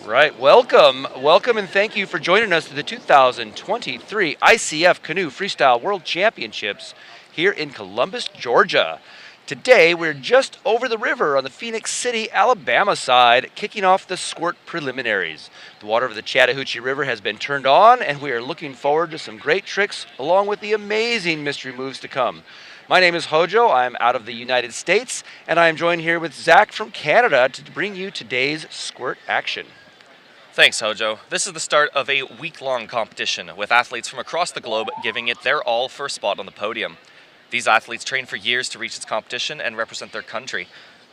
Right. Welcome, and thank you for joining us to the 2023 ICF Canoe Freestyle World Championships here in Columbus, Georgia. Today, we're just over the river on the Phoenix City, Alabama side, kicking off the Squirt Preliminaries. The water of the Chattahoochee River has been turned on, and we are looking forward to some great tricks along with the amazing mystery moves to come. My name is Hojo. I'm out of the United States, and I am joined here with Zach from Canada to bring you today's Squirt action. Thanks, Hojo. This is the start of a week-long competition with athletes from across the globe giving it their all for a spot on the podium. These athletes train for years to reach this competition and represent their country.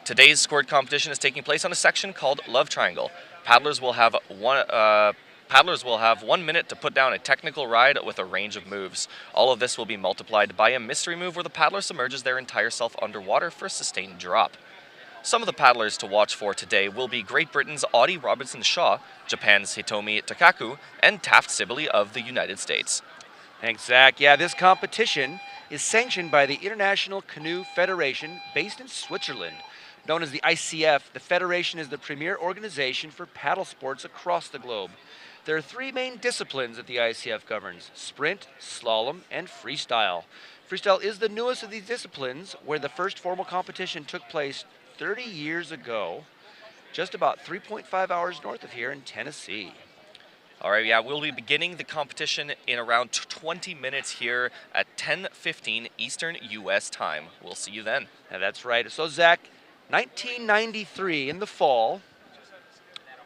Today's squirt competition is taking place on a section called Love Triangle. Paddlers will have 1 minute to put down a technical ride with a range of moves. All of this will be multiplied by a mystery move where the paddler submerges their entire self underwater for a sustained drop. Some of the paddlers to watch for today will be Great Britain's Audie Robertson-Shaw, Japan's Hitomi Takaku, and Taft Sibley of the United States. Thanks, Zach. Yeah, this competition is sanctioned by the International Canoe Federation based in Switzerland. Known as the ICF, the Federation is the premier organization for paddle sports across the globe. There are three main disciplines that the ICF governs: sprint, slalom, and freestyle. Freestyle is the newest of these disciplines, where the first formal competition took place 30 years ago, just about 3.5 hours north of here in Tennessee. All right, yeah, we'll be beginning the competition in around 20 minutes here at 10:15 Eastern U.S. time. We'll see you then. Yeah, that's right. So, Zach, 1993 in the fall,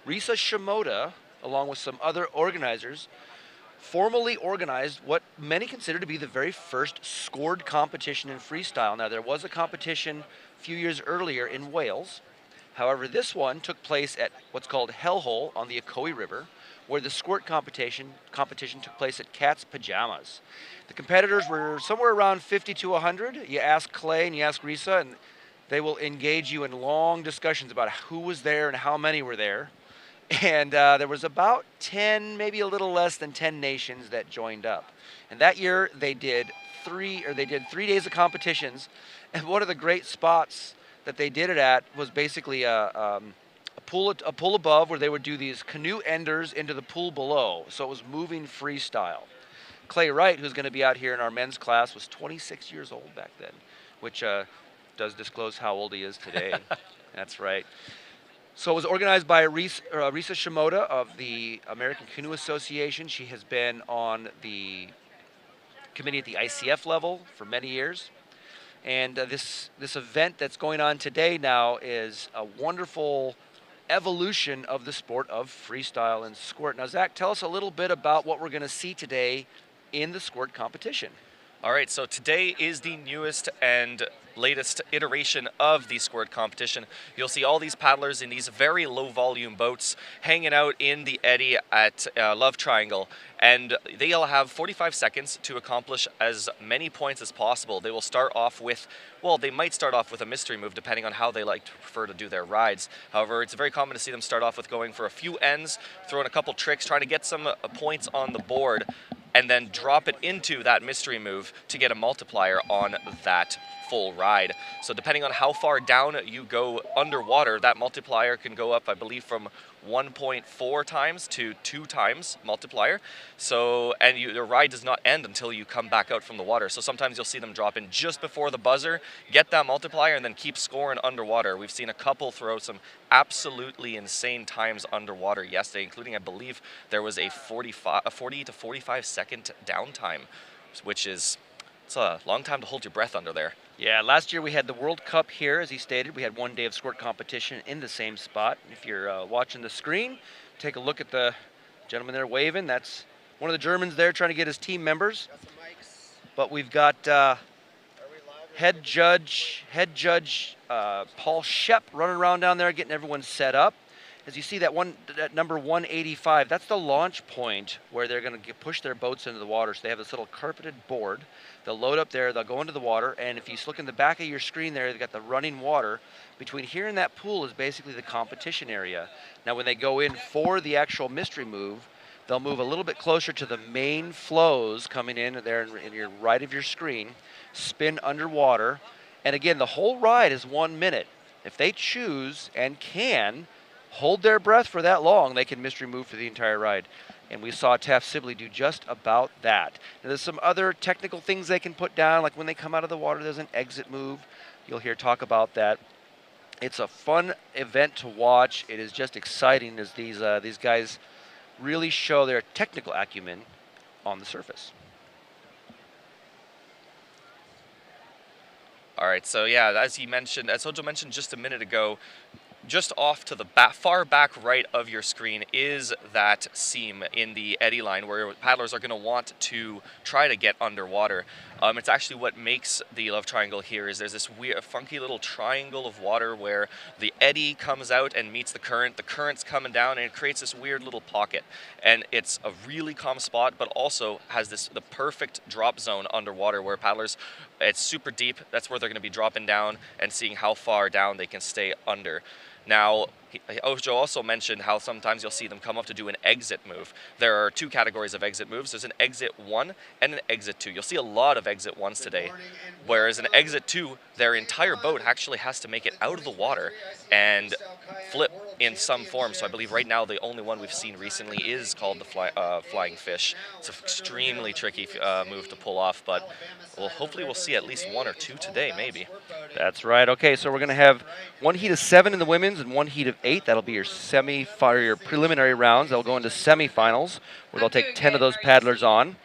Risa Shimoda, along with some other organizers, formally organized what many consider to be the very first scored competition in freestyle. Now, there was a competition a few years earlier in Wales. However, this one took place at what's called Hellhole on the Ocoee River, where the squirt competition took place at Cat's Pajamas. The competitors were somewhere around 50 to 100. You ask Clay and you ask Risa, and they will engage you in long discussions about who was there and how many were there. And there was about 10, maybe a little less than 10 nations that joined up. And that year they did 3 days of competitions. And one of the great spots that they did it at was basically a pool above, where they would do these canoe enders into the pool below. So it was moving freestyle. Clay Wright, who's going to be out here in our men's class, was 26 years old back then, which does disclose how old he is today. That's right. So it was organized by Risa Shimoda of the American Canoe Association. She has been on the committee at the ICF level for many years. And this event that's going on today now is a wonderful evolution of the sport of freestyle and squirt. Now, Zach, tell us a little bit about what we're going to see today in the squirt competition. All right, so today is the newest and latest iteration of the squirt competition. You'll see all these paddlers in these very low volume boats hanging out in the eddy at Love Triangle, and they'll have 45 seconds to accomplish as many points as possible. They will start off with, well, they might start off with a mystery move depending on how they prefer to do their rides. However, it's very common to see them start off with going for a few ends, throwing a couple tricks, trying to get some points on the board, and then drop it into that mystery move to get a multiplier on that full ride. So depending on how far down you go underwater, that multiplier can go up, I believe, from 1.4 times to 2 times multiplier. So, and your ride does not end until you come back out from the water. So sometimes you'll see them drop in just before the buzzer, get that multiplier, and then keep scoring underwater. We've seen a couple throw some absolutely insane times underwater yesterday, including, I believe, there was a 40 to 45 second downtime, which is, it's a long time to hold your breath under there. Yeah, last year we had the World Cup here, as he stated. We had 1 day of squirt competition in the same spot. If you're watching the screen, take a look at the gentleman there waving. That's one of the Germans there trying to get his team members. But we've got head judge Paul Shep running around down there getting everyone set up. As you see that number 185, that's the launch point where they're going to push their boats into the water. So they have this little carpeted board. They'll load up there, they'll go into the water, and if you look in the back of your screen there, they've got the running water. Between here and that pool is basically the competition area. Now when they go in for the actual mystery move, they'll move a little bit closer to the main flows coming in there in your right of your screen, spin underwater, and again, the whole ride is 1 minute. If they choose and can, hold their breath for that long, they can mystery move for the entire ride. And we saw Taft Sibley do just about that. Now, there's some other technical things they can put down, like when they come out of the water, there's an exit move. You'll hear talk about that. It's a fun event to watch. It is just exciting as these guys really show their technical acumen on the surface. All right, so yeah, as Ojo mentioned just a minute ago, just off to the far back right of your screen is that seam in the eddy line where paddlers are going to want to try to get underwater. It's actually what makes the love triangle here is there's this weird, funky little triangle of water where the eddy comes out and meets the current's coming down, and it creates this weird little pocket. And it's a really calm spot, but also has the perfect drop zone underwater where paddlers, it's super deep, that's where they're going to be dropping down and seeing how far down they can stay under. Now, Ojo also mentioned how sometimes you'll see them come up to do an exit move. There are two categories of exit moves. There's an exit 1 and an exit 2. You'll see a lot of exit 1s today, whereas an exit 2, their entire boat actually has to make it out of the water and flip in some form. So I believe right now the only one we've seen recently is called the flying fish. It's an extremely tricky move to pull off, but hopefully we'll see at least 1 or 2 today, maybe. That's right. Okay, so we're going to have one heat of 7 in the women's and one heat of 8. That'll be your your preliminary rounds. They'll go into semifinals, where they'll take 10 of those paddlers on.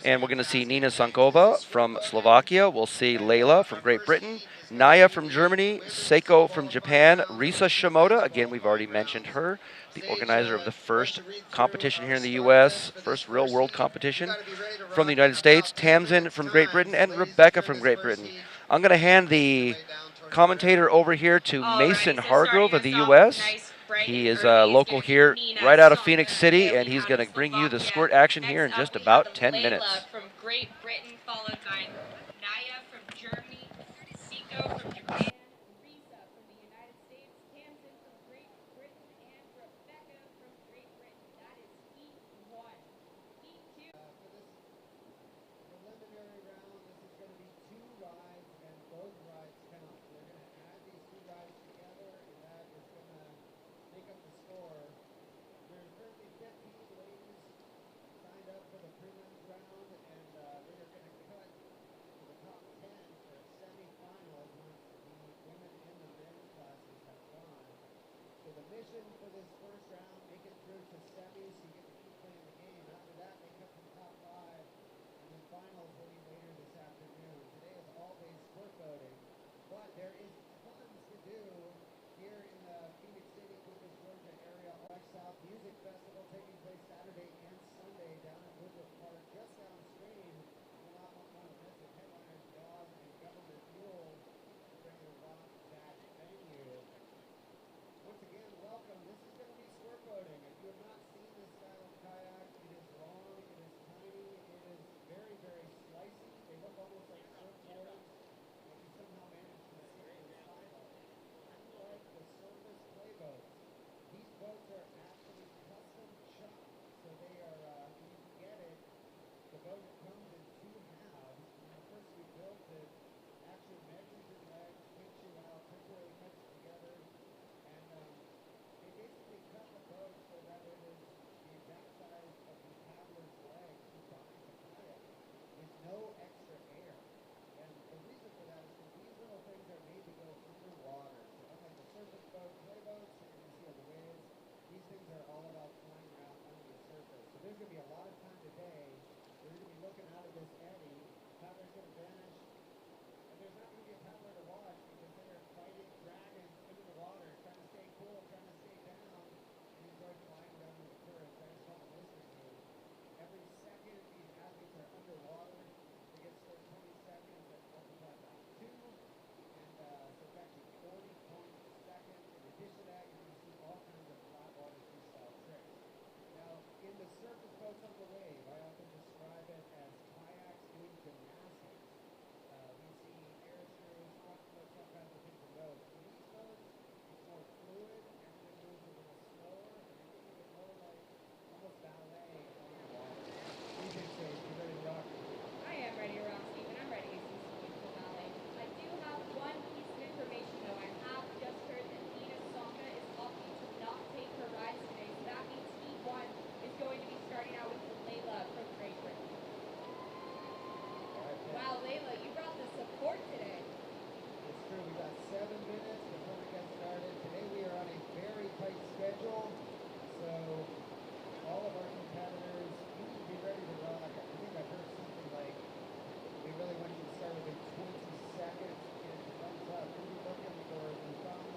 And we're going to see Nina Sankova from Slovakia. We'll see Layla from Great Britain, Naya from Germany, Seiko from Japan, Risa Shimoda, again, we've already mentioned her, the organizer of the first competition here in the U.S., first real world competition from the United States, Tamsin from Great Britain, and Rebecca from Great Britain. I'm going to hand the commentator over here to Mason Hargrove of the U.S. He is local here right out of Phoenix City, and he's going to bring you the squirt action here in just about 10 minutes. From Great Britain, followed by Naya from Germany, Seiko from Japan, Risa from the United States, Tamsin from Great Britain, and Rebecca from Great Britain. That is heat 1. Heat 2. For this preliminary round, this is going to be 2 rides, and both rides count. We're going to add these 2 rides together, and that is going to make up the score. There's currently 15 ladies signed up for the prelims round, and they are going to cut to the top 10 for semifinals once the women and the men's classes have gone. So the mission for this first round, make it through to semis, so you get to keep playing the game. After that, they cut to the top 5, and then finals will be later this afternoon. Today is all-day squirt boating, but there is tons to do here in the Phoenix City, Columbus, Georgia area. South Music Festival taking place Saturday and Sunday down at Woodruff Park, just downstream. You will not want to miss it. Headliners Jaws and Government Mule to bring you rock that venue. Once again, welcome. This is going to be squirt boating. If you have not seen this style of kayak, it is long, it is tiny, it is very, very slicey. They look almost like surfboards, but you somehow manage to sit inside of them. Unlike the surface playboats, these boats are actually custom chopped, so they are, when you get it, the boat comes in 2 halves. When the person who built it actually measures your legs, takes you out, temporarily cuts it together, and they basically cut the boat so that it is the exact size of the paddler's legs who buys a kayak, with no extra air. And the reason for that is because these little things are made to go underwater. So unlike the surface boat, playboats that you're going to see on the waves, these things are all about flying around under the surface. So there's going to be a lot of time today. We're going to be looking out 7 minutes before we get started. Today we are on a very tight schedule, so all of our competitors, you need to be ready to rock. I think I've heard something like, we really want you to start within 20 seconds to get your thumbs up. We'll be looking for the thumb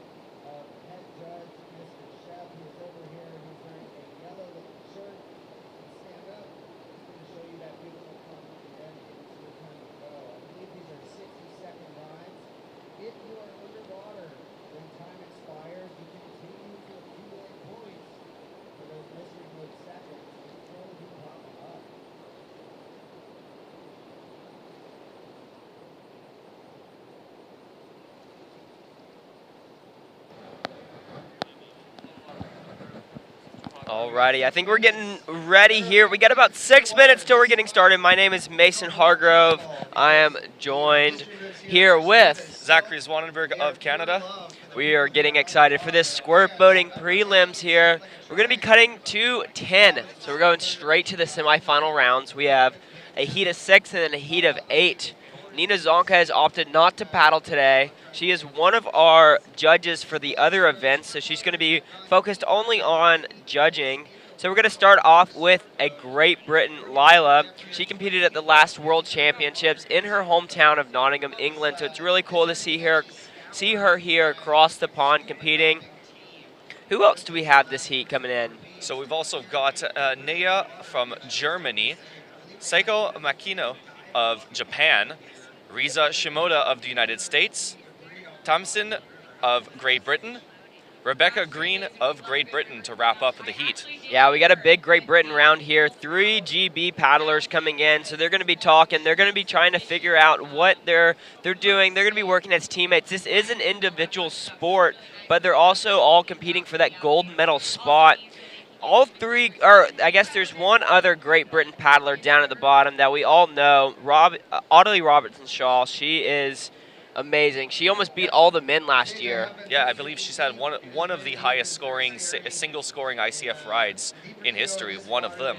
of head judge, Mr. Chef, who is over here. He's wearing a yellow little shirt. Stand up. He's going to show you that beautiful thumb at the end. It's your time to go. I believe these are 60-second rides. If you are underwater when time expires, you continue to accumulate points for those mystery mode seconds until you pop them up. Alrighty, I think we're getting ready here. We got about 6 minutes till we're getting started. My name is Mason Hargrove. I am joined here with Zachary Zwanenberg of Canada. We are getting excited for this squirt boating prelims here. We're going to be cutting to 10, so we're going straight to the semifinal rounds. We have a heat of 6 and then a heat of 8. Nina Zonka has opted not to paddle today. She is one of our judges for the other events, so she's going to be focused only on judging. So we're going to start off with a Great Britain, Lila. She competed at the last World Championships in her hometown of Nottingham, England, so it's really cool to see her here across the pond competing. Who else do we have this heat coming in? So we've also got Nea from Germany, Seiko Makino of Japan, Riza Shimoda of the United States, Tamsin of Great Britain, Rebecca Green of Great Britain to wrap up the heat. Yeah, we got a big Great Britain round here. 3 GB paddlers coming in, so they're going to be talking. They're going to be trying to figure out what they're doing. They're going to be working as teammates. This is an individual sport, but they're also all competing for that gold medal spot. All three, or I guess there's one other Great Britain paddler down at the bottom that we all know, Audley Robertson-Shaw. She is amazing. She almost beat all the men last year. Yeah, I believe she's had one of the highest scoring, single scoring ICF rides in history, one of them.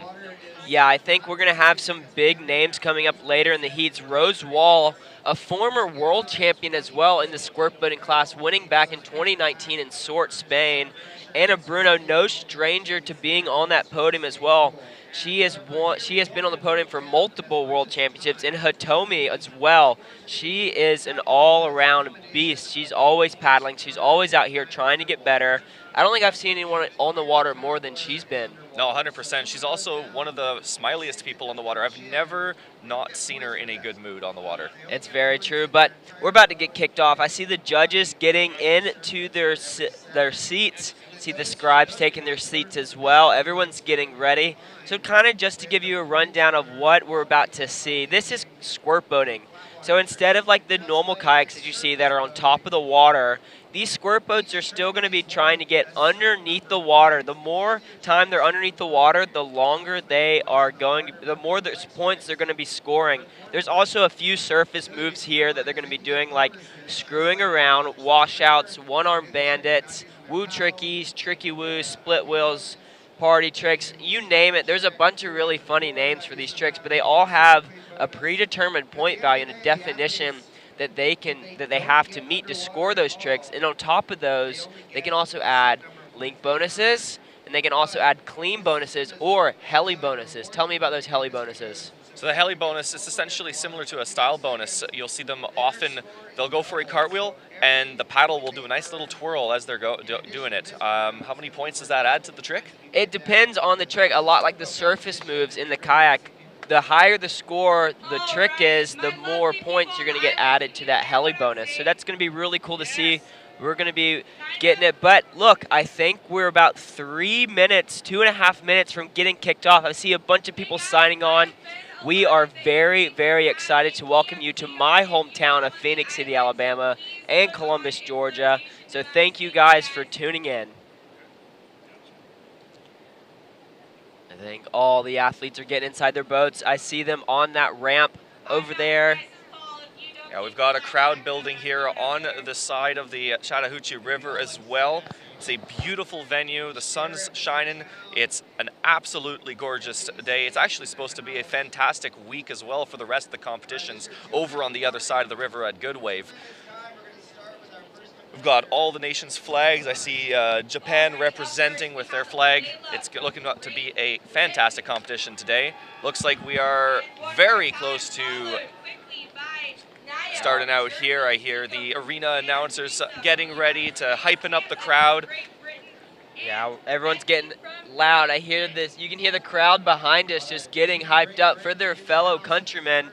Yeah, I think we're going to have some big names coming up later in the heats. Rose Wall, a former world champion as well in the squirt boating class, winning back in 2019 in Sort, Spain. Anna Bruno, no stranger to being on that podium as well. She has been on the podium for multiple world championships in Hitomi as well. She is an all-around beast. She's always paddling. She's always out here trying to get better. I don't think I've seen anyone on the water more than she's been. No, 100%. She's also one of the smiliest people on the water. I've never not seen her in a good mood on the water. It's very true, but we're about to get kicked off. I see the judges getting into their seats. See the scribes taking their seats as well. Everyone's getting ready. So kind of just to give you a rundown of what we're about to see. This is squirt boating. So instead of like the normal kayaks that you see that are on top of the water, these squirt boats are still going to be trying to get underneath the water. The more time they're underneath the water, the longer they are going, the more points they're going to be scoring. There's also a few surface moves here that they're going to be doing, like screwing around, washouts, one-arm bandits, woo trickies, tricky woos, split wheels, party tricks, you name it. There's a bunch of really funny names for these tricks, but they all have a predetermined point value and a definition that they have to meet to score those tricks. And on top of those, they can also add link bonuses, and they can also add clean bonuses or heli bonuses. Tell me about those heli bonuses. So the heli bonus is essentially similar to a style bonus. You'll see them often, they'll go for a cartwheel, and the paddle will do a nice little twirl as they're doing it. How many points does that add to the trick? It depends on the trick. A lot like the surface moves in the kayak, the higher the score the trick is, the more points you're going to get added to that heli bonus. So that's going to be really cool to see. We're going to be getting it. But look, I think we're about 3 minutes, 2.5 minutes from getting kicked off. I see a bunch of people signing on. We are very, very excited to welcome you to my hometown of Phoenix City, Alabama, and Columbus, Georgia. So thank you guys for tuning in. I think all the athletes are getting inside their boats. I see them on that ramp over there. Yeah, we've got a crowd building here on the side of the Chattahoochee River as well. It's a beautiful venue. The sun's shining. It's an absolutely gorgeous day. It's actually supposed to be a fantastic week as well for the rest of the competitions over on the other side of the river at Good Wave. We've got all the nation's flags. I see Japan representing with their flag. It's looking to be a fantastic competition today. Looks like we are very close to starting out here. I hear the arena announcers getting ready to hypen up the crowd. Yeah, everyone's getting loud. I hear this. You can hear the crowd behind us just getting hyped up for their fellow countrymen.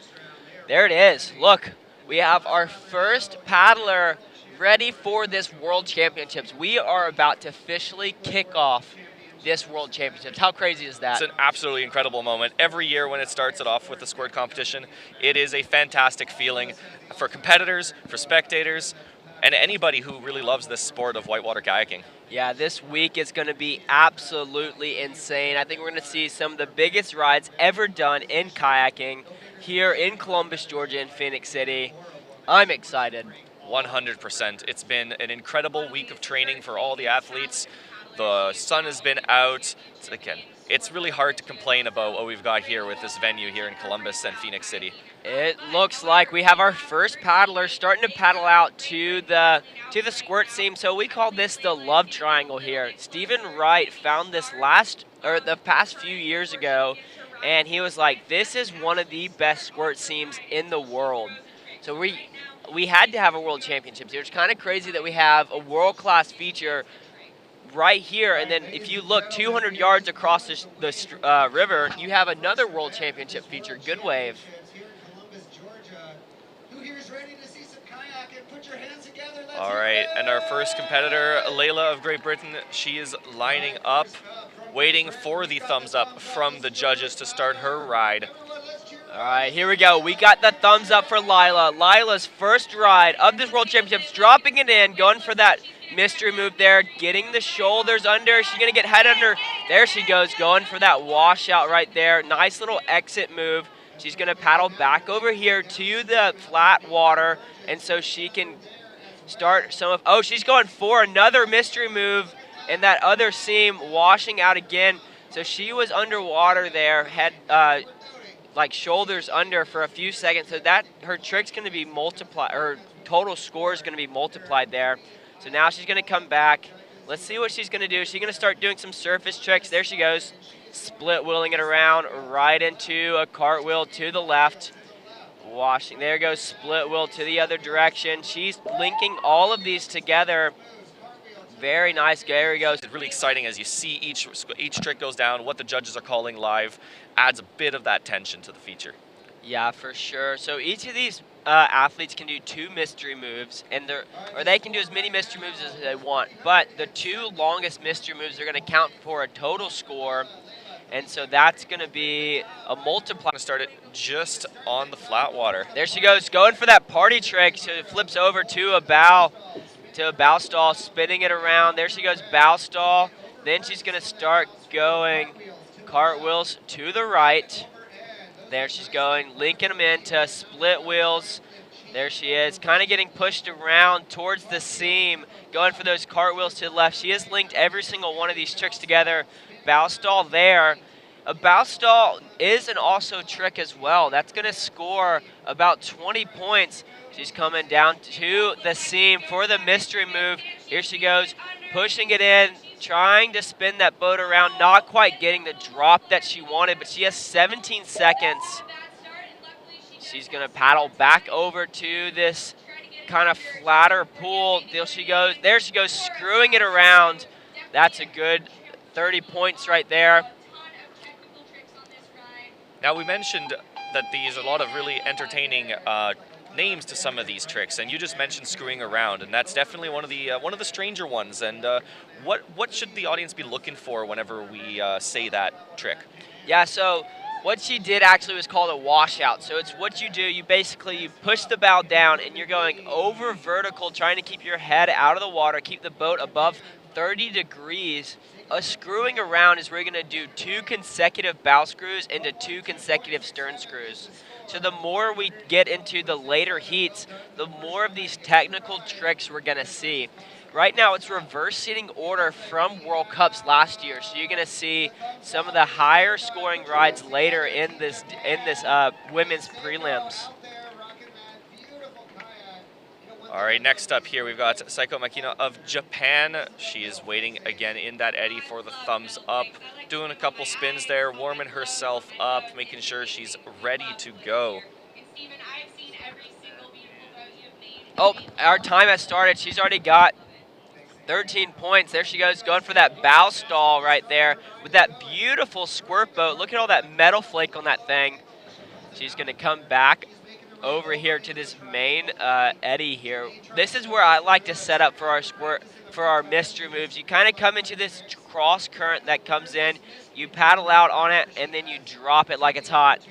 There it is. Look, we have our first paddler ready for this World Championships. We are about to officially kick off this World Championships. How crazy is that? It's an absolutely incredible moment. Every year when it starts it off with the Squirt competition, it is a fantastic feeling for competitors, for spectators, and anybody who really loves this sport of whitewater kayaking. Yeah, this week is going to be absolutely insane. I think we're going to see some of the biggest rides ever done in kayaking here in Columbus, Georgia, and Phoenix City. I'm excited. 100%. It's been an incredible week of training for all the athletes. The sun has been out. Again, it's really hard to complain about what we've got here with this venue here in Columbus and Phoenix City. It looks like we have our first paddler starting to paddle out to the squirt seam. So we call this the love triangle here. Stephen Wright found this the past few years ago, and he was like, this is one of the best squirt seams in the world. So we had to have a World Championships here. It's kind of crazy that we have a world-class feature right here, and then if you look 200 yards across the river, you have another World Championship feature, Good Wave. All right, and our first competitor, Layla of Great Britain, she is lining up, waiting for the thumbs up from the judges to start her ride. All right, here we go. We got the thumbs up for Lila. Lila's first ride of this World Championships, dropping it in, going for that mystery move there, getting the shoulders under. She's going to get head under. There she goes, going for that washout right there. Nice little exit move. She's going to paddle back over here to the flat water, and so she can start some of... Oh, she's going for another mystery move in that other seam, washing out again. So she was underwater there, head... like shoulders under for a few seconds, so that her trick's going to be multiplied, her total score is going to be multiplied there. So now she's going to come back. Let's see what she's going to do. She's going to start doing some surface tricks. There she goes, split wheeling it around right into a cartwheel to the left. Washing, there goes split wheel to the other direction. She's linking all of these together. Very nice. There he goes. It's really exciting as you see each trick goes down, what the judges are calling live, adds a bit of that tension to the feature. Yeah, for sure. So each of these athletes can do 2 mystery moves, and they can do as many mystery moves as they want. But the 2 longest mystery moves are going to count for a total score, and so that's going to be a multiplier. I'm going to start it just on the flat water. There she goes, going for that party trick. So it flips over to a bow stall, spinning it around. There she goes, bow stall. Then she's going to start going cartwheels to the right. There she's going, linking them into split wheels. There she is, kind of getting pushed around towards the seam, going for those cartwheels to the left. She has linked every single one of these tricks together. Bow stall there. A bow stall is an also trick as well. That's going to score about 20 points. She's coming down to the seam for the mystery move. Here she goes, pushing it in, trying to spin that boat around, not quite getting the drop that she wanted, but she has 17 seconds. She's going to paddle back over to this kind of flatter pool. There she goes, screwing it around. That's a good 30 points right there. Now, we mentioned that these are a lot of really entertaining names to some of these tricks, and you just mentioned screwing around, and that's definitely one of the stranger ones. And what should the audience be looking for whenever we say that trick? Yeah, so what she did actually was called a washout. So it's what you do, you push the bow down and you're going over vertical, trying to keep your head out of the water, keep the boat above 30 degrees. A screwing around is where you're going to do 2 consecutive bow screws into 2 consecutive stern screws. So the more we get into the later heats, the more of these technical tricks we're going to see. Right now, it's reverse seating order from World Cups last year. So you're going to see some of the higher scoring rides later in this women's prelims. All right, next up here, we've got Saiko Makina of Japan. She is waiting again in that eddy for the thumbs up, doing a couple spins there, warming herself up, making sure she's ready to go. Oh, our time has started. She's already got 13 points. There she goes, going for that bow stall right there with that beautiful squirt boat. Look at all that metal flake on that thing. She's going to come back over here to this main eddy here. This is where I like to set up for our squirt, for our mystery moves. You kind of come into this cross current that comes in, you paddle out on it, and then you drop it like it's hot.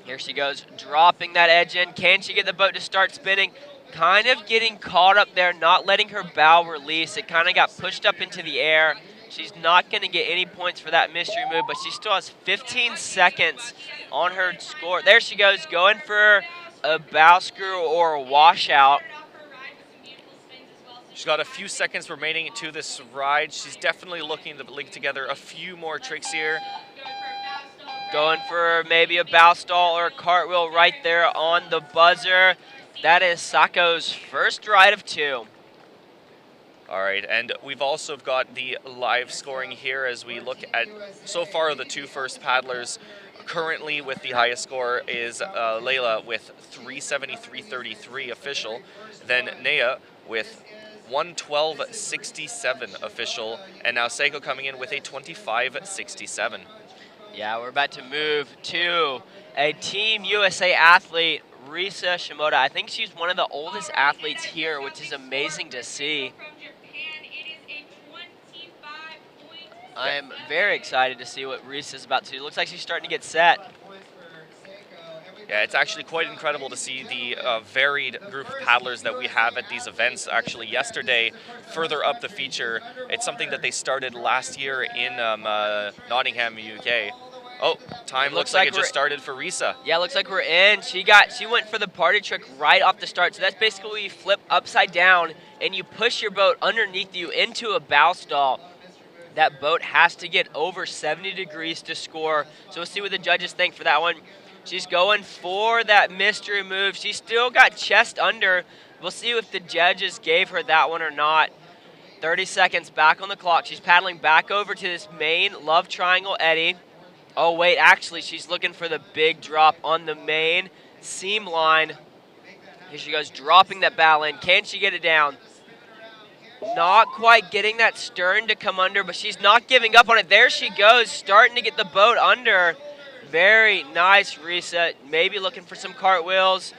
Here she goes, dropping that edge in. Can she get the boat to start spinning? Kind of getting caught up there, not letting her bow release. It kind of got pushed up into the air. She's not going to get any points for that mystery move, but she still has 15 seconds on her score. There she goes, going for a bow screw or a washout. She's got a few seconds remaining to this ride. She's definitely looking to link together a few more tricks here. Going for maybe a bow stall or a cartwheel right there on the buzzer. That is Sako's first ride of 2. All right, and we've also got the live scoring here as we look at so far the 2 first paddlers. Currently with the highest score is Layla with 373.33 official, then Nea with 112.67 official, and now Seiko coming in with a 25.67. Yeah, we're about to move to a Team USA athlete, Risa Shimoda. I think she's one of the oldest athletes here, which is amazing to see. I am very excited to see what Risa is about to do. Looks like she's starting to get set. Yeah, it's actually quite incredible to see the varied group of paddlers that we have at these events. Actually, yesterday, further up the feature, it's something that they started last year in Nottingham, UK. Oh, time looks like it just started for Risa. Yeah, looks like we're in. She went for the party trick right off the start. So that's basically you flip upside down and you push your boat underneath you into a bow stall. That boat has to get over 70 degrees to score. So we'll see what the judges think for that one. She's going for that mystery move. She's still got chest under. We'll see if the judges gave her that one or not. 30 seconds back on the clock. She's paddling back over to this main love triangle eddy. Oh, wait, actually, she's looking for the big drop on the main seam line. Here she goes, dropping that bow in. Can she get it down? Not quite getting that stern to come under, but she's not giving up on it. There she goes, starting to get the boat under. Very nice, Risa. Maybe looking for some cartwheels.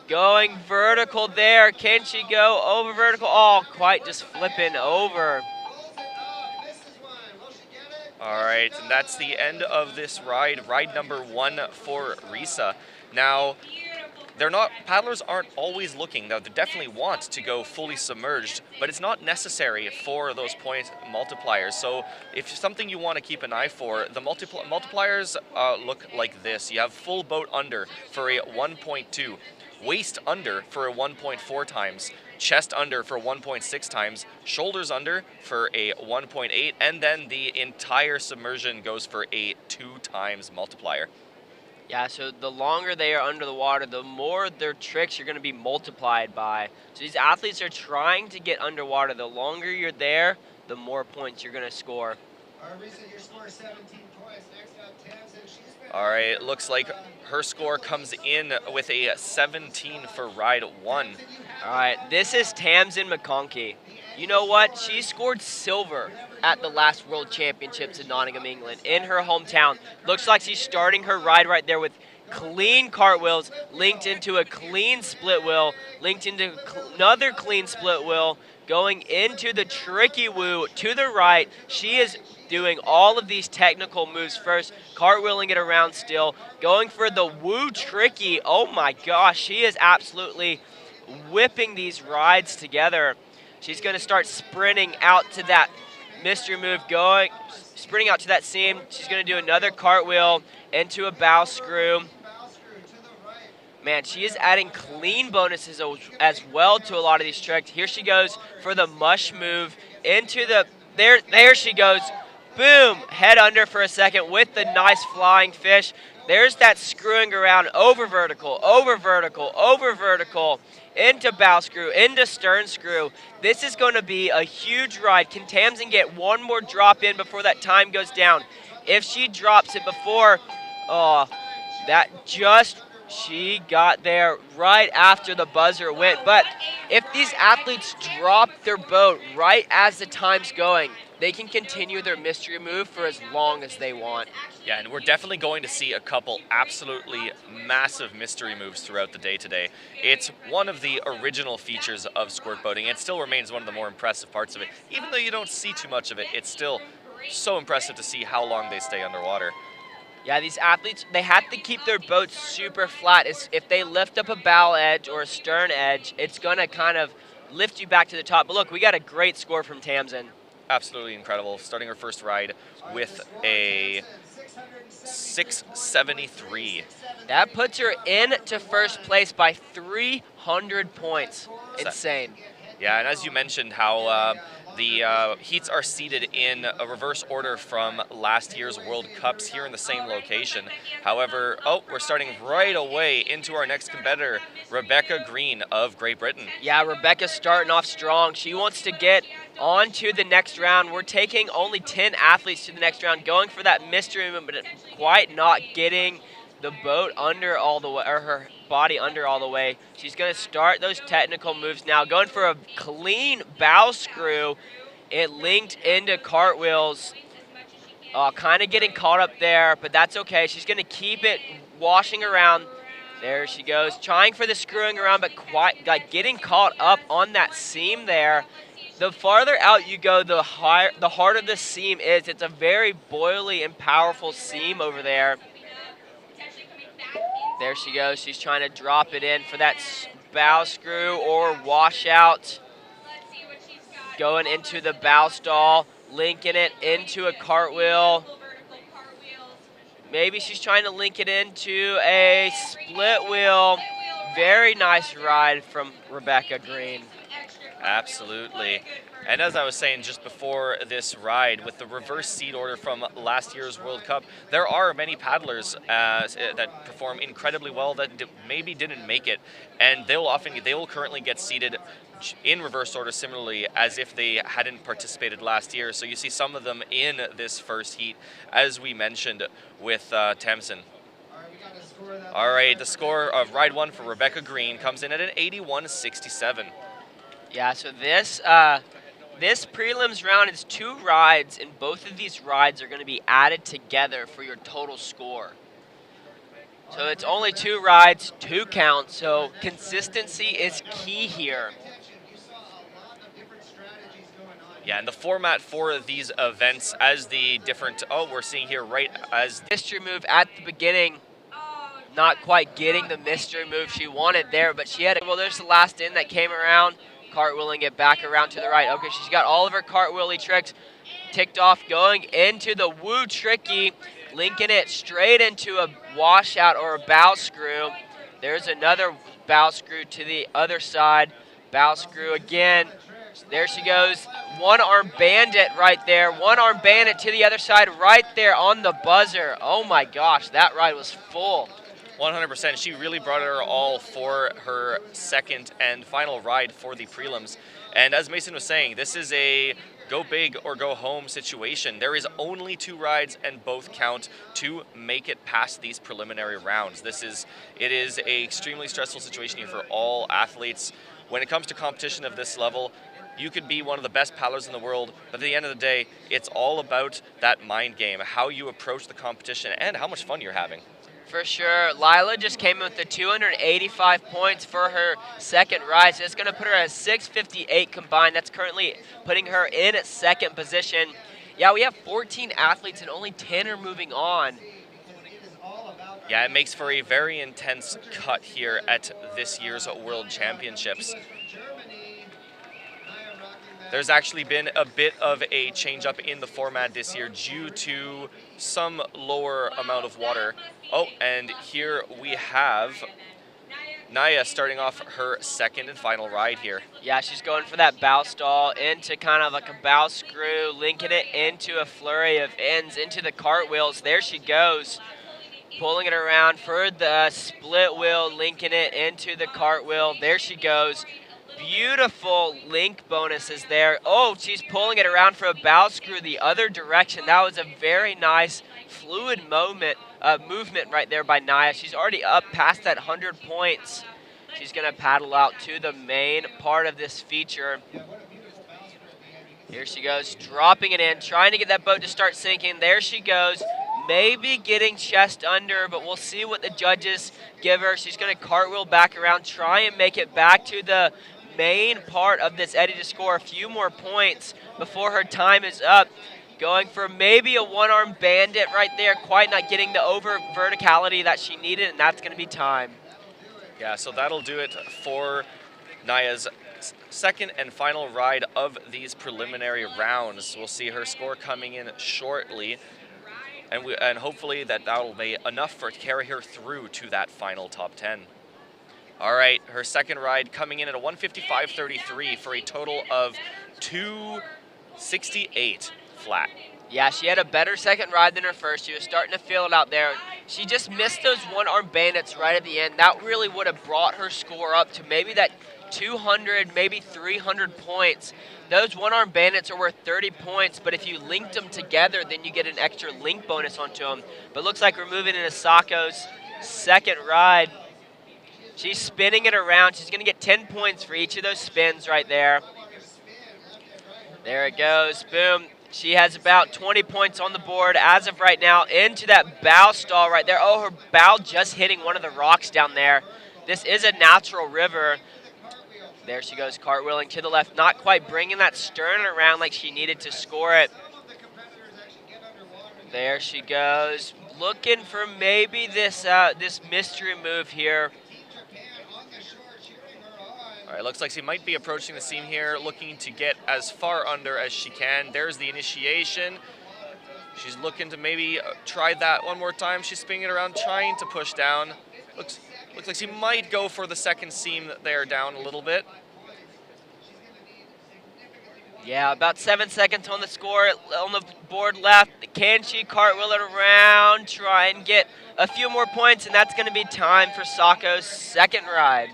Going vertical there. Can she go over vertical? Oh, quite just flipping over. All right, and that's the end of this ride, ride number 1 for Risa. Now, paddlers aren't always looking. Now, they definitely want to go fully submerged, but it's not necessary for those point multipliers. So if something you want to keep an eye for, the multipliers look like this. You have full boat under for a 1.2, waist under for a 1.4 times, chest under for 1.6 times, shoulders under for a 1.8, and then the entire submersion goes for a 2 times multiplier. Yeah, so the longer they are under the water, the more their tricks are going to be multiplied by. So these athletes are trying to get underwater. The longer you're there, the more points you're going to score. Risa, your score is 17 points. Next up, Tamsin. All right, it looks like her score comes in with a 17 for ride 1. All right, this is Tamsin McConkey. You know what? She scored silver at the last World Championships in Nottingham, England, in her hometown. Looks like she's starting her ride right there with clean cartwheels linked into a clean split wheel, linked into another clean split wheel, going into the tricky woo to the right. She is doing all of these technical moves first, cartwheeling it around still, going for the woo tricky. Oh my gosh, she is absolutely whipping these rides together. She's going to start sprinting out to that mystery move, sprinting out to that seam. She's going to do another cartwheel into a bow screw. Man, she is adding clean bonuses as well to a lot of these tricks. Here she goes for the mush move into the, there she goes. Boom, head under for a second with the nice flying fish. There's that screwing around over vertical, over vertical, over vertical, into bow screw, into stern screw. This is going to be a huge ride. Can Tamsin get one more drop in before that time goes down? If she drops it before, oh, she got there right after the buzzer went. But if these athletes drop their boat right as the time's going, they can continue their mystery move for as long as they want. Yeah, and we're definitely going to see a couple absolutely massive mystery moves throughout the day today. It's one of the original features of squirt boating. It still remains one of the more impressive parts of it. Even though you don't see too much of it, it's still so impressive to see how long they stay underwater. Yeah, these athletes, they have to keep their boats super flat. If they lift up a bow edge or a stern edge, it's going to kind of lift you back to the top. But look, we got a great score from Tamsin. Absolutely incredible. Starting her first ride with a 673. That puts her into first place by 300 points. Insane. Yeah, and as you mentioned, how the heats are seated in a reverse order from last year's World Cups here in the same location. However, we're starting right away into our next competitor, Rebecca Green of Great Britain. Yeah, Rebecca's starting off strong. She wants to get on to the next round. We're taking only 10 athletes to the next round, going for that mystery movement, but quite not getting the boat under all the way, or her body under all the way. She's going to start those technical moves now, going for a clean bow screw. It linked into cartwheels, kind of getting caught up there, but that's okay. She's going to keep it washing around. There she goes, trying for the screwing around, but quite getting caught up on that seam there. The farther out you go, the harder the seam is. It's a very boily and powerful seam over there. There she goes. She's trying to drop it in for that bow screw or washout. Going into the bow stall, linking it into a cartwheel. Maybe she's trying to link it into a split wheel. Very nice ride from Rebecca Green. Absolutely. And as I was saying just before this ride, with the reverse seed order from last year's World Cup, there are many paddlers that perform incredibly well that maybe didn't make it, and they will currently get seeded in reverse order similarly as if they hadn't participated last year. So you see some of them in this first heat, as we mentioned with Tamsin. All right, the score of ride 1 for Rebecca Green comes in at an 81.67. Yeah, so this prelims round is 2 rides, and both of these rides are going to be added together for your total score. So it's only 2 rides, 2 counts, so consistency is key here. Yeah, and the format for these events as the different, we're seeing here right as mystery move at the beginning, not quite getting the mystery move she wanted there, but she had well, there's the last in that came around. Cartwheeling it back around to the right. Okay, she's got all of her cartwheely tricks ticked off, going into the woo tricky, linking it straight into a washout or a bow screw. There's another bow screw to the other side. Bow screw again. There she goes. One arm bandit right there. One arm bandit to the other side right there on the buzzer. Oh my gosh, that ride was full. 100%. She really brought it her all for her second and final ride for the prelims. And as Mason was saying, this is a go big or go home situation. There is only 2 rides and both count to make it past these preliminary rounds. It is an extremely stressful situation here for all athletes. When it comes to competition of this level, you could be one of the best paddlers in the world, but at the end of the day, it's all about that mind game, how you approach the competition and how much fun you're having. For sure. Lila just came in with the 285 points for her second ride. So it's going to put her at 658 combined. That's currently putting her in at second position. Yeah, we have 14 athletes and only 10 are moving on. Yeah, it makes for a very intense cut here at this year's World Championships. There's actually been a bit of a change up in the format this year due to some lower amount of water. Oh, and here we have Naya starting off her second and final ride here. Yeah, she's going for that bow stall into kind of like a bow screw, linking it into a flurry of ends, into the cartwheels. There she goes, pulling it around for the split wheel, linking it into the cartwheel. There she goes. Beautiful link bonuses there. Oh, she's pulling it around for a bow screw the other direction. That was a very nice fluid movement right there by Naya. She's already up past that 100 points. She's going to paddle out to the main part of this feature. Here she goes, dropping it in, trying to get that boat to start sinking. There she goes, maybe getting chest under, but we'll see what the judges give her. She's going to cartwheel back around, try and make it back to the main part of this eddy to score a few more points before her time is up. Going for maybe a one-arm bandit right there, quite not getting the over verticality that she needed, and that's going to be time. Yeah, so that'll do it for Naya's second and final ride of these preliminary rounds. We'll see her score coming in shortly, and hopefully that'll be enough for to carry her through to that final top 10. All right, her second ride coming in at a 155.33 for a total of 268 flat. Yeah, she had a better second ride than her first. She was starting to feel it out there. She just missed those one-arm bandits right at the end. That really would have brought her score up to maybe that 200, maybe 300 points. Those one-arm bandits are worth 30 points, but if you linked them together, then you get an extra link bonus onto them. But looks like we're moving into Sako's second ride. She's spinning it around. She's going to get 10 points for each of those spins right there. There it goes. Boom. She has about 20 points on the board as of right now into that bow stall right there. Oh, her bow just hitting one of the rocks down there. This is a natural river. There she goes, cartwheeling to the left. Not quite bringing that stern around like she needed to score it. There she goes. Looking for maybe this mystery move here. All right, looks like she might be approaching the seam here, looking to get as far under as she can. There's the initiation. She's looking to maybe try that one more time. She's spinning it around, trying to push down. Looks like she might go for the second seam there down a little bit. Yeah, about 7 seconds on the score, on the board left. Can she cartwheel it around, try and get a few more points, and that's going to be time for Sako's second ride.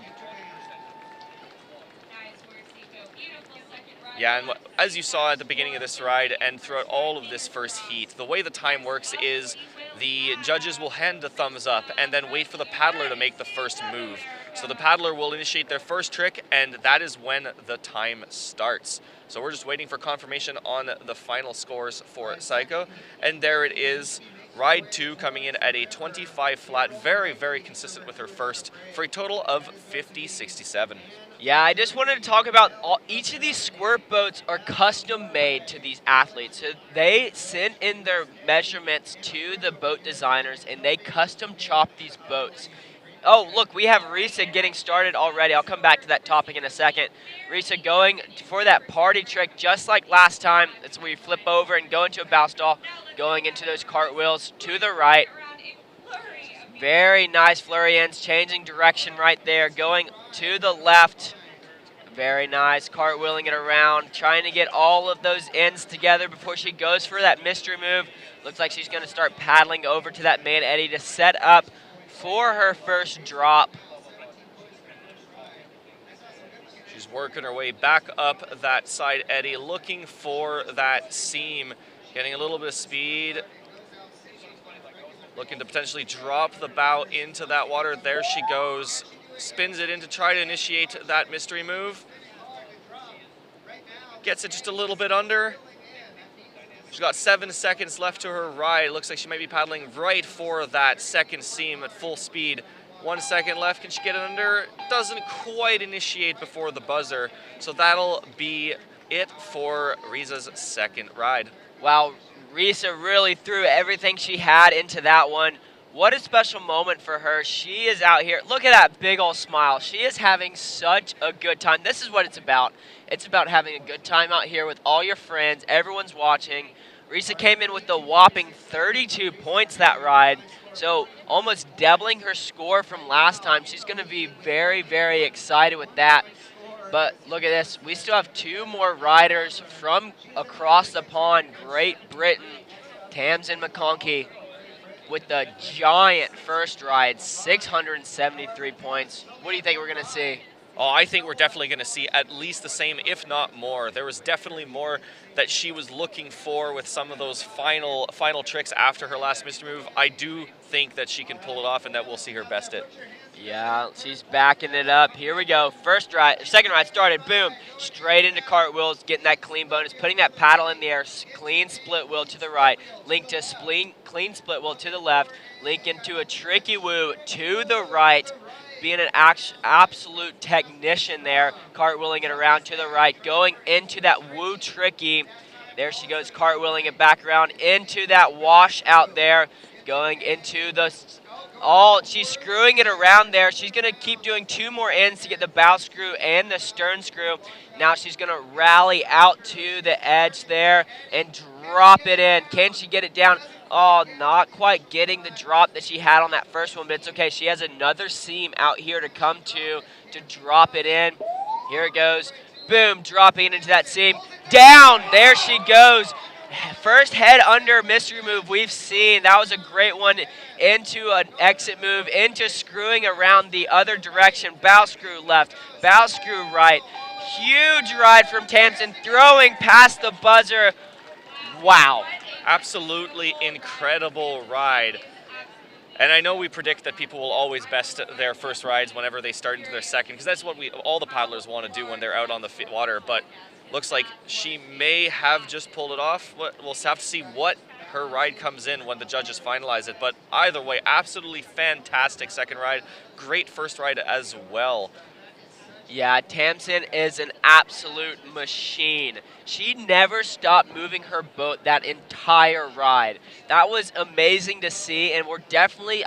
Yeah, and as you saw at the beginning of this ride and throughout all of this first heat, the way the time works is the judges will hand a thumbs up and then wait for the paddler to make the first move. So the paddler will initiate their first trick, and that is when the time starts. So we're just waiting for confirmation on the final scores for Psycho. And there it is, ride 2 coming in at a 25 flat, very, very consistent with her first, for a total of 50.67. Yeah, I just wanted to talk about each of these squirt boats are custom made to these athletes. So they send in their measurements to the boat designers and they custom chop these boats. Oh, look, we have Risa getting started already. I'll come back to that topic in a second. Risa going for that party trick just like last time. It's where you flip over and go into a bow stall, going into those cartwheels to the right. Very nice flurry ends, changing direction right there, going to the left. Very nice, cartwheeling it around, trying to get all of those ends together before she goes for that mystery move. Looks like she's going to start paddling over to that main eddy to set up for her first drop. She's working her way back up that side eddy, looking for that seam, getting a little bit of speed. Looking to potentially drop the bow into that water. There she goes. Spins it in to try to initiate that mystery move. Gets it just a little bit under. She's got 7 seconds left to her ride. Looks like she might be paddling right for that second seam at full speed. 1 second left. Can she get it under? Doesn't quite initiate before the buzzer. So that'll be it for Risa's second ride. Wow. Risa really threw everything she had into that one. What a special moment for her. She is out here. Look at that big old smile. She is having such a good time. This is what it's about. It's about having a good time out here with all your friends. Everyone's watching. Risa came in with a whopping 32 points that ride, so almost doubling her score from last time. She's going to be very, very excited with that. But look at this. We still have 2 more riders from across the pond, Great Britain, Tamsin McConkey, with the giant first ride, 673 points. What do you think we're going to see? Oh, I think we're definitely going to see at least the same, if not more. There was definitely more that she was looking for with some of those final tricks after her last mystery move. I do think that she can pull it off and that we'll see her best it. Yeah, she's backing it up. Here we go. Second ride started. Boom. Straight into cartwheels, getting that clean bonus, putting that paddle in the air. Clean split wheel to the right. Link to clean split wheel to the left. Link into a tricky woo to the right. Being an absolute technician there. Cartwheeling it around to the right. Going into that woo tricky. There she goes, cartwheeling it back around into that wash out there. Going into the... she's screwing it around there. She's going to keep doing 2 more ends to get the bow screw and the stern screw. Now she's going to rally out to the edge there and drop it in. Can she get it down? Oh, not quite getting the drop that she had on that first one, but it's okay. She has another seam out here to come to drop it in. Here it goes. Boom, dropping into that seam. Down, there she goes. First head under mystery move we've seen. That was a great one into an exit move, into screwing around the other direction. Bow screw left, bow screw right. Huge ride from Tamsin, throwing past the buzzer. Wow. Absolutely incredible ride. And I know we predict that people will always best their first rides whenever they start into their second, because that's what all the paddlers want to do when they're out on the water. But looks like she may have just pulled it off. We'll have to see what her ride comes in when the judges finalize it. But either way, absolutely fantastic second ride. Great first ride as well. Yeah, Tamsin is an absolute machine. She never stopped moving her boat that entire ride. That was amazing to see, and I definitely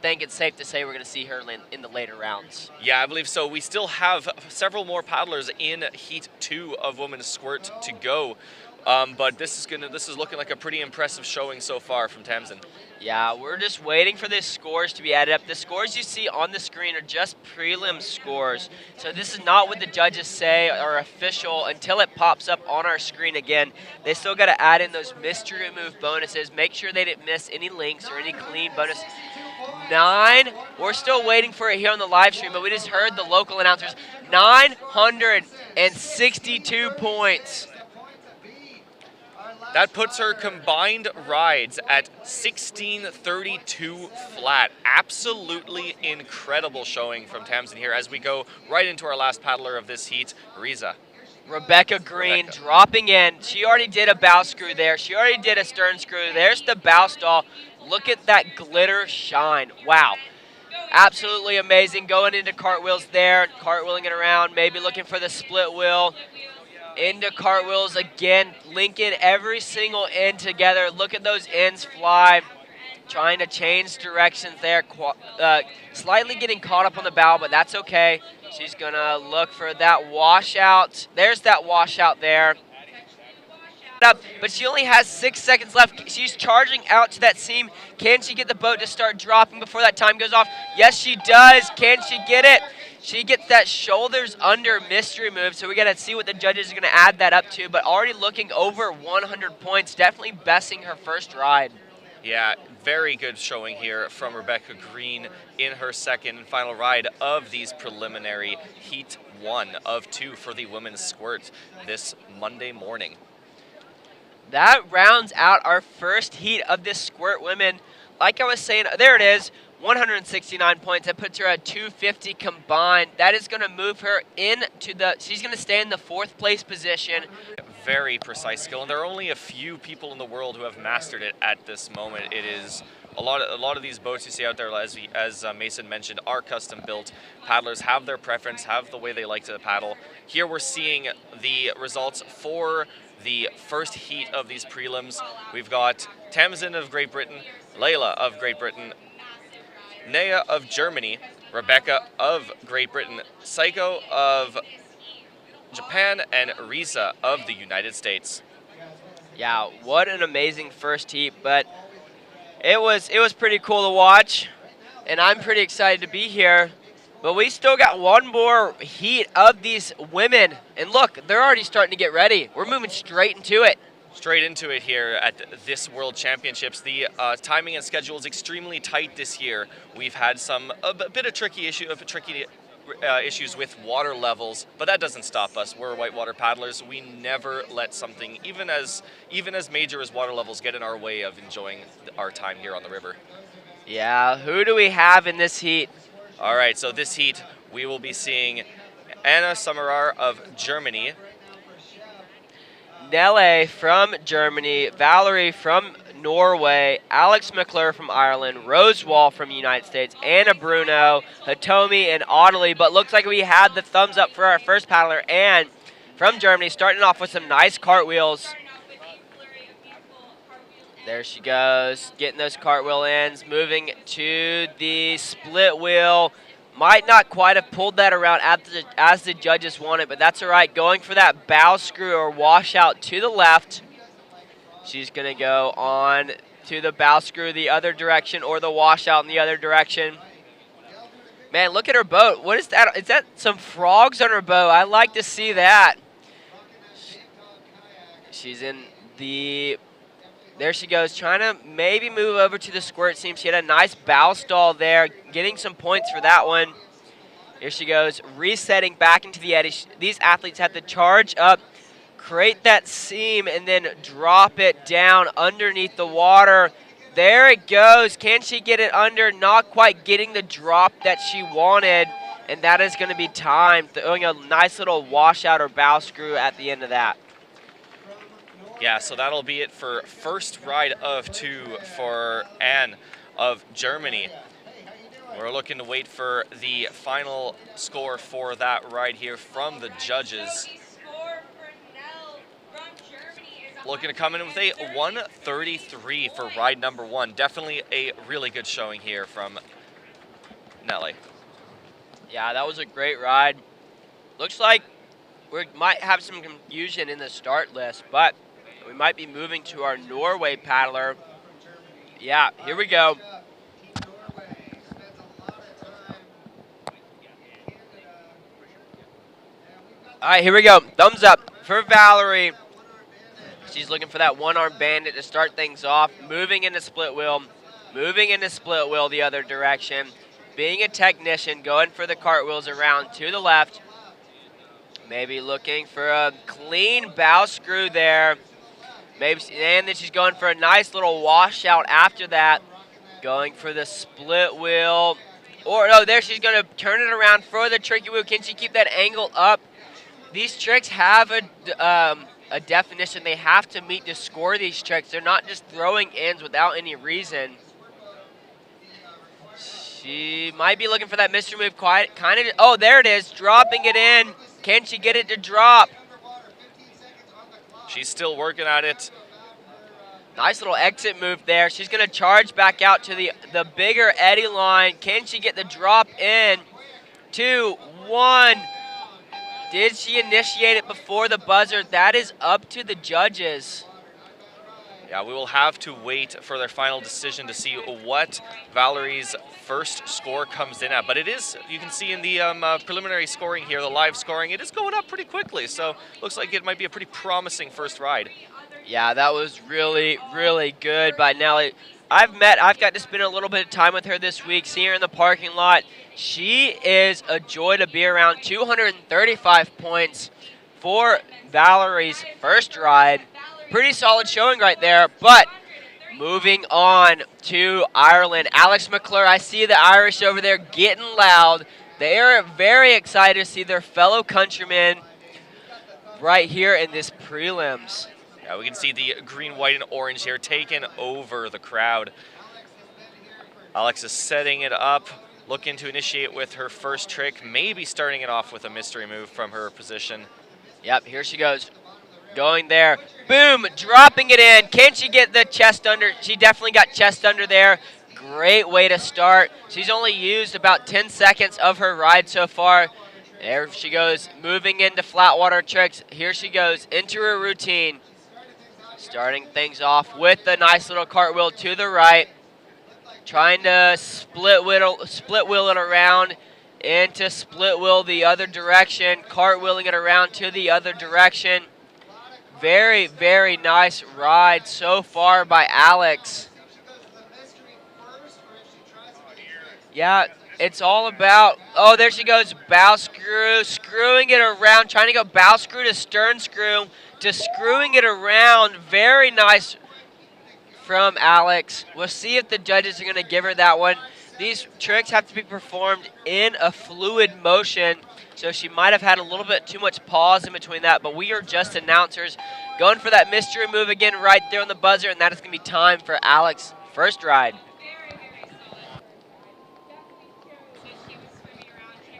think it's safe to say we're going to see her in the later rounds. Yeah, I believe so. We still have several more paddlers in Heat 2 of Women's Squirt to go. But this is looking like a pretty impressive showing so far from Tamsin. Yeah, we're just waiting for the scores to be added up. The scores you see on the screen are just prelim scores. So this is not what the judges say are official until it pops up on our screen again. They still got to add in those mystery move bonuses. Make sure they didn't miss any links or any clean bonus. 9, we're still waiting for it here on the live stream, but we just heard the local announcers. 962 points. That puts her combined rides at 1632 flat. Absolutely incredible showing from Tamsin here as we go right into our last paddler of this heat, Risa. Rebecca Green dropping in. She already did a bow screw there. She already did a stern screw. There's the bow stall. Look at that glitter shine. Wow. Absolutely amazing. Going into cartwheels there, cartwheeling it around, maybe looking for the split wheel. Into cartwheels again, linking every single end together. Look at those ends fly. Trying to change directions there. Slightly getting caught up on the bow, but that's okay. She's going to look for that washout. There's that washout there. But she only has 6 seconds left. She's charging out to that seam. Can she get the boat to start dropping before that time goes off? Yes, she does. Can she get it? She gets that shoulders under mystery move, so we got to see what the judges are going to add that up to. But already looking over 100 points, definitely besting her first ride. Yeah, very good showing here from Rebecca Green in her second and final ride of these preliminary Heat 1 of 2 for the Women's Squirt this Monday morning. That rounds out our first heat of this Squirt Women. Like I was saying, there it is. 169 points. That puts her at 250 combined. That is going to move her she's going to stay in the 4th place position. Very precise skill, and there are only a few people in the world who have mastered it at this moment. It is a lot of these boats you see out there, as Mason mentioned, are custom built. Paddlers have their preference, have the way they like to paddle. Here we're seeing the results for the first heat of these prelims. We've got Tamsin of Great Britain, Layla of Great Britain, Naya of Germany, Rebecca of Great Britain, Psycho of Japan, and Risa of the United States. Yeah, what an amazing first heat, but it was pretty cool to watch, and I'm pretty excited to be here. But we still got one more heat of these women, and look, they're already starting to get ready. We're moving straight into it. Straight into it here at this World Championships. The timing and schedule is extremely tight this year. We've had a bit of tricky issues with water levels, but that doesn't stop us. We're whitewater paddlers. We never let something, even as major as water levels, get in our way of enjoying our time here on the river. Yeah, who do we have in this heat? All right, so this heat we will be seeing Anna Samarar of Germany, Nelle from Germany, Valerie from Norway, Alex McClure from Ireland, Rose Wall from the United States, Anna Bruno, Hitomi, and Audley. But looks like we had the thumbs up for our first paddler, Anne from Germany, starting off with some nice cartwheels. There she goes, getting those cartwheel ends, moving to the split wheel. Might not quite have pulled that around as the judges wanted, but that's all right. Going for that bow screw or washout to the left. She's going to go on to the bow screw the other direction or the washout in the other direction. Man, look at her boat. What is that? Is that some frogs on her boat? I like to see that. She's in the... There she goes, trying to maybe move over to the squirt seam. She had a nice bow stall there, getting some points for that one. Here she goes, resetting back into the eddy. These athletes have to charge up, create that seam, and then drop it down underneath the water. There it goes. Can she get it under? Not quite getting the drop that she wanted, and that is going to be timed. Throwing a nice little washout or bow screw at the end of that. Yeah, so that'll be it for first ride of 2 for Anne of Germany. We're looking to wait for the final score for that ride here from the judges. Looking to come in with a 1:33 for ride number 1. Definitely a really good showing here from Nelly. Yeah, that was a great ride. Looks like we might have some confusion in the start list, but we might be moving to our Norway paddler. Yeah, here we go. All right, here we go. Thumbs up for Valerie. She's looking for that one-arm bandit to start things off. Moving into split wheel. Moving into split wheel the other direction. Being a technician, going for the cartwheels around to the left. Maybe looking for a clean bow screw there. Maybe, and then she's going for a nice little washout after that. Going for the split wheel. Or, no, there she's going to turn it around for the tricky wheel. Can she keep that angle up? These tricks have a definition. They have to meet to score these tricks. They're not just throwing ends without any reason. She might be looking for that mystery move. Kind of. Oh, there it is. Dropping it in. Can she get it to drop? She's still working at it. Nice little exit move there. She's going to charge back out to the bigger eddy line. Can she get the drop in? 2, 1. Did she initiate it before the buzzer? That is up to the judges. Yeah, we will have to wait for their final decision to see what Valerie's first score comes in at. But it is, you can see in the preliminary scoring here, the live scoring, it is going up pretty quickly. So looks like it might be a pretty promising first ride. Yeah, that was really, really good by Nelly. I've got to spend a little bit of time with her this week, seeing her in the parking lot. She is a joy to be around. 235 points for Valerie's first ride. Pretty solid showing right there, but moving on to Ireland. Alex McClure, I see the Irish over there getting loud. They are very excited to see their fellow countrymen right here in this prelims. Yeah, we can see the green, white, and orange here taking over the crowd. Alex is setting it up, looking to initiate with her first trick, maybe starting it off with a mystery move from her position. Yep, here she goes. Going there. Boom, dropping it in. Can she get the chest under? She definitely got chest under there. Great way to start. She's only used about 10 seconds of her ride so far. There she goes, moving into flat water tricks. Here she goes into her routine. Starting things off with a nice little cartwheel to the right. Trying to split wheel it around into split wheel the other direction. Cartwheeling it around to the other direction. Very, very nice ride so far by Alex. Yeah, it's all about, oh, there she goes, bow screw, screwing it around, trying to go bow screw to stern screw to screwing it around. Very nice from Alex. We'll see if the judges are going to give her that one. These tricks have to be performed in a fluid motion, so she might have had a little bit too much pause in between that, but we are just announcers. Going for that mystery move again right there on the buzzer, and that is going to be time for Alex' first ride.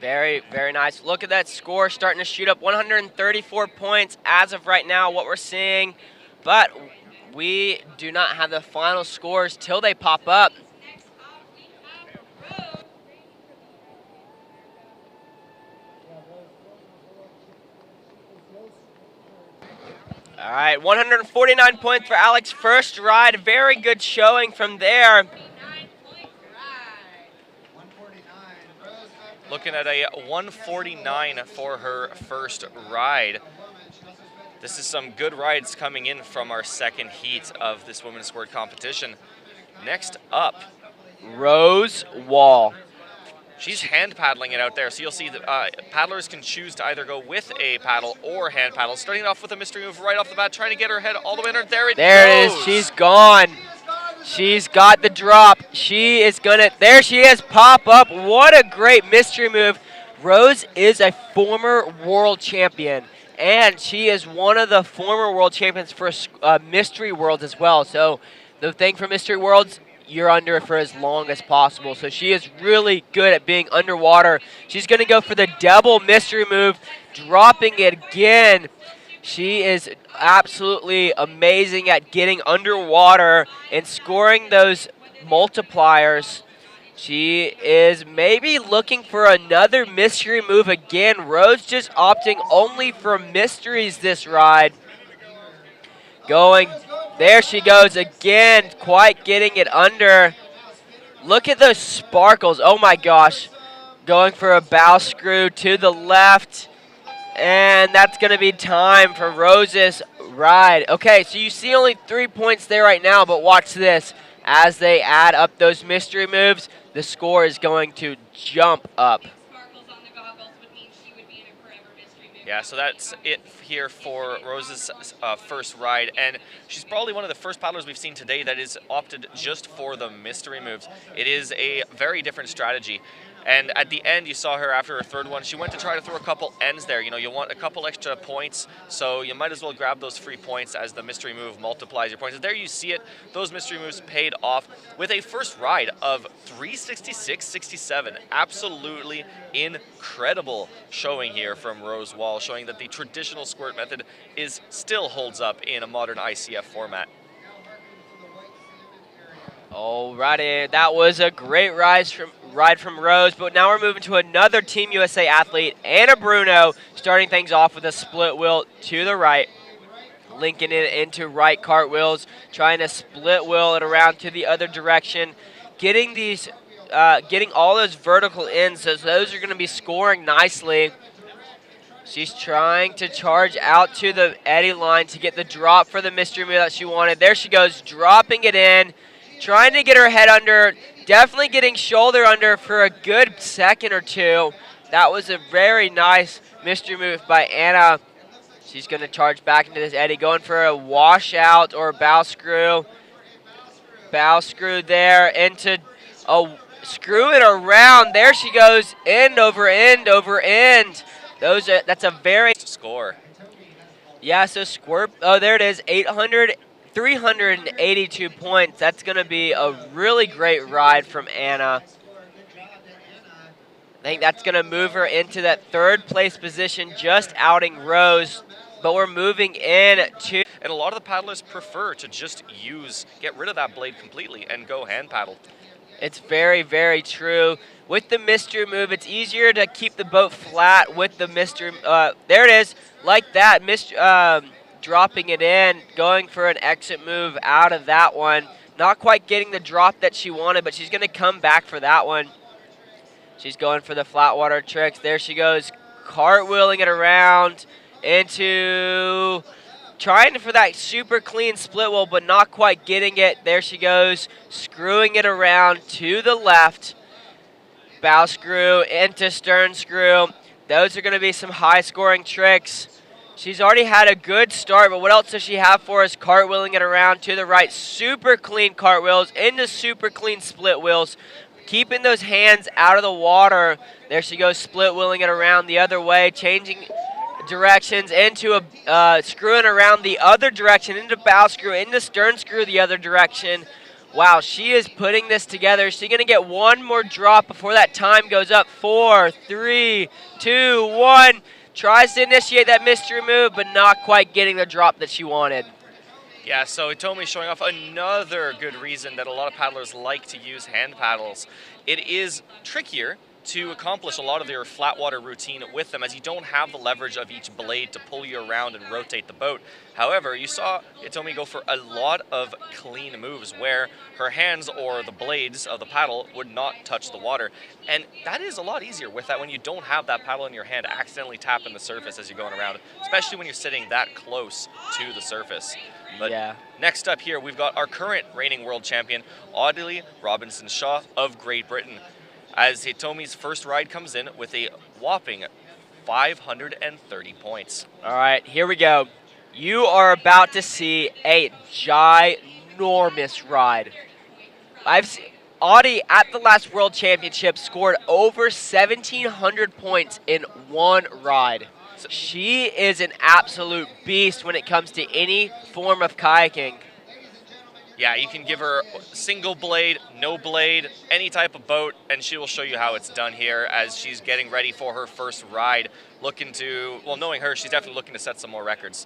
Very, very nice. Look at that score starting to shoot up. 134 points as of right now, what we're seeing. But we do not have the final scores till they pop up. All right, 149 points for Alex' first ride. Very good showing from there. Looking at a 149 for her first ride. This is some good rides coming in from our second heat of this women's squirt competition. Next up, Rose Wall. She's hand paddling it out there, so you'll see that paddlers can choose to either go with a paddle or hand paddle. Starting off with a mystery move right off the bat, trying to get her head all the way under. There it goes. She's gone. She's got the drop. She is gonna, there she is, pop up. What a great mystery move. Rose is a former world champion, and she is one of the former world champions for Mystery Worlds as well. So the thing for Mystery Worlds, you're under for as long as possible. So she is really good at being underwater. She's going to go for the double mystery move, dropping it again. She is absolutely amazing at getting underwater and scoring those multipliers. She is maybe looking for another mystery move again. Rose just opting only for mysteries this ride. Going, there she goes again, quite getting it under. Look at those sparkles, oh my gosh. Going for a bow screw to the left. And that's going to be time for Rose's ride. Okay, so you see only 3 points there right now, but watch this. As they add up those mystery moves, the score is going to jump up. Yeah, so that's it here for Rose's first ride, and she's probably one of the first paddlers we've seen today that is opted just for the mystery moves. It is a very different strategy. And at the end, you saw her after her third one. She went to try to throw a couple ends there. You know, you want a couple extra points, so you might as well grab those free points as the mystery move multiplies your points. And there you see it. Those mystery moves paid off with a first ride of 366.67. Absolutely incredible showing here from Rose Wall, showing that the traditional squirt method still holds up in a modern ICF format. Alrighty, that was a great ride from Rose, but now we're moving to another Team USA athlete, Anna Bruno, starting things off with a split wheel to the right, linking it into right cartwheels, trying to split wheel it around to the other direction, getting all those vertical ends, so those are going to be scoring nicely. She's trying to charge out to the eddy line to get the drop for the mystery move that she wanted. There she goes, dropping it in. Trying to get her head under, definitely getting shoulder under for a good second or two. That was a very nice mystery move by Anna. She's going to charge back into this eddy, going for a washout or a bow screw. Bow screw there into a screw it around. There she goes, end over end over end. That's a very score. Yeah, so Squirt, oh, there it is, 382 points. That's going to be a really great ride from Anna. I think that's going to move her into that third place position, just outing Rose. But we're moving in to... And a lot of the paddlers prefer to just get rid of that blade completely and go hand paddle. It's very, very true. With the mystery move, it's easier to keep the boat flat with the mystery... there it is, like that. dropping it in, going for an exit move out of that one. Not quite getting the drop that she wanted, but she's going to come back for that one. She's going for the flat water tricks. There she goes, cartwheeling it around into trying for that super clean split wheel, but not quite getting it. There she goes, screwing it around to the left. Bow screw into stern screw. Those are going to be some high-scoring tricks. She's already had a good start, but what else does she have for us? Cartwheeling it around to the right. Super clean cartwheels into super clean split wheels. Keeping those hands out of the water. There she goes, split wheeling it around the other way, changing directions into a screwing around the other direction, into bow screw, into stern screw the other direction. Wow, she is putting this together. Is she going to get one more drop before that time goes up? 4, 3, 2, 1. Tries to initiate that mystery move, but not quite getting the drop that she wanted. Yeah, so Itomi showing off another good reason that a lot of paddlers like to use hand paddles. It is trickier to accomplish a lot of your flat water routine with them, as you don't have the leverage of each blade to pull you around and rotate the boat. However, you saw Itomi go for a lot of clean moves where her hands or the blades of the paddle would not touch the water. And that is a lot easier with that when you don't have that paddle in your hand accidentally tapping the surface as you're going around, especially when you're sitting that close to the surface. But yeah. Next up here, we've got our current reigning world champion, Audley Robinson-Shaw of Great Britain, as Hitomi's first ride comes in with a whopping 530 points. All right, here we go. You are about to see a ginormous ride. I've seen Audie at the last World Championship scored over 1,700 points in one ride. She is an absolute beast when it comes to any form of kayaking. Yeah, you can give her single blade, no blade, any type of boat, and she will show you how it's done here as she's getting ready for her first ride. Looking to, well, knowing her, she's definitely looking to set some more records.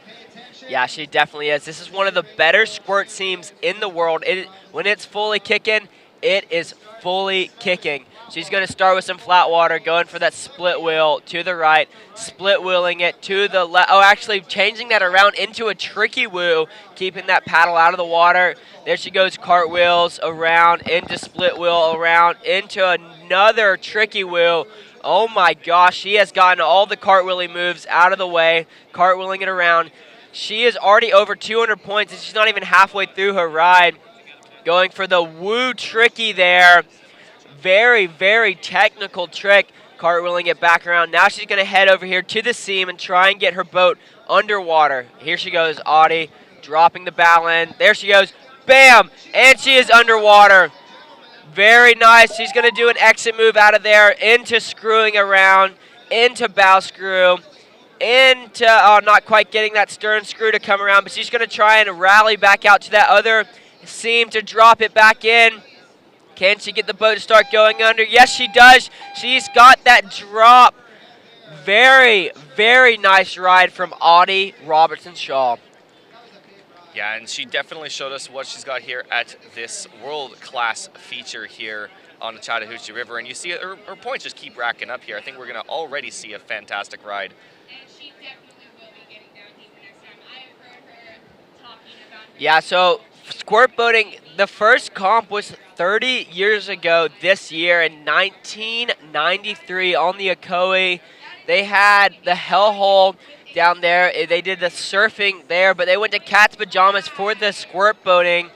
Yeah, she definitely is. This is one of the better squirt seams in the world. When it's fully kicking, it is fully kicking. She's going to start with some flat water, going for that split wheel to the right, split wheeling it to the left. Oh, actually changing that around into a tricky wheel, keeping that paddle out of the water. There she goes, cartwheels around, into split wheel, around, into another tricky wheel. Oh my gosh, she has gotten all the cartwheeling moves out of the way, cartwheeling it around. She is already over 200 points, and she's not even halfway through her ride. Going for the woo tricky there. Very, very technical trick. Cartwheeling it back around. Now she's going to head over here to the seam and try and get her boat underwater. Here she goes, Audie, dropping the bow end. There she goes. Bam! And she is underwater. Very nice. She's going to do an exit move out of there into screwing around, into bow screw, into not quite getting that stern screw to come around, but she's going to try and rally back out to that other seam to drop it back in. Can she get the boat to start going under? Yes, she does. She's got that drop. Very, very nice ride from Audie Robertson-Shaw. Yeah, and she definitely showed us what she's got here at this world-class feature here on the Chattahoochee River. And you see her points just keep racking up here. I think we're going to already see a fantastic ride. And she definitely will be getting down deeper next time. I have heard her talking about her. Yeah, so squirt boating, the first comp was 30 years ago this year in 1993 on the Ocoee. They had the hellhole down there. They did the surfing there, but they went to Cat's Pajamas for the squirt boating.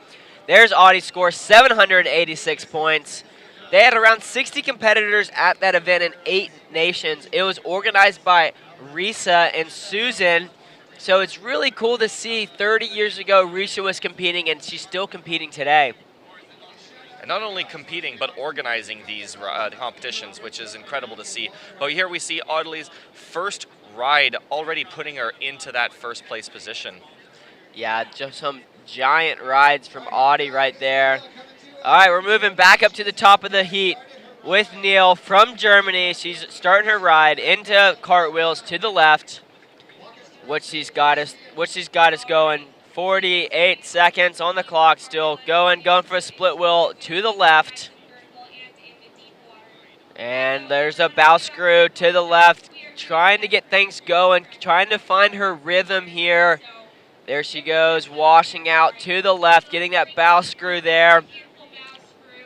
There's Audie's score, 786 points. They had around 60 competitors at that event in 8 nations. It was organized by Risa and Susan. So it's really cool to see 30 years ago Risa was competing, and she's still competing today. And not only competing, but organizing these competitions, which is incredible to see. But here we see Audley's first ride already putting her into that first place position. Yeah, just some giant rides from Audie right there. All right, we're moving back up to the top of the heat with Neil from Germany. She's starting her ride into cartwheels to the left. What she's got us going 48 seconds on the clock still. Going for a split wheel to the left. And there's a bow screw to the left. Trying to get things going. Trying to find her rhythm here There she goes, washing out to the left, getting that bow screw there.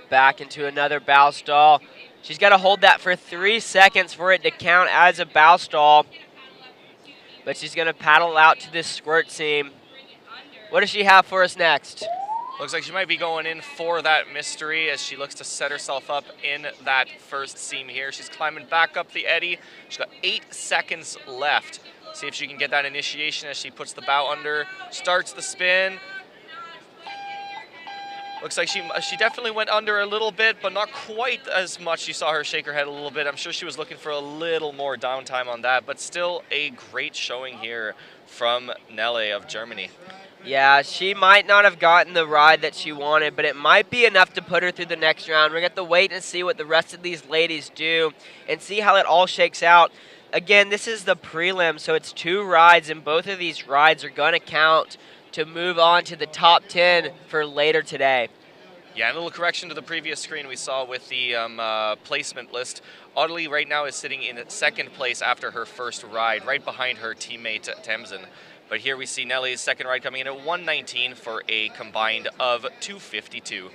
Back into another bow stall. She's got to hold that for 3 seconds for it to count as a bow stall. But she's going to paddle out to this squirt seam. What does she have for us next? Looks like she might be going in for that mystery as she looks to set herself up in that first seam here. She's climbing back up the eddy. She's got 8 seconds left. See if she can get that initiation as she puts the bow under, starts the spin. Looks like she definitely went under a little bit, but not quite as much. You saw her shake her head a little bit. I'm sure she was looking for a little more downtime on that, but still a great showing here from Nelle of Germany. Yeah, she might not have gotten the ride that she wanted, but it might be enough to put her through the next round. We're going to have to wait and see what the rest of these ladies do and see how it all shakes out. Again, this is the prelim, so it's 2 rides, and both of these rides are going to count to move on to the top 10 for later today. Yeah, a little correction to the previous screen we saw with the placement list. Audley right now is sitting in 2nd place after her first ride, right behind her teammate Tamsin. But here we see Nelly's second ride coming in at 119 for a combined of 252.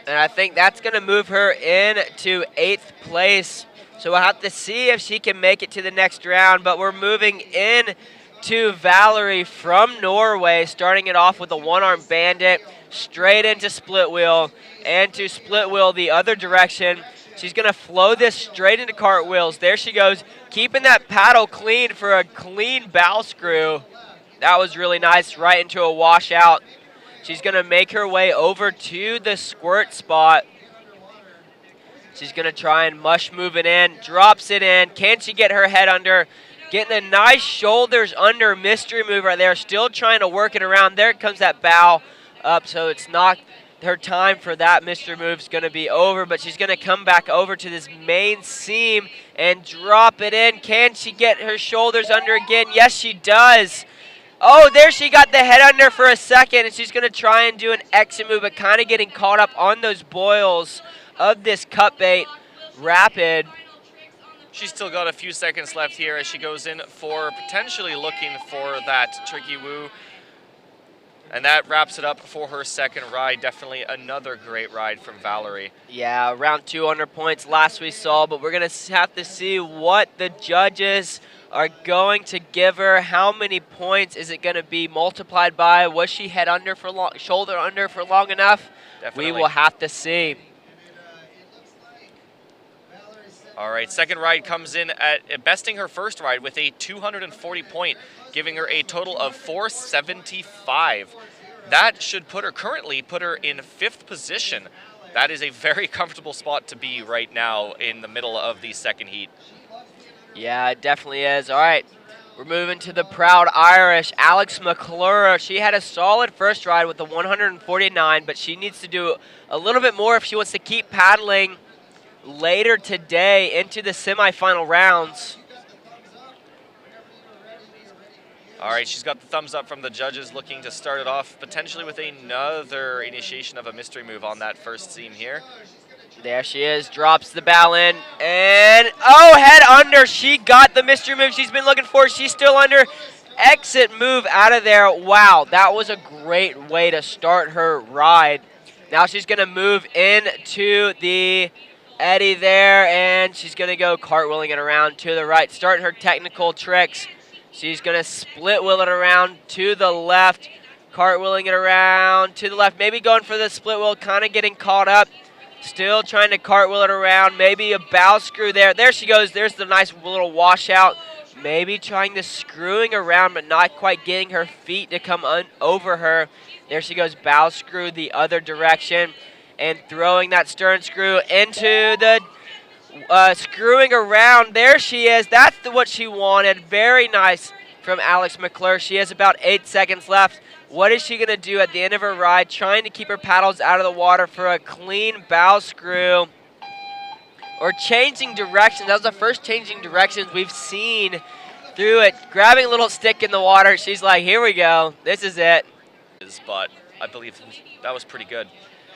And I think that's going to move her into 8th place. So we'll have to see if she can make it to the next round. But we're moving in to Valerie from Norway, starting it off with a one-arm bandit, straight into split wheel, and to split wheel the other direction. She's going to flow this straight into cartwheels. There she goes, keeping that paddle clean for a clean bow screw. That was really nice, right into a washout. She's going to make her way over to the squirt spot. She's going to try and mush move it in, drops it in. Can she get her head under? Getting a nice shoulders under mystery move right there. Still trying to work it around. There comes that bow up, so it's not her time for that mystery move is going to be over, but she's going to come back over to this main seam and drop it in. Can she get her shoulders under again? Yes, she does. Oh, there she got the head under for a second, and she's going to try and do an exit move, but kind of getting caught up on those boils of this cut bait rapid. She's still got a few seconds left here as she goes in for potentially looking for that tricky woo. And that wraps it up for her second ride. Definitely another great ride from Valerie. Yeah, around 200 points last we saw, but we're going to have to see what the judges are going to give her. How many points is it going to be multiplied by? Was she head under for long, shoulder under for long enough? Definitely. We will have to see. All right, second ride comes in at besting her first ride with a 240 point, giving her a total of 475. That should currently put her in 5th position. That is a very comfortable spot to be right now in the middle of the second heat. Yeah, it definitely is. All right, we're moving to the proud Irish, Alex McClure. She had a solid first ride with the 149, but she needs to do a little bit more if she wants to keep paddling later today into the semifinal rounds. All right, she's got the thumbs up from the judges, looking to start it off potentially with another initiation of a mystery move on that first seam here. There she is, drops the bow in, and oh, head under. She got the mystery move she's been looking for. She's still under. Exit move out of there. Wow, that was a great way to start her ride. Now she's going to move into the eddy there, and she's going to go cartwheeling it around to the right, starting her technical tricks. She's going to split wheel it around to the left, cartwheeling it around to the left, maybe going for the split wheel, kind of getting caught up. Still trying to cartwheel it around, maybe a bow screw there. There she goes, there's the nice little washout. Maybe trying to screwing around, but not quite getting her feet to come over her. There she goes, bow screw the other direction. And throwing that stern screw into the screwing around. There she is. That's what she wanted. Very nice from Alex McClure. She has about 8 seconds left. What is she going to do at the end of her ride? Trying to keep her paddles out of the water for a clean bow screw. Or changing directions. That was the first changing directions we've seen through it. Grabbing a little stick in the water. She's like, here we go. This is it. But I believe that was pretty good.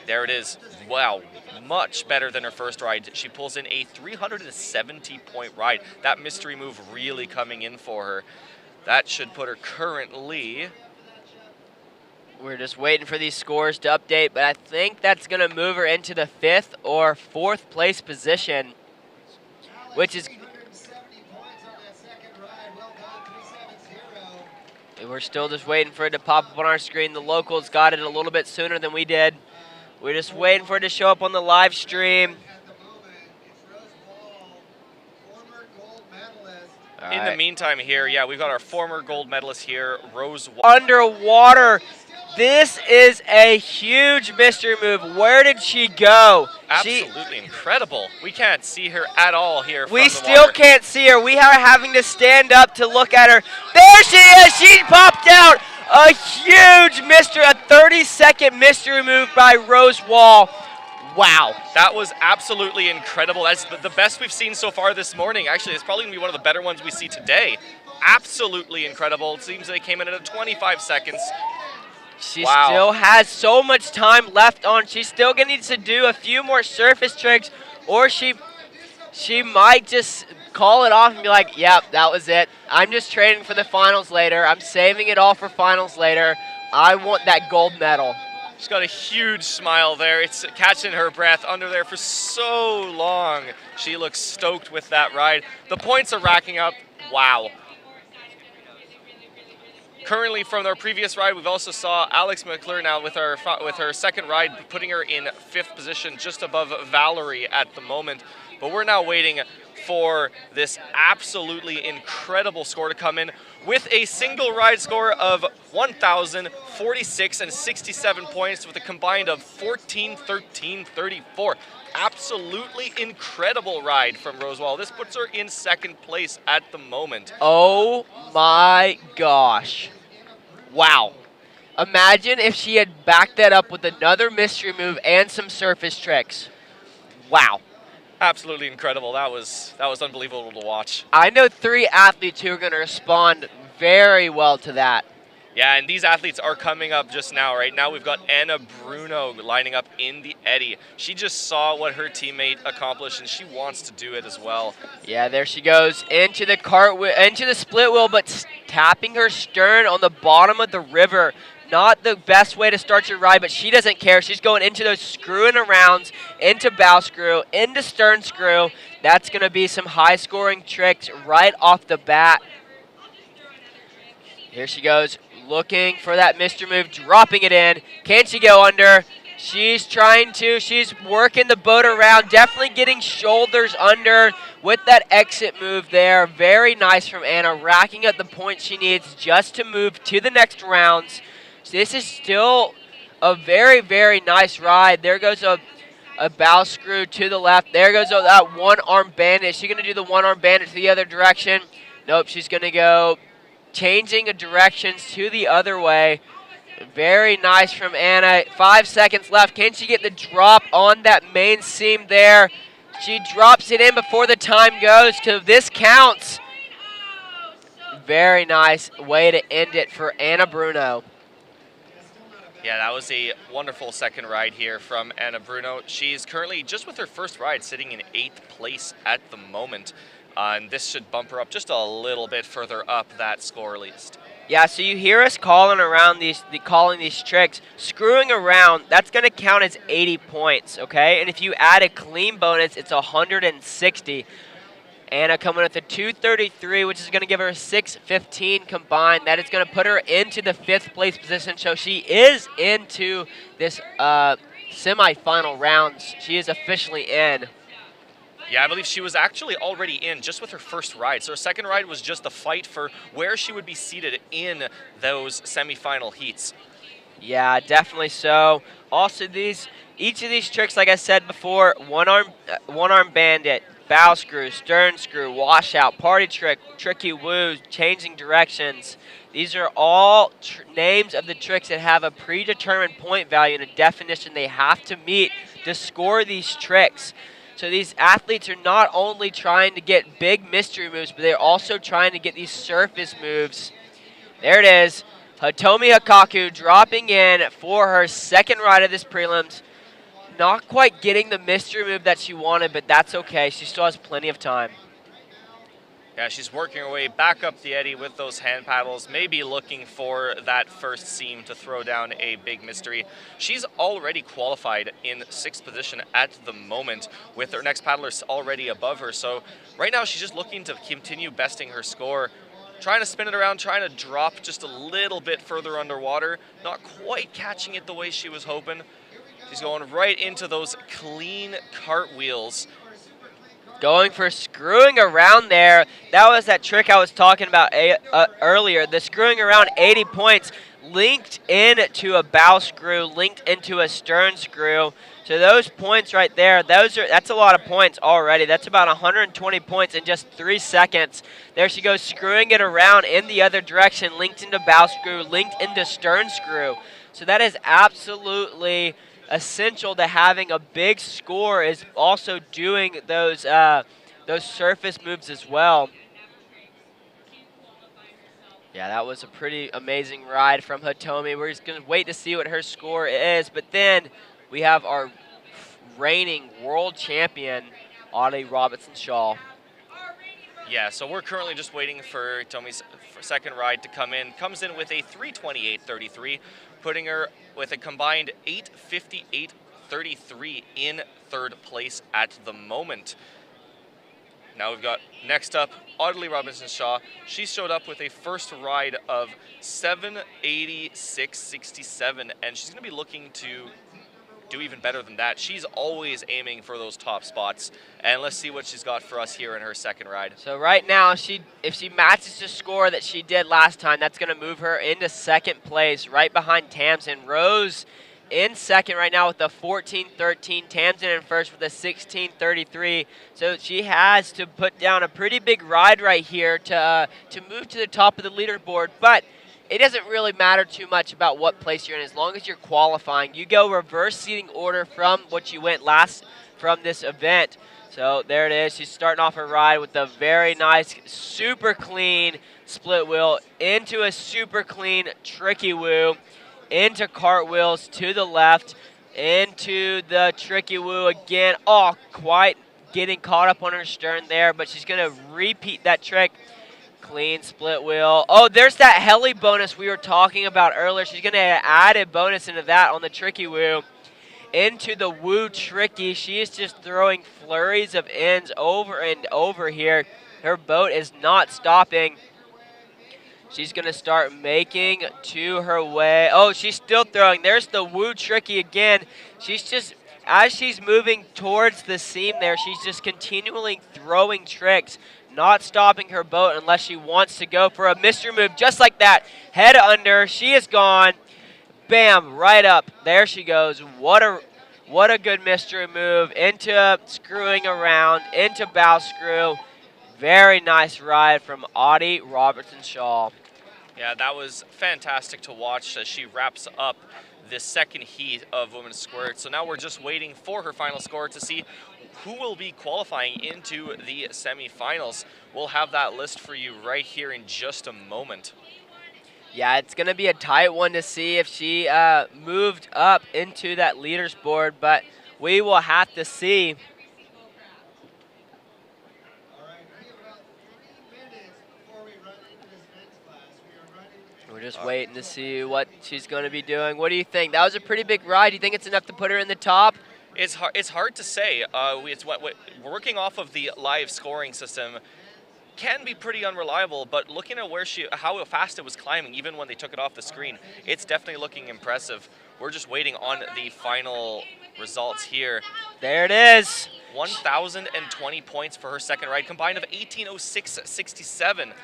There it is. Wow, much better than her first ride. She pulls in a 370-point ride. That mystery move really coming in for her. That should put her currently. We're just waiting for these scores to update, but I think that's going to move her into the 5th or 4th place position, which is... We're still just waiting for it to pop up on our screen. The locals got it a little bit sooner than we did. We're just waiting for it to show up on the live stream. In the meantime here, yeah, we've got our former gold medalist here, Rose. Underwater. This is a huge mystery move. Where did she go? Absolutely incredible. We can't see her at all here. We still can't see her. We are having to stand up to look at her. There she is. She popped out. A huge mystery, a 30-second mystery move by Rose Wall. Wow. That was absolutely incredible. That's the best we've seen so far this morning. Actually, it's probably going to be one of the better ones we see today. Absolutely incredible. It seems they came in at 25 seconds. She still has so much time left on. She's still going to need to do a few more surface tricks, or she might just call it off and be like, yep, that was it. I'm just training for the finals later. I'm saving it all for finals later. I want that gold medal. She's got a huge smile there. It's catching her breath under there for so long. She looks stoked with that ride. The points are racking up. Wow. Currently, from our previous ride, we've also saw Alex McClure now with her second ride, putting her in 5th position, just above Valerie at the moment. But we're now waiting for this absolutely incredible score to come in with a single ride score of 1,046 and 67 points with a combined of 14, 13, 34. Absolutely incredible ride from Rosewall. This puts her in 2nd place at the moment. Oh my gosh. Wow. Imagine if she had backed that up with another mystery move and some surface tricks. Wow. Absolutely incredible. That was unbelievable to watch. I know 3 athletes who are going to respond very well to that. Yeah, and these athletes are coming up just now. Right now we've got Anna Bruno lining up in the eddy. She just saw what her teammate accomplished, and she wants to do it as well. Yeah, there she goes into the into the split wheel, but tapping her stern on the bottom of the river. Not the best way to start your ride, but she doesn't care. She's going into those screwing arounds, into bow screw, into stern screw. That's going to be some high-scoring tricks right off the bat. Here she goes, looking for that mystery move, dropping it in. Can she go under? She's trying to. She's working the boat around, definitely getting shoulders under with that exit move there. Very nice from Anna, racking up the points she needs just to move to the next rounds. This is still a very, very nice ride. There goes a bow screw to the left. There goes that one-arm bandit. She's going to do the one-arm bandit to the other direction. Nope, she's going to go changing directions to the other way. Very nice from Anna. 5 seconds left. Can she get the drop on that main seam there? She drops it in before the time goes. So this counts. Very nice way to end it for Anna Bruno. Yeah, that was a wonderful second ride here from Anna Bruno. She's currently, just with her first ride, sitting in 8th place at the moment. And this should bump her up just a little bit further up that score list. Yeah, so you hear us calling these tricks. Screwing around, that's going to count as 80 points, okay? And if you add a clean bonus, it's 160. Anna coming with a 233, which is going to give her a 615 combined. That is going to put her into the 5th place position. So she is into this semifinal rounds. She is officially in. Yeah, I believe she was actually already in just with her first ride. So her second ride was just the fight for where she would be seated in those semifinal heats. Yeah, definitely so. Also, each of these tricks, like I said before, one-arm bandit, bow screw, stern screw, washout, party trick, tricky woo, changing directions. These are all names of the tricks that have a predetermined point value and a definition they have to meet to score these tricks. So these athletes are not only trying to get big mystery moves, but they're also trying to get these surface moves. There it is. Hitomi Hikaku dropping in for her second ride of this prelims. Not quite getting the mystery move that she wanted, but that's okay. She still has plenty of time. Yeah, she's working her way back up the eddy with those hand paddles, maybe looking for that first seam to throw down a big mystery. She's already qualified in 6th position at the moment, with her next paddler already above her. So right now she's just looking to continue besting her score, trying to spin it around, trying to drop just a little bit further underwater, not quite catching it the way she was hoping. She's going right into those clean cartwheels. Going for screwing around there. That was that trick I was talking about earlier. The screwing around 80 points linked into a bow screw, linked into a stern screw. So those points right there, that's a lot of points already. That's about 120 points in just 3 seconds. There she goes, screwing it around in the other direction, linked into bow screw, linked into stern screw. So that is absolutely essential to having a big score, is also doing those surface moves as well. Yeah, that was a pretty amazing ride from Hitomi. We're just going to wait to see what her score is. But then we have our reigning world champion, Audley Robertson-Shaw. Yeah, so we're currently just waiting for Hitomi's second ride to come in. Comes in with a 328.33, putting her with a combined 858.33 in 3rd place at the moment. Now we've got next up Audley Robinson-Shaw. She showed up with a first ride of 786.67, and she's going to be looking to do even better than that. She's always aiming for those top spots, and let's see what she's got for us here in her second ride. So right now, if she matches the score that she did last time, that's going to move her into 2nd place, right behind Tamsin. Rose in 2nd right now with a 14.13. Tamsin in 1st with a 16.33. So she has to put down a pretty big ride right here to move to the top of the leaderboard. But it doesn't really matter too much about what place you're in as long as you're qualifying. You go reverse seating order from what you went last from this event. So there it is. She's starting off her ride with a very nice, super clean split wheel into a super clean tricky woo, into cartwheels to the left, into the tricky woo again. Oh, quite getting caught up on her stern there, but she's going to repeat that trick. Clean split wheel. Oh, there's that heli bonus we were talking about earlier. She's going to add a bonus into that on the tricky woo. Into the woo tricky. She is just throwing flurries of ends over and over here. Her boat is not stopping. She's going to start making to her way. Oh, she's still throwing. There's the woo tricky again. She's just, as she's moving towards the seam there, she's just continually throwing tricks, not stopping her boat unless she wants to go for a mystery move just like that. Head under. She is gone. Bam, right up. There she goes. What a good mystery move. Into screwing around, into bow screw. Very nice ride from Audie Robertson-Shaw. Yeah, that was fantastic to watch as she wraps up this second heat of women's squirt. So now we're just waiting for her final score to see who will be qualifying into the semifinals. We'll have that list for you right here in just a moment. Yeah, it's going to be a tight one to see if she moved up into that leaders board, but we will have to see. We're just waiting to see what she's going to be doing. What do you think? That was a pretty big ride. Do you think it's enough to put her in the top? It's hard to say. Working off of the live scoring system can be pretty unreliable, but looking at how fast it was climbing, even when they took it off the screen, it's definitely looking impressive. We're just waiting on the final results here. There it is. 1,020 points for her second ride, combined of 1806.67.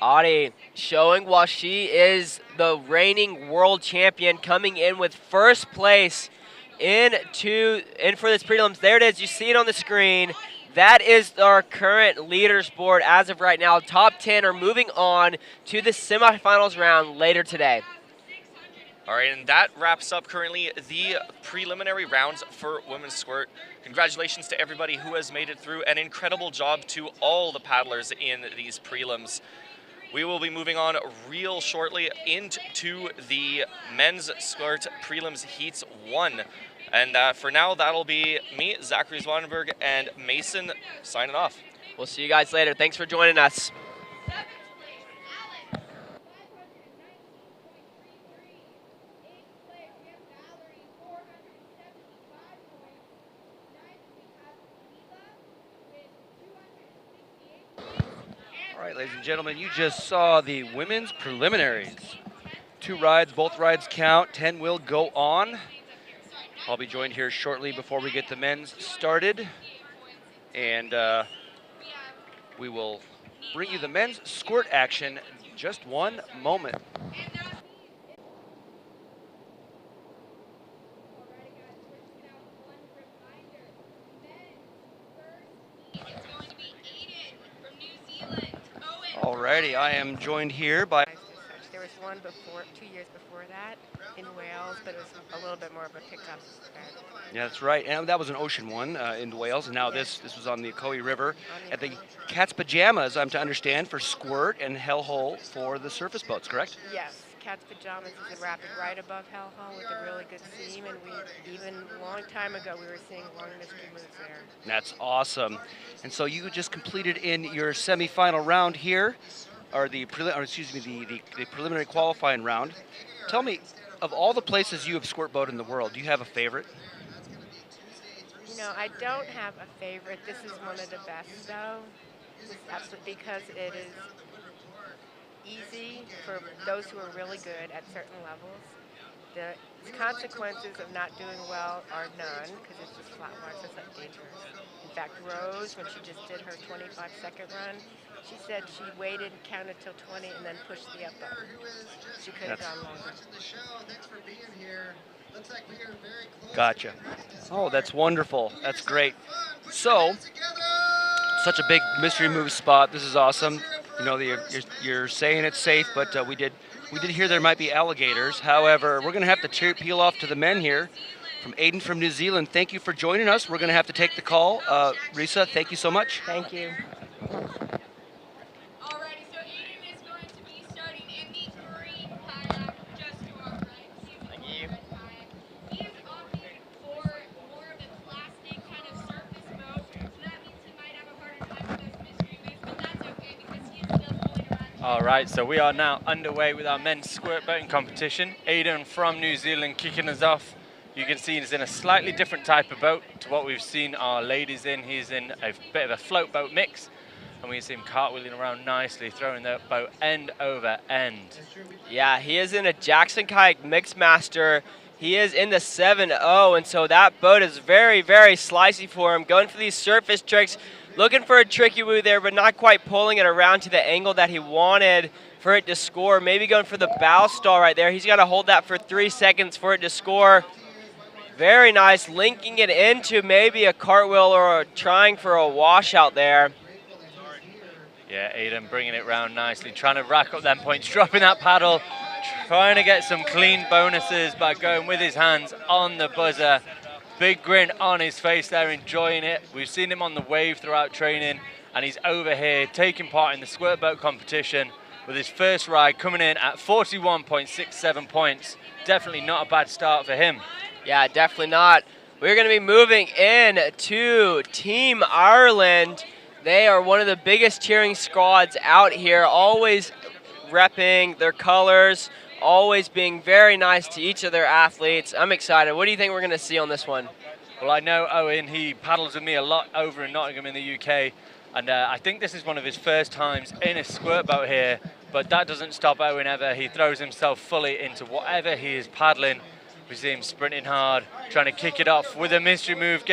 Audie showing while she is the reigning world champion, coming in with first place in for this prelims. There it is. You see it on the screen. That is our current leaders board as of right now. Top 10 are moving on to the semifinals round later today. All right, and that wraps up currently the preliminary rounds for women's squirt. Congratulations to everybody who has made it through. An incredible job to all the paddlers in these prelims. We will be moving on real shortly into the men's squirt prelims heats 1. And for now, that'll be me, Zachary Swanenberg, and Mason signing off. We'll see you guys later. Thanks for joining us. Seventh place, Alex, 519.33. Eighth place, we have Valerie, 475 points. Ninth, we have Leela with 268 points. All right, ladies and gentlemen, you just saw the women's preliminaries. 2 rides, both rides count. 10 will go on. I'll be joined here shortly before we get the men's started. And we will bring you the men's squirt action in just one moment. Alrighty, guys, we're just gonna have one reminder. Men's first heat is going to be Aiden from New Zealand. Owen. Alrighty, I am joined here by There was one before, 2 years before that in Wales, but it was a little bit more of a pickup. Yeah, that's right. And that was an ocean one in Wales. And now this was on the Koe River. At the Cat's Pajamas, I'm to understand, for Squirt and Hellhole for the surface boats, correct? Yes, Cat's Pajamas is a rapid right above Hellhole with a really good seam, and we even a long time ago we were seeing long mystery moves there. That's awesome. And so you just completed in your semifinal round here, or the preliminary qualifying round. Tell me, of all the places you have squirt boated in the world, do you have a favorite? You know, I don't have a favorite. This is one of the best, though. That's because it is easy for those who are really good at certain levels. The consequences of not doing well are none because it's just flat water, so it's not dangerous. In fact, Rose, when she just did her 25-second run, she said she waited and counted till 20 and then pushed the up button. She could have gone longer. Gotcha. Oh, that's wonderful. That's great. So, such a big mystery move spot. This is awesome. You know, you're saying it's safe, but we did hear there might be alligators. However, we're going to have to peel off to the men here. From Aiden from New Zealand, thank you for joining us. We're going to have to take the call. Risa, thank you so much. Thank you. Alrighty, so Aiden is going to be starting in the green kayak just to our right. Thank you. Red kayak. He is opting for more of a plastic kind of surface boat, so that means he might have a harder time with those mystery moves, but that's okay because he is still fooling around. All right, so we are now underway with our men's squirt boating competition. Aiden from New Zealand kicking us off. You can see he's in a slightly different type of boat to what we've seen our ladies in. He's in a bit of a float boat mix, and we see him cartwheeling around nicely, throwing the boat end over end. Yeah, he is in a Jackson Kayak Mixmaster. He is in the 7-0, and so that boat is very, very slicey for him. Going for these surface tricks, looking for a tricky woo there, but not quite pulling it around to the angle that he wanted for it to score. Maybe going for the bow stall right there. He's got to hold that for 3 seconds for it to score. Very nice, linking it into maybe a cartwheel or trying for a washout there. Yeah, Aiden bringing it round nicely, trying to rack up them points, dropping that paddle, trying to get some clean bonuses by going with his hands on the buzzer. Big grin on his face there, enjoying it. We've seen him on the wave throughout training, and he's over here taking part in the squirt boat competition with his first ride coming in at 41.67 points. Definitely not a bad start for him. Yeah, definitely not. We're going to be moving in to Team Ireland. They are one of the biggest cheering squads out here, always repping their colors, always being very nice to each of their athletes. I'm excited. What do you think we're going to see on this one? Well, I know Owen, he paddles with me a lot over in Nottingham in the UK, and I think this is one of his first times in a squirt boat here, but that doesn't stop Owen ever. He throws himself fully into whatever he is paddling. We see him sprinting hard, trying to kick it off with a mystery move,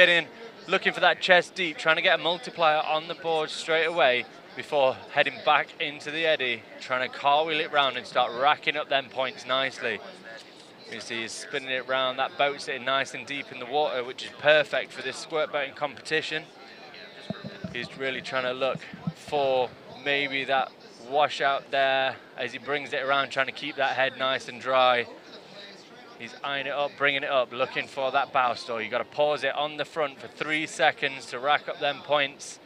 looking for that chest deep, trying to get a multiplier on the board straight away before heading back into the eddy, trying to cartwheel it round and start racking up them points nicely. You see he's spinning it round, that boat sitting nice and deep in the water, which is perfect for this squirt boating competition. He's really trying to look for maybe that washout there as he brings it around, trying to keep that head nice and dry. He's eyeing it up, bringing it up, looking for that bow stall. You've got to pause it on the front for 3 seconds to rack up them points.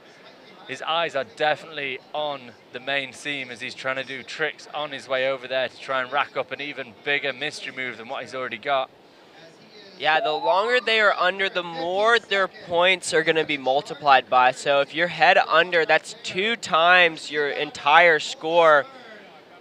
His eyes are definitely on the main seam as he's trying to do tricks on his way over there to try and rack up an even bigger mystery move than what he's already got. Yeah, the longer they are under, the more their points are going to be multiplied by. So if you're head under, that's 2 times your entire score.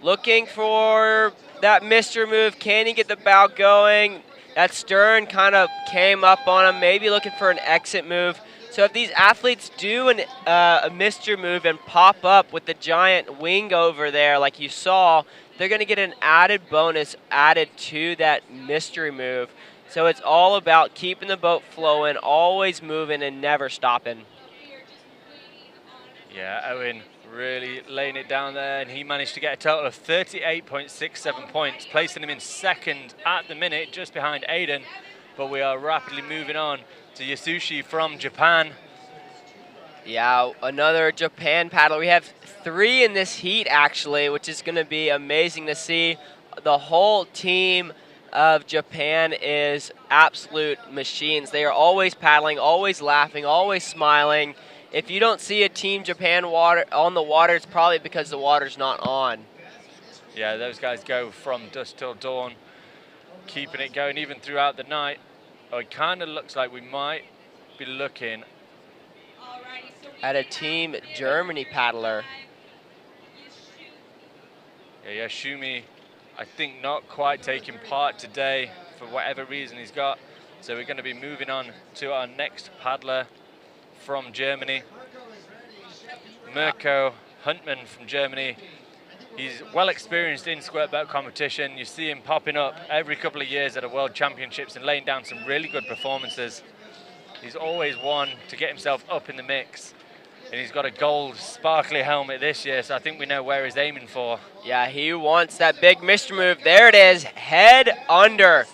Looking for that Mr. move. Can he get the bow going? That stern kind of came up on him, maybe looking for an exit move. So if these athletes do a Mr. move and pop up with the giant wing over there like you saw, they're going to get an added bonus added to that mystery move. So it's all about keeping the boat flowing, always moving and never stopping. Yeah, Owen really laying it down there, and he managed to get a total of 38.67 points, placing him in second at the minute, just behind Aiden. But we are rapidly moving on to Yasushi from Japan. Yeah, another Japan paddler. We have 3 in this heat, actually, which is going to be amazing to see. The whole team of Japan is absolute machines. They are always paddling, always laughing, always smiling. If you don't see a Team Japan water on the water, it's probably because the water's not on. Yeah, those guys go from dusk till dawn, keeping it going even throughout the night. Oh, it kind of looks like we might be looking At a Team Germany paddler. Yeah, Yashumi, I think not quite taking part today for whatever reason he's got. So we're going to be moving on to our next paddler from Germany, Mirko Huntman from Germany. He's well experienced in squirt boat competition. You see him popping up every couple of years at the World Championships and laying down some really good performances. He's always one to get himself up in the mix. And he's got a gold sparkly helmet this year, so I think we know where he's aiming for. Yeah, he wants that big Mr. move. There it is, head under.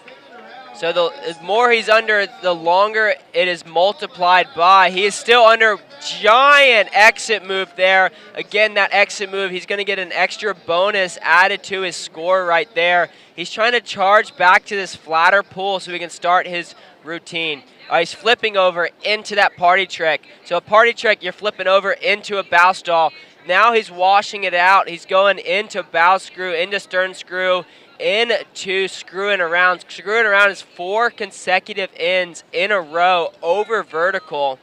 So the more he's under, the longer it is multiplied by. He is still under. Giant exit move there. Again, that exit move, he's going to get an extra bonus added to his score right there. He's trying to charge back to this flatter pool so he can start his routine. He's flipping over into that party trick. So a party trick, you're flipping over into a bow stall. Now he's washing it out. He's going into bow screw, into stern screw, into screwing around. Screwing around is 4 consecutive ends in a row over vertical.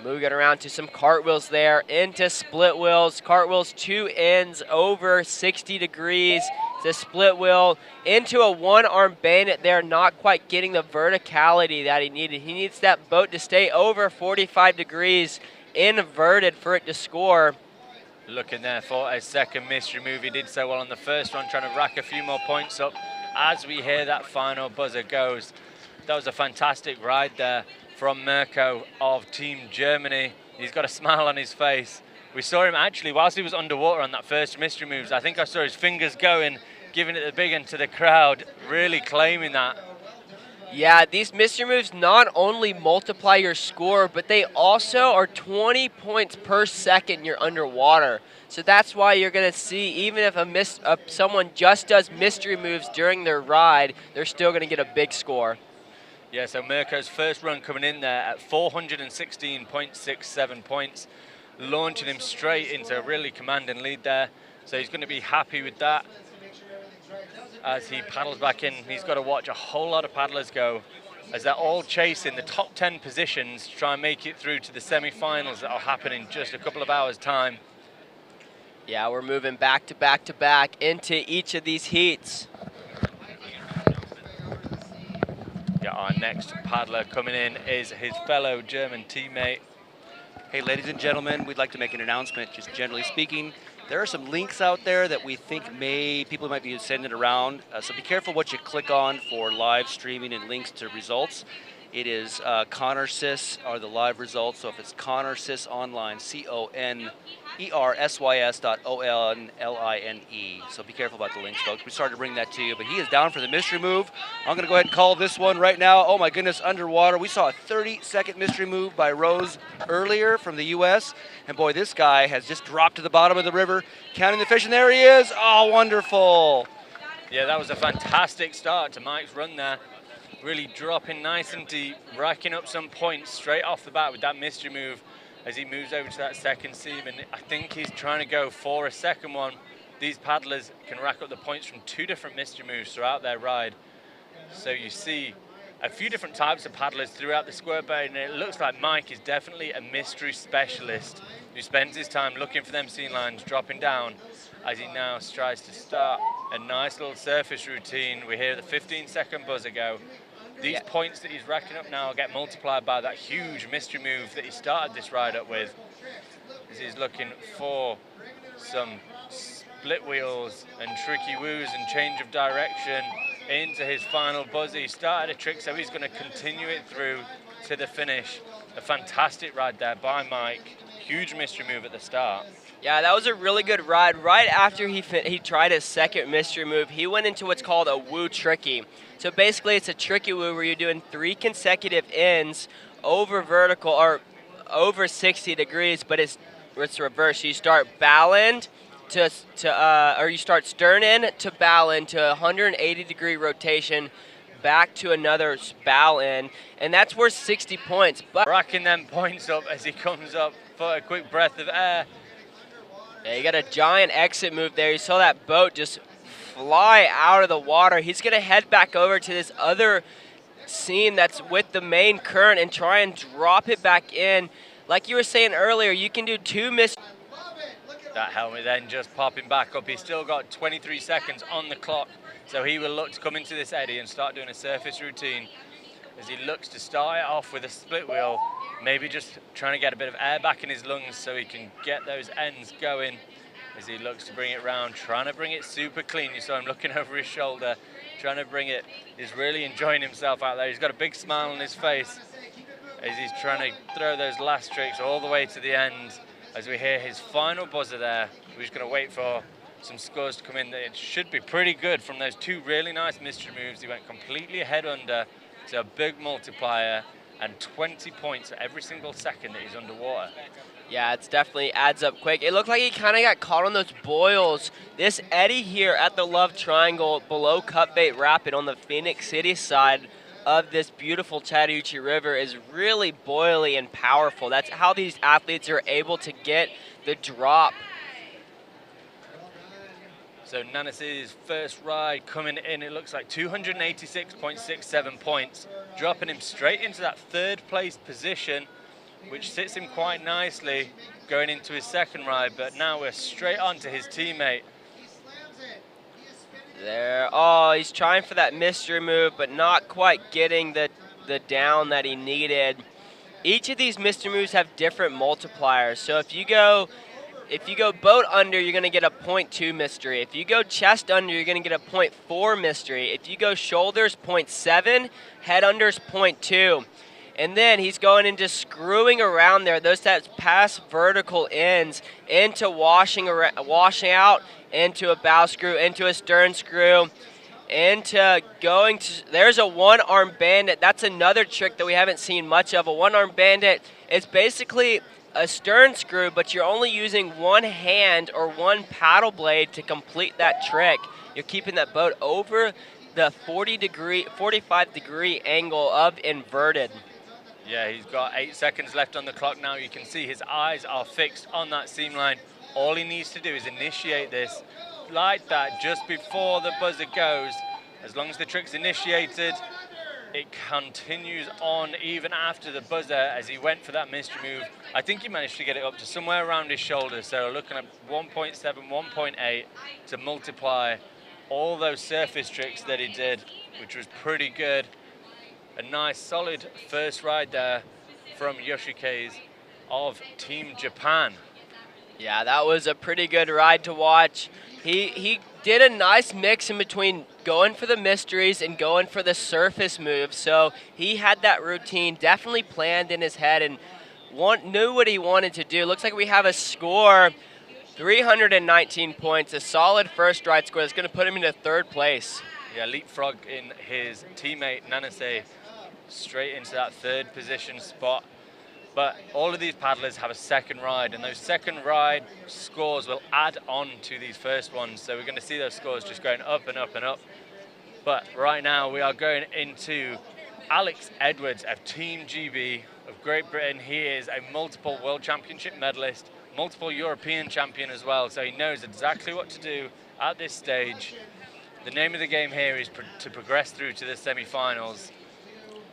Moving around to some cartwheels there, into split wheels. Cartwheels 2 ends over 60 degrees. The split wheel into a 1-arm bayonet there, not quite getting the verticality that he needed. He needs that boat to stay over 45 degrees inverted for it to score. Looking there for a second mystery move. He did so well on the first one, trying to rack a few more points up as we hear that final buzzer goes. That was a fantastic ride there from Mirko of Team Germany. He's got a smile on his face. We saw him actually, whilst he was underwater on that first mystery moves, I think I saw his fingers going, giving it the big one to the crowd, really claiming that. Yeah, these mystery moves not only multiply your score, but they also are 20 points per second you're underwater. So that's why you're going to see, even if someone just does mystery moves during their ride, they're still going to get a big score. Yeah, so Mirko's first run coming in there at 416.67 points, launching him straight into a really commanding lead there. So he's going to be happy with that. As he paddles back in, he's got to watch a whole lot of paddlers go, as they're all chasing the top 10 positions to try and make it through to the semi-finals that will happen in just a couple of hours' time. Yeah, we're moving back to back to back into each of these heats. Yeah, our next paddler coming in is his fellow German teammate. Hey, ladies and gentlemen, we'd like to make an announcement, just generally speaking. There are some links out there that we think people might be sending around, so be careful what you click on for live streaming and links to results. It is ConorSys are the live results, so if it's ConorSys Online, ConerSys.ONLINE. So be careful about the links, folks. We started to bring that to you, but he is down for the mystery move. I'm going to go ahead and call this one right now. Oh my goodness, underwater. We saw a 30-second mystery move by Rose earlier from the U.S., and boy, this guy has just dropped to the bottom of the river, counting the fish, and there he is. Oh, wonderful. Yeah, that was a fantastic start to Mike's run there. Really dropping nice and deep, racking up some points straight off the bat with that mystery move as he moves over to that second seam. And I think he's trying to go for a second one. These paddlers can rack up the points from 2 different mystery moves throughout their ride. So you see a few different types of paddlers throughout the squirt boat, and it looks like Mike is definitely a mystery specialist who spends his time looking for them scene lines, dropping down as he now tries to start a nice little surface routine. We hear the 15-second buzzer go. These points that he's racking up now get multiplied by that huge mystery move that he started this ride up with, as he's looking for some split wheels and tricky woos and change of direction into his final buzzer. He started a trick, so he's going to continue it through to the finish. A fantastic ride there by Mike. Huge mystery move at the start. Yeah, that was a really good ride. Right after he tried his second mystery move, he went into what's called a woo tricky. So basically, it's a tricky woo where you're doing 3 consecutive ends over vertical or over 60 degrees, but it's reversed. You start bow end or you start stern end to bow end to 180 degree rotation, back to another bow end, and that's worth 60 points. But racking them points up as he comes up for a quick breath of air. Yeah, you got a giant exit move there. You saw that boat just fly out of the water. He's going to head back over to this other scene that's with the main current and try and drop it back in. Like you were saying earlier, you can do 2 misses. That helmet then just popping back up. He's still got 23 seconds on the clock, so he will look to come into this eddy and start doing a surface routine as he looks to start it off with a split wheel, maybe just trying to get a bit of air back in his lungs so he can get those ends going as he looks to bring it round, trying to bring it super clean. You saw him looking over his shoulder, trying to bring it. He's really enjoying himself out there. He's got a big smile on his face as he's trying to throw those last tricks all the way to the end. As we hear his final buzzer there, we're just going to wait for some scores to come in. It should be pretty good from those 2 really nice mystery moves. He went completely head under to a big multiplier and 20 points for every single second that he's underwater. Yeah, it's definitely adds up quick. It looked like he kind of got caught on those boils. This eddy here at the Love Triangle below Cutbait Rapid on the Phoenix City side of this beautiful Chattahoochee River is really boily and powerful. That's how these athletes are able to get the drop. So Nanas's first ride coming in, it looks like 286.67 points, dropping him straight into that 3rd place position, which sits him quite nicely going into his second ride, but now we're straight on to his teammate. There, oh, he's trying for that mystery move, but not quite getting the down that he needed. Each of these mystery moves have different multipliers. So if you go boat under, you're gonna get a 0.2 mystery. If you go chest under, you're gonna get a 0.4 mystery. If you go shoulders, 0.7, head unders, 0.2. And then he's going into screwing around there. Those that pass vertical ends into washing out, into a bow screw, into a stern screw, into going to, there's a one-arm bandit. That's another trick that we haven't seen much of. A one-arm bandit is basically a stern screw, but you're only using one hand or one paddle blade to complete that trick. You're keeping that boat over the 45 degree angle of inverted. Yeah, he's got 8 seconds left on the clock now. You can see his eyes are fixed on that seam line. All he needs to do is initiate this like that just before the buzzer goes. As long as the trick's initiated, it continues on even after the buzzer as he went for that mystery move. I think he managed to get it up to somewhere around his shoulder, so looking at 1.7, 1.8 to multiply all those surface tricks that he did, which was pretty good. A nice solid first ride there from Yoshike's of Team Japan. Yeah, that was a pretty good ride to watch. He did a nice mix in between going for the mysteries and going for the surface moves. So he had that routine definitely planned in his head and knew what he wanted to do. Looks like we have a score, 319 points, a solid first ride score that's going to put him into 3rd place. Yeah, leapfrog in his teammate Nanase straight into that 3rd position spot. But all of these paddlers have a second ride, and those second ride scores will add on to these first ones. So we're going to see those scores just going up and up and up. But right now we are going into Alex Edwards of Team GB of Great Britain. He is a multiple World Championship medalist, multiple European champion as well. So he knows exactly what to do at this stage. The name of the game here is to progress through to the semi-finals.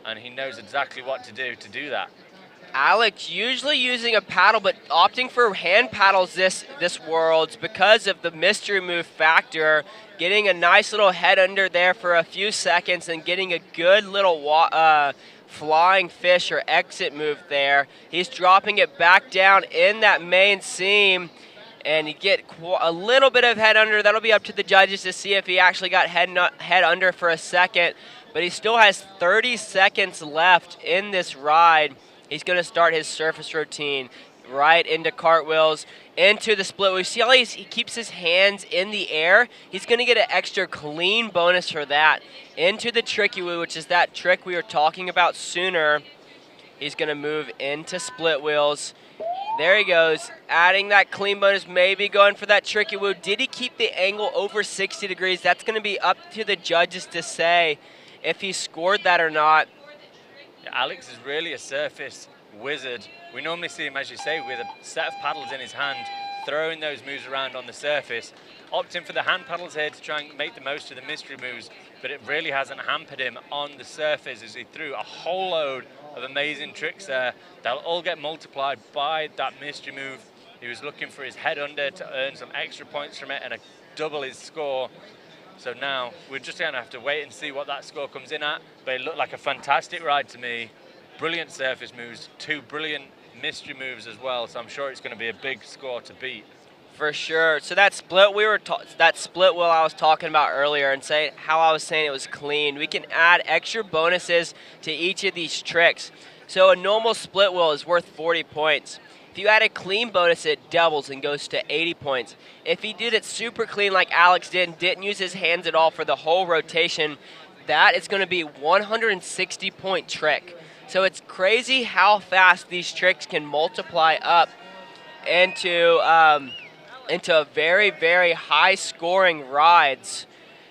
and he knows exactly what to do that. Alex usually using a paddle, but opting for hand paddles this Worlds because of the mystery move factor. Getting a nice little head under there for a few seconds and getting a good little flying fish or exit move there. He's dropping it back down in that main seam, and you get a little bit of head under. That'll be up to the judges to see if he actually got head under for a second, but he still has 30 seconds left in this ride. He's going to start his surface routine right into cartwheels, into the split. We see how he keeps his hands in the air. He's going to get an extra clean bonus for that. Into the tricky wheel, which is that trick we were talking about sooner. He's going to move into split wheels. There he goes, adding that clean bonus, maybe going for that tricky wheel. Did he keep the angle over 60 degrees? That's going to be up to the judges to say if he scored that or not. Yeah, Alex is really a surface wizard. We normally see him, as you say, with a set of paddles in his hand, throwing those moves around on the surface, opting for the hand paddles here to try and make the most of the mystery moves, but it really hasn't hampered him on the surface as he threw a whole load of amazing tricks there. They'll all get multiplied by that mystery move. He was looking for his head under to earn some extra points from it and double his score. So now we're just going to have to wait and see what that score comes in at, but it looked like a fantastic ride to me. Brilliant surface moves, 2 brilliant mystery moves as well, so I'm sure it's going to be a big score to beat. For sure. So that split that split wheel I was talking about earlier, and how I was saying it was clean. We can add extra bonuses to each of these tricks. So a normal split wheel is worth 40 points. If you add a clean bonus, it doubles and goes to 80 points. If he did it super clean like Alex did and didn't use his hands at all for the whole rotation, that is going to be 160 point trick. So it's crazy how fast these tricks can multiply up into very, very high scoring rides.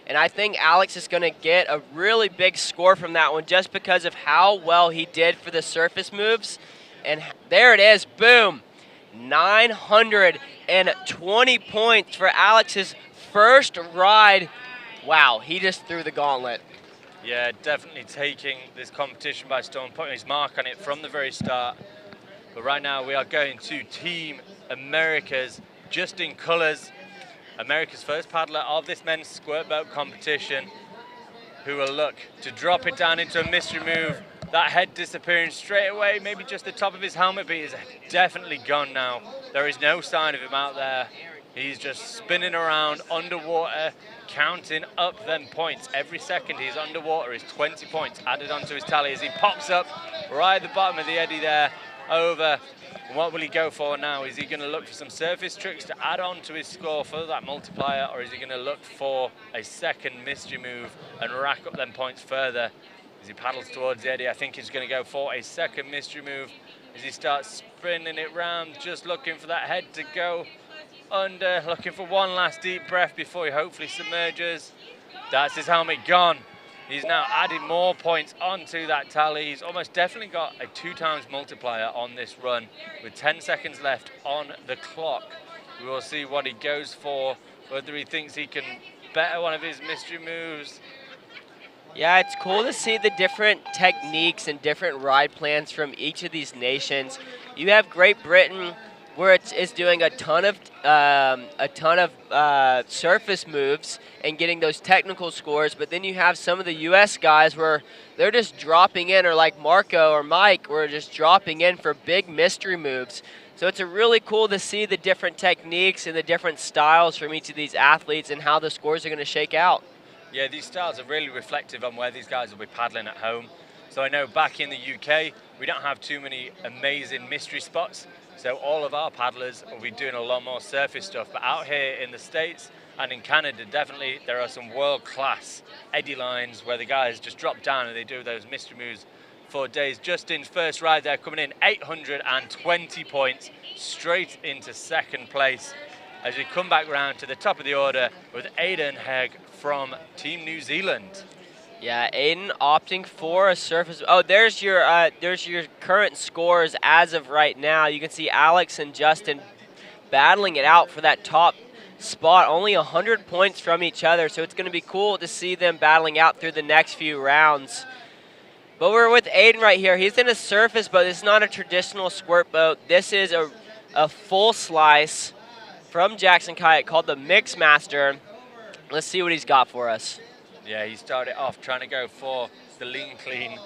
And I think Alex is going to get a really big score from that one just because of how well he did for the surface moves. And there it is, boom, 920 points for Alex's first ride. Wow, he just threw the gauntlet. Yeah, definitely taking this competition by storm, putting his mark on it from the very start. But right now we are going to Team America's just in colours. America's first paddler of this men's squirt boat competition, who will look to drop it down into a mystery move. That head disappearing straight away, maybe just the top of his helmet, but he's definitely gone now. There is no sign of him out there. He's just spinning around underwater, counting up them points. Every second he's underwater is 20 points added onto his tally as he pops up right at the bottom of the eddy there, over. And what will he go for now? Is he going to look for some surface tricks to add on to his score for that multiplier, or is he going to look for a second mystery move and rack up them points further? As he paddles towards the eddy, I think he's going to go for a second mystery move as he starts spinning it round, just looking for that head to go under, looking for one last deep breath before he hopefully submerges. That's his helmet gone. He's now adding more points onto that tally. He's almost definitely got a 2 times multiplier on this run with 10 seconds left on the clock. We will see what he goes for, whether he thinks he can better one of his mystery moves. Yeah, it's cool to see the different techniques and different ride plans from each of these nations. You have Great Britain, where it's doing a ton of surface moves and getting those technical scores, but then you have some of the U.S. guys where they're just dropping in, or like Marco or Mike, where just dropping in for big mystery moves. So it's really cool to see the different techniques and the different styles from each of these athletes and how the scores are going to shake out. Yeah, these styles are really reflective on where these guys will be paddling at home. So I know back in the UK, we don't have too many amazing mystery spots. So all of our paddlers will be doing a lot more surface stuff. But out here in the States and in Canada, definitely there are some world-class eddy lines where the guys just drop down and they do those mystery moves for days. Justin's first ride there coming in 820 points, straight into second place. As we come back round to the top of the order with Aidan Hegg from Team New Zealand. Yeah, Aiden opting for a surface. Oh, there's your current scores as of right now. You can see Alex and Justin battling it out for that top spot. Only 100 points from each other, so it's going to be cool to see them battling out through the next few rounds. But we're with Aiden right here. He's in a surface boat. This is not a traditional squirt boat. This is a full slice from Jackson Kayak called the Mix Master. Let's see what he's got for us. Yeah, he started off trying to go for the lean clean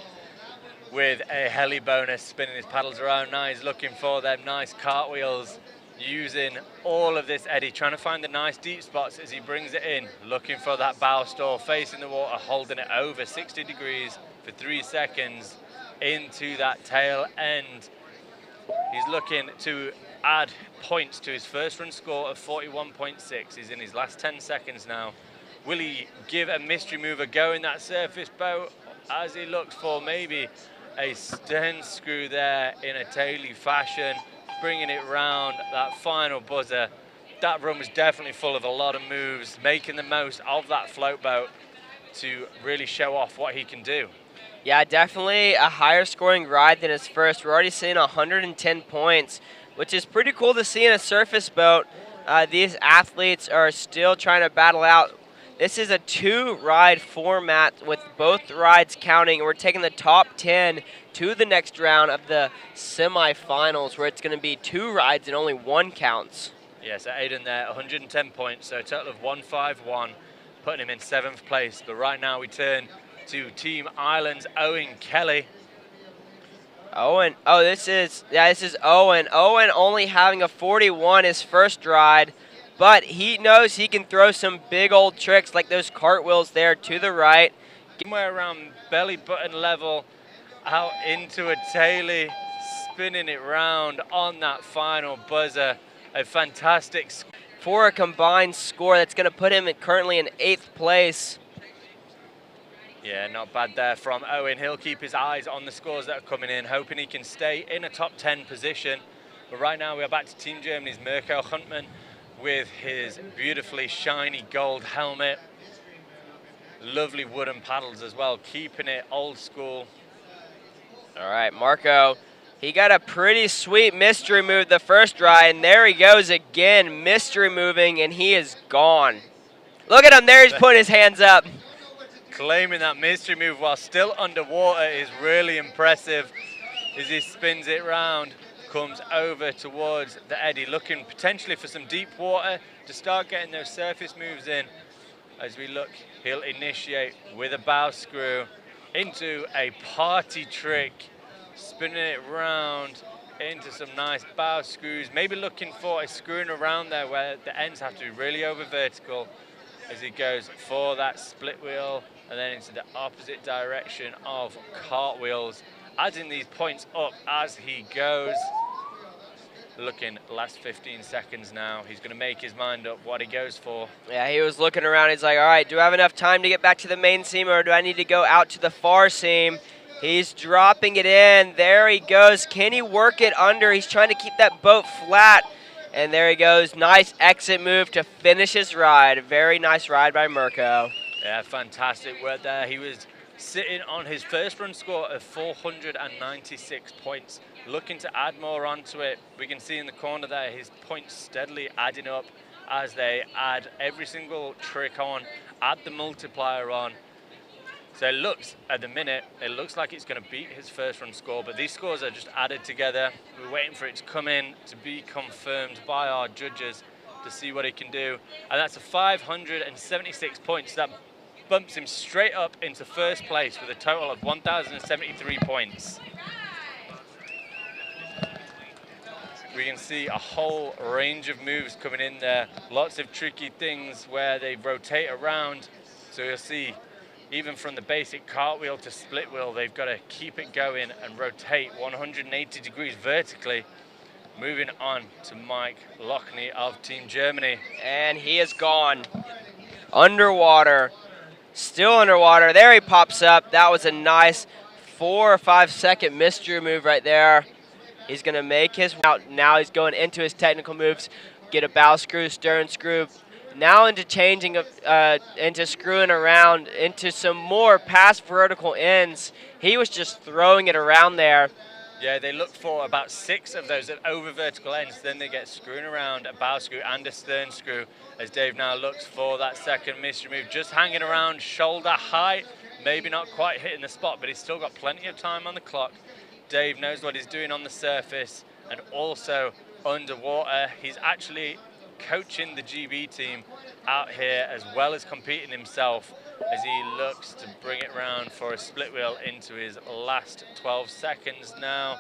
with a heli bonus, spinning his paddles around. Now he's looking for them nice cartwheels, using all of this eddy, trying to find the nice deep spots as he brings it in, looking for that bow stall, facing the water, holding it over 60 degrees for 3 seconds into that tail end. He's looking to add points to his first run score of 41.6. He's in his last 10 seconds now. Will he give a mystery move a go in that surface boat as he looks for maybe a stern screw there in a taily fashion, bringing it round that final buzzer? That run was definitely full of a lot of moves, making the most of that float boat to really show off what he can do. Yeah, definitely a higher scoring ride than his first. We're already seeing 110 points, which is pretty cool to see in a surface boat. These athletes are still trying to battle out. This is a 2-ride format with both rides counting. We're taking the top 10 to the next round of the semifinals, where it's going to be 2 rides and only 1 counts. Yeah, so Aiden there, 110 points, so a total of 151, putting him in 7th place. But right now we turn to Team Ireland's Owen Kelly. Owen, this is Owen. Owen only having a 41 his first ride, but he knows he can throw some big old tricks like those cartwheels there to the right. Somewhere around belly button level, out into a tailie, spinning it round on that final buzzer. A fantastic for a combined score that's going to put him currently in 8th place. Yeah, not bad there from Owen. He'll keep his eyes on the scores that are coming in, hoping he can stay in a top 10 position. But right now we're back to Team Germany's Mirko Huntman with his beautifully shiny gold helmet. Lovely wooden paddles as well, keeping it old school. All right, Marco, he got a pretty sweet mystery move the first ride, and there he goes again, mystery moving, and he is gone. Look at him there, he's putting his hands up. Claiming that mystery move while still underwater is really impressive as he spins it round, comes over towards the eddy, looking potentially for some deep water to start getting those surface moves in. As we look, he'll initiate with a bow screw into a party trick, spinning it round into some nice bow screws, maybe looking for a screwing around there where the ends have to be really over vertical as he goes for that split wheel and then into the opposite direction of cartwheels, adding these points up as he goes. Looking last 15 seconds now. He's going to make his mind up what he goes for. Yeah, he was looking around. He's like, all right, do I have enough time to get back to the main seam, or do I need to go out to the far seam? He's dropping it in. There he goes. Can he work it under? He's trying to keep that boat flat. And there he goes. Nice exit move to finish his ride. Very nice ride by Mirko. Yeah, fantastic work there. He was sitting on his first run score of 496 points. Looking to add more onto it. We can see in the corner there his points steadily adding up as they add every single trick on, add the multiplier on. So it looks, at the minute, it looks like it's going to beat his first run score, but these scores are just added together. We're waiting for it to come in to be confirmed by our judges to see what he can do. And that's a 576 points. That bumps him straight up into first place with a total of 1,073 points. We can see a whole range of moves coming in there. Lots of tricky things where they rotate around. So you'll see, even from the basic cartwheel to split wheel, they've got to keep it going and rotate 180 degrees vertically. Moving on to Mike Lockney of Team Germany. And he is gone. Underwater. Still underwater. There he pops up. That was a nice 4 or 5 second mystery move right there. He's going to make his out. Now he's going into his technical moves. Get a bow screw, stern screw. Now into changing, into screwing around, into some more past vertical ends. He was just throwing it around there. Yeah, they look for about 6 of those at over vertical ends. Then they get screwing around a bow screw and a stern screw as Dave now looks for that second mystery move. Just hanging around shoulder height, maybe not quite hitting the spot, but he's still got plenty of time on the clock. Dave knows what he's doing on the surface and also underwater. He's actually coaching the GB team out here as well as competing himself as he looks to bring it round for a split wheel into his last 12 seconds now.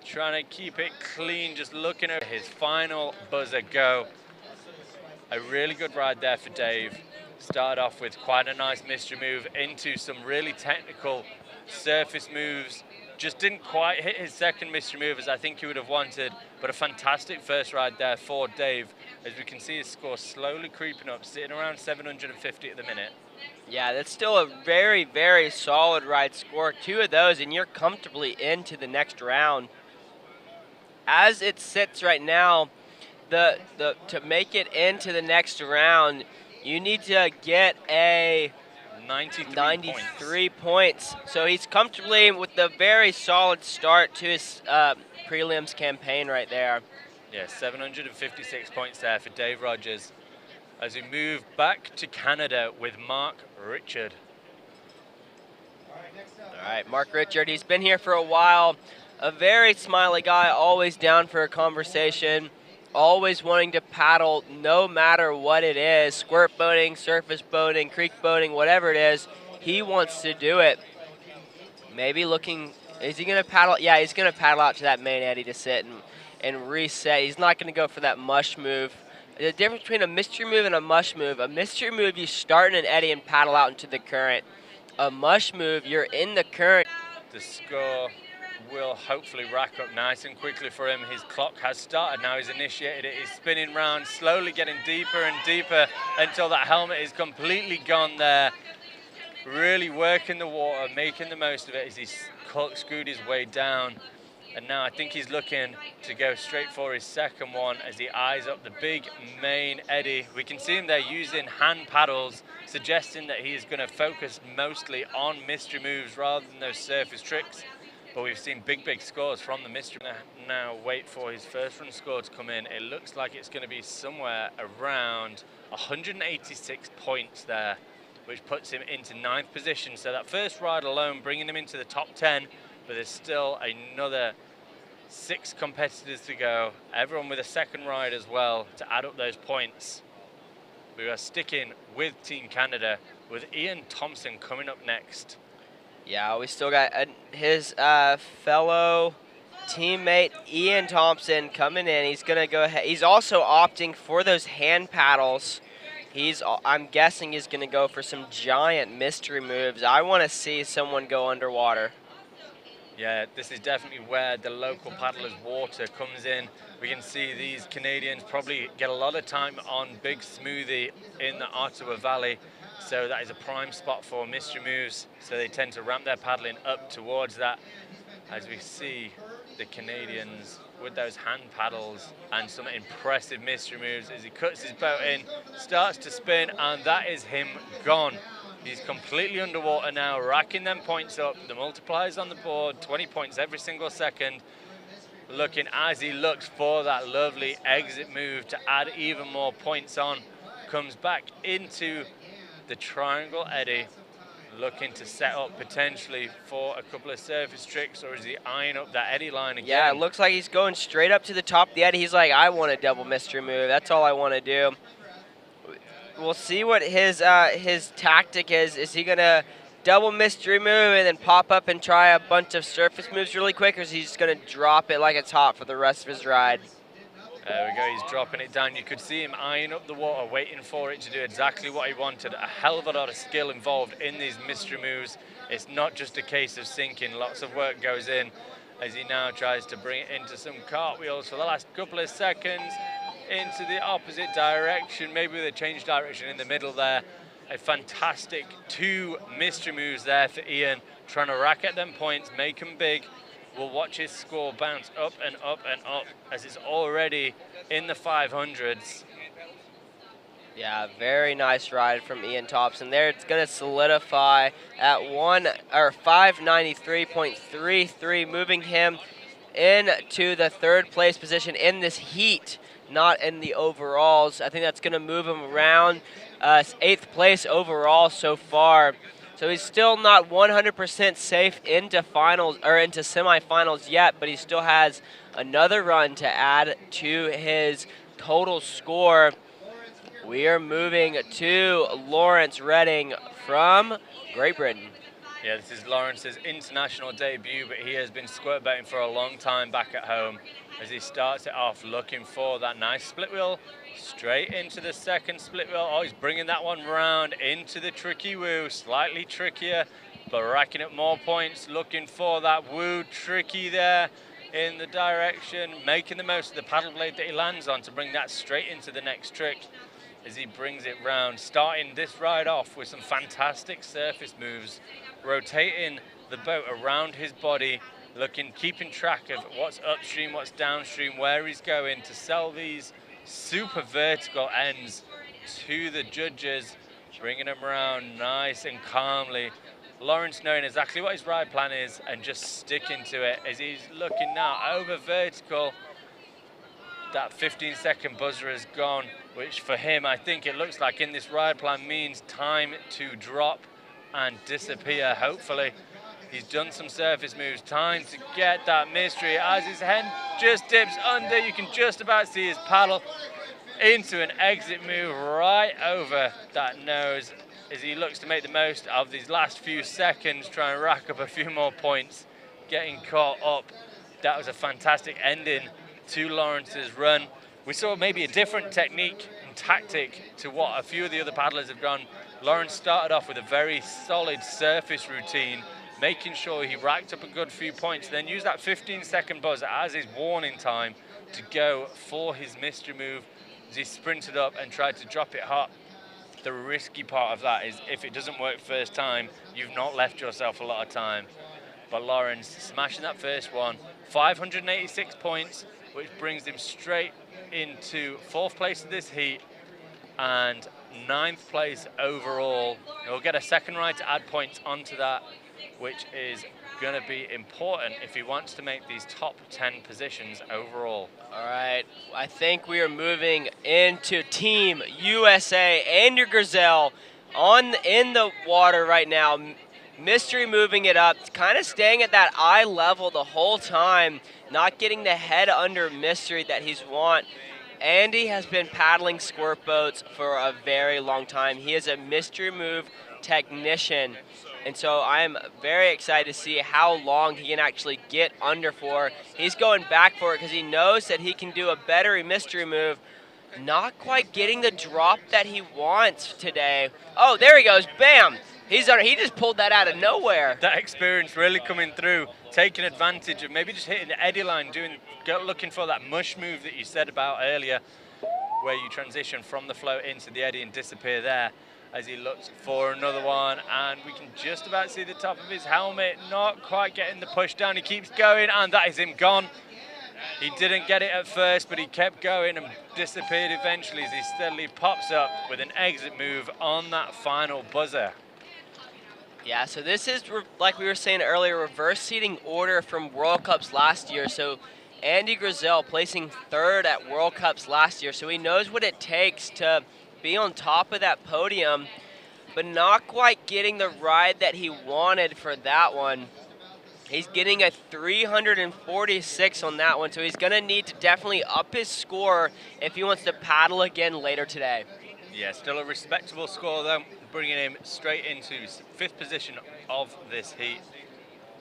Trying to keep it clean, just looking at his final buzzer go. A really good ride there for Dave. Started off with quite a nice mystery move into some really technical surface moves. Just didn't quite hit his second mystery move as I think he would have wanted, but a fantastic first ride there for Dave. As we can see his score slowly creeping up, sitting around 750 at the minute. Yeah, that's still a very, very solid ride score. 2 of those, and you're comfortably into the next round. As it sits right now, to make it into the next round, you need to get a 93 points. So he's comfortably with a very solid start to his prelims campaign right there. Yeah, 756 points there for Dave Rogers. As we move back to Canada with Mark Richard. All right, Mark Richard, he's been here for a while. A very smiley guy, always down for a conversation, always wanting to paddle no matter what it is. Squirt boating, surface boating, creek boating, whatever it is, he wants to do it. Maybe looking, is he going to paddle? Yeah, he's going to paddle out to that main eddy to sit and reset. He's not going to go for that mush move. The difference between a mystery move and a mush move, a mystery move, you start in an eddy and paddle out into the current. A mush move, you're in the current. The score will hopefully rack up nice and quickly for him. His clock has started now, he's initiated it, he's spinning round, slowly getting deeper and deeper until that helmet is completely gone there. Really working the water, making the most of it as he's corkscrewed his way down. And now I think he's looking to go straight for his second one as he eyes up the big main eddy. We can see him there using hand paddles, suggesting that he is going to focus mostly on mystery moves rather than those surface tricks. But we've seen big scores from the mystery. Now wait for his first run score to come in. It looks like it's going to be somewhere around 186 points there, which puts him into 9th position. So that first ride alone bringing him into the top 10, but there's still another 6 competitors to go. Everyone with a second ride as well to add up those points. We are sticking with Team Canada with Ian Thompson coming up next. Yeah, we still got his fellow teammate Ian Thompson coming in. He's gonna go ahead. He's also opting for those hand paddles. I'm guessing he's gonna go for some giant mystery moves. I want to see someone go underwater. Yeah, this is definitely where the local paddlers' water comes in. We can see these Canadians probably get a lot of time on Big Smoothie in the Ottawa Valley. So that is a prime spot for mystery moves. So they tend to ramp their paddling up towards that. As we see the Canadians with those hand paddles and some impressive mystery moves as he cuts his boat in, starts to spin, and that is him gone. He's completely underwater now, racking them points up. The multipliers on the board, 20 points every single second. Looking as he looks for that lovely exit move to add even more points on. Comes back into the triangle eddy, looking to set up potentially for a couple of surface tricks, or is he eyeing up that eddy line again? Yeah, it looks like he's going straight up to the top of the eddy. He's like, I want a double mystery move. That's all I want to do. We'll see what his tactic is. Is he going to double mystery move and then pop up and try a bunch of surface moves really quick, or is he just going to drop it like it's hot for the rest of his ride? There we go, he's dropping it down. You could see him eyeing up the water, waiting for it to do exactly what he wanted. A hell of a lot of skill involved in these mystery moves. It's not just a case of sinking. Lots of work goes in as he now tries to bring it into some cartwheels for the last couple of seconds into the opposite direction. Maybe with a change direction in the middle there. A fantastic 2 mystery moves there for Ian, trying to rack at them points, make them big. We'll watch his score bounce up and up and up as it's already in the 500s. Yeah, very nice ride from Ian Thompson there. It's going to solidify at 593.33, moving him into the 3rd place position in this heat, not in the overalls. I think that's going to move him around 8th place overall so far. So he's still not 100% safe into finals or into semifinals yet, but he still has another run to add to his total score. We are moving to Lawrence Redding from Great Britain. Yeah, this is Lawrence's international debut, but he has been squirt boating for a long time back at home as he starts it off looking for that nice split wheel, straight into the second split wheel. Oh, he's bringing that one round into the tricky woo, slightly trickier, but racking up more points, looking for that woo tricky there in the direction, making the most of the paddle blade that he lands on to bring that straight into the next trick as he brings it round, starting this ride off with some fantastic surface moves, rotating the boat around his body, keeping track of what's upstream, what's downstream, where he's going to sell these super vertical ends to the judges, bringing them around nice and calmly. Lawrence knowing exactly what his ride plan is and just sticking to it as he's looking now over vertical. That 15-second buzzer is gone, which for him, I think it looks like in this ride plan means time to drop and disappear, hopefully. He's done some surface moves, time to get that mystery as his head just dips under. You can just about see his paddle into an exit move right over that nose as he looks to make the most of these last few seconds, try and rack up a few more points, getting caught up. That was a fantastic ending to Lawrence's run. We saw maybe a different technique and tactic to what a few of the other paddlers have gone. Lawrence started off with a very solid surface routine, making sure he racked up a good few points, then used that 15-second buzzer as his warning time to go for his mystery move as he sprinted up and tried to drop it hot. The risky part of that is if it doesn't work first time, you've not left yourself a lot of time. But Lawrence smashing that first one, 586 points, which brings him straight into 4th place of this heat and 9th place overall. He'll get a second ride to add points onto that, which is going to be important if he wants to make these top 10 positions overall. All right, I think we are moving into Team USA. Andy Grizel in the water right now. Mystery moving it up, kind of staying at that eye level the whole time, not getting the head under Mystery that he's want. Andy has been paddling squirt boats for a very long time. He is a mystery move technician, and so I'm very excited to see how long he can actually get under for. He's going back for it because he knows that he can do a better mystery move. Not quite getting the drop that he wants today. Oh, there he goes, bam! He just pulled that out of nowhere. That experience really coming through, taking advantage of maybe just hitting the eddy line, looking for that mush move that you said about earlier, where you transition from the float into the eddy and disappear there as he looks for another one. And we can just about see the top of his helmet, not quite getting the push down. He keeps going, and that is him gone. He didn't get it at first, but he kept going and disappeared eventually as he steadily pops up with an exit move on that final buzzer. Yeah, so this is, like we were saying earlier, reverse seating order from World Cups last year. So Andy Grizel placing 3rd at World Cups last year. So he knows what it takes to be on top of that podium, but not quite getting the ride that he wanted for that one. He's getting a 346 on that one, so he's going to need to definitely up his score if he wants to paddle again later today. Yeah, still a respectable score though, bringing him straight into 5th position of this heat.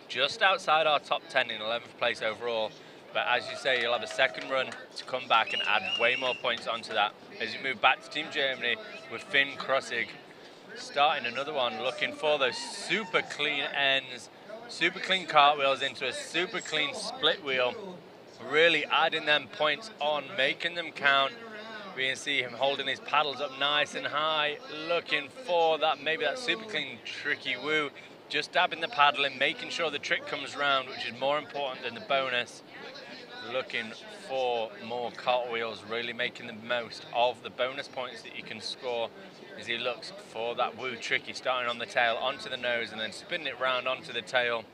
Just outside our top 10 in 11th place overall. But as you say, you'll have a second run to come back and add way more points onto that as you move back to Team Germany with Finn Krossig starting another one, looking for those super clean ends, super clean cartwheels into a super clean split wheel, really adding them points on, making them count. We can see him holding his paddles up nice and high, looking for that, maybe that super clean tricky woo, just dabbing the paddle and making sure the trick comes round, which is more important than the bonus. Looking for more cartwheels, really making the most of the bonus points that you can score as he looks for that woo tricky, starting on the tail, onto the nose, and then spinning it round onto the tail.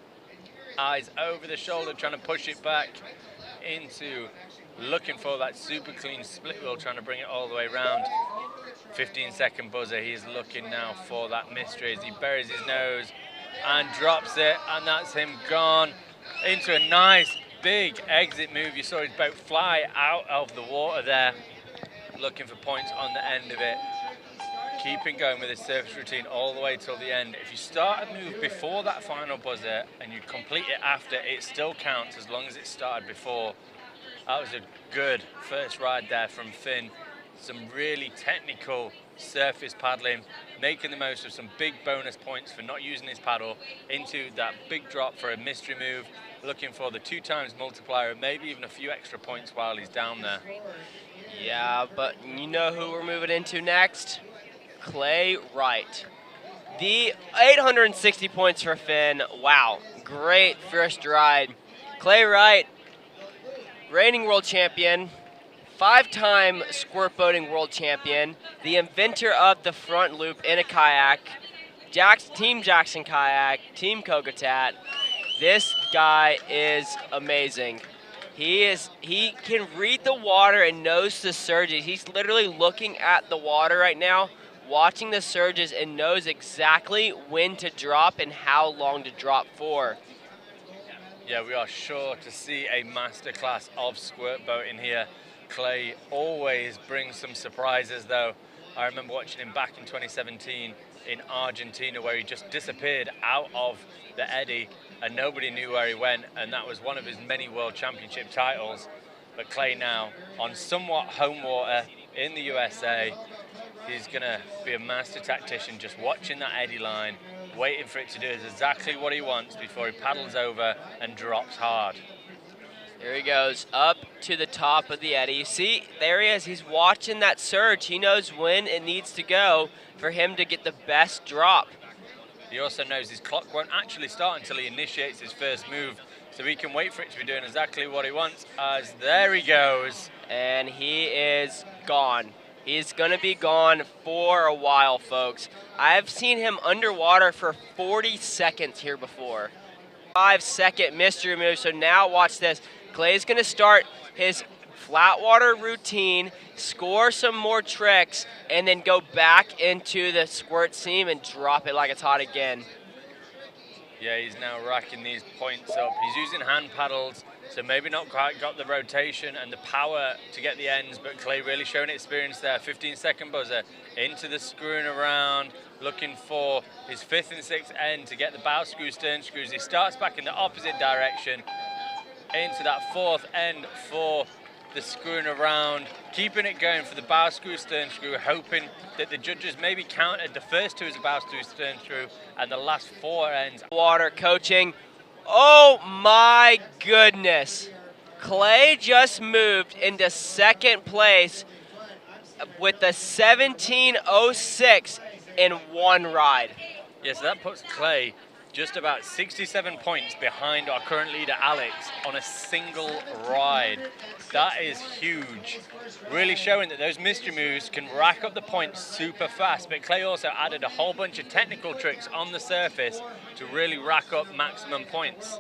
Eyes over the shoulder, trying to push it back into looking for that super clean split wheel, trying to bring it all the way around. 15-second buzzer. He's looking now for that mystery as he buries his nose and drops it, and that's him gone into a nice big exit move. You saw his boat fly out of the water there, looking for points on the end of it. Keeping going with his surface routine all the way till the end. If you start a move before that final buzzer and you complete it after, it still counts as long as it started before. That was a good first ride there from Finn. Some really technical surface paddling, making the most of some big bonus points for not using his paddle into that big drop for a mystery move, looking for the 2x multiplier, maybe even a few extra points while he's down there. Yeah, but you know who we're moving into next? Clay Wright. The 860 points for Finn. Wow, great first ride. Clay Wright, reigning world champion, 5-time squirt boating world champion, the inventor of the front loop in a kayak, Team Jackson Kayak, Team Kogatat. This guy is amazing. He can read the water and knows the surges. He's literally looking at the water right now, watching the surges, and knows exactly when to drop and how long to drop for. Yeah, we are sure to see a masterclass of squirt boating here. Clay always brings some surprises though. I remember watching him back in 2017 in Argentina where he just disappeared out of the eddy and nobody knew where he went, and that was one of his many world championship titles. But Clay now on somewhat home water in the USA, he's gonna be a master tactician, just watching that eddy line, waiting for it to do exactly what he wants before he paddles over and drops hard. Here he goes, up to the top of the eddy. You see, there he is. He's watching that surge. He knows when it needs to go for him to get the best drop. He also knows his clock won't actually start until he initiates his first move, so he can wait for it to be doing exactly what he wants, as there he goes. And he is gone. He's going to be gone for a while, folks. I've seen him underwater for 40 seconds here before. 5-second mystery move, so now watch this. Clay's going to start his flat water routine, score some more tricks, and then go back into the squirt seam and drop it like it's hot again. Yeah, he's now racking these points up. He's using hand paddles, so maybe not quite got the rotation and the power to get the ends, but Clay really showing experience there. 15-second buzzer into the screwing around, looking for his 5th and 6th end to get the bow screw, stern screws. He starts back in the opposite direction into that 4th end for the screwing around, keeping it going for the bow screw, stern screw, hoping that the judges maybe counted the first 2 as a bow screw, stern screw, and the last 4 ends. Water coaching. Oh my goodness. Clay just moved into 2nd place with the 17:06 in one ride. Yeah, so that puts Clay just about 67 points behind our current leader, Alex, on a single ride. That is huge. Really showing that those mystery moves can rack up the points super fast, but Clay also added a whole bunch of technical tricks on the surface to really rack up maximum points.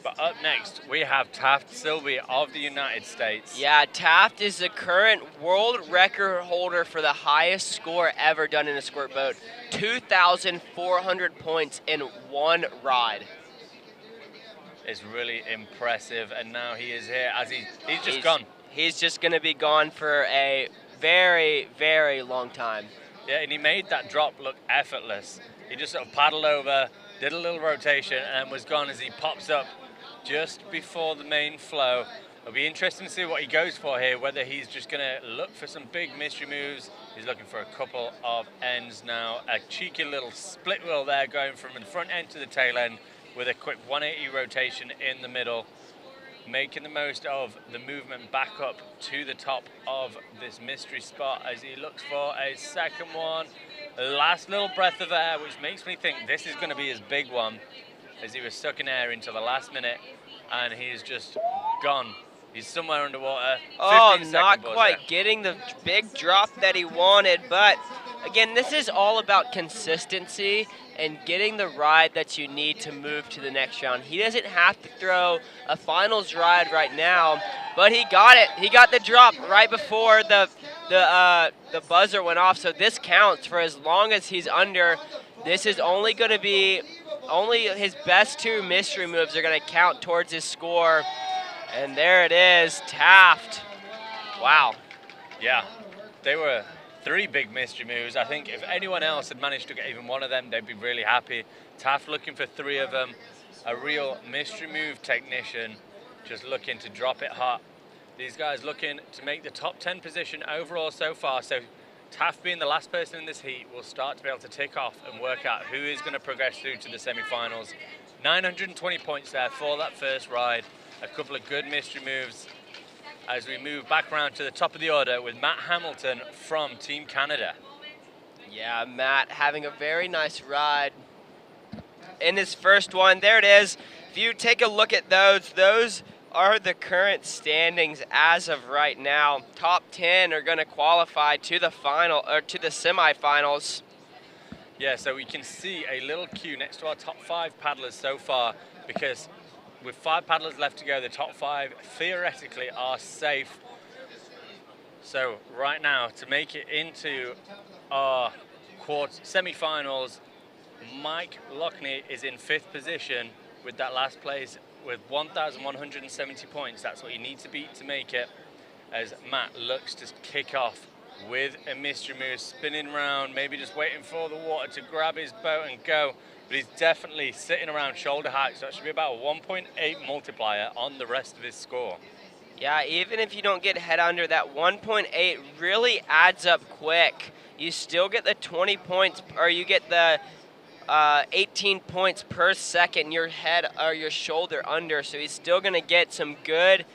But up next, we have Taft Silby of the United States. Yeah, Taft is the current world record holder for the highest score ever done in a squirt boat. 2,400 points in one ride. It's really impressive, and now he is here as he's just gone. He's just going to be gone for a very, very long time. Yeah, and he made that drop look effortless. He just sort of paddled over, did a little rotation, and was gone as he pops up just before the main flow. It'll be interesting to see what he goes for here, whether he's just going to look for some big mystery moves. He's looking for a couple of ends now. A cheeky little split wheel there going from the front end to the tail end with a quick 180 rotation in the middle, making the most of the movement back up to the top of this mystery spot as he looks for a second one. Last little breath of air, which makes me think this is going to be his big one, as he was sucking air until the last minute, and he is just gone He's somewhere underwater. Oh, 15 not second buzzer. quite getting the big drop that he wanted, but again, this is all about consistency and getting the ride that you need to move to the next round. He doesn't have to throw a finals ride right now, but he got it. He got the drop right before the buzzer went off, so this counts for as long as he's under. This is only going to be, only his best two mystery moves are going to count towards his score. And there it is, Taft. Wow. Yeah, they were 3 big mystery moves. I think if anyone else had managed to get even one of them, they'd be really happy. Taft looking for 3 of them. A real mystery move technician, just looking to drop it hot. These guys looking to make the top 10 position overall so far. So Taft being the last person in this heat will start to be able to tick off and work out who is going to progress through to the semi-finals. 920 points there for that first ride. A couple of good mystery moves as we move back around to the top of the order with Matt Hamilton from Team Canada. Yeah, Matt having a very nice ride in his first one. There it is. If you take a look at those are the current standings as of right now. Top 10 are going to qualify to the final or to the semifinals. Yeah, so we can see a little queue next to our top 5 paddlers so far, because with 5 paddlers left to go, the top 5 theoretically are safe. So right now, to make it into our semi-finals, Mike Lockney is in 5th position with that last place with 1,170 points. That's what you need to beat to make it, as Matt looks to kick off with a mystery move, spinning around, maybe just waiting for the water to grab his boat and go. But he's definitely sitting around shoulder height, so that should be about a 1.8 multiplier on the rest of his score. Yeah, even if you don't get head under, that 1.8 really adds up quick. You still get the 20 points, or you get the 18 points per second your head or your shoulder under, so he's still going to get some good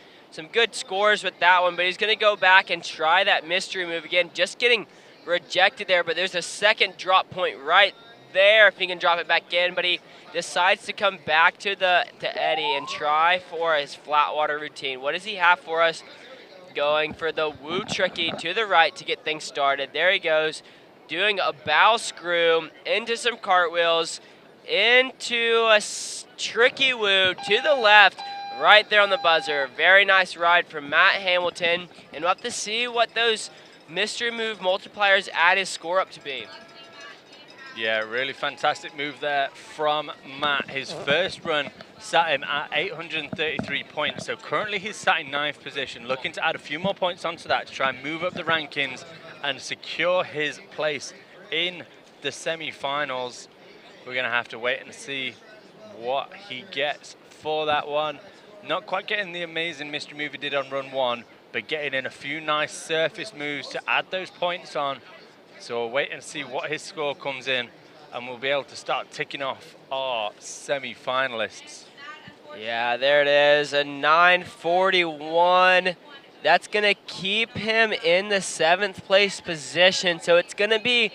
scores with that one, but he's going to go back and try that mystery move again, just getting rejected there, but there's a second drop point right there if he can drop it back in, but he decides to come back to Eddie and try for his flat water routine. What does he have for us? Going for the woo tricky to the right to get things started. There he goes, doing a bow screw into some cartwheels, into a tricky woo to the left, right there on the buzzer. Very nice ride from Matt Hamilton, and we'll have to see what those mystery move multipliers add his score up to be. Yeah, really fantastic move there from Matt. His first run sat him at 833 points, so currently he's sat in 9th position, looking to add a few more points onto that to try and move up the rankings and secure his place in the semi-finals. We're going to have to wait and see what he gets for that one. Not quite getting the amazing mystery move he did on run 1, but getting in a few nice surface moves to add those points on. So we'll wait and see what his score comes in, and we'll be able to start ticking off our semi-finalists. Yeah, there it is, a 941. That's going to keep him in the 7th place position, so it's going to be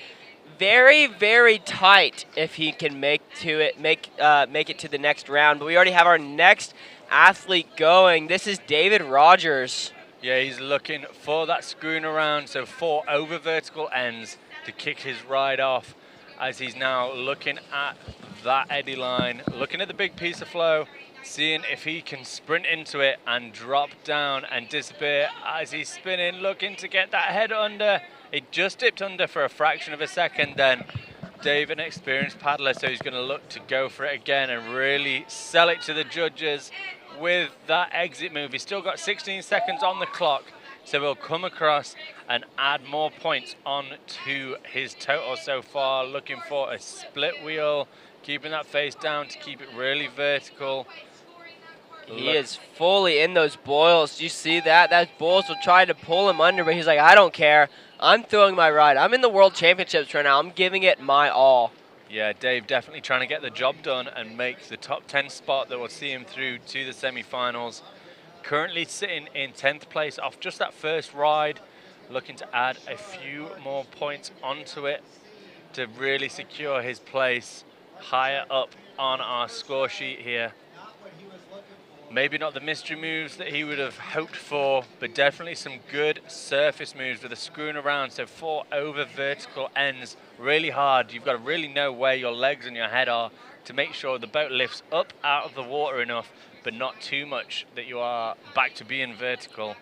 very, very tight if he can make it to the next round. But we already have our next athlete going. This is David Rogers. Yeah, he's looking for that screwing around, so 4 over vertical ends to kick his ride off, as he's now looking at that eddy line, looking at the big piece of flow, seeing if he can sprint into it and drop down and disappear as he's spinning, looking to get that head under. It just dipped under for a fraction of a second then. Dave, an experienced paddler, so he's going to look to go for it again and really sell it to the judges with that exit move. He's still got 16 seconds on the clock, so he'll come across and add more points on to his total so far. Looking for a split wheel, keeping that face down to keep it really vertical. He is fully in those boils. Do you see that? Those boils will try to pull him under, but he's like, I don't care. I'm throwing my ride. I'm in the World Championships right now. I'm giving it my all. Yeah, Dave definitely trying to get the job done and make the top 10 spot that will see him through to the semi-finals. Currently sitting in 10th place off just that first ride, looking to add a few more points onto it to really secure his place higher up on our score sheet here. Maybe not the mystery moves that he would have hoped for, but definitely some good surface moves with the screwing around. So 4 over vertical ends, really hard. You've got to really know where your legs and your head are to make sure the boat lifts up out of the water enough, but not too much that you are back to being vertical.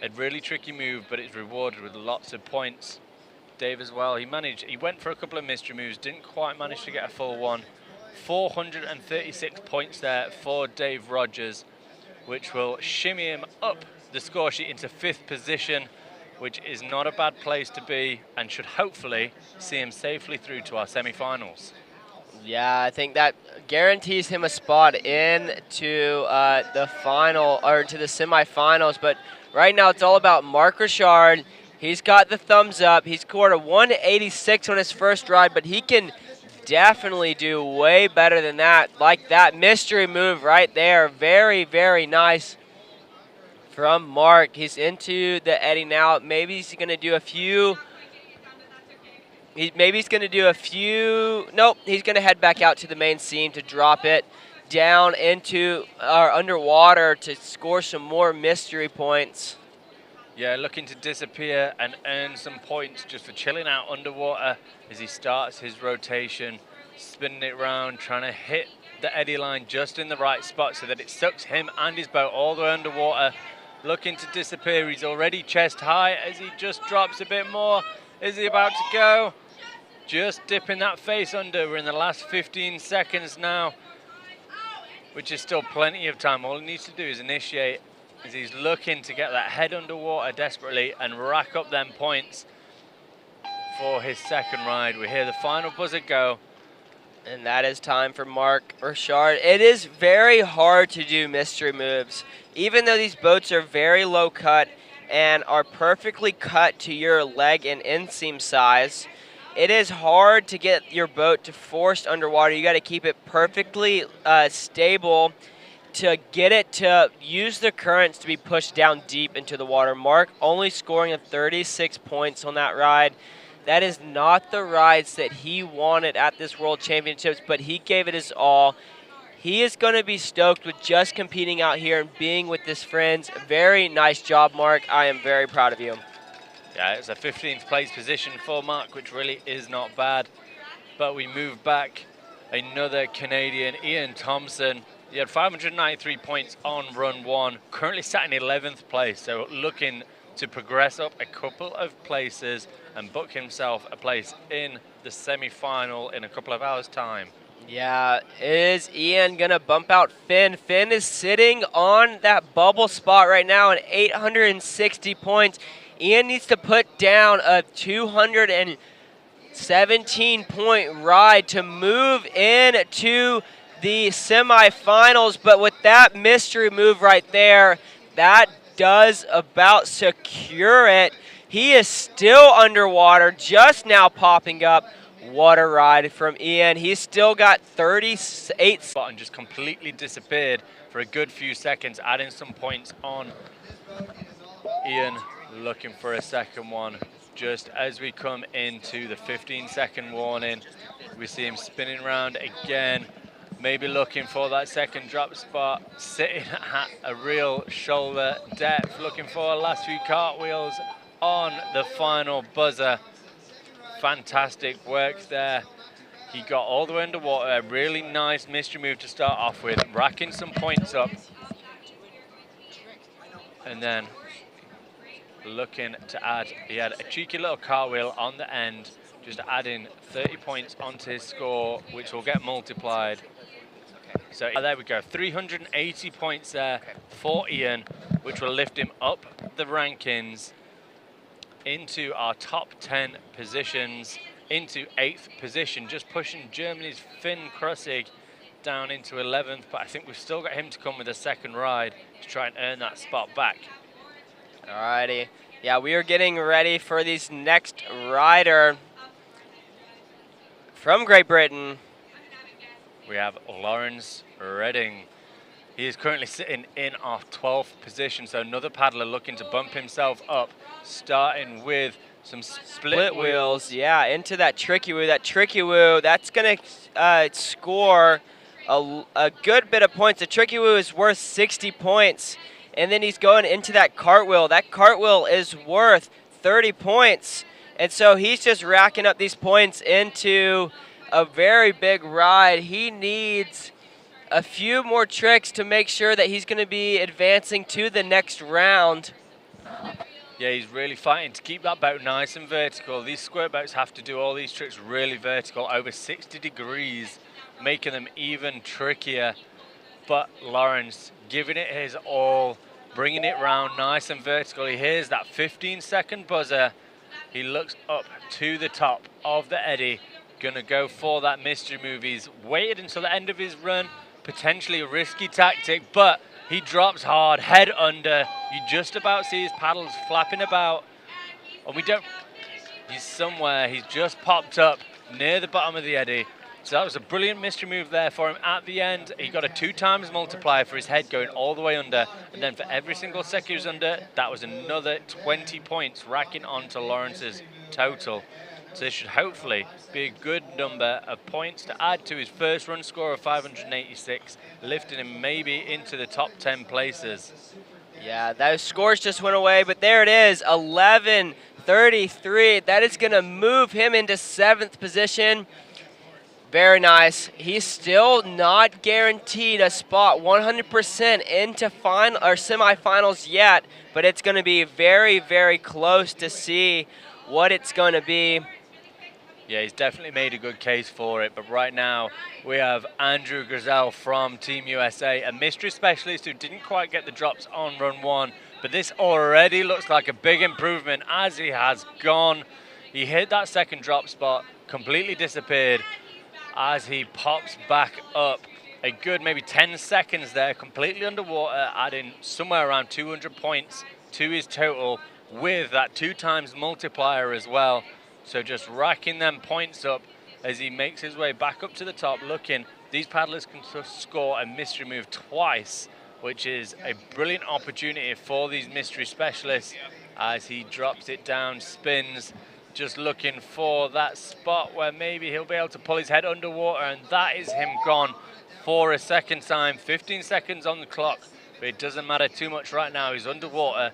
A really tricky move, but it's rewarded with lots of points. Dave as well, he went for a couple of mystery moves, didn't quite manage to get a full one. 436 points there for Dave Rogers, which will shimmy him up the score sheet into 5th position, which is not a bad place to be and should hopefully see him safely through to our semi-finals. Yeah, I think that guarantees him a spot into the final or to the semifinals. But right now it's all about Mark Richard. He's got the thumbs up. He scored a 186 on his first ride, but he can definitely do way better than that. Like that mystery move right there. Very, very nice from Mark. He's into the eddy now. Maybe he's going to do a few. Maybe he's going to do a few. Nope, he's going to head back out to the main seam to drop it down into underwater to score some more mystery points. Yeah, looking to disappear and earn some points just for chilling out underwater as he starts his rotation, spinning it around, trying to hit the eddy line just in the right spot so that it sucks him and his boat all the way underwater. Looking to disappear. He's already chest high as he just drops a bit more. Is he about to go? Just dipping that face under. We're in the last 15 seconds now, which is still plenty of time. All he needs to do is initiate as he's looking to get that head underwater desperately and rack up them points for his second ride. We hear the final buzzer go. And that is time for Mark Richard. It is very hard to do mystery moves. Even though these boats are very low cut and are perfectly cut to your leg and inseam size, it is hard to get your boat to forced underwater. You got to keep it perfectly stable to get it to use the currents to be pushed down deep into the water. Mark only scoring a 36 points on that ride. That is not the rides that he wanted at this World Championships, but he gave it his all. He is going to be stoked with just competing out here and being with his friends. Very nice job, Mark. I am very proud of you. Yeah, it's a 15th place position for Mark, which really is not bad. But we move back. Another Canadian, Ian Thompson. He had 593 points on run 1. Currently sat in 11th place, so looking to progress up a couple of places and book himself a place in the semi-final in a couple of hours' time. Yeah, is Ian going to bump out Finn? Finn is sitting on that bubble spot right now at 860 points. Ian needs to put down a 217-point ride to move into the semifinals. But with that mystery move right there, that does about secure it. He is still underwater, just now popping up. What a ride from Ian. He's still got 38 spot and just completely disappeared for a good few seconds, adding some points on. Ian looking for a second one. Just as we come into the 15-second warning, we see him spinning around again, maybe looking for that second drop spot, sitting at a real shoulder depth, looking for last few cartwheels on the final buzzer. Fantastic work there. He got all the way underwater. A really nice mystery move to start off with, racking some points up. And then looking to add, he had a cheeky little cartwheel on the end, just adding 30 points onto his score, which will get multiplied. So there we go, 380 points there for Ian, which will lift him up the rankings into our top 10 positions, into 8th position, just pushing Germany's Finn Krussig down into 11th, but I think we've still got him to come with a second ride to try and earn that spot back. Alrighty. Yeah, we are getting ready for this next rider from Great Britain. We have Lawrence Redding. He is currently sitting in our 12th position, so another paddler looking to bump himself up, starting with some split wheels. Yeah, into that tricky woo. That tricky woo, that's going to score a good bit of points. The tricky woo is worth 60 points. And then he's going into that cartwheel. That cartwheel is worth 30 points. And so he's just racking up these points into a very big ride. He needs a few more tricks to make sure that he's going to be advancing to the next round. Yeah, he's really fighting to keep that boat nice and vertical. These squirt boats have to do all these tricks really vertical, over 60 degrees, making them even trickier. But Lawrence giving it his all, bringing it round nice and vertical. He hears that 15-second buzzer. He looks up to the top of the eddy, gonna go for that mystery move. He's waited until the end of his run, potentially a risky tactic, but he drops hard, head under. You just about see his paddles flapping about. And he's somewhere, he's just popped up near the bottom of the eddy. So that was a brilliant mystery move there for him at the end. He got a 2x multiplier for his head going all the way under. And then for every single second he was under, that was another 20 points racking onto Lawrence's total. So this should hopefully be a good number of points to add to his first run score of 586, lifting him maybe into the top 10 places. Yeah, those scores just went away, but there it is, 11:33. That is going to move him into 7th position. Very nice. He's still not guaranteed a spot 100% into final or semifinals yet, but it's going to be very, very close to see what it's going to be. Yeah, he's definitely made a good case for it, but right now we have Andrew Grizel from Team USA, a mystery specialist who didn't quite get the drops on run 1, but this already looks like a big improvement as he has gone. He hit that second drop spot, completely disappeared as he pops back up. A good maybe 10 seconds there, completely underwater, adding somewhere around 200 points to his total with that 2x multiplier as well. So just racking them points up as he makes his way back up to the top, looking. These paddlers can score a mystery move twice, which is a brilliant opportunity for these mystery specialists as he drops it down, spins, just looking for that spot where maybe he'll be able to pull his head underwater, and that is him gone for a second time. 15 seconds on the clock, but it doesn't matter too much right now. He's underwater.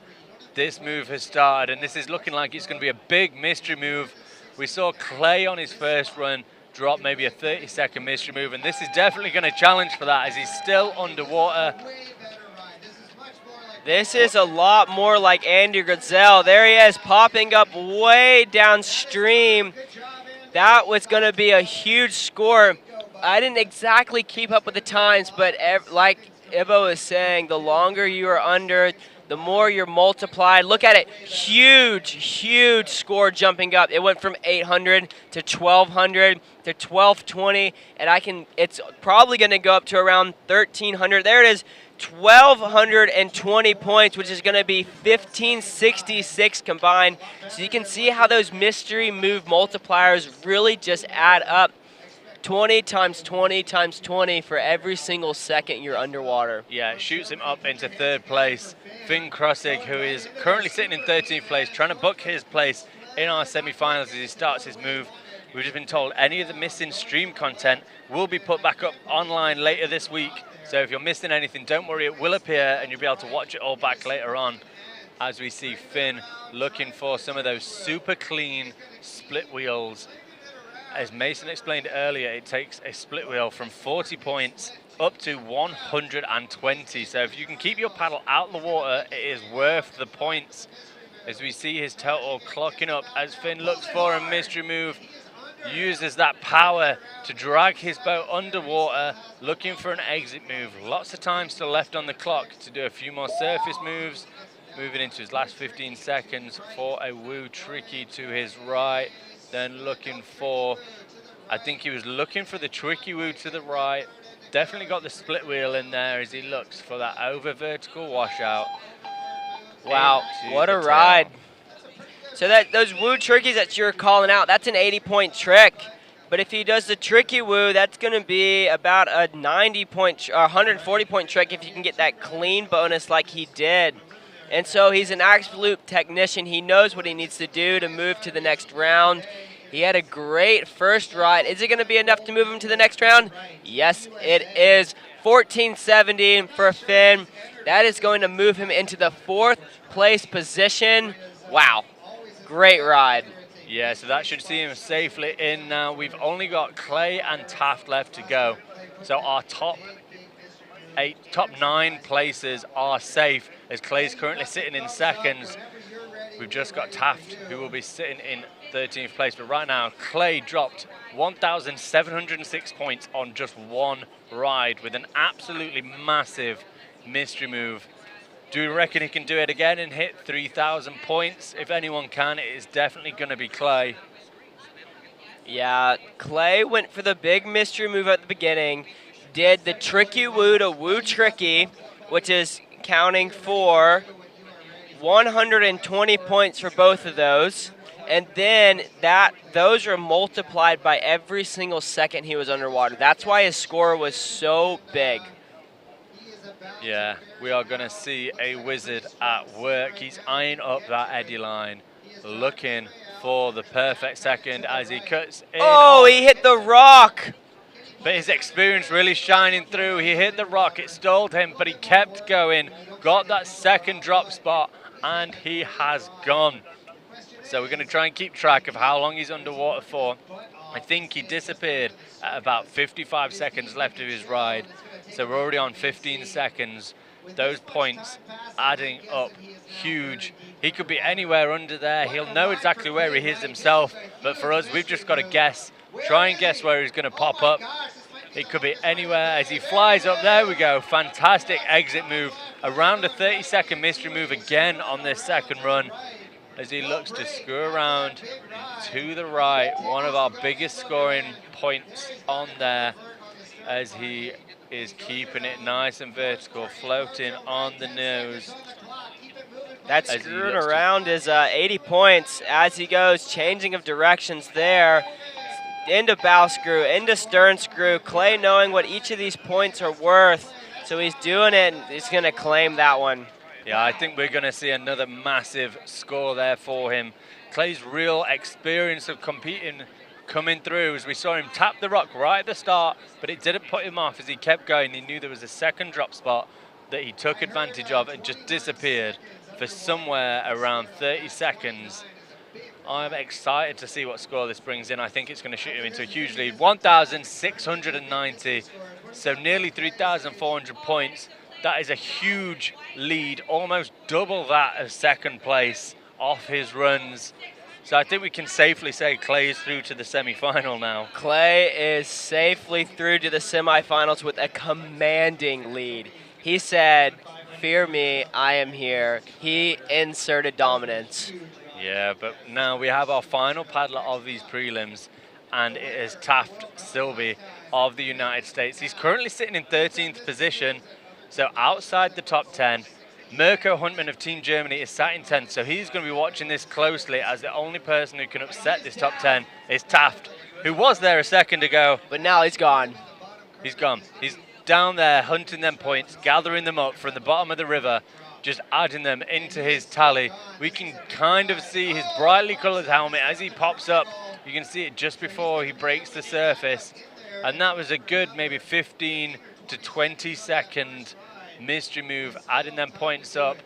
This move has started, and this is looking like it's going to be a big mystery move. We saw Clay on his first run drop maybe a 30-second mystery move, and this is definitely going to challenge for that as he's still underwater. This is a lot more like Andy Grizel. There he is, popping up way downstream. That was going to be a huge score. I didn't exactly keep up with the times, but like Ivo was saying, the longer you are under, the more you're multiplied. Look at it, huge, huge score jumping up. It went from 800 to 1200 to 1220, and it's probably going to go up to around 1300. There it is, 1,220 points, which is going to be 1,566 combined. So you can see how those mystery move multipliers really just add up. 20 times 20 times 20 for every single second you're underwater. Yeah, it shoots him up into 3rd place. Finn Krossig, who is currently sitting in 13th place, trying to book his place in our semi-finals as he starts his move. We've just been told any of the missing stream content will be put back up online later this week. So if you're missing anything, don't worry, it will appear and you'll be able to watch it all back later on as we see Finn looking for some of those super clean split wheels. As Mason explained earlier, it takes a split wheel from 40 points up to 120. So if you can keep your paddle out of the water, it is worth the points. As we see his total clocking up as Finn looks for a mystery move, uses that power to drag his boat underwater, looking for an exit move. Lots of time still left on the clock to do a few more surface moves. Moving into his last 15 seconds for a woo tricky to his right. Then looking for, I think he was looking for the tricky woo to the right. Definitely got the split wheel in there as he looks for that over vertical washout. Wow, what a ride. So those woo trickies that you're calling out, that's an 80-point trick. But if he does the tricky woo, that's going to be about a 90-point, 140-point trick if you can get that clean bonus like he did. And so he's an absolute technician. He knows what he needs to do to move to the next round. He had a great first ride. Is it going to be enough to move him to the next round? Yes, it is. 1470 for Finn. That is going to move him into the 4th place position. Wow, great ride. Yeah, so that should see him safely in now. We've only got Clay and Taft left to go. So our top 9 places are safe, as Clay's currently sitting in seconds. We've just got Taft, who will be sitting in 13th place. But right now, Clay dropped 1,706 points on just one ride with an absolutely massive mystery move. Do we reckon he can do it again and hit 3,000 points? If anyone can, it is definitely going to be Clay. Yeah, Clay went for the big mystery move at the beginning, did the tricky woo to woo tricky, which is counting for 120 points for both of those. And then those are multiplied by every single second he was underwater. That's why his score was so big. Yeah, we are going to see a wizard at work. He's eyeing up that eddy line, looking for the perfect second as he cuts in. Oh, he hit the rock. But his experience really shining through. He hit the rock, it stalled him, but he kept going, got that second drop spot, and he has gone. So we're going to try and keep track of how long he's underwater for. I think he disappeared at about 55 seconds left of his ride. So we're already on 15 seconds. Those points adding up huge. He could be anywhere under there. He'll know exactly where he is himself. But for us, we've just got to guess. Try and guess where he's going to pop up. It could be anywhere as he flies up. There we go. Fantastic exit move. Around a 30-second mystery move again on this second run, as he looks to screw around to the right. One of our biggest scoring points on there, as he is keeping it nice and vertical, floating on the nose. That screwing around is 80 points as he goes, changing of directions there. Into bow screw, into stern screw. Clay knowing what each of these points are worth, so he's doing it and he's going to claim that one. Yeah, I think we're going to see another massive score there for him. Clay's real experience of competing coming through, as we saw him tap the rock right at the start, but it didn't put him off as he kept going. He knew there was a second drop spot that he took advantage of and just disappeared for somewhere around 30 seconds. I'm excited to see what score this brings in. I think it's going to shoot him into a huge lead. 1,690, so nearly 3,400 points. That is a huge lead, almost double that of second place off his runs. So I think we can safely say Clay is through to the semi-final now. Clay is safely through to the semifinals with a commanding lead. He said, "Fear me, I am here." He inserted dominance. Yeah, but now we have our final paddler of these prelims, and it is Taft Silby of the United States. He's currently sitting in 13th position, so outside the top 10. Mirko Huntman of Team Germany is sat in 10th, so he's going to be watching this closely, as the only person who can upset this top 10 is Taft, who was there a second ago. But now he's gone. He's gone. He's down there hunting them points, gathering them up from the bottom of the river, just adding them into his tally. We can kind of see his brightly colored helmet as he pops up. You can see it just before he breaks the surface. And that was a good maybe 15 to 20 second mystery move, adding them points up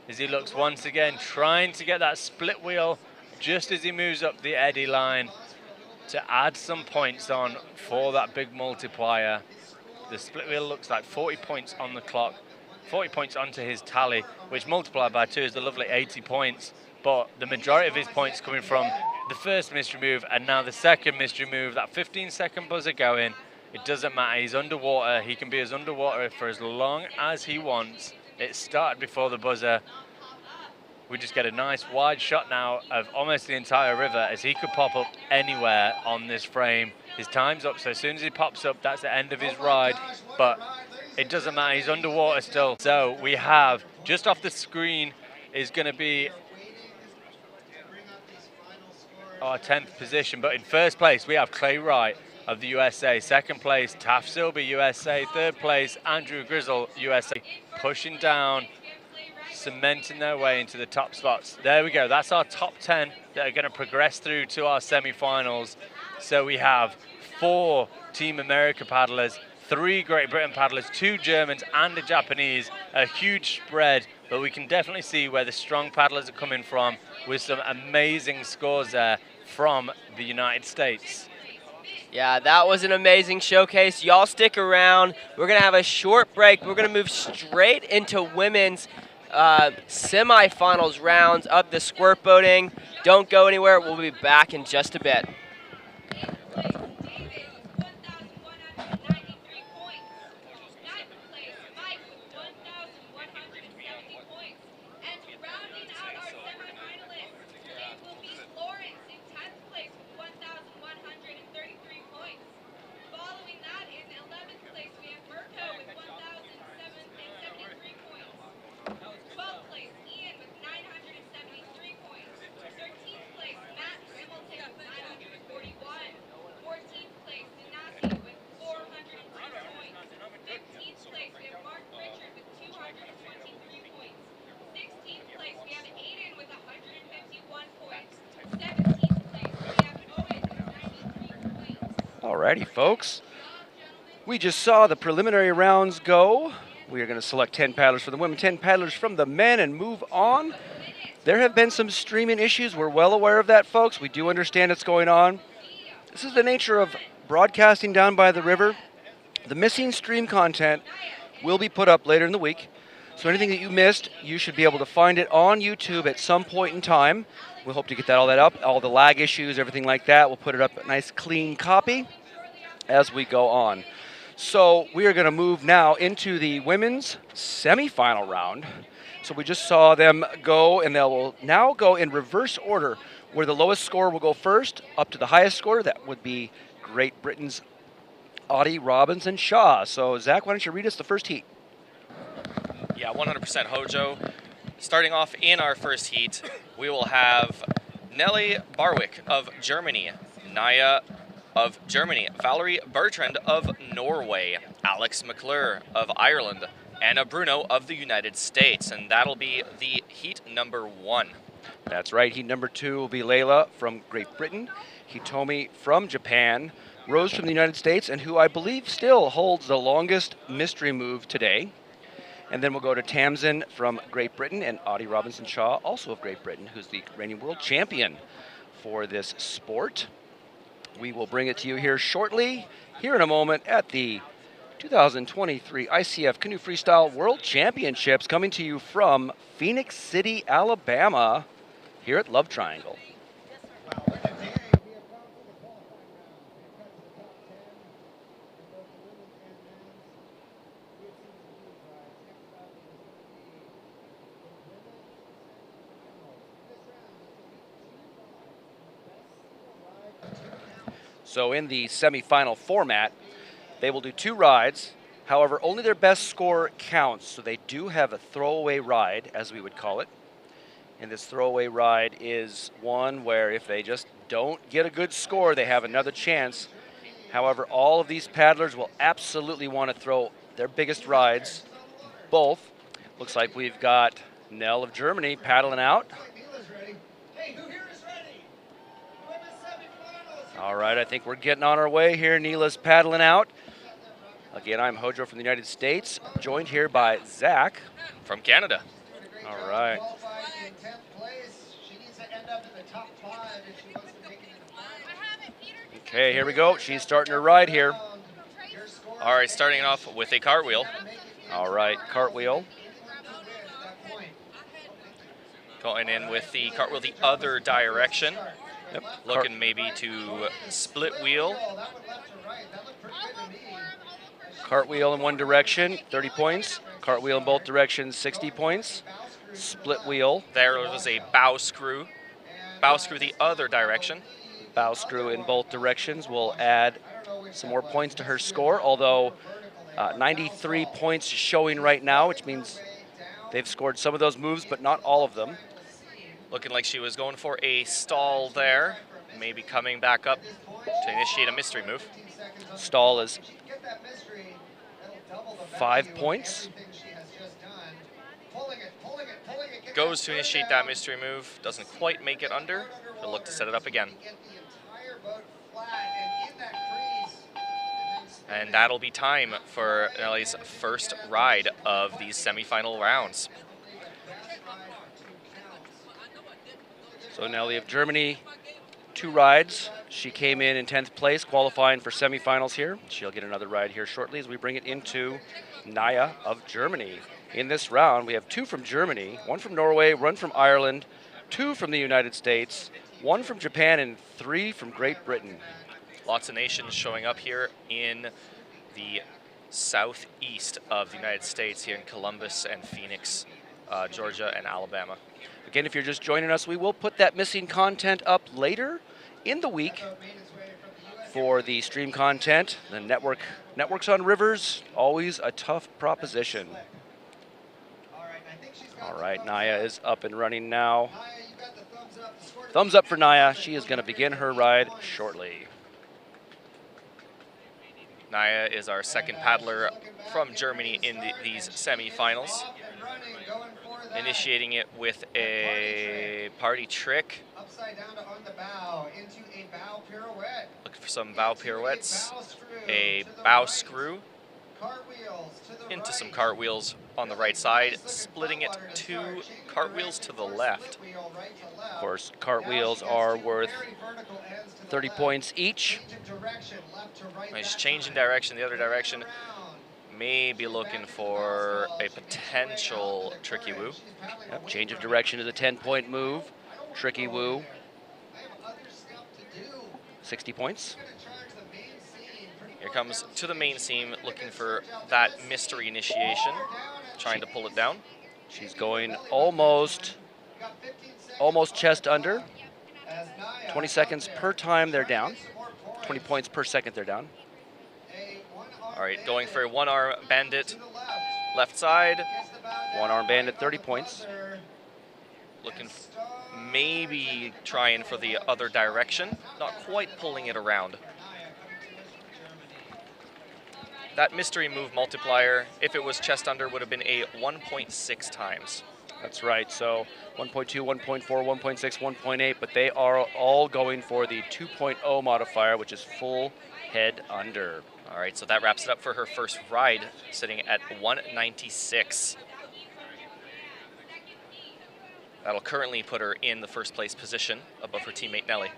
as he looks once again, trying to get that split wheel just as he moves up the eddy line to add some points on for that big multiplier. The split wheel looks like 40 points on the clock, 40 points onto his tally, which multiplied by 2 is the lovely 80 points. But the majority of his points coming from the first mystery move and now the second mystery move, that 15-second buzzer going. It doesn't matter, he's underwater. He can be as underwater for as long as he wants. It started before the buzzer. We just get a nice wide shot now of almost the entire river, as he could pop up anywhere on this frame. His time's up, so as soon as he pops up, that's the end of his ride. But it doesn't matter, he's underwater still. So we have, just off the screen, is going to be our 10th position. But in first place, we have Clay Wright of the USA. Second place, Taft Silby, USA. Third place, Andrew Grizzle, USA. Pushing down. cementing their way into the top spots. There we go. That's our top 10 that are going to progress through to our semi-finals. So we have 4 Team America paddlers, 3 Great Britain paddlers, 2 Germans, and a Japanese. A huge spread, but we can definitely see where the strong paddlers are coming from with some amazing scores there from the United States. Yeah, that was an amazing showcase. Y'all stick around. We're going to have a short break. We're going to move straight into women's semifinals rounds of the squirt boating. Don't go anywhere. We'll be back in just a bit. Alrighty, folks. We just saw the preliminary rounds go. We are going to select 10 paddlers for the women, 10 paddlers from the men, and move on. There have been some streaming issues. We're well aware of that, folks. We do understand what's going on. This is the nature of broadcasting down by the river. The missing stream content will be put up later in the week. So anything that you missed, you should be able to find it on YouTube at some point in time. We'll hope to get all that up, all the lag issues, everything like that. We'll put it up a nice clean copy as we go on. So we are going to move now into the women's semifinal round. So we just saw them go, and they will now go in reverse order, where the lowest score will go first, up to the highest score. That would be Great Britain's Audie, Robbins, and Shaw. So Zach, why don't you read us the first heat? Yeah, 100% Hojo. Starting off in our first heat, we will have Nelly Barwick of Germany, Naya of Germany, Valerie Bertrand of Norway, Alex McClure of Ireland, Anna Bruno of the United States, and that'll be the heat number 1. That's right. Heat number 2 will be Layla from Great Britain, Hitomi from Japan, Rose from the United States, and who I believe still holds the longest mystery move today. And then we'll go to Tamsin from Great Britain and Audie Robinson Shaw, also of Great Britain, who's the reigning world champion for this sport. We will bring it to you here shortly, here in a moment, at the 2023 ICF Canoe Freestyle World Championships, coming to you from Phoenix City, Alabama, here at Love Triangle. So in the semifinal format, they will do 2 rides. However, only their best score counts, so they do have a throwaway ride, as we would call it. And this throwaway ride is one where if they just don't get a good score, they have another chance. However, all of these paddlers will absolutely want to throw their biggest rides, both. Looks like we've got Nell of Germany paddling out. All right, I think we're getting on our way here. Neela's paddling out. Again, I'm Hojo from the United States, joined here by Zach from Canada. All right. Okay, here we go. She's starting her ride here. All right, starting off with a cartwheel. All right, cartwheel. Going in with the cartwheel the other direction. Yep. Looking maybe to split wheel. Cartwheel in one direction, 30 points. Cartwheel in both directions, 60 points. Split wheel. There was a bow screw. Bow screw the other direction. Bow screw in both directions will add some more points to her score, although 93 points showing right now, which means they've scored some of those moves, but not all of them. Looking like she was going for a stall there, maybe coming back up to initiate a mystery move. Stall is 5 points. Goes to initiate that mystery move. Doesn't quite make it under. He'll look to set it up again. And that'll be time for Nelly's first ride of these semifinal rounds. So Nelly of Germany, 2 rides. She came in 10th place, qualifying for semifinals here. She'll get another ride here shortly as we bring it into Naya of Germany. In this round, we have 2 from Germany, 1 from Norway, 1 from Ireland, 2 from the United States, 1 from Japan, and 3 from Great Britain. Lots of nations showing up here in the southeast of the United States, here in Columbus and Phoenix, Georgia and Alabama. Again, if you're just joining us, we will put that missing content up later in the week for the stream content. The networks on rivers, always a tough proposition. All right, Naya is up and running now. Thumbs up for Naya. She is going to begin her ride shortly. Naya is our second paddler from Germany in these semifinals. Initiating it with a party trick. Looking for some bow pirouettes. A bow screw. Into some cartwheels on the right side. Splitting it 2 cartwheels to the left. Of course, cartwheels are worth 30 points each. He's changing direction, the other direction. Maybe looking for a potential tricky woo. Yep, change of direction is a 10-point move. Tricky woo. 60 points. Here comes to the main seam, looking for that mystery initiation. Trying to pull it down. She's going almost chest under. 20 seconds per time they're down. 20 points per second they're down. All right, going for a 1-arm bandit, left side. 1-arm bandit, 30 points. Looking, maybe trying for the other direction. Not quite pulling it around. That mystery move multiplier, if it was chest under, would have been a 1.6 times. That's right, so 1.2, 1.4, 1.6, 1.8, but they are all going for the 2.0 modifier, which is full head under. All right, so that wraps it up for her first ride, sitting at 196. That'll currently put her in the first place position above her teammate Nelly.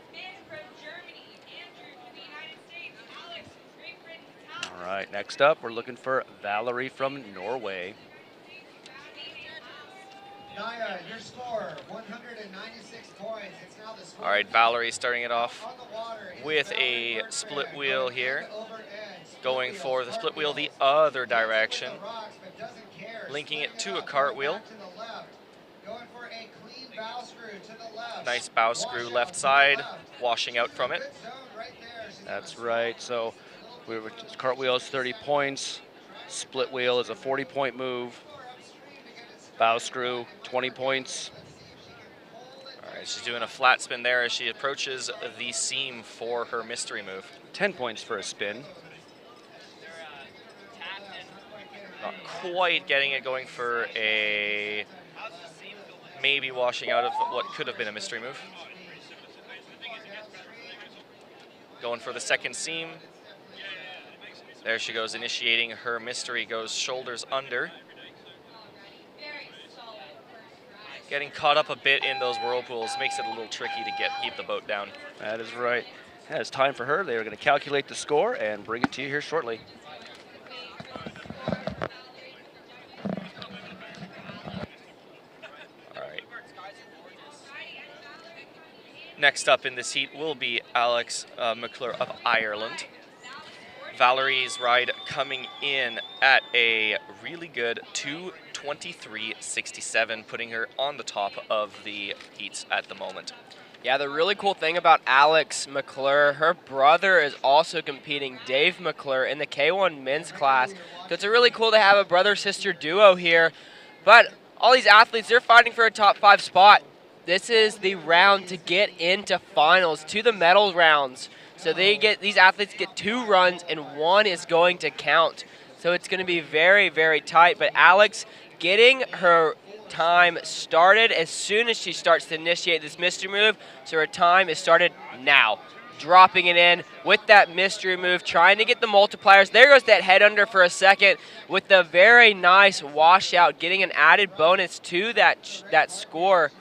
All right, next up, we're looking for Valerie from Norway. Naya, your score, 196 points. It's now the score. All right, Valerie starting it off with a split wheel here. Going for the split wheel the other direction. Linking it to a cartwheel. Nice bow screw left side, washing out from it. That's right, so cartwheel is 30 points. Split wheel is a 40-point move. Bow screw, 20 points. All right, she's doing a flat spin there as she approaches the seam for her mystery move. 10 points for a spin. Not quite getting it, going for a maybe washing out of what could have been a mystery move. Going for the second seam. There she goes, initiating her mystery, goes shoulders under. Getting caught up a bit in those whirlpools makes it a little tricky to keep the boat down. That is right. Yeah, it's time for her. They are going to calculate the score and bring it to you here shortly. All right. Next up in this heat will be Alex McClure of Ireland. Valerie's ride coming in at a really good 2:23.67, putting her on the top of the heats at the moment. Yeah, the really cool thing about Alex McClure, her brother is also competing, Dave McClure, in the K1 men's class. So it's really cool to have a brother-sister duo here. But all these athletes, they're fighting for a top 5 spot. This is the round to get into finals, to the medal rounds. So these athletes get 2 runs and 1 is going to count. So it's going to be very, very tight. But Alex getting her time started as soon as she starts to initiate this mystery move. So her time is started now. Dropping it in with that mystery move, trying to get the multipliers. There goes that head under for a second with the very nice washout, getting an added bonus to that score.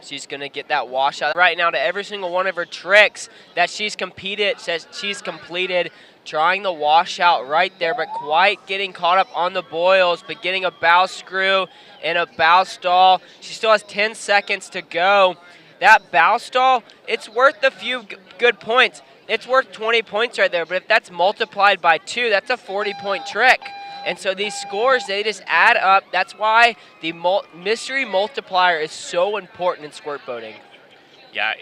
She's going to get that washout right now to every single one of her tricks that she's completed, trying the washout right there, but quite getting caught up on the boils, but getting a bow screw and a bow stall. She still has 10 seconds to go. That bow stall, it's worth a few good points. It's worth 20 points right there, but if that's multiplied by 2, that's a 40-point trick. And so these scores, they just add up. That's why the mystery multiplier is so important in squirt boating. Yeah,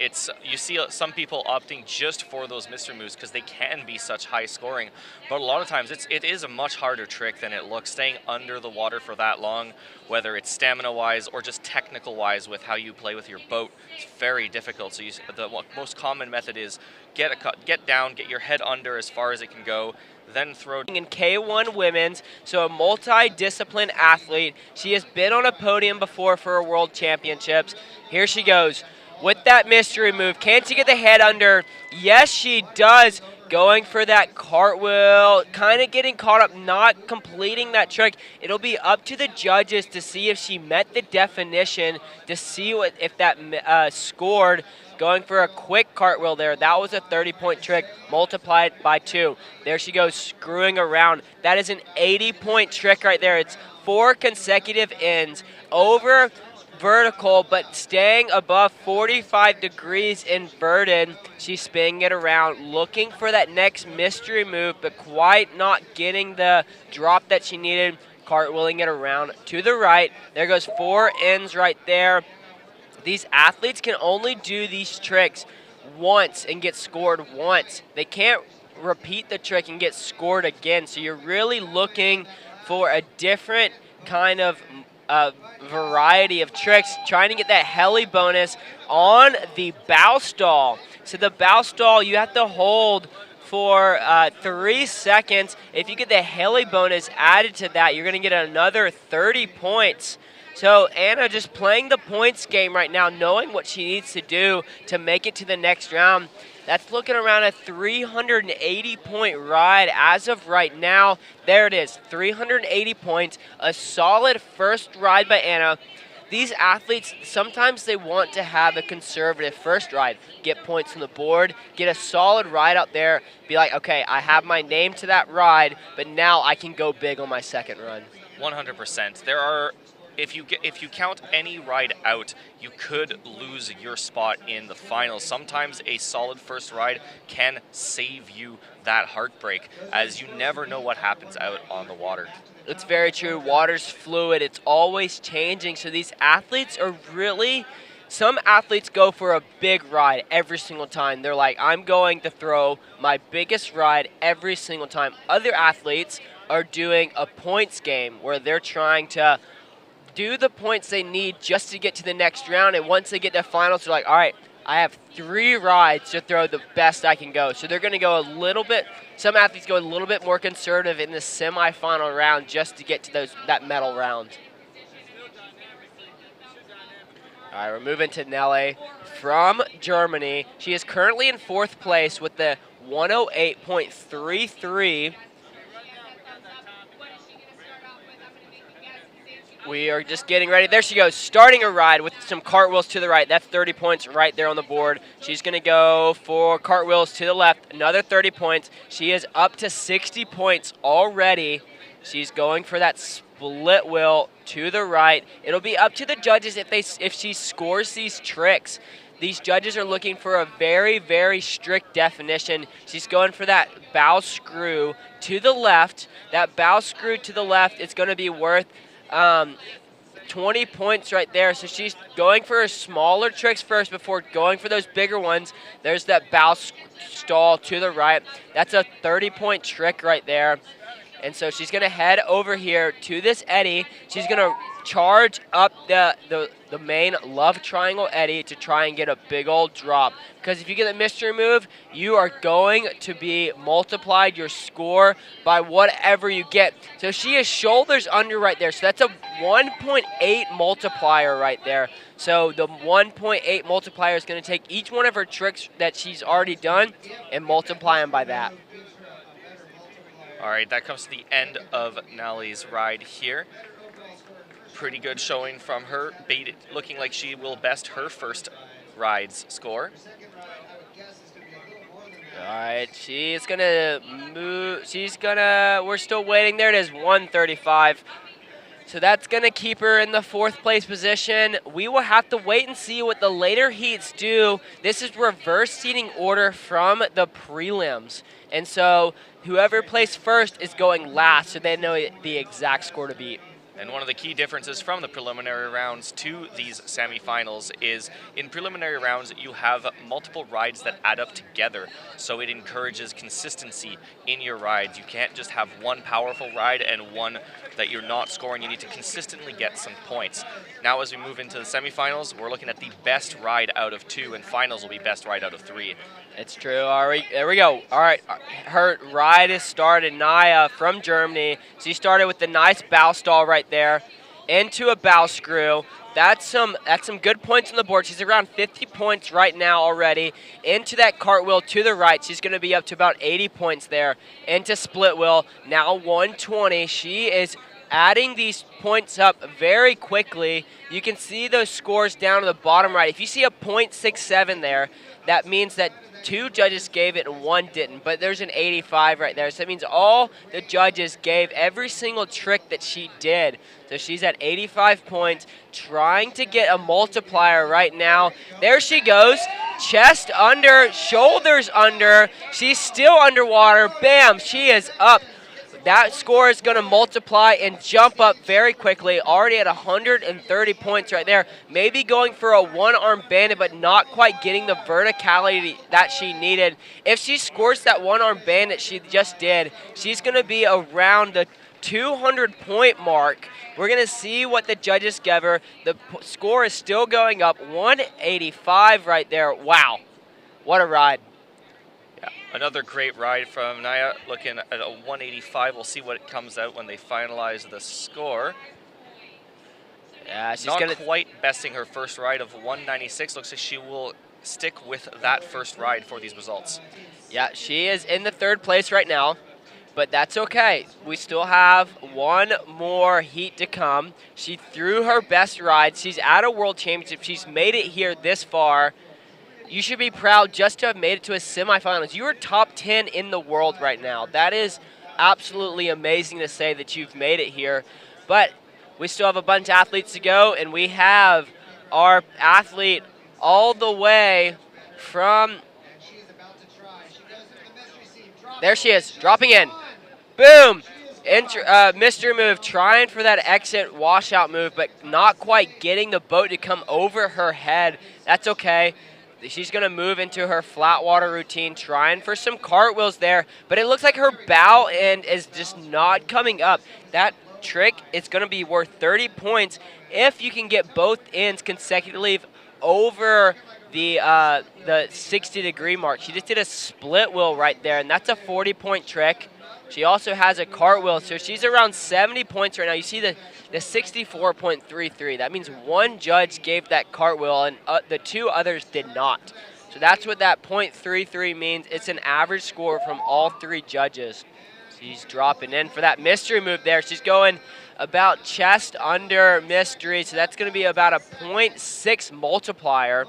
you see some people opting just for those mystery moves because they can be such high scoring. But a lot of times it is a much harder trick than it looks. Staying under the water for that long, whether it's stamina-wise or just technical-wise with how you play with your boat, it's very difficult. So the most common method is get down, get your head under as far as it can go, then throw. In K1 Women's, so a multi-discipline athlete. She has been on a podium before for her World Championships. Here she goes. With that mystery move, can she get the head under? Yes, she does. Going for that cartwheel, kind of getting caught up, not completing that trick. It'll be up to the judges to see if she met the definition, to see if that scored. Going for a quick cartwheel there. That was a 30-point trick multiplied by 2. There she goes, screwing around. That is an 80-point trick right there. It's 4 consecutive ends over vertical, but staying above 45 degrees inverted. She's spinning it around, looking for that next mystery move, but quite not getting the drop that she needed. Cartwheeling it around to the right. There goes 4 ends right there. These athletes can only do these tricks once and get scored once. They can't repeat the trick and get scored again. So you're really looking for a different kind of variety of tricks, trying to get that heli bonus on the bow stall. So the bow stall, you have to hold for 3 seconds. If you get the heli bonus added to that, you're going to get another 30 points. So Anna just playing the points game right now, knowing what she needs to do to make it to the next round. That's looking around a 380-point ride as of right now. There it is, 380 points, a solid first ride by Anna. These athletes, sometimes they want to have a conservative first ride, get points on the board, get a solid ride out there, be like, okay, I have my name to that ride, but now I can go big on my second run. 100%. There are, if you count any ride out, you could lose your spot in the finals. Sometimes a solid first ride can save you that heartbreak, as you never know what happens out on the water. It's very true. Water's fluid. It's always changing. So these athletes are really, some athletes go for a big ride every single time. They're like, I'm going to throw my biggest ride every single time. Other athletes are doing a points game where they're trying to do the points they need just to get to the next round. And once they get to finals, they're like, all right, I have 3 rides to throw the best I can go. So they're going to go a little bit, some athletes go a little bit more conservative in the semifinal round just to get to that medal round. All right, we're moving to Nelle from Germany. She is currently in 4th place with the 108.33. We are just getting ready. There she goes, starting a ride with some cartwheels to the right. That's 30 points right there on the board. She's going to go for cartwheels to the left, another 30 points. She is up to 60 points already. She's going for that split wheel to the right. It'll be up to the judges if she scores these tricks. These judges are looking for a very, very strict definition. She's going for that bow screw to the left. That bow screw to the left is going to be worth 20 points right there. So she's going for her smaller tricks first before going for those bigger ones. There's that bow stall to the right. That's a 30-point trick right there. And so she's going to head over here to this eddy. She's going to charge up the main love triangle eddy to try and get a big old drop. Because if you get the mystery move, you are going to be multiplied your score by whatever you get. So she is shoulders under right there. So that's a 1.8 multiplier right there. So the 1.8 multiplier is going to take each one of her tricks that she's already done and multiply them by that. All right, that comes to the end of Nally's ride here. Pretty good showing from her, looking like she will best her first ride's score. All right, she's going to move. We're still waiting. There it is, 135. So that's going to keep her in the 4th place position. We will have to wait and see what the later heats do. This is reverse seating order from the prelims. And so whoever placed first is going last, so they know the exact score to beat. And one of the key differences from the preliminary rounds to these semifinals is in preliminary rounds, you have multiple rides that add up together. So it encourages consistency in your rides. You can't just have one powerful ride and one that you're not scoring. You need to consistently get some points. Now, as we move into the semifinals, we're looking at the best ride out of 2, and finals will be best ride out of 3. It's true. All right, there we go. All right, her ride is started. Naya from Germany. She started with the nice bow stall right there into a bow screw. That's some good points on the board. She's around 50 points right now already. Into that cartwheel to the right. She's going to be up to about 80 points there. Into split wheel. Now 120. She is adding these points up very quickly. You can see those scores down to the bottom right. If you see a .67 there, that means that 2 judges gave it and 1 didn't, but there's an 85 right there. So that means all the judges gave every single trick that she did. So she's at 85 points, trying to get a multiplier right now. There she goes. Chest under, shoulders under. She's still underwater. Bam, she is up. That score is going to multiply and jump up very quickly, already at 130 points right there. Maybe going for a one-arm bandit, but not quite getting the verticality that she needed. If she scores that one-arm bandit she just did, she's going to be around the 200-point mark. We're going to see what the judges give her. The score is still going up, 185 right there. Wow, what a ride. Another great ride from Naya, looking at a 185. We'll see what comes out when they finalize the score. Yeah, she's not quite besting her first ride of 196. Looks like she will stick with that first ride for these results. Yeah, she is in the 3rd place right now, but that's okay. We still have one more heat to come. She threw her best ride. She's at a World Championship. She's made it here this far. You should be proud just to have made it to a semifinals. You are top 10 in the world right now. That is absolutely amazing to say that you've made it here. But we still have a bunch of athletes to go, and we have our athlete all the way from... There she is, dropping in. Boom! Mystery move, trying for that exit washout move, but not quite getting the boat to come over her head. That's okay. She's going to move into her flat water routine, trying for some cartwheels there, but it looks like her bow end is just not coming up. That trick is going to be worth 30 points if you can get both ends consecutively over the 60-degree mark. She just did a split wheel right there, and that's a 40-point trick. She also has a cartwheel, so she's around 70 points right now. You see the 64.33. That means 1 judge gave that cartwheel, and the 2 others did not. So that's what that .33 means. It's an average score from all 3 judges. She's dropping in for that mystery move there. She's going about chest under mystery, so that's going to be about a .6 multiplier.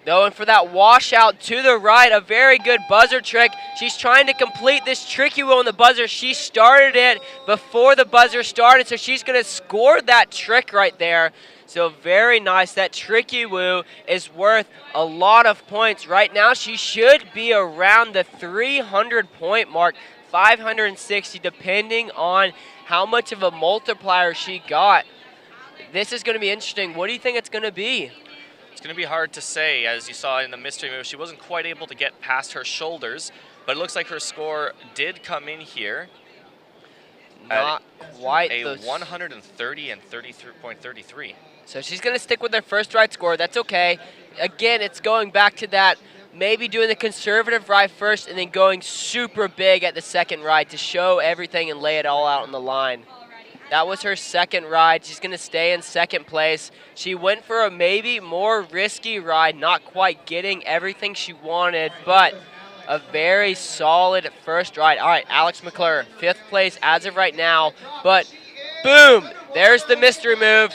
Going for that washout to the right, a very good buzzer trick. She's trying to complete this tricky wheel on the buzzer. She started it before the buzzer started, so she's going to score that trick right there. So very nice. That tricky woo is worth a lot of points. Right now, she should be around the 300-point mark, 560, depending on how much of a multiplier she got. This is going to be interesting. What do you think it's going to be? It's going to be hard to say. As you saw in the mystery move, she wasn't quite able to get past her shoulders. But it looks like her score did come in here Not quite a those. 130 and 33.33. So she's going to stick with her first ride score. That's okay. Again, it's going back to that, maybe doing the conservative ride first and then going super big at the second ride to show everything and lay it all out on the line. That was her second ride. She's going to stay in second place. She went for a maybe more risky ride, not quite getting everything she wanted, but a very solid first ride. All right, Alex McClure, 5th place as of right now, but boom, there's the mystery move.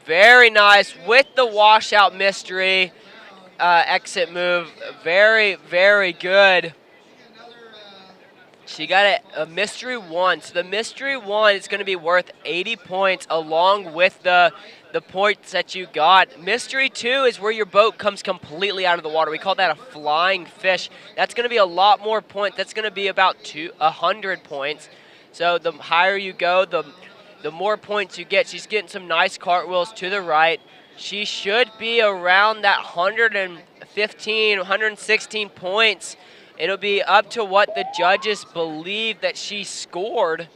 Very nice with the washout mystery exit move. Very, very good. She got a mystery 1. So the mystery 1 is going to be worth 80 points along with the points that you got. Mystery 2 is where your boat comes completely out of the water. We call that a flying fish. That's going to be a lot more points. That's going to be about 100 points. So the higher you go, the more points you get. She's getting some nice cartwheels to the right. She should be around that 115, 116 points. It'll be up to what the judges believe that she scored.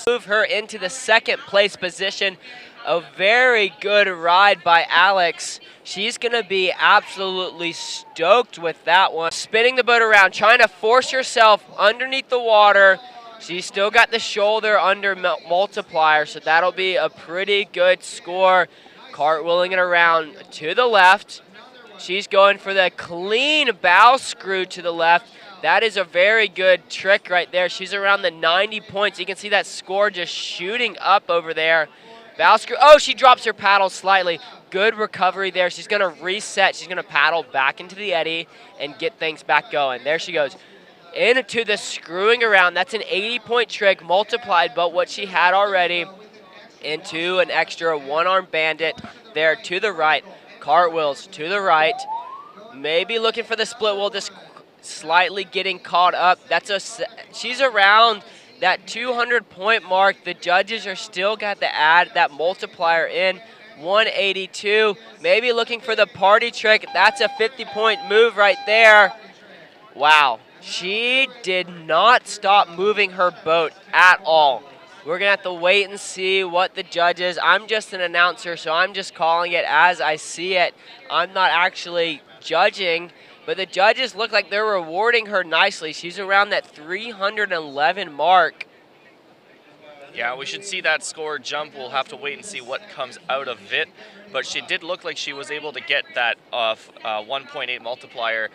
Move her into the second place position. A very good ride by Alex. She's going to be absolutely stoked with that one. Spinning the boat around, trying to force herself underneath the water. She's still got the shoulder under multiplier, so that'll be a pretty good score. Cartwheeling it around to the left. She's going for the clean bow screw to the left. That is a very good trick right there. She's around the 90 points. You can see that score just shooting up over there. Bow screw. Oh, she drops her paddle slightly. Good recovery there. She's going to reset. She's going to paddle back into the eddy and get things back going. There she goes. Into the screwing around. That's an 80-point trick multiplied, but what she had already into an extra one-arm bandit there to the right. Cartwheels to the right. Maybe looking for the split wheel, just slightly getting caught up. She's around that 200-point mark. The judges are still got to add that multiplier in. 182. Maybe looking for the party trick. That's a 50-point move right there. Wow. She did not stop moving her boat at all. We're going to have to wait and see what the judges. I'm just an announcer, so I'm just calling it as I see it. I'm not actually judging, but the judges look like they're rewarding her nicely. She's around that 311 mark. Yeah, we should see that score jump. We'll have to wait and see what comes out of it. But she did look like she was able to get that 1.8 multiplier.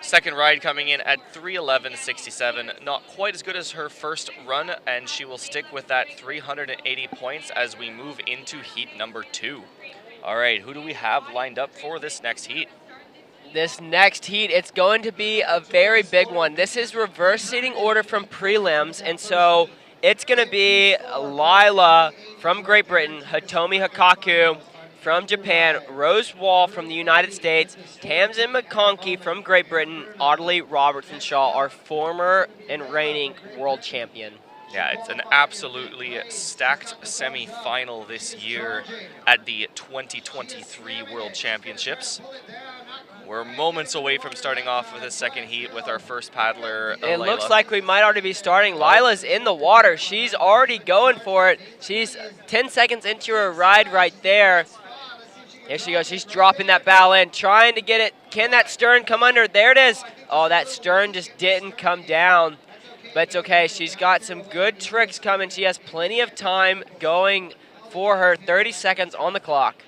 Second ride coming in at 311.67. Not quite as good as her first run, and she will stick with that 380 points as we move into heat number 2. All right, who do we have lined up for this next heat? This next heat, it's going to be a very big one. This is reverse seating order from prelims, and so it's going to be Lila from Great Britain, Hitomi Hikaku from Japan, Rose Wall from the United States, Tamsin McConkey from Great Britain, Audley Robertson-Shaw, our former and reigning world champion. Yeah, it's an absolutely stacked semi-final this year at the 2023 World Championships. We're moments away from starting off with the second heat with our first paddler, It Layla. looks like we might already be starting. Lila's in the water. She's already going for it. She's 10 seconds into her ride right there. There she goes. She's dropping that bow in, trying to get it. Can that stern come under? There it is. Oh, that stern just didn't come down. But it's okay. She's got some good tricks coming. She has plenty of time going for her. 30 seconds on the clock.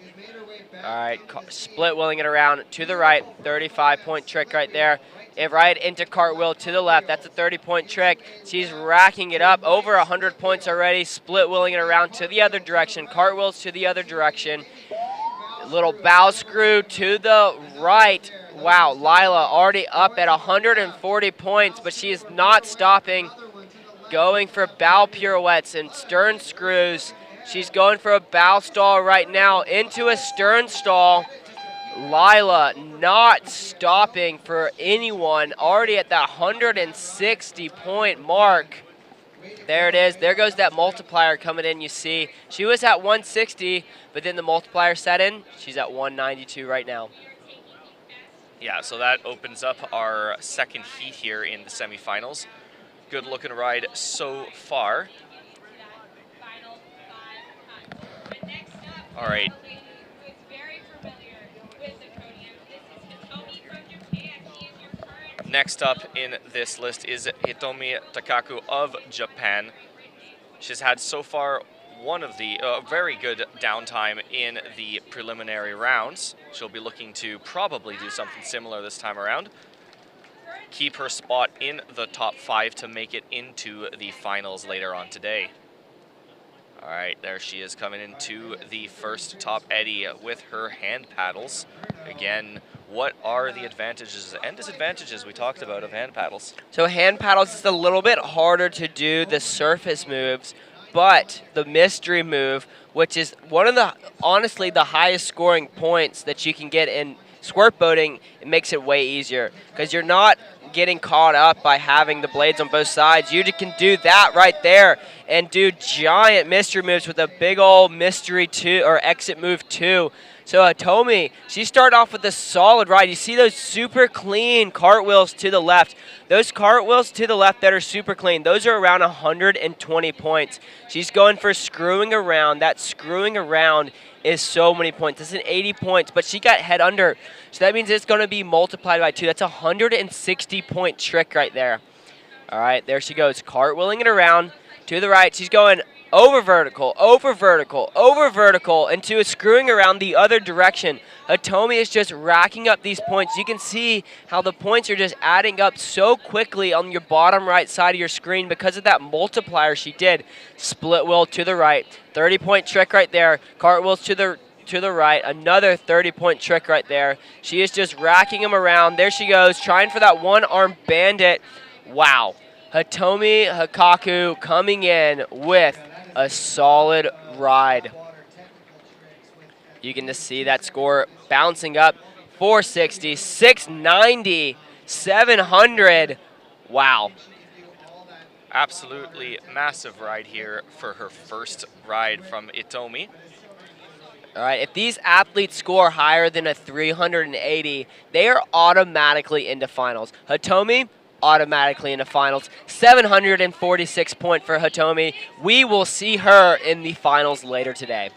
All right, split wheeling it around to the right. 35-point trick right there. And right into cartwheel to the left. That's a 30-point trick. She's racking it up. Over 100 points already. Split wheeling it around to the other direction. Cartwheels to the other direction. Little bow screw to the right. Wow, Lila already up at 140 points, but she is not stopping. Going for bow pirouettes and stern screws. She's going for a bow stall right now into a stern stall. Lila not stopping for anyone. Already at that 160-point mark. There it is. There goes that multiplier coming in, you see. She was at 160, but then the multiplier set in. She's at 192 right now. Yeah, so that opens up our second heat here in the semifinals. Good looking ride so far. Final 5 times. But next up, All right. who is very familiar with the podium. This is Hitomi from Japan. He is your current. Next up in this list is Hitomi Takaku of Japan. She's had so far one of the very good downtime in the preliminary rounds. She'll be looking to probably do something similar this time around. Keep her spot in the top 5 to make it into the finals later on today. All right, there she is coming into the first top eddy with her hand paddles. Again, what are the advantages and disadvantages we talked about of hand paddles? So hand paddles is a little bit harder to do the surface moves, but the mystery move, which is one of the, honestly, the highest scoring points that you can get in squirt boating, it makes it way easier because you're not getting caught up by having the blades on both sides. You can do that right there and do giant mystery moves with a big old mystery 2 or exit move 2. So Hitomi, she started off with a solid ride. You see those super clean cartwheels to the left. Those cartwheels to the left that are super clean, those are around 120 points. She's going for screwing around. That screwing around is so many points. It's an 80 points, but she got head under. So that means it's going to be multiplied by 2. That's a 160-point trick right there. All right, there she goes, cartwheeling it around to the right. She's going over vertical, over vertical, over vertical, into a screwing around the other direction. Hitomi is just racking up these points. You can see how the points are just adding up so quickly on your bottom right side of your screen because of that multiplier she did. Split wheel to the right, 30-point trick right there. Cartwheels to the right, another 30-point trick right there. She is just racking them around. There she goes, trying for that one-arm bandit. Wow. Hitomi Hikaku coming in with a solid ride. You can just see that score bouncing up. 460, 690, 700. Wow. Absolutely massive ride here for her first ride from Hitomi. All right, if these athletes score higher than a 380, they are automatically into finals. Hitomi, automatically into finals. 746 point for Hitomi. We will see her in the finals later today.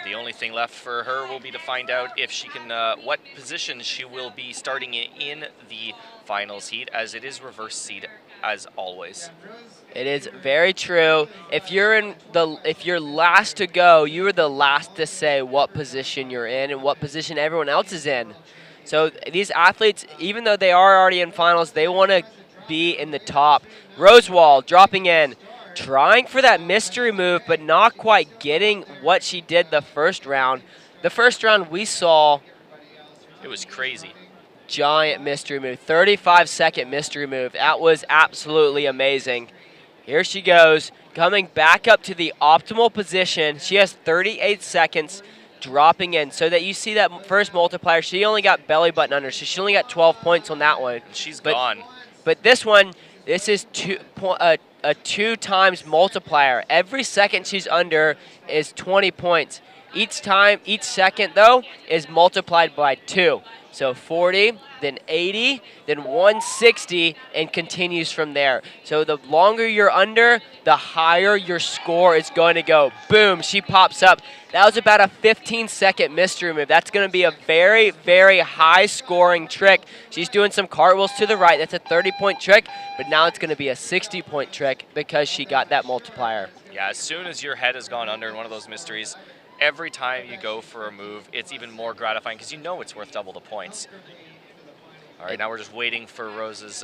The only thing left for her will be to find out if she can, what position she will be starting in the finals heat, as it is reverse seed as always. It is very true. If you're last to go, you are the last to say what position you're in and what position everyone else is in. So these athletes, even though they are already in finals, they want to be in the top. Rosewall dropping in, trying for that mystery move, but not quite getting what she did the first round. The first round we saw, it was crazy. Giant mystery move, 35-second mystery move. That was absolutely amazing. Here she goes, coming back up to the optimal position. She has 38 seconds dropping in, so that you see that first multiplier. She only got belly button under, so she only got 12 points on that one. She's gone. But this one, this is a 2 times multiplier. Every second she's under is 20 points. Each second, though, is multiplied by 2. So 40, then 80, then 160, and continues from there. So the longer you're under, the higher your score is going to go. Boom, she pops up. That was about a 15-second mystery move. That's going to be a very, very high-scoring trick. She's doing some cartwheels to the right. That's a 30-point trick, but now it's going to be a 60-point trick because she got that multiplier. Yeah, as soon as your head has gone under in one of those mysteries, every time you go for a move, it's even more gratifying because you know it's worth double the points. All right, now we're just waiting for Rose's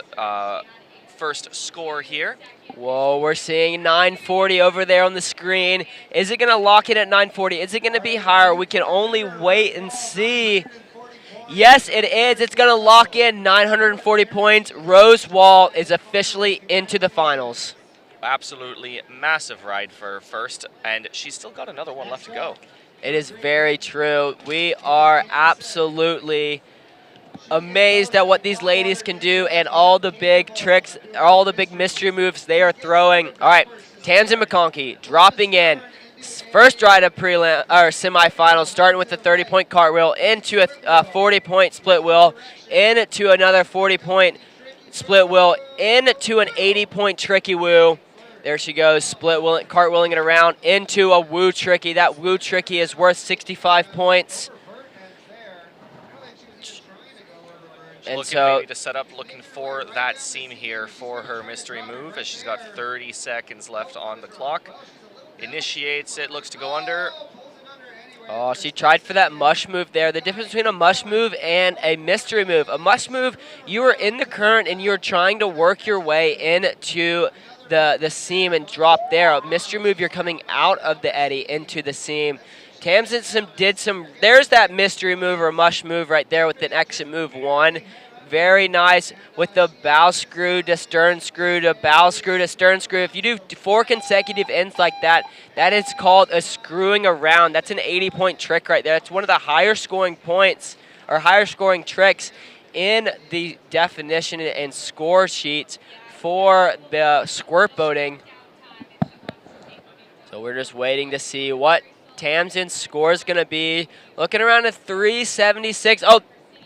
first score here. Whoa, we're seeing 940 over there on the screen. Is it going to lock in at 940? Is it going to be higher? We can only wait and see. Yes, it is. It's going to lock in 940 points. Rose Wall is officially into the finals. Absolutely massive ride for first, and she's still got another one left to go. It is very true. We are absolutely amazed at what these ladies can do and all the big tricks, all the big mystery moves they are throwing. All right, Tamsin McConkey dropping in. First ride of semifinals, starting with a 30-point cartwheel into a 40-point split wheel, into another 40-point split wheel, into an 80-point tricky woo. There she goes, cartwheeling it around into a woo tricky. That woo tricky is worth 65 points. And looking so maybe to set up, looking for that seam here for her mystery move, as she's got 30 seconds left on the clock. Initiates it, looks to go under. oh, she tried for that mush move there. The difference between a mush move and a mystery move. A mush move, you are in the current and you're trying to work your way into the seam and drop there. A mystery move, you're coming out of the eddy into the seam. Tamsin there's that mystery move or mush move right there with an exit move 1. Very nice with the bow screw to stern screw to bow screw to stern screw. If you do 4 consecutive ends like that, that is called a screwing around. That's an 80-point trick right there. That's one of the higher scoring points or higher scoring tricks in the definition and score sheets for the squirt boating. So we're just waiting to see what Tamsin's score is going to be. Looking around at 376. Oh,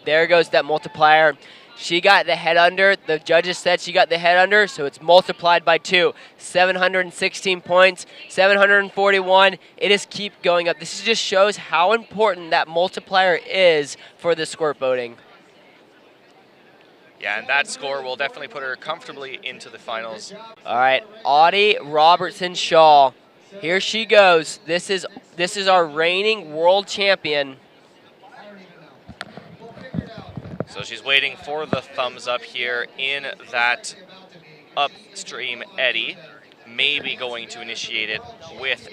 there goes that multiplier. She got the head under. The judges said she got the head under, so it's multiplied by 2. 716 points, 741. It is keep going up. This just shows how important that multiplier is for the squirt boating. Yeah, and that score will definitely put her comfortably into the finals. All right, Audie Robertson-Shaw. Here she goes. This is our reigning world champion. So she's waiting for the thumbs up here in that upstream eddy. Maybe going to initiate it with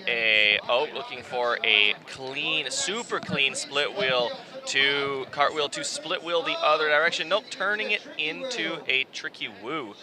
looking for a clean, super clean split wheel to cartwheel to split wheel the other direction. Nope, turning it into a tricky woo.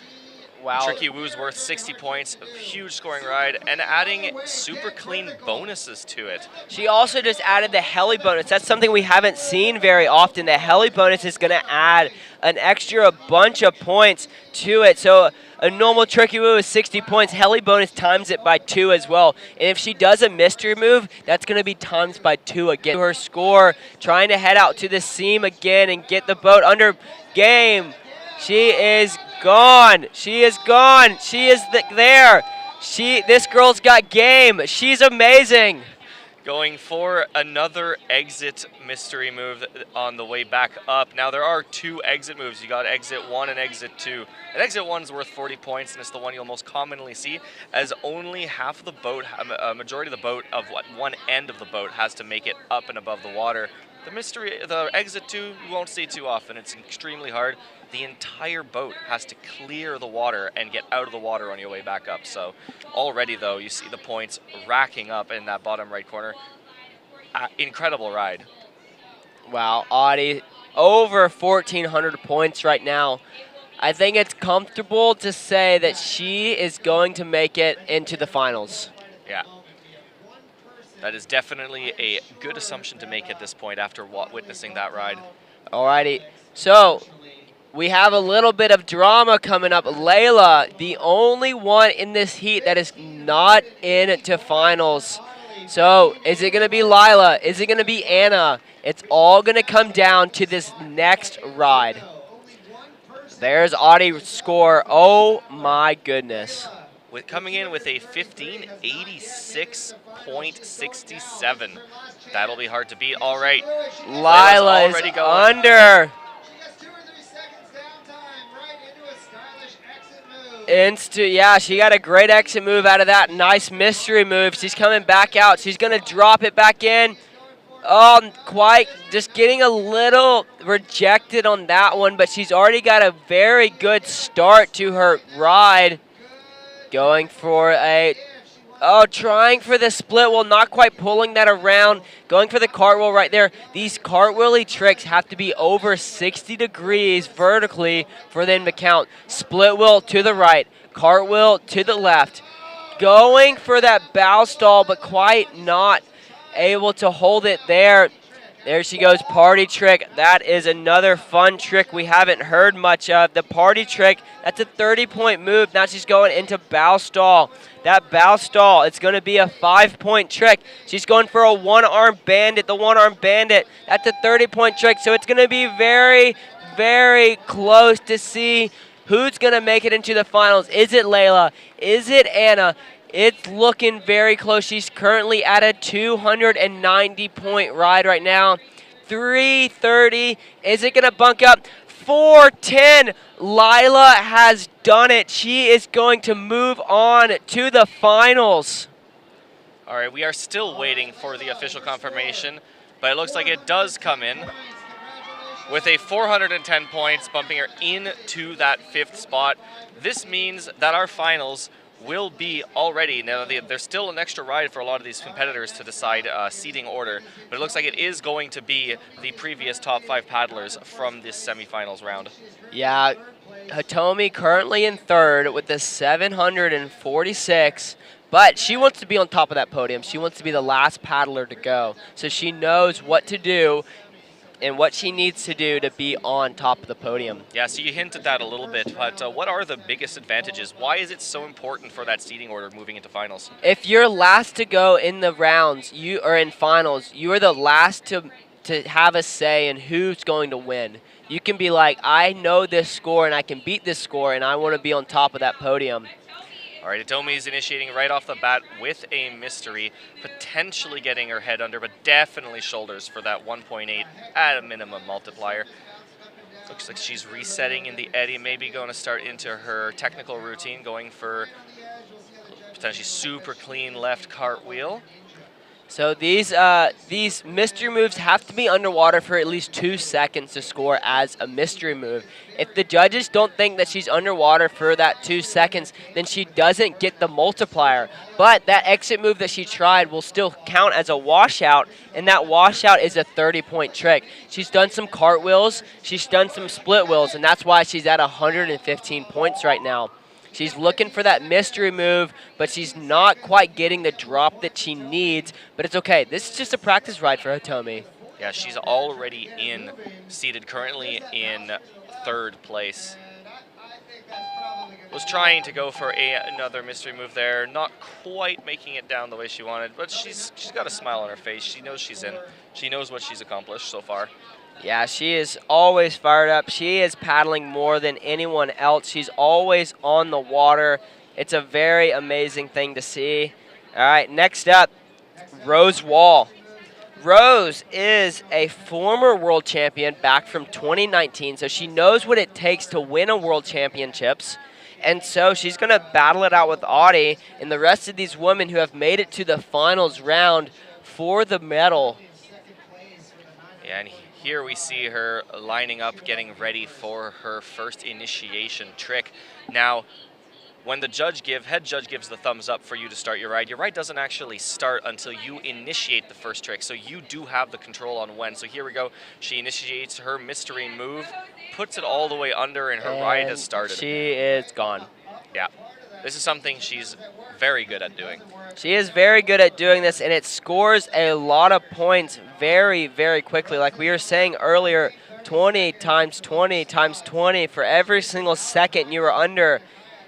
Wow. Tricky Woo's worth 60 points, a huge scoring ride, and adding super clean bonuses to it. She also just added the heli bonus. That's something we haven't seen very often. The heli bonus is going to add an extra bunch of points to it. So a normal Tricky Woo is 60 points. Heli bonus times it by 2 as well. And if she does a mystery move, that's going to be times by 2 again. Her score, trying to head out to the seam again and get the boat under game. She is gone. She is gone. She is there. This girl's got game. She's amazing. Going for another exit mystery move on the way back up. Now there are 2 exit moves. You got exit 1 and exit 2. And exit 1 is worth 40 points, and it's the one you'll most commonly see, as only half of the boat, a majority of the boat of one end of the boat has to make it up and above the water. The exit 2 you won't see too often. It's extremely hard. The entire boat has to clear the water and get out of the water on your way back up. So already, though, you see the points racking up in that bottom right corner. Incredible ride. Wow, Audie, over 1,400 points right now. I think it's comfortable to say that she is going to make it into the finals. Yeah. That is definitely a good assumption to make at this point after witnessing that ride. Alrighty, so we have a little bit of drama coming up. Layla, the only one in this heat that is not into finals. So is it going to be Lila? Is it going to be Anna? It's all going to come down to this next ride. There's Audie's score. Oh my goodness. Coming in with a 1586.67. That'll be hard to beat. All right. Lila is under. Yeah, she got a great exit move out of that. Nice mystery move. She's coming back out. She's going to drop it back in. Just getting a little rejected on that one, but she's already got a very good start to her ride. Going for trying for the split wheel, not quite pulling that around. Going for the cartwheel right there. These cartwheely tricks have to be over 60 degrees vertically for them to count. Split wheel to the right, cartwheel to the left. Going for that bow stall, but quite not able to hold it there. There she goes, party trick. That is another fun trick we haven't heard much of. The party trick, that's a 30-point move. Now she's going into bow stall. That bow stall, it's going to be a 5-point trick. She's going for a one-arm bandit, the one-arm bandit. That's a 30-point trick, so it's going to be very, very close to see who's going to make it into the finals. Is it Layla? Is it Anna? It's looking very close. She's currently at a 290-point ride right now. 330. Is it going to bunk up? 410. Lila has done it. She is going to move on to the finals. All right, we are still waiting for the official confirmation, but it looks like it does come in with a 410 points, bumping her into that 5th spot. This means that our finals will be already, now there's still an extra ride for a lot of these competitors to decide seating order, but it looks like it is going to be the previous top 5 paddlers from this semifinals round. Yeah, Hitomi currently in 3rd with the 746, but she wants to be on top of that podium. She wants to be the last paddler to go, so she knows what to do and what she needs to do to be on top of the podium. Yeah, so you hinted that a little bit, but what are the biggest advantages? Why is it so important for that seating order moving into finals? If you're last to go in the rounds, you are in finals, you are the last to have a say in who's going to win. You can be like, I know this score and I can beat this score and I want to be on top of that podium. All right, Hitomi is initiating right off the bat with a mystery, potentially getting her head under, but definitely shoulders for that 1.8 at a minimum multiplier. Looks like she's resetting in the eddy, maybe going to start into her technical routine, going for potentially super clean left cartwheel. So these mystery moves have to be underwater for at least 2 seconds to score as a mystery move. If the judges don't think that she's underwater for that 2 seconds, then she doesn't get the multiplier. But that exit move that she tried will still count as a washout, and that washout is a 30-point trick. She's done some cartwheels, she's done some split wheels, and that's why she's at 115 points right now. She's looking for that mystery move, but she's not quite getting the drop that she needs. But it's okay. This is just a practice ride for Hitomi. Yeah, she's already seated currently in 3rd place. Was trying to go for another mystery move there, not quite making it down the way she wanted, but she's got a smile on her face. She knows she's in. She knows what she's accomplished so far. Yeah, she is always fired up. She is paddling more than anyone else. She's always on the water. It's a very amazing thing to see. All right, next up, Rose Wall. Rose is a former world champion back from 2019, so she knows what it takes to win a world championships. And so she's going to battle it out with Audie and the rest of these women who have made it to the finals round for the medal. Yeah, and here we see her lining up, getting ready for her first initiation trick. Now, when the head judge gives the thumbs up for you to start your ride doesn't actually start until you initiate the first trick, so you do have the control on when. So here we go. She initiates her mystery move, puts it all the way under, and her ride has started. She is gone. Yeah. This is something she's very good at doing. She is very good at doing this, and it scores a lot of points very, very quickly. Like we were saying earlier, 20 times 20 times 20 for every single second you were under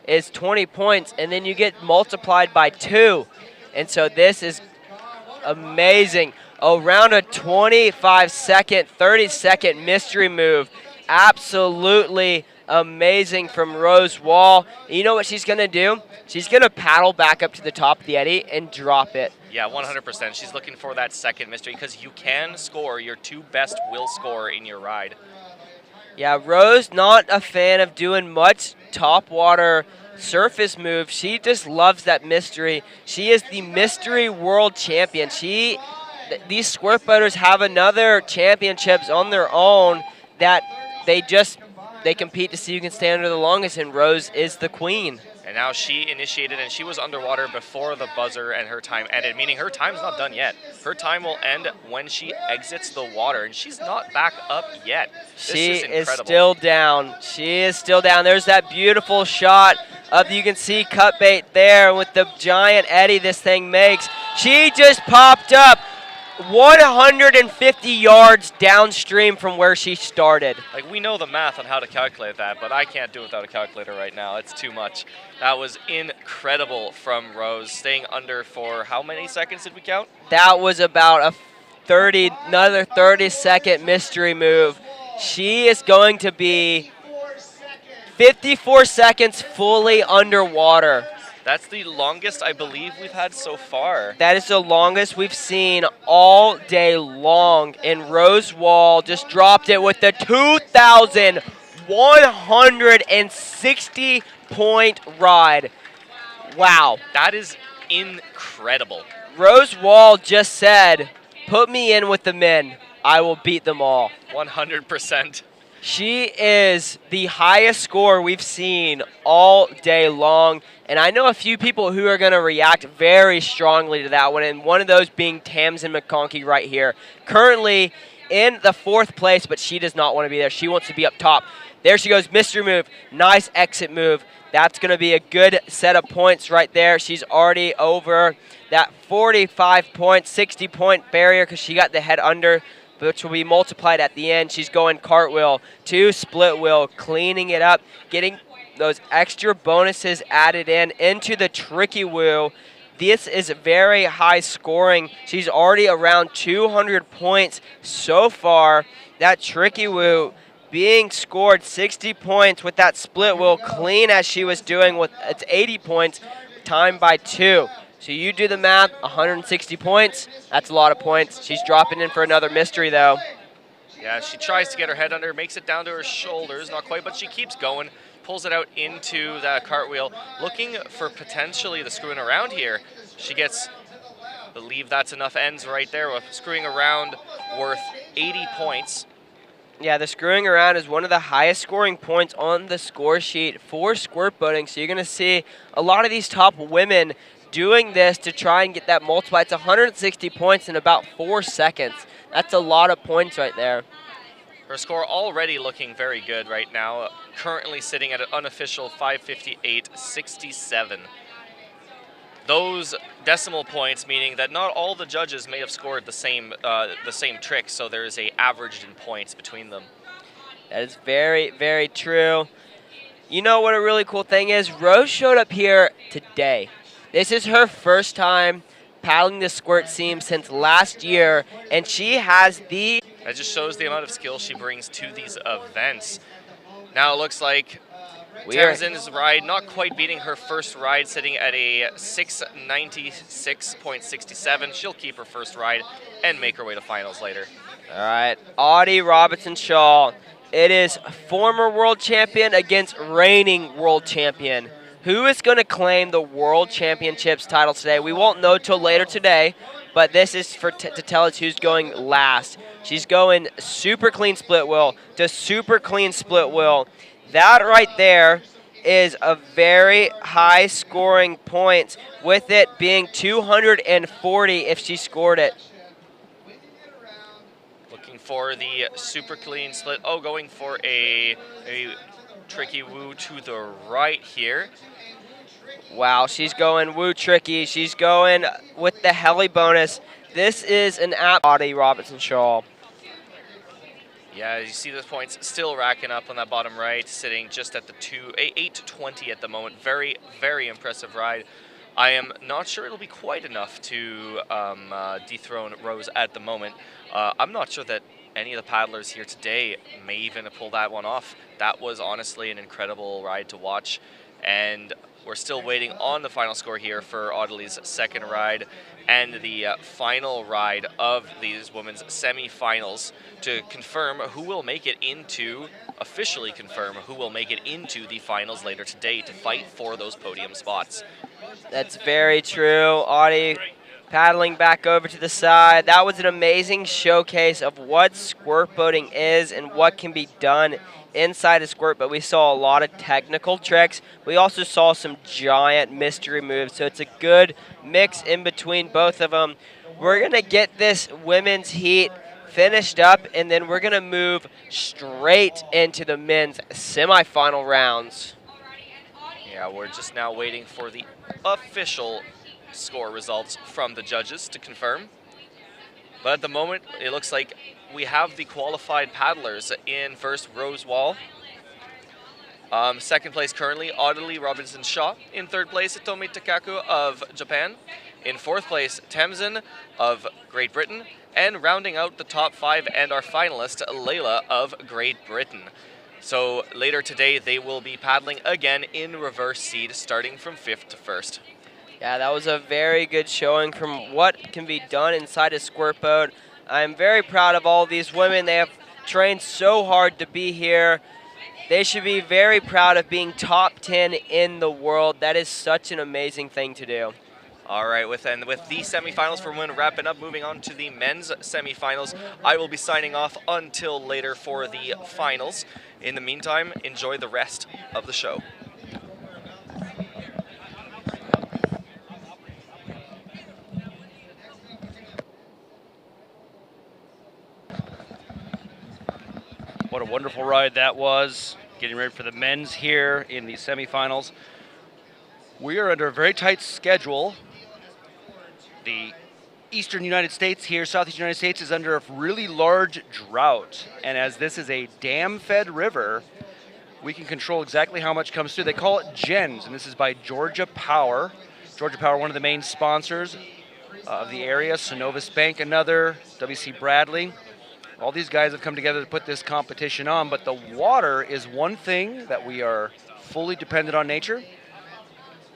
is 20 points, and then you get multiplied by 2. And so this is amazing. Around a 25-second, 30-second mystery move. Absolutely amazing from Rose Wall. You know what she's going to do? She's going to paddle back up to the top of the eddy and drop it. Yeah, 100%. She's looking for that second mystery because you can score. Your 2 best will score in your ride. Yeah, Rose not a fan of doing much top water surface move. She just loves that mystery. She is the mystery world champion. These squirt boaters have another championships on their own that they compete to see who can stay under the longest, and Rose is the queen. And now she initiated, and she was underwater before the buzzer and her time ended, meaning her time's not done yet. Her time will end when she exits the water, and she's not back up yet. She is still down. She is still down. There's that beautiful shot of, you can see Cutbait there with the giant eddy this thing makes. She just popped up 150 yards downstream from where she started. Like, we know the math on how to calculate that, but I can't do it without a calculator right now. It's too much. That was incredible from Rose, staying under for how many seconds did we count? That was about another 30-second mystery move. She is going to be 54 seconds fully underwater. That's the longest I believe we've had so far. That is the longest we've seen all day long. And Rose Wall just dropped it with the 2,160-point ride. Wow. That is incredible. Rose Wall just said, put me in with the men. I will beat them all. 100%. She is the highest score we've seen all day long. And I know a few people who are going to react very strongly to that one, and one of those being Tamsin McConkey right here. Currently in the 4th place, but she does not want to be there. She wants to be up top. There she goes, mystery move, nice exit move. That's going to be a good set of points right there. She's already over that 45-point, 60-point barrier because she got the head under, which will be multiplied at the end. She's going cartwheel to split wheel, cleaning it up, getting those extra bonuses added into the tricky wheel. This is very high scoring. She's already around 200 points so far. That tricky wheel being scored 60 points with that split wheel, clean as she was doing with its 80 points, timed by 2. So you do the math, 160 points. That's a lot of points. She's dropping in for another mystery, though. Yeah, she tries to get her head under, makes it down to her shoulders. Not quite, but she keeps going, pulls it out into that cartwheel, looking for potentially the screwing around here. She gets, I believe that's enough ends right there, with screwing around worth 80 points. Yeah, the screwing around is one of the highest scoring points on the score sheet for squirt boating. So you're going to see a lot of these top women doing this to try and get that multiply. It's 160 points in about 4 seconds. That's a lot of points right there. Her score already looking very good right now, currently sitting at an unofficial 558.67. Those decimal points meaning that not all the judges may have scored the same trick, so there is a averaged in points between them. That is very, very true. You know what a really cool thing is? Rose showed up here today. This is her first time paddling the squirt seam since last year, and she has the... That just shows the amount of skill she brings to these events. Now it looks like Tamsin's ride not quite beating her first ride, sitting at a 696.67. She'll keep her first ride and make her way to finals later. All right, Audie Robinson-Shaw. It is former world champion against reigning world champion. Who is going to claim the world championships title today? We won't know till later today, but this is to tell us who's going last. She's going super clean split wheel to super clean split wheel. That right there is a very high scoring points, with it being 240 if she scored it. Looking for the super clean split. Oh, going for a tricky woo to the right here. Wow, she's going woo tricky. She's going with the heli bonus. This is an Audie Robinson-Shaw. Yeah, you see those points still racking up on that bottom right, sitting just at the 820 at the moment. Very, very impressive ride. I am not sure it'll be quite enough to dethrone Rose at the moment. I'm not sure that any of the paddlers here today may even pull that one off. That was honestly an incredible ride to watch, and we're still waiting on the final score here for Audley's second ride and the final ride of these women's semifinals to confirm who will make it into, officially confirm who will make it into the finals later today to fight for those podium spots. That's very true. Audie paddling back over to the side. That was an amazing showcase of what squirt boating is and what can be done inside a squirt, but we saw a lot of technical tricks. We also saw some giant mystery moves, so it's a good mix in between both of them. We're going to get this women's heat finished up, and then we're going to move straight into the men's semifinal rounds. Yeah, we're just now waiting for the official score results from the judges to confirm. But at the moment, it looks like we have the qualified paddlers in first, Rose Wall. Second place currently, Audley Robinson Shaw. In third place, Tomi Takaku of Japan. In fourth place, Tamsin of Great Britain. And rounding out the top 5 and our finalist, Layla of Great Britain. So later today, they will be paddling again in reverse seed, starting from 5th to 1st. Yeah, that was a very good showing from what can be done inside a squirt boat. I'm very proud of all these women. They have trained so hard to be here. They should be very proud of being top 10 in the world. That is such an amazing thing to do. All right, with the semifinals for women wrapping up, moving on to the men's semifinals. I will be signing off until later for the finals. In the meantime, enjoy the rest of the show. What a wonderful ride that was. Getting ready for the men's here in the semifinals. We are under a very tight schedule. The eastern United States here, southeast United States, is under a really large drought. And as this is a dam-fed river, we can control exactly how much comes through. They call it GENS, and this is by Georgia Power. Georgia Power, one of the main sponsors of the area. Synovus Bank, another. WC Bradley. All these guys have come together to put this competition on, but the water is one thing that we are fully dependent on nature.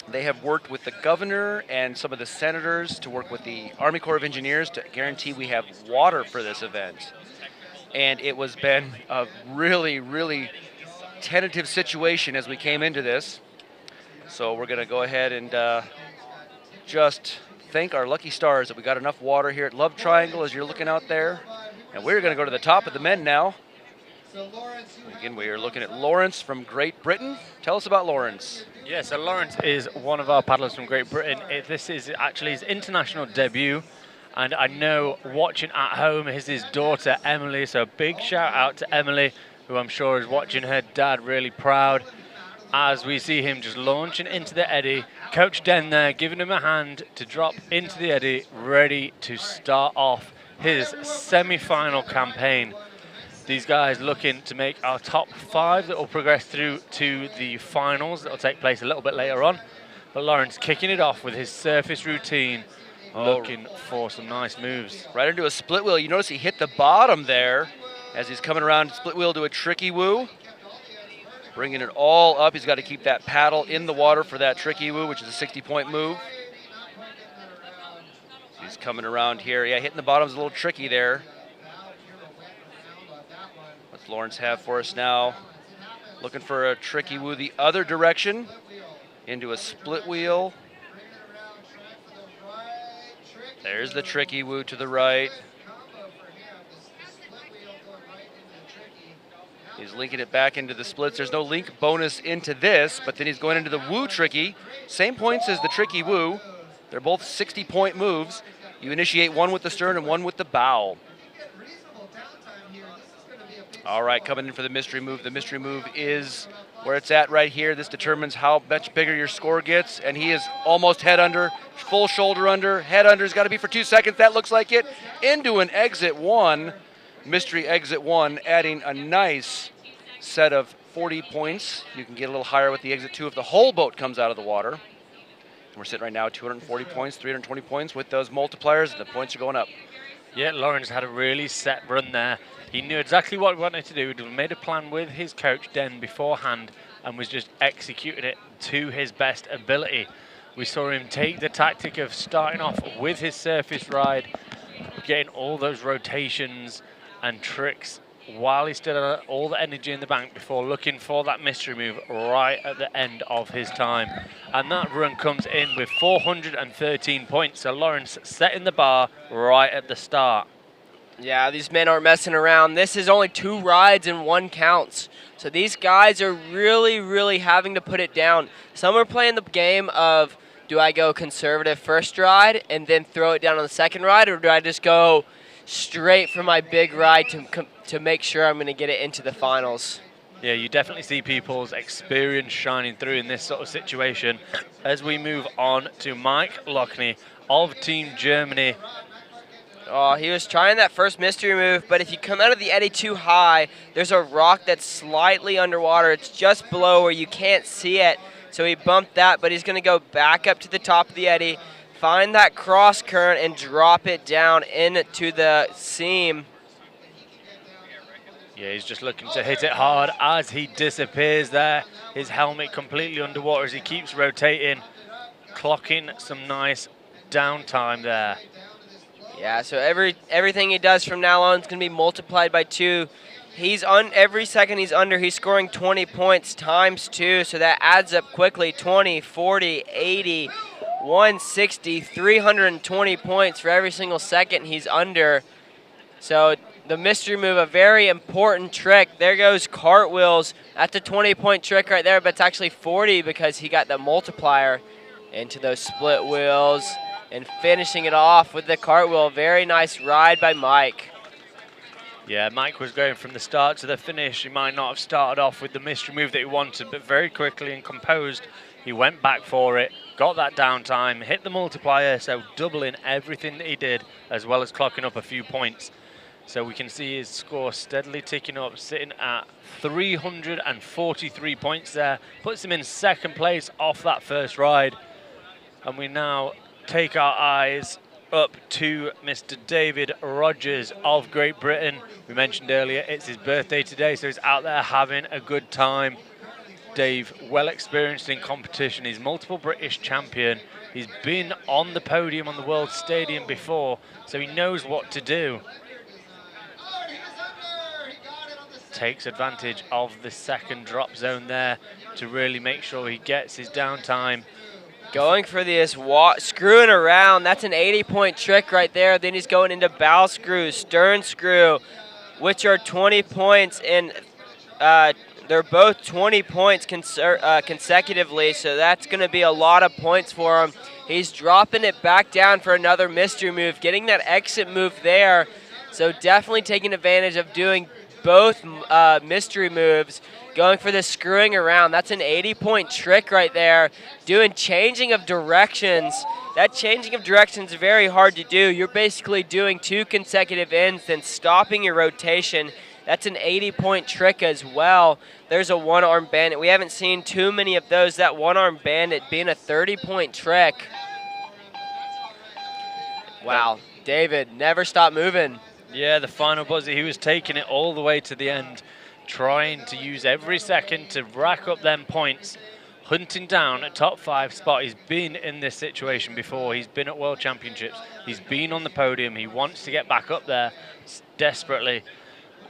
They have worked with the governor and some of the senators to work with the Army Corps of Engineers to guarantee we have water for this event. And it was been a really, really tentative situation as we came into this. So we're going to go ahead and just thank our lucky stars that we got enough water here at Love Triangle as you're looking out there. And we're going to go to the top of the men now. Again, we are looking at Lawrence from Great Britain. Tell us about Lawrence. Yeah, so Lawrence is one of our paddlers from Great Britain. This is actually his international debut. And I know watching at home is his daughter, Emily. So big shout out to Emily, who I'm sure is watching her dad really proud as we see him just launching into the eddy. Coach Den there giving him a hand to drop into the eddy, ready to start off his semi-final campaign. These guys looking to make our top 5 that will progress through to the finals that will take place a little bit later on. But Lawrence kicking it off with his surface routine, looking for some nice moves. Right into a split wheel. You notice he hit the bottom there as he's coming around split wheel to a tricky woo. Bringing it all up. He's got to keep that paddle in the water for that tricky woo, which is a 60-point move. He's coming around here. Yeah, hitting the bottom is a little tricky there. What's Lawrence have for us now? Looking for a tricky woo the other direction. Into a split wheel. There's the tricky woo to the right. He's linking it back into the splits. There's no link bonus into this, but then he's going into the woo tricky. Same points as the tricky woo. They're both 60-point moves. You initiate one with the stern and one with the bow. All right, coming in for the mystery move. The mystery move is where it's at right here. This determines how much bigger your score gets, and he is almost head under, full shoulder under. Head under's got to be for 2 seconds. That looks like it. Into an exit 1. Mystery exit 1, adding a nice set of 40 points. You can get a little higher with the exit 2 if the whole boat comes out of the water. We're sitting right now at 240 points, 320 points. With those multipliers, the points are going up. Yeah, Lawrence had a really set run there. He knew exactly what he wanted to do. He made a plan with his coach, Den, beforehand, and was just executing it to his best ability. We saw him take the tactic of starting off with his surface ride, getting all those rotations and tricks while he still had all the energy in the bank before looking for that mystery move right at the end of his time. And that run comes in with 413 points. So Lawrence setting the bar right at the start. Yeah, these men aren't messing around. This is only 2 rides and 1 counts. So these guys are really, really having to put it down. Some are playing the game of, do I go conservative first ride and then throw it down on the second ride, or do I just go straight for my big ride to make sure I'm going to get it into the finals? Yeah, you definitely see people's experience shining through in this sort of situation. As we move on to Mike Lockney of Team Germany. Oh, he was trying that first mystery move, but if you come out of the eddy too high, there's a rock that's slightly underwater. It's just below where you can't see it. So he bumped that, but he's going to go back up to the top of the eddy, find that cross current, and drop it down into the seam. Yeah, he's just looking to hit it hard as he disappears there. His helmet completely underwater as he keeps rotating, clocking some nice downtime there. Yeah, so everything he does from now on is going to be multiplied by 2. He's on every second he's under, he's scoring 20 points times 2, so that adds up quickly. 20, 40, 80, 160, 320 points for every single second he's under. So the mystery move, a very important trick. There goes cartwheels. That's a 20-point trick right there, but it's actually 40 because he got the multiplier into those split wheels and finishing it off with the cartwheel. Very nice ride by Mike. Yeah, Mike was going from the start to the finish. He might not have started off with the mystery move that he wanted, but very quickly and composed, he went back for it, got that downtime, hit the multiplier, so doubling everything that he did, as well as clocking up a few points. So we can see his score steadily ticking up, sitting at 343 points there. Puts him in second place off that first ride. And we now take our eyes up to Mr. David Rogers of Great Britain. We mentioned earlier it's his birthday today, so he's out there having a good time. Dave, well experienced in competition. He's multiple British champion. He's been on the podium on the World Stadium before, so he knows what to do. Takes advantage of the second drop zone there to really make sure he gets his downtime. Going for this screwing around. That's an 80-point trick right there. Then he's going into bow screw, stern screw, which are 20 points, and they're both 20 points consecutively, so that's going to be a lot of points for him. He's dropping it back down for another mystery move, getting that exit move there, so definitely taking advantage of doing both mystery moves. Going for the screwing around. That's an 80-point trick right there. Doing changing of directions. That changing of directions is very hard to do. You're basically doing 2 consecutive ends, then stopping your rotation. That's an 80-point trick as well. There's a one-arm bandit. We haven't seen too many of those. That one-arm bandit being a 30-point trick. Wow. David, never stop moving. Yeah, the final buzzer, he was taking it all the way to the end, trying to use every second to rack up them points, hunting down a top 5 spot. He's been in this situation before. He's been at World Championships. He's been on the podium. He wants to get back up there desperately.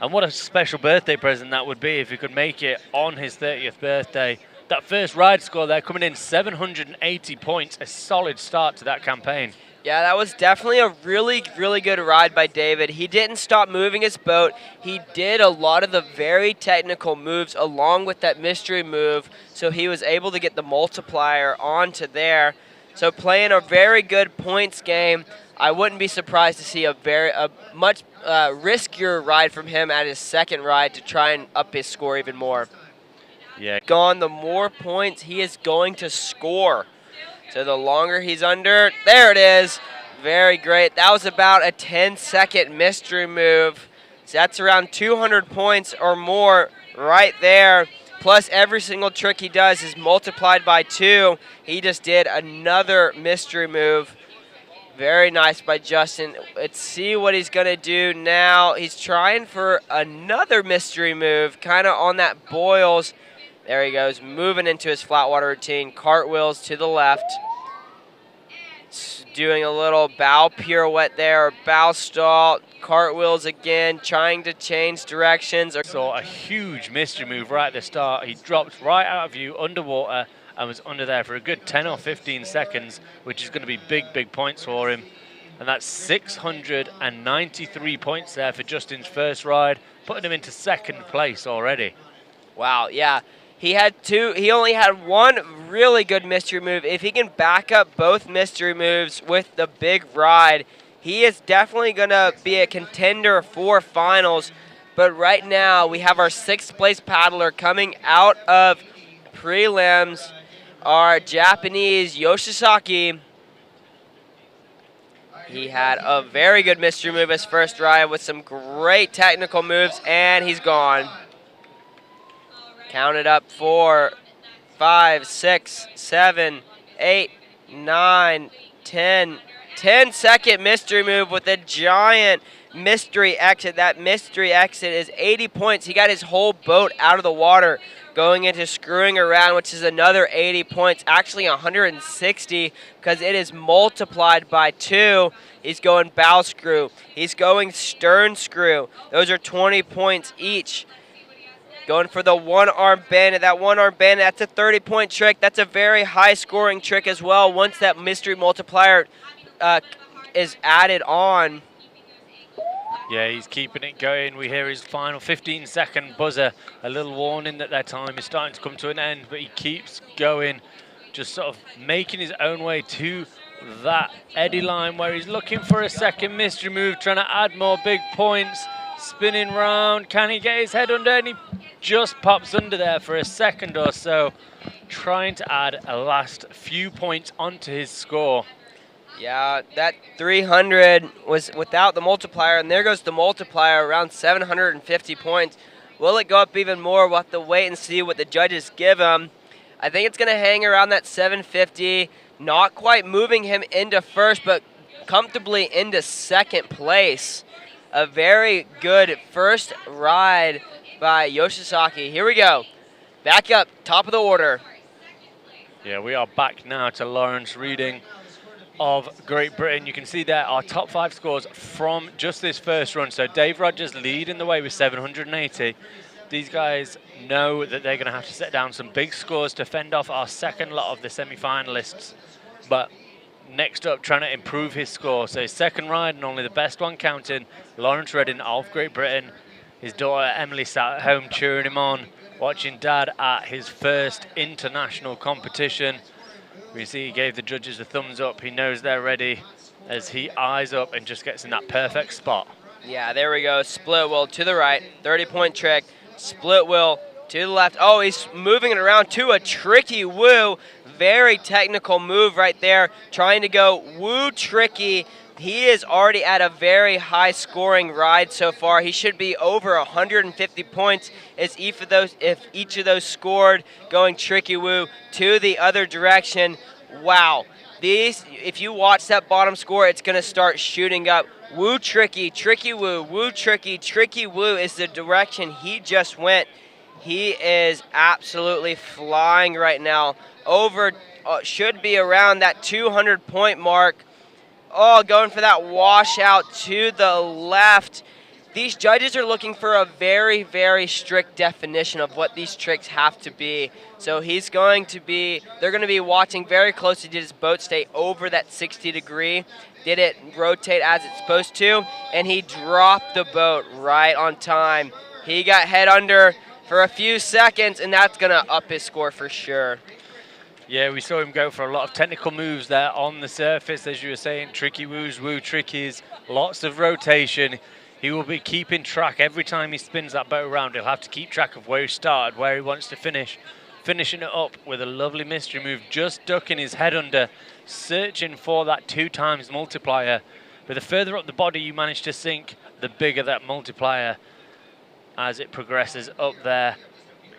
And what a special birthday present that would be if he could make it on his 30th birthday. That first ride score there coming in 780 points, a solid start to that campaign. Yeah, that was definitely a really, really good ride by David. He didn't stop moving his boat. He did a lot of the very technical moves along with that mystery move, so he was able to get the multiplier onto there. So playing a very good points game. I wouldn't be surprised to see a much riskier ride from him at his second ride to try and up his score even more. Yeah. Gone, the more points he is going to score. So the longer he's under, there it is. Very great. That was about a 10-second mystery move. So that's around 200 points or more right there. Plus every single trick he does is multiplied by 2. He just did another mystery move. Very nice by Justin. Let's see what he's going to do now. He's trying for another mystery move, kind of on that boils. There he goes, moving into his flat water routine. Cartwheels to the left. Doing a little bow pirouette there, bow stall. Cartwheels again, trying to change directions. Saw a huge mystery move right at the start. He dropped right out of view underwater and was under there for a good 10 or 15 seconds, which is going to be big, big points for him. And that's 693 points there for Justin's first ride, putting him into second place already. Wow, yeah. He only had one really good mystery move. If he can back up both mystery moves with the big ride, he is definitely going to be a contender for finals. But right now, we have our 6th place paddler coming out of prelims, our Japanese Yoshizaki. He had a very good mystery move his first ride with some great technical moves, and he's gone. Counted up 4, 5, 6, 7, 8, 9, 10. 10-second mystery move with a giant mystery exit. That mystery exit is 80 points. He got his whole boat out of the water going into screwing around, which is another 80 points, actually 160 because it is multiplied by 2. He's going bow screw. He's going stern screw. Those are 20 points each. Going for the one-arm bandit. That one-arm bandit, that's a 30-point trick. That's a very high-scoring trick as well once that mystery multiplier is added on. Yeah, he's keeping it going. We hear his final 15-second buzzer. A little warning that their time is starting to come to an end, but he keeps going, just sort of making his own way to that eddy line where he's looking for a second mystery move, trying to add more big points. Spinning round, can he get his head under? And he just pops under there for a second or so, trying to add a last few points onto his score. Yeah, that 300 was without the multiplier, and there goes the multiplier, around 750 points. Will it go up even more? We'll have to wait and see what the judges give him. I think it's going to hang around that 750, not quite moving him into first, but comfortably into second place. A very good first ride by Yoshizaki. Here we go. Back up, top of the order. Yeah, we are back now to Lawrence Reading of Great Britain. You can see there our top 5 scores from just this first run. So Dave Rogers leading the way with 780. These guys know that they're going to have to set down some big scores to fend off our second lot of the semi-finalists. But next up, trying to improve his score. So his second ride and only the best one counting, Lawrence Reading of Great Britain. His daughter Emily sat at home cheering him on, watching Dad at his first international competition. We see he gave the judges a thumbs up. He knows they're ready as he eyes up and just gets in that perfect spot. Yeah, there we go. Split wheel to the right, 30-point trick. Split wheel to the left. Oh, he's moving it around to a tricky woo. Very technical move right there. Trying to go woo tricky. He is already at a very high scoring ride so far. He should be over 150 points if each of those scored going tricky woo to the other direction. Wow. These, if you watch that bottom score, it's going to start shooting up. Woo tricky, tricky woo tricky woo is the direction he just went. He is absolutely flying right now. Over, should be around that 200-point mark. Oh, going for that washout to the left. These judges are looking for a very, very strict definition of what these tricks have to be. So they're going to be watching very closely. Did his boat stay over that 60 degree? Did it rotate as it's supposed to? And he dropped the boat right on time. He got head under for a few seconds, and that's going to up his score for sure. Yeah, we saw him go for a lot of technical moves there on the surface, as you were saying, tricky woos, woo trickies, lots of rotation. He will be keeping track every time he spins that boat around. He'll have to keep track of where he started, where he wants to finish, finishing it up with a lovely mystery move, just ducking his head under, searching for that 2 times multiplier. But the further up the body you manage to sink, the bigger that multiplier as it progresses up there.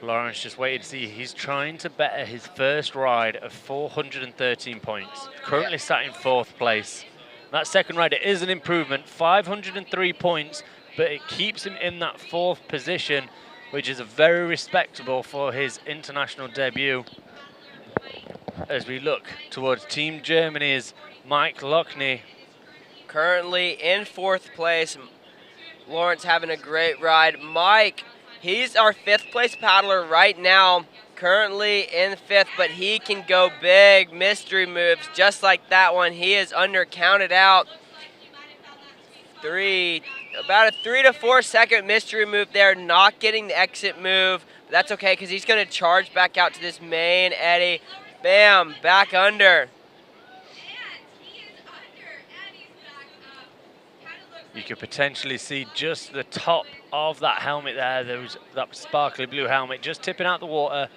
Lawrence just waited to see. He's trying to better his first ride of 413 points. Currently sat in 4th place. That second ride, it is an improvement, 503 points, but it keeps him in that 4th position, which is very respectable for his international debut. As we look towards Team Germany's Mike Lockney. Currently in 4th place. Lawrence having a great ride. Mike, he's our 5th place paddler right now, currently in 5th, but he can go big mystery moves just like that one. He is undercounted out. About a 3 to 4 second mystery move there, not getting the exit move. But that's okay because he's going to charge back out to this main eddy. Bam, back under. You could potentially see just the top of that helmet there, that sparkly blue helmet, just tipping out the water.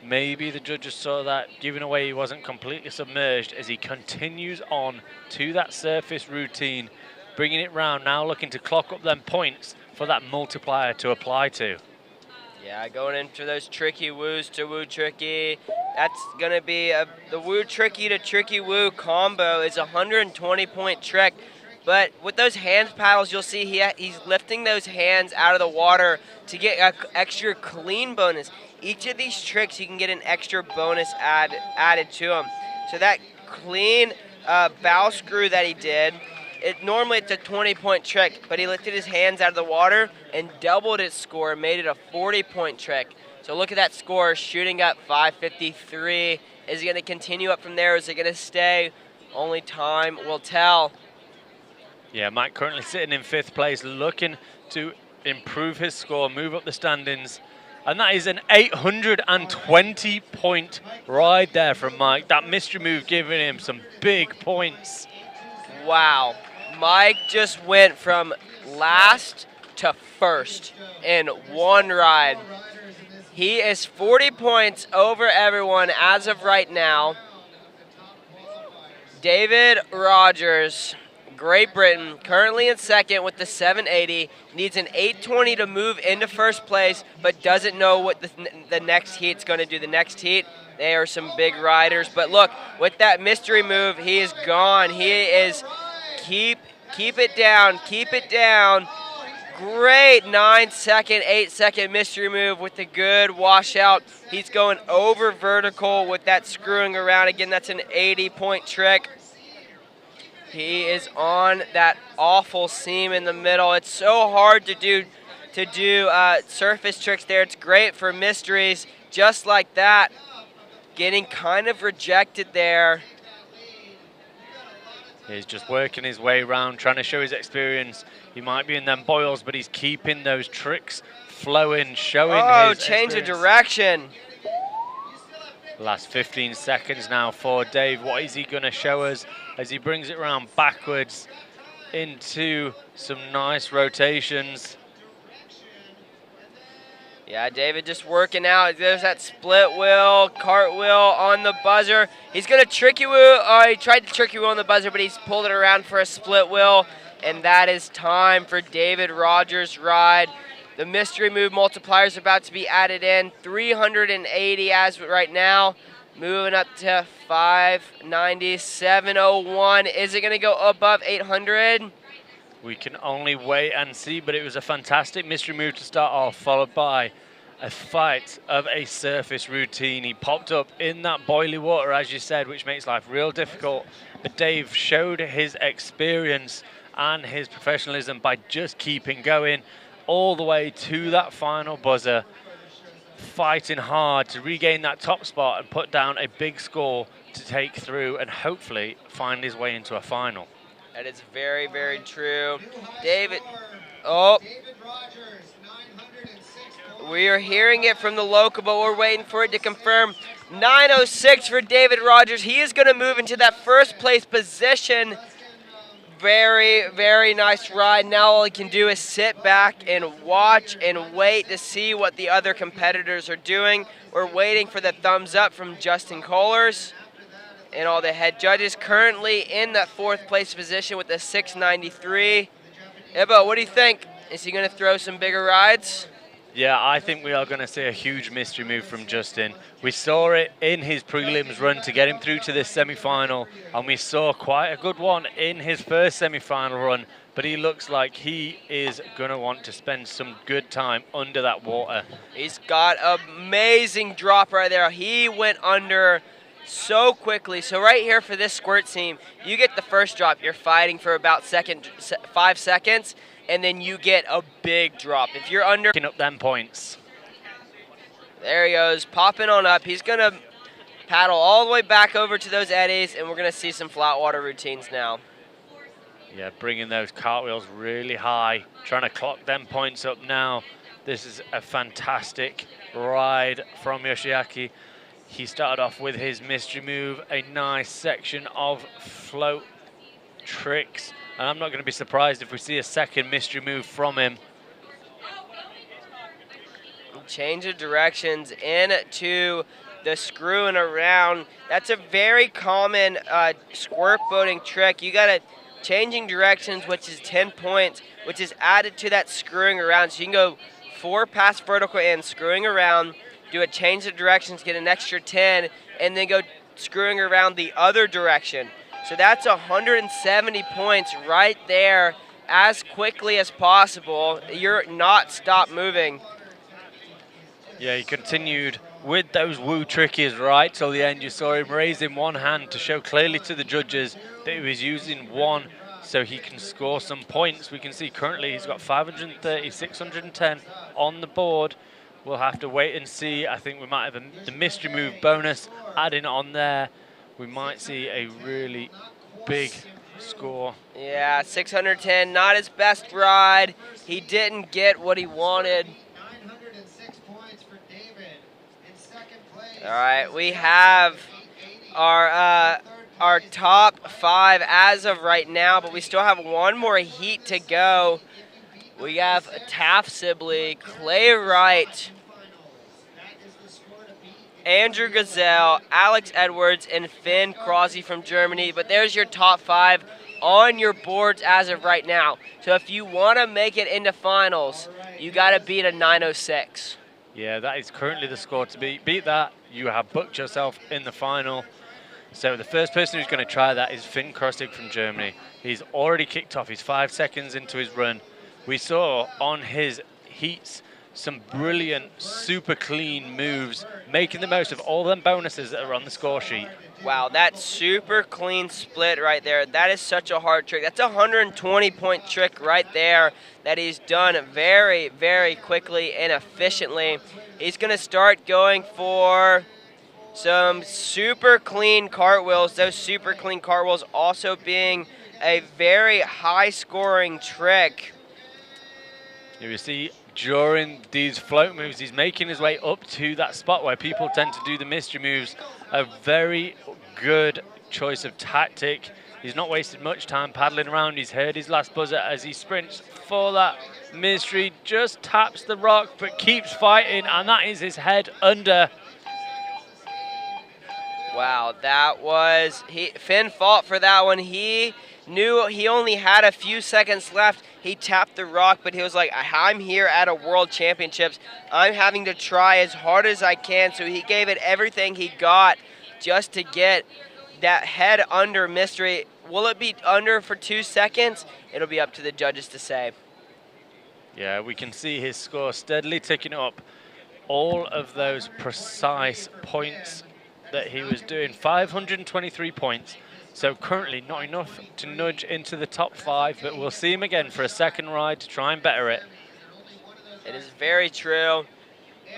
Maybe the judges saw that, giving away he wasn't completely submerged as he continues on to that surface routine, bringing it round, now looking to clock up them points for that multiplier to apply to. Yeah, going into those tricky woos to woo tricky. That's going to be the woo tricky to tricky woo combo is a 120-point trick. But with those hands paddles, you'll see he's lifting those hands out of the water to get an extra clean bonus. Each of these tricks, you can get an extra bonus added to them. So that clean bow screw that he did, normally it's a 20-point trick, but he lifted his hands out of the water and doubled his score, made it a 40-point trick. So look at that score, shooting up 553. Is he going to continue up from there? Is it going to stay? Only time will tell. Yeah, Mike currently sitting in 5th place, looking to improve his score, move up the standings. And that is an 820-point ride there from Mike. That mystery move giving him some big points. Wow. Mike just went from last to first in one ride. He is 40 points over everyone as of right now. David Rogers, Great Britain, currently in second with the 780, needs an 820 to move into first place, but doesn't know what the next heat's going to do. The next heat, they are some big riders. But look, with that mystery move, he is gone. He is keep it down, keep it down. Great 9-second, 8-second mystery move with the good washout. He's going over vertical with that screwing around. Again, that's an 80-point trick. He is on that awful seam in the middle. It's so hard to do surface tricks there. It's great for mysteries, just like that. Getting kind of rejected there. He's just working his way around, trying to show his experience. He might be in them boils, but he's keeping those tricks flowing, showing his change of experience. direction. Last 15 seconds now for Dave. What is he going to show us as he brings it around backwards into some nice rotations? Yeah, David just working out. There's that split wheel, cartwheel on the buzzer. He's going to tricky wheel. He tried to tricky wheel on the buzzer, but he's pulled it around for a split wheel. And that is time for David Rogers' ride. The mystery move multiplier is about to be added in. 380 as right now. Moving up to 590, 701. Is it going to go above 800? We can only wait and see, but it was a fantastic mystery move to start off, followed by a fight of a surface routine. He popped up in that boiling water, as you said, which makes life real difficult. But Dave showed his experience and his professionalism by just keeping going all the way to that final buzzer, fighting hard to regain that top spot and put down a big score to take through and hopefully find his way into a final. That is very, very true. David, oh, we are hearing it from the local, but we're waiting for it to confirm. 906 for David Rogers. He is going to move into that first place position. Very, very nice ride. Now all he can do is sit back and watch and wait to see what the other competitors are doing. We're waiting for the thumbs up from Justin Kohlers and all the head judges. Currently in that fourth place position with the 693. Ibo, what do you think? Is he going to throw some bigger rides? Yeah, I think we are going to see a huge mystery move from Justin. We saw it in his prelims run to get him through to this semi-final, and we saw quite a good one in his first semi-final run, but he looks like he is going to want to spend some good time under that water. He's got an amazing drop right there. He went under so quickly. So right here for this squirt team, you get the first drop. You're fighting for about 5 seconds. And then you get a big drop. If you're under... Picking up them points. There he goes, popping on up. He's going to paddle all the way back over to those eddies, and we're going to see some flat water routines now. Yeah, bringing those cartwheels really high, trying to clock them points up now. This is a fantastic ride from Yoshiaki. He started off with his mystery move, a nice section of float tricks. And I'm not going to be surprised if we see a second mystery move from him. Change of directions into the screwing around. That's a very common squirt boating trick. You got to changing directions, which is 10 points, which is added to that screwing around. So you can go 4 past vertical in, screwing around, do a change of directions, get an extra 10, and then go screwing around the other direction. So that's 170 points right there as quickly as possible. You're not stop moving. Yeah, he continued with those woo trickies right till the end. You saw him raising one hand to show clearly to the judges that he was using one so he can score some points. We can see currently he's got 530, 610 on the board. We'll have to wait and see. I think we might have the mystery move bonus adding on there. We might see a really big score. Yeah, 610, not his best ride. He didn't get what he wanted. 906 points for David in second place. All right, we have our top 5 as of right now, but we still have one more heat to go. We have Taft Sibley, Clay Wright, Andrew Gazelle, Alex Edwards, and Finn Crosby from Germany. But there's your top 5 on your boards as of right now. So if you want to make it into finals, you got to beat a 906. Yeah, that is currently the score to beat. Beat that, you have booked yourself in the final. So the first person who's going to try that is Finn Crosby from Germany. He's already kicked off. He's 5 seconds into his run. We saw on his heats some brilliant, super clean moves, making the most of all them bonuses that are on the score sheet. Wow, that super clean split right there. That is such a hard trick. That's a 120-point trick right there that he's done very, very quickly and efficiently. He's going to start going for some super clean cartwheels. Those super clean cartwheels also being a very high-scoring trick. You see, during these float moves, he's making his way up to that spot where people tend to do the mystery moves. A very good choice of tactic. He's not wasted much time paddling around. He's heard his last buzzer as he sprints for that mystery. Just taps the rock, but keeps fighting, and that is his head under. Wow, that was... Finn fought for that one. He knew he only had a few seconds left. He tapped the rock, but he was like, I'm here at a World Championships. I'm having to try as hard as I can. So he gave it everything he got just to get that head under mystery. Will it be under for 2 seconds? It'll be up to the judges to say. Yeah, we can see his score steadily ticking up. All of those precise points that he was doing. 523 points. So currently not enough to nudge into the top 5, but we'll see him again for a second ride to try and better it. It is very true. All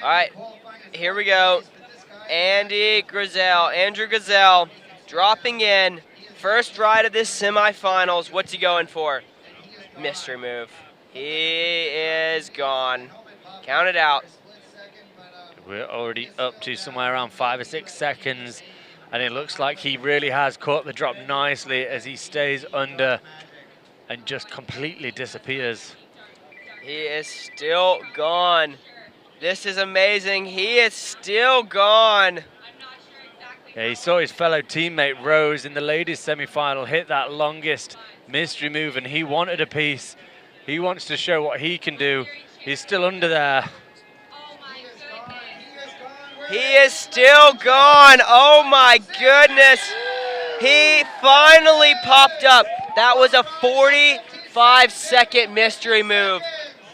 right, here we go. Andrew Gazelle dropping in. First ride of this semifinals. What's he going for? Mystery move. He is gone. Count it out. We're already up to somewhere around 5 or 6 seconds. And it looks like he really has caught the drop nicely as he stays under and just completely disappears. He is still gone. This is amazing. He is still gone. Yeah, he saw his fellow teammate Rose in the ladies semi-final hit that longest mystery move, and he wanted a piece. He wants to show what he can do. He's still under there. He is still gone. Oh my goodness. He finally popped up. That was a 45-second mystery move.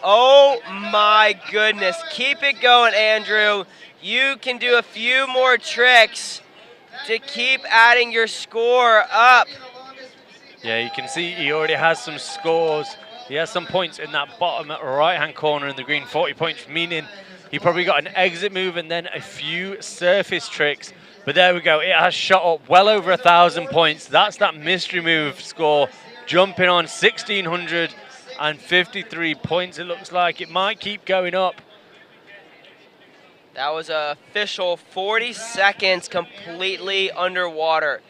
Oh my goodness. Keep it going, Andrew. You can do a few more tricks to keep adding your score up. Yeah, you can see he already has some scores. He has some points in that bottom right-hand corner in the green, 40 points, meaning he probably got an exit move and then a few surface tricks. But there we go. It has shot up well over 1,000 points. That's that mystery move score jumping on 1,653 points. It looks like it might keep going up. That was an official 40 seconds completely underwater.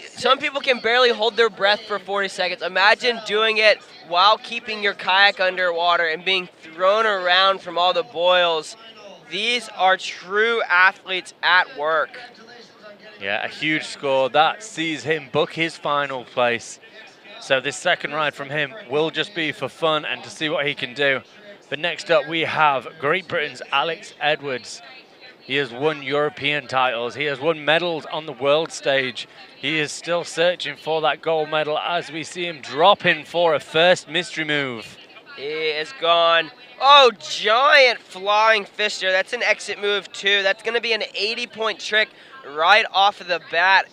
Some people can barely hold their breath for 40 seconds. Imagine doing it while keeping your kayak underwater and being thrown around from all the boils. These are true athletes at work. Yeah, a huge score. That sees him book his final place. So this second ride from him will just be for fun and to see what he can do. But next up we have Great Britain's Alex Edwards. He has won European titles. He has won medals on the world stage. He is still searching for that gold medal as we see him dropping for a first mystery move. He is gone. Oh, giant flying fister. That's an exit move too. That's going to be an 80-point trick right off of the bat.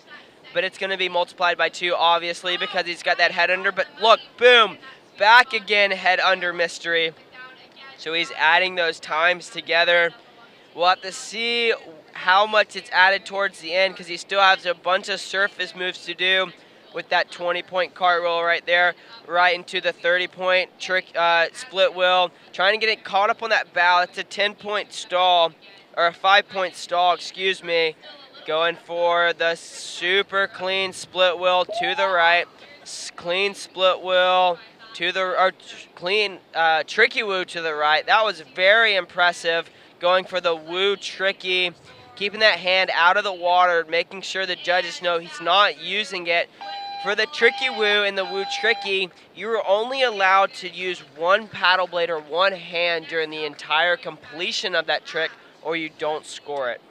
But it's going to be multiplied by 2, obviously, because he's got that head under. But look, boom, back again, head under mystery. So he's adding those times together. We'll have to see how much it's added towards the end because he still has a bunch of surface moves to do with that 20-point cart roll right there, right into the 30-point trick split wheel. Trying to get it caught up on that bow. It's a 10-point stall, or a 5-point stall, excuse me. Going for the super clean split wheel to the right. Clean split wheel to the, or clean tricky woo to the right. That was very impressive. Going for the woo tricky, keeping that hand out of the water, making sure the judges know he's not using it. For the tricky woo and the woo tricky, you were only allowed to use one paddle blade or one hand during the entire completion of that trick, or you don't score it.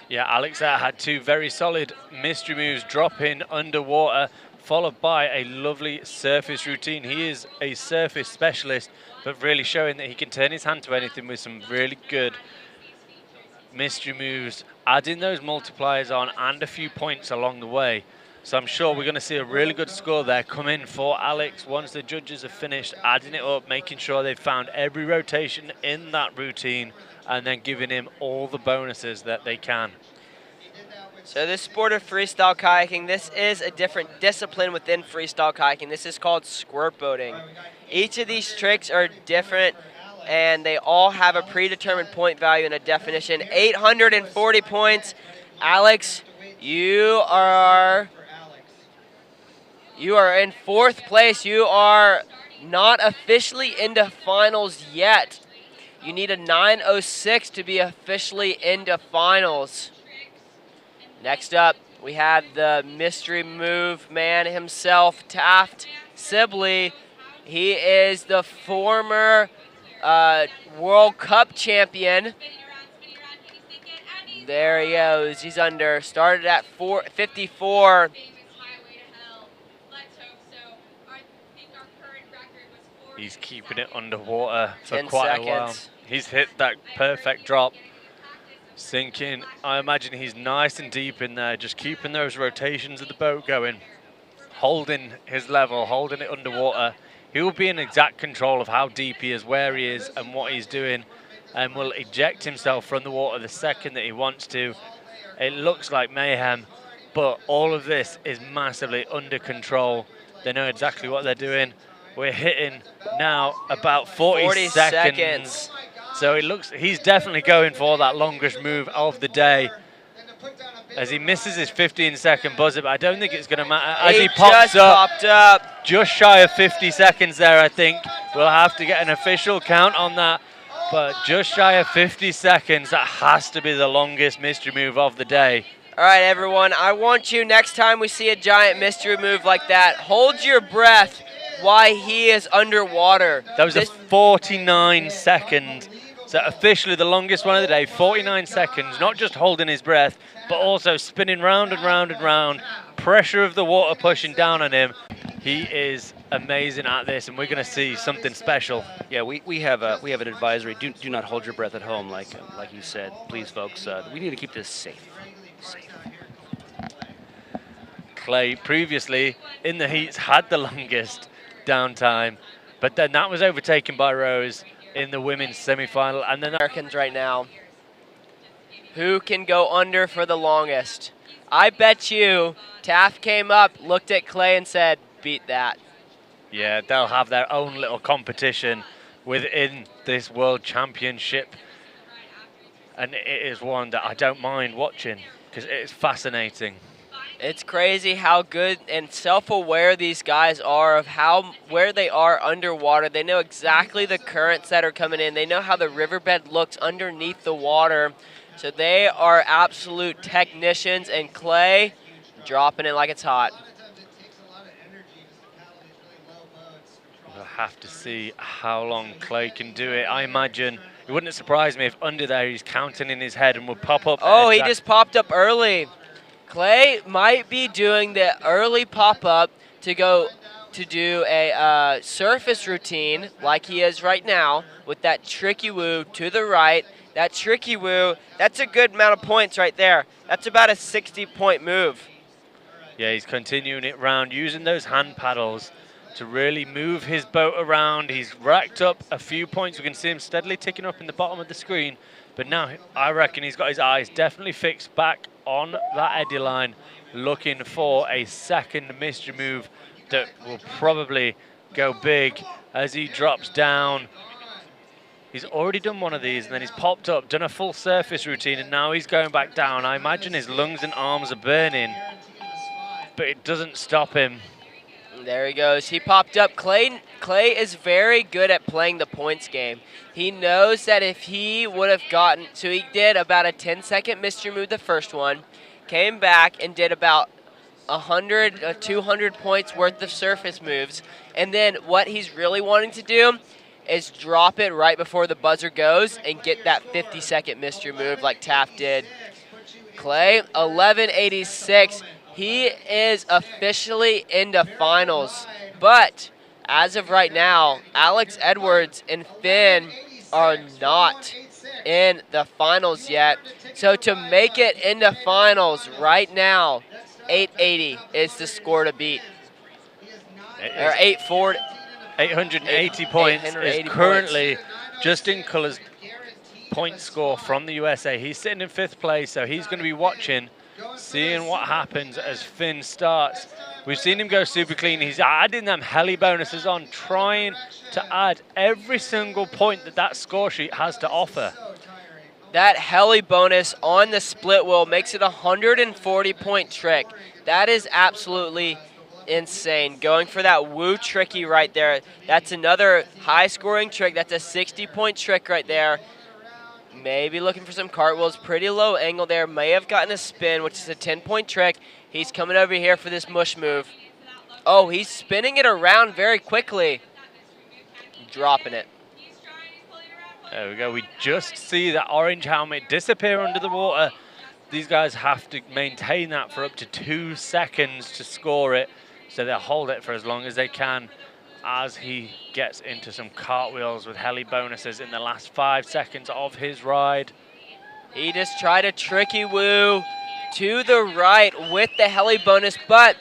Yeah, Alex had 2 very solid mystery moves, dropping underwater, followed by a lovely surface routine. He is a surface specialist, but really showing that he can turn his hand to anything with some really good mystery moves, adding those multipliers on and a few points along the way. So I'm sure we're going to see a really good score there come in for Alex once the judges have finished adding it up, making sure they've found every rotation in that routine and then giving him all the bonuses that they can. So this sport of freestyle kayaking, this is a different discipline within freestyle kayaking. This is called squirt boating. Each of these tricks are different and they all have a predetermined point value and a definition. 840 points. Alex, you are in 4th place. You are not officially into finals yet. You need a 906 to be officially into finals. Next up, we have the mystery move man himself, Taft Sibley. He is the former World Cup champion. There he goes. He's under. Started at 54. He's keeping it underwater for 10 quite seconds. a while. He's hit that perfect drop. Sinking. I imagine he's nice and deep in there, just keeping those rotations of the boat going, holding his level, holding it underwater. He will be in exact control of how deep he is, where he is, and what he's doing, and will eject himself from the water the second that he wants to. It looks like mayhem, but all of this is massively under control. They know exactly what they're doing. We're hitting now about 40 seconds. So it looks, he's definitely going for that longest move of the day. As he misses his 15-second buzzer, but I don't think it's going to matter. As he pops up, just shy of 50 seconds there, I think. We'll have to get an official count on that. But just shy of 50 seconds, that has to be the longest mystery move of the day. All right, everyone, I want you, next time we see a giant mystery move like that, hold your breath while he is underwater. That was a 49-second. So officially the longest one of the day, 49 seconds, not just holding his breath, but also spinning round and round and round, pressure of the water pushing down on him. He is amazing at this, and we're going to see something special. Yeah, we have an advisory. Do not hold your breath at home, like you said. Please, folks, we need to keep this safe. Clay previously in the heats had the longest downtime, but then that was overtaken by Rose in the women's semi-final. And then Americans right now, who can go under for the longest? I bet you Taft came up, looked at Clay and said, beat that. Yeah, they'll have their own little competition within this World Championship. And it is one that I don't mind watching because it is fascinating. It's crazy how good and self-aware these guys are of where they are underwater. They know exactly the currents that are coming in. They know how the riverbed looks underneath the water. So they are absolute technicians, and Clay dropping it like it's hot. We'll have to see how long Clay can do it. I imagine it wouldn't surprise me if under there he's counting in his head and would pop up. Oh, he just popped up early. Clay might be doing the early pop-up to go to do a surface routine like he is right now with that tricky woo to the right. That tricky woo, that's a good amount of points right there. That's about a 60-point move. Yeah, he's continuing it round, using those hand paddles to really move his boat around. He's racked up a few points. We can see him steadily ticking up in the bottom of the screen. But now I reckon he's got his eyes definitely fixed back on that eddy line, looking for a second mystery move that will probably go big as he drops down. He's already done one of these, and then he's popped up, done a full surface routine, and now he's going back down. I imagine his lungs and arms are burning, but it doesn't stop him. There he goes. He popped up. Clay is very good at playing the points game. He knows that if he would have gotten, so he did about a 10-second mystery move the first one, came back and did about 100, 200 points worth of surface moves. And then what he's really wanting to do is drop it right before the buzzer goes and get that 50-second mystery move like Taft did. Clay, 1186. He is officially into finals, but as of right now, Alex Edwards and Finn are not in the finals yet. So to make it into finals right now, 880 is the score to beat. Or 840. 880 points is currently Justin Culler's point score from the USA. He's sitting in 5th place, so he's going to be watching, seeing what happens as Finn starts. We've seen him go super clean. He's adding them heli bonuses on, trying to add every single point that score sheet has to offer. That heli bonus on the split wheel makes it a 140-point trick. That is absolutely insane. Going for that woo tricky right there. That's another high-scoring trick. That's a 60-point trick right there. Maybe looking for some cartwheels. Pretty low angle there. May have gotten a spin, which is a 10-point trick. He's coming over here for this mush move. Oh, he's spinning it around very quickly. Dropping it. There we go. We just see that orange helmet disappear under the water. These guys have to maintain that for up to 2 seconds to score it. So they'll hold it for as long as they can as he gets into some cartwheels with heli bonuses in the last 5 seconds of his ride. He just tried a tricky woo to the right with the heli bonus, but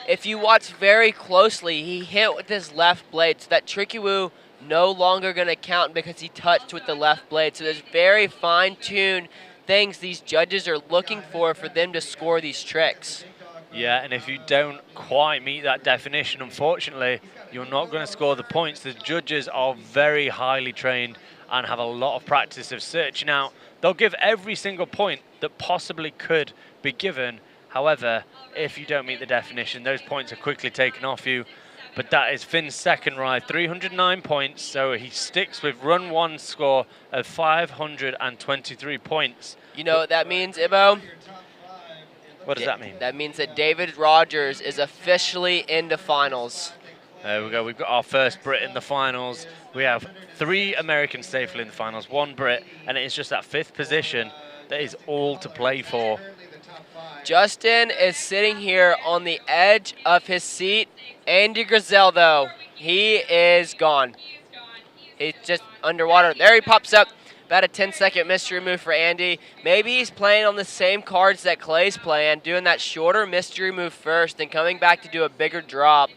if you watch very closely, he hit with his left blade, so that tricky woo no longer going to count because he touched with the left blade. So there's very fine-tuned things these judges are looking for them to score these tricks. Yeah, and if you don't quite meet that definition, unfortunately, you're not going to score the points. The judges are very highly trained and have a lot of practice of searching out. They'll give every single point that possibly could be given. However, if you don't meet the definition, those points are quickly taken off you. But that is Finn's second ride, 309 points. So he sticks with run one score of 523 points. You know what that means, Ibo? What does that mean? That means that David Rogers is officially into finals. There we go. We've got our first Brit in the finals. We have 3 Americans safely in the finals, 1 Brit, and it is just that 5th position that is all to play for. Justin is sitting here on the edge of his seat. Andy Grizel, though, he is gone. He's just underwater. There he pops up. About a 10-second mystery move for Andy. Maybe he's playing on the same cards that Clay's playing, doing that shorter mystery move first and coming back to do a bigger drop.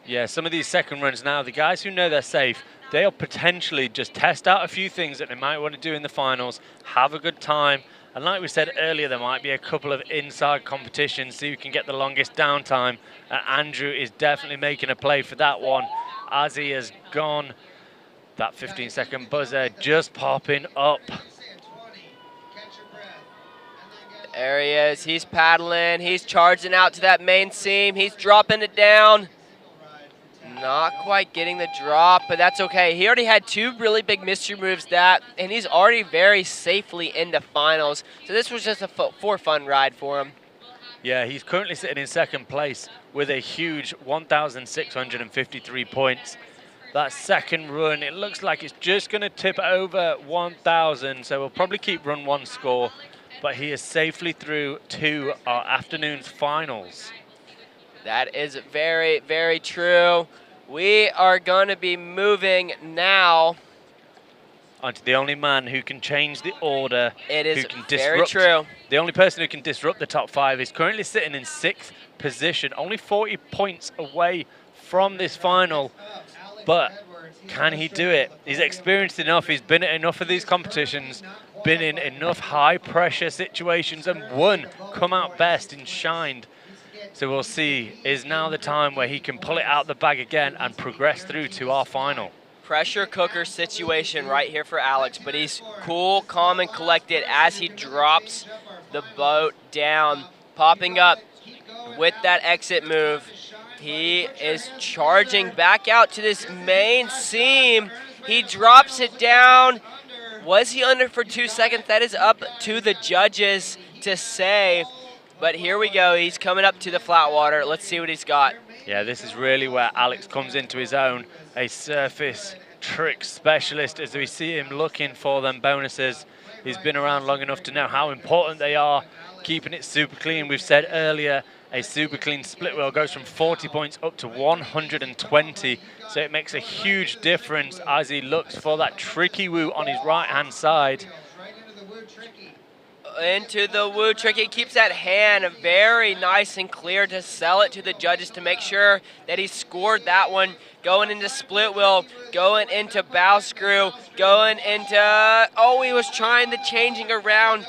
Yeah, some of these second runs now, the guys who know they're safe, they'll potentially just test out a few things that they might want to do in the finals, have a good time. And like we said earlier, there might be a couple of inside competitions, see who can get the longest downtime. Andrew is definitely making a play for that one as he has gone. That 15-second buzzer just popping up. There he is. He's paddling. He's charging out to that main seam. He's dropping it down. Not quite getting the drop, but that's okay. He already had 2 really big mystery moves and he's already very safely into finals. So this was just a for fun ride for him. Yeah, he's currently sitting in second place with a huge 1,653 points. That second run, it looks like it's just going to tip over 1,000, so we'll probably keep run 1 score, but he is safely through to our afternoon's finals. That is very, very true. We are going to be moving now onto the only man who can change the order. It is who can very disrupt. true. The only person who can disrupt the top 5 is currently sitting in 6th position, only 40 points away from this final. But can he do it? He's experienced enough. He's been at enough of these competitions, been in enough high-pressure situations and won, come out best and shined. So we'll see, is now the time where he can pull it out the bag again and progress through to our final. Pressure cooker situation right here for Alex, but he's cool, calm, and collected as he drops the boat down, popping up with that exit move. He is charging back out to this main seam. He drops it down. Was he under for 2 seconds? That is up to the judges to say. But here we go. He's coming up to the flat water. Let's see what he's got. Yeah, this is really where Alex comes into his own. A surface trick specialist as we see him looking for them bonuses. He's been around long enough to know how important they are. Keeping it super clean. We've said earlier, a super clean split wheel goes from 40 points up to 120. So it makes a huge difference as he looks for that tricky woo on his right-hand side. Into the woo trick. He keeps that hand very nice and clear to sell it to the judges to make sure that he scored that one. Going into split wheel, going into bow screw, going into, oh, he was trying the changing around.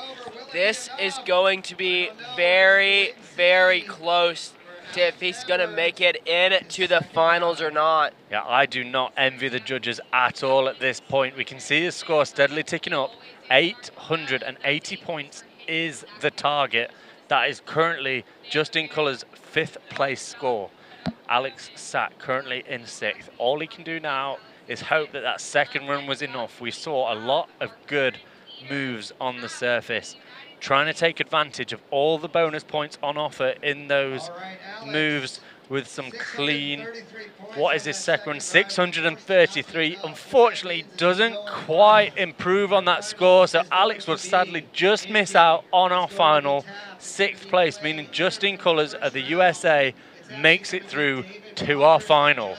This is going to be very, very close to if he's going to make it into the finals or not. Yeah, I do not envy the judges at all at this point. We can see his score steadily ticking up. 880 points is the target. That is currently Justin Culler's 5th place score. Alex sat currently in 6th. All he can do now is hope that that second run was enough. We saw a lot of good moves on the surface, trying to take advantage of all the bonus points on offer in those moves with some clean, what is his second run? 633. Unfortunately, doesn't quite improve on that score, so Alex will sadly just miss out on our final. 6th place, meaning Justin Cullers of the USA makes it through to our final.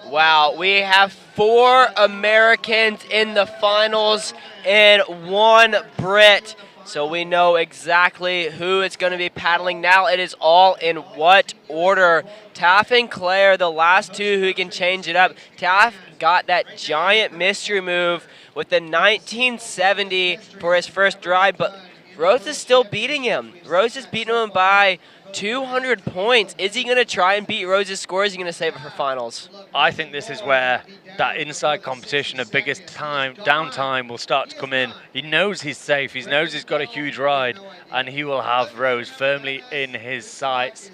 Wow, we have 4 Americans in the finals and 1 Brit. So we know exactly who it's going to be paddling. Now it is all in what order. Taff and Claire, the last 2 who can change it up. Taff got that giant mystery move with the 1970 for his first drive, but Rose is still beating him. Rose is beating him by 200 points. Is he going to try and beat Rose's score? Or is he going to save it for finals? I think this is where that inside competition, the biggest downtime will start to come in. He knows he's safe. He knows he's got a huge ride, and he will have Rose firmly in his sights.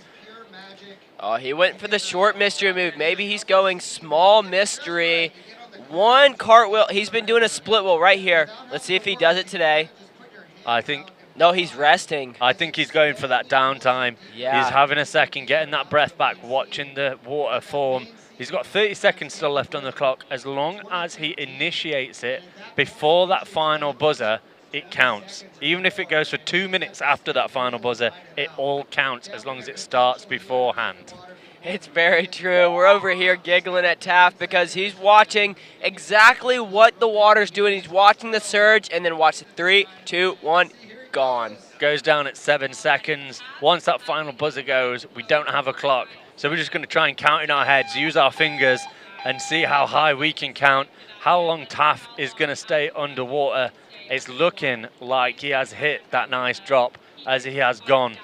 Oh, he went for the short mystery move. Maybe he's going small mystery. 1 cartwheel. He's been doing a split wheel right here. Let's see if he does it today. No, he's resting. I think he's going for that downtime. Yeah. He's having a second, getting that breath back, watching the water form. He's got 30 seconds still left on the clock. As long as he initiates it before that final buzzer, it counts. Even if it goes for 2 minutes after that final buzzer, it all counts as long as it starts beforehand. It's very true. We're over here giggling at Taft because he's watching exactly what the water's doing. He's watching the surge and then watch it. 3, 2, 1, gone. Goes down at 7 seconds. Once that final buzzer goes, we don't have a clock. So we're just going to try and count in our heads, use our fingers, and see how high we can count, how long Taff is going to stay underwater. It's looking like he has hit that nice drop as he has gone.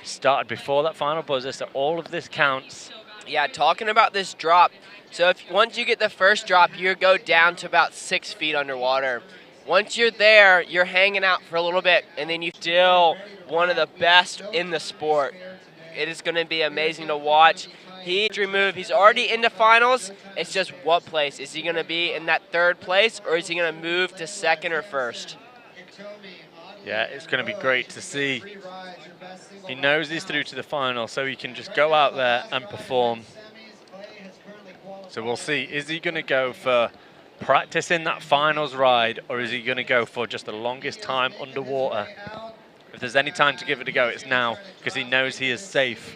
Started before that final buzzer, so all of this counts. Yeah, talking about this drop. So once you get the first drop, you go down to about 6 feet underwater. Once you're there, you're hanging out for a little bit, and then you still one of the best in the sport. It is going to be amazing to watch. He's already in the finals. It's just what place. Is he going to be in that third place, or is he going to move to second or first? Yeah, it's going to be great to see. He knows he's through to the final, so he can just go out there and perform. So we'll see. Is he going to go for practicing that finals ride, or is he going to go for just the longest time underwater? If there's any time to give it a go, it's now, because he knows he is safe.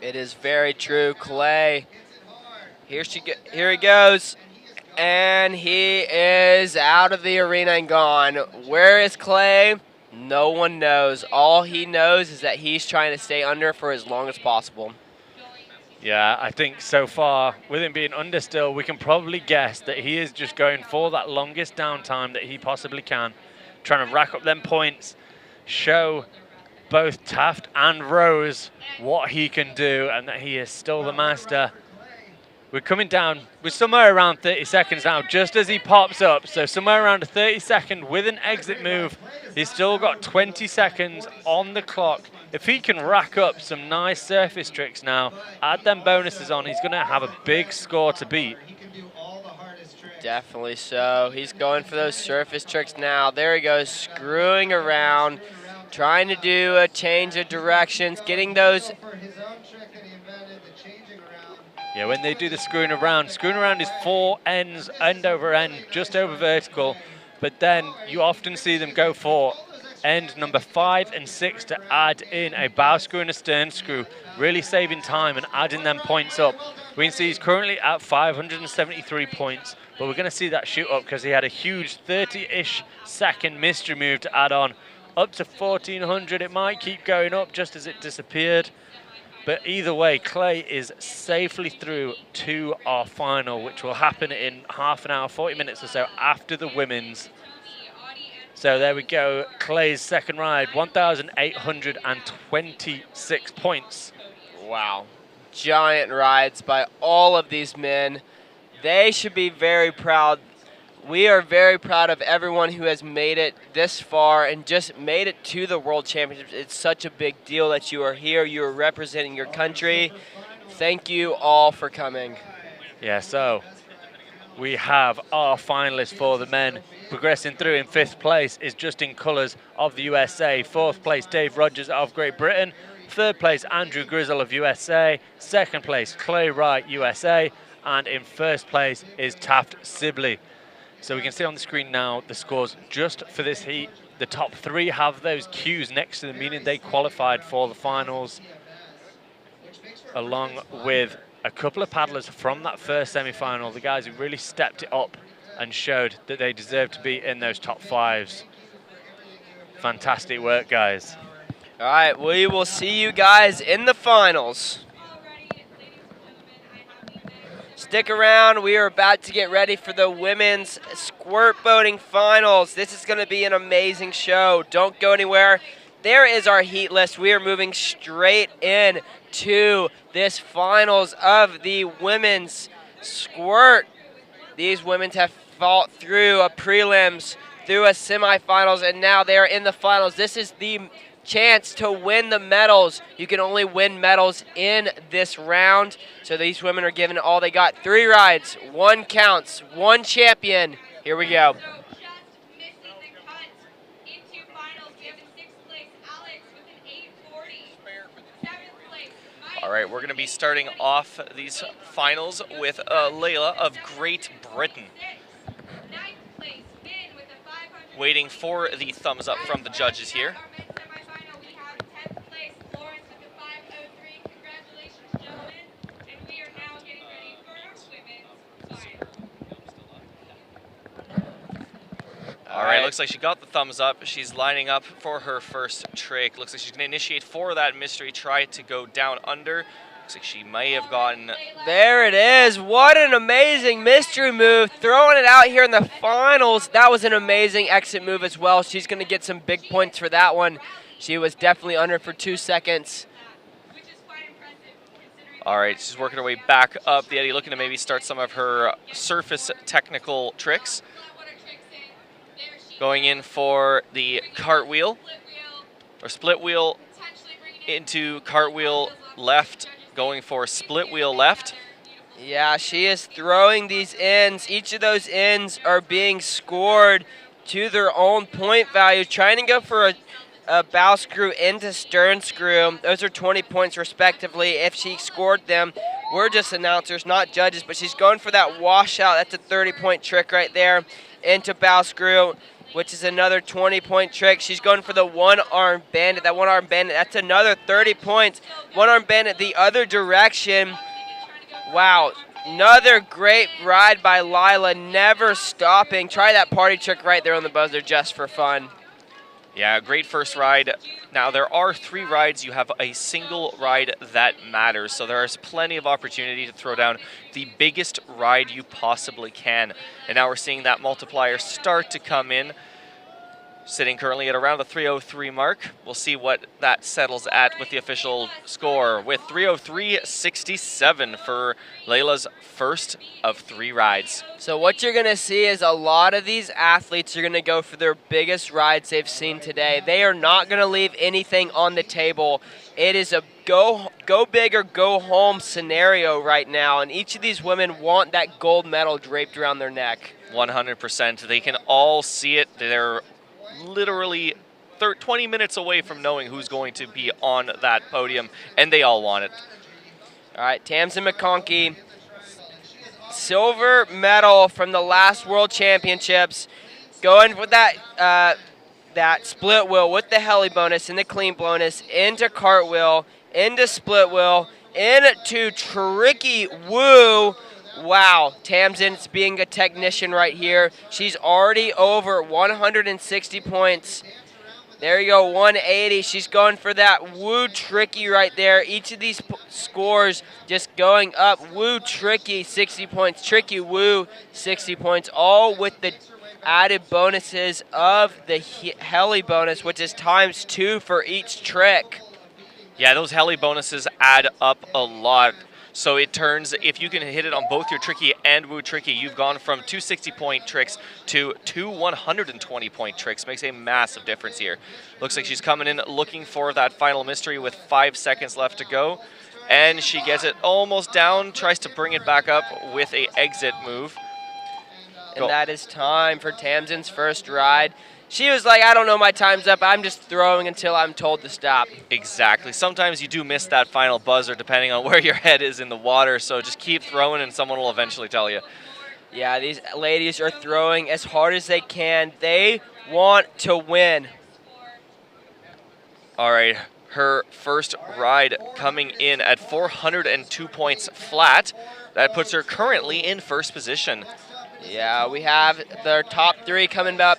It is very true. Clay, here he goes, and he is out of the arena and gone. Where is Clay? No one knows. All he knows is that he's trying to stay under for as long as possible. Yeah, I think so far, with him being under still, we can probably guess that he is just going for that longest downtime that he possibly can, trying to rack up them points, show both Taft and Rose what he can do and that he is still the master. We're coming down, we're somewhere around 30 seconds now, just as he pops up. So somewhere around a 30-second with an exit move. He's still got 20 seconds on the clock. If he can rack up some nice surface tricks now, add them bonuses on, he's going to have a big score to beat. Definitely so. He's going for those surface tricks now. There he goes, screwing around, trying to do a change of directions, getting those. Yeah, when they do the screwing around is 4 ends, end over end, just over vertical. But then you often see them go for end number 5 and 6 to add in a bow screw and a stern screw, really saving time and adding them points up. We can see he's currently at 573 points, but we're going to see that shoot up because he had a huge 30-ish second mystery move to add on. Up to 1,400, it might keep going up just as it disappeared. But either way, Clay is safely through to our final, which will happen in half an hour, 40 minutes or so after the women's. So there we go, Clay's second ride, 1,826 points. Wow. Giant rides by all of these men. They should be very proud. We are very proud of everyone who has made it this far and just made it to the World Championships. It's such a big deal that you are here. You are representing your country. Thank you all for coming. Yeah, so we have our finalists for the men. Progressing through in 5th place is Justin Colours of the USA. 4th place, Dave Rogers of Great Britain. 3rd place, Andrew Grizzle of USA. 2nd place, Clay Wright, USA. And in 1st place is Taft Sibley. So we can see on the screen now the scores just for this heat. The top 3 have those Qs next to them, meaning they qualified for the finals, along with a couple of paddlers from that first semi-final, the guys who really stepped it up and showed that they deserve to be in those top 5s. Fantastic work, guys. All right, we will see you guys in the finals. Stick around. We are about to get ready for the women's squirt boating finals. This is going to be an amazing show. Don't go anywhere. There is our heat list. We are moving straight in to this finals of the women's squirt. These women have fought through a prelims, through a semifinals, and now they are in the finals. This is the chance to win the medals. You can only win medals in this round. So these women are giving it all they got. 3 rides, 1 counts, 1 champion. Here we go. All right, we're going to be starting off these finals with Layla of Great Britain. Waiting for the thumbs up from the judges here. All right, looks like she got the thumbs up. She's lining up for her first trick. Looks like she's going to initiate for that mystery try to go down under. Looks like she may have gotten... There it is. What an amazing mystery move. Throwing it out here in the finals. That was an amazing exit move as well. She's going to get some big points for that one. She was definitely under for 2 seconds. All right, she's working her way back up the eddy, looking to maybe start some of her surface technical tricks. going in for the cartwheel, or split wheel into cartwheel left, going for split wheel left. Yeah, she is throwing these ends. Each of those ends are being scored to their own point value, trying to go for a bow screw into stern screw. Those are 20 points respectively. If she scored them, we're just announcers, not judges, but she's going for that washout. That's a 30-point trick right there into bow screw, which is another 20-point trick. She's going for the one-arm bandit. That one-arm bandit, that's another 30 points. One-arm bandit the other direction. Wow, another great ride by Lila, never stopping. Try that party trick right there on the buzzer just for fun. Yeah, great first ride. Now, there are 3 rides. You have a single ride that matters, so there is plenty of opportunity to throw down the biggest ride you possibly can. And now we're seeing that multiplier start to come in, sitting currently at around the 303 mark. We'll see what that settles at with the official score, with 303.67 for Layla's first of 3 rides. So what you're going to see is a lot of these athletes are going to go for their biggest rides they've seen today. They are not going to leave anything on the table. It is a go big or go home scenario right now, and each of these women want that gold medal draped around their neck. 100%. They can all see it. They're literally 20 minutes away from knowing who's going to be on that podium, and they all want it. All right, Tamsin McConkey, silver medal from the last World Championships, going with that that split wheel with the heli bonus and the clean bonus into cartwheel, into split wheel, into tricky woo. Wow, Tamsin's being a technician right here. She's already over 160 points. There you go, 180. She's going for that woo tricky right there. Each of these scores just going up. Woo tricky, 60 points. Tricky woo, 60 points. All with the added bonuses of the heli bonus, which is ×2 for each trick. Yeah, those heli bonuses add up a lot. So it turns, if you can hit it on both your tricky and woo tricky, you've gone from 2 60-point tricks to 2 120-point tricks. Makes a massive difference here. Looks like she's coming in looking for that final mystery with 5 seconds left to go. And she gets it almost down, tries to bring it back up with a exit move. And that is time for Tamsin's first ride. She was like, I don't know, my time's up. I'm just throwing until I'm told to stop. Exactly. Sometimes you do miss that final buzzer depending on where your head is in the water, so just keep throwing and someone will eventually tell you. Yeah, these ladies are throwing as hard as they can. They want to win. All right, her first ride coming in at 402 points flat. That puts her currently in first position. Yeah, we have their top 3 coming up.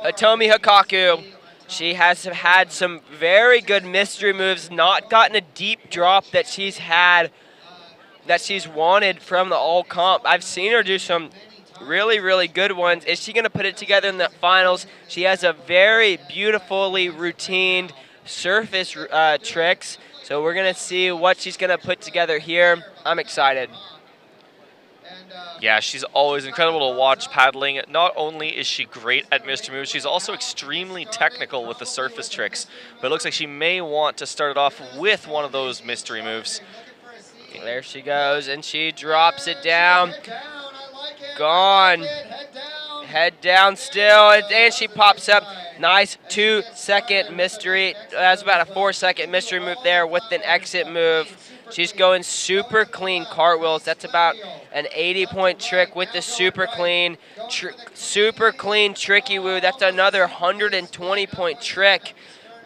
Hitomi Hikaku, she has had some very good mystery moves, not gotten a deep drop that she's wanted from the all comp. I've seen her do some really, really good ones. Is she going to put it together in the finals? She has a very beautifully routined surface tricks, so we're going to see what she's going to put together here. I'm excited. Yeah, she's always incredible to watch paddling. Not only is she great at mystery moves, she's also extremely technical with the surface tricks. But it looks like she may want to start it off with one of those mystery moves. There she goes, and she drops it down. Gone. Head down still, and she pops up. Nice 2-second mystery. That's about a 4-second mystery move there with an exit move. She's going super clean cartwheels. That's about an 80-point trick with the super clean tricky woo. That's another 120-point trick.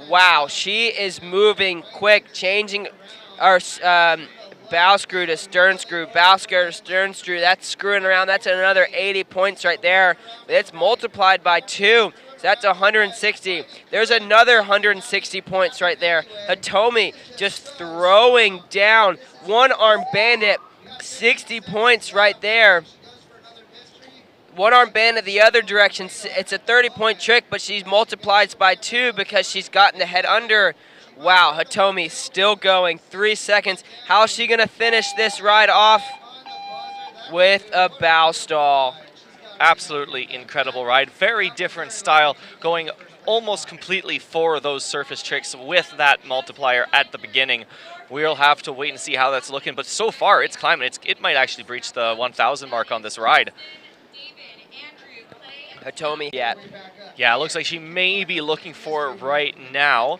Wow, she is moving quick, changing our bow screw to stern screw, bow screw to stern screw. That's screwing around. That's another 80 points right there. It's multiplied by 2. So that's 160. There's another 160 points right there. Hitomi just throwing down. One-arm bandit, 60 points right there. One-arm bandit the other direction. It's a 30-point trick, but she's multiplied by 2 because she's gotten the head under. Wow, Hitomi still going. 3 seconds. How is she going to finish this ride off? With a bow stall. Absolutely incredible ride. Very different style, going almost completely for those surface tricks with that multiplier at the beginning. We'll have to wait and see how that's looking, but so far it's climbing. It might actually breach the 1,000 mark on this ride. Hitomi yet. Yeah, it looks like she may be looking for it right now.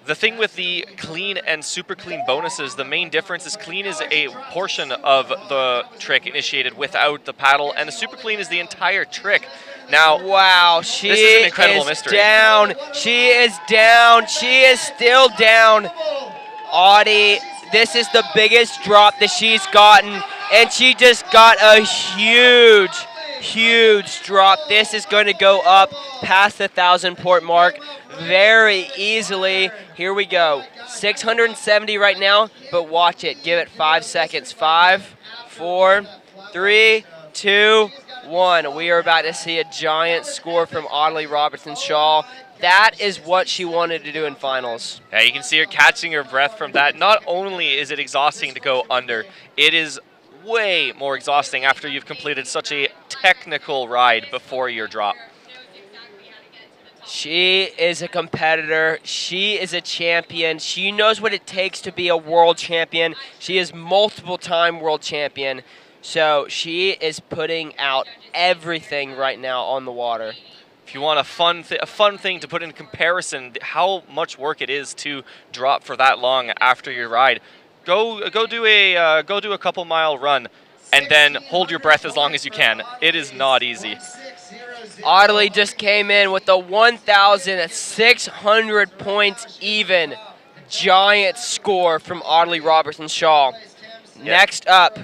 The thing with the clean and super clean bonuses, the main difference is clean is a portion of the trick initiated without the paddle, and the super clean is the entire trick. Now, wow, she this is an incredible is mystery. down. She is down. She is still down. Audie, this is the biggest drop that she's gotten, and she just got a huge drop. This is going to go up past the 1,000 port mark very easily. Here we go. 670 right now, but watch it. Give it 5 seconds. 5, 4, 3, 2, 1. We are about to see a giant score from Audley Robertson-Shaw. That is what she wanted to do in finals. Yeah, you can see her catching her breath from that. Not only is it exhausting to go under, it is way more exhausting after you've completed such a technical ride before your drop. She is a competitor. She is a champion. She knows what it takes to be a world champion. She is multiple-time world champion. So she is putting out everything right now on the water. If you want a fun thing to put in comparison, how much work it is to drop for that long after your ride, go do a couple mile run, and then hold your breath as long as you can. It is not easy. Audley just came in with a 1,600 points even. Giant score from Audley Robertson-Shaw. Next up,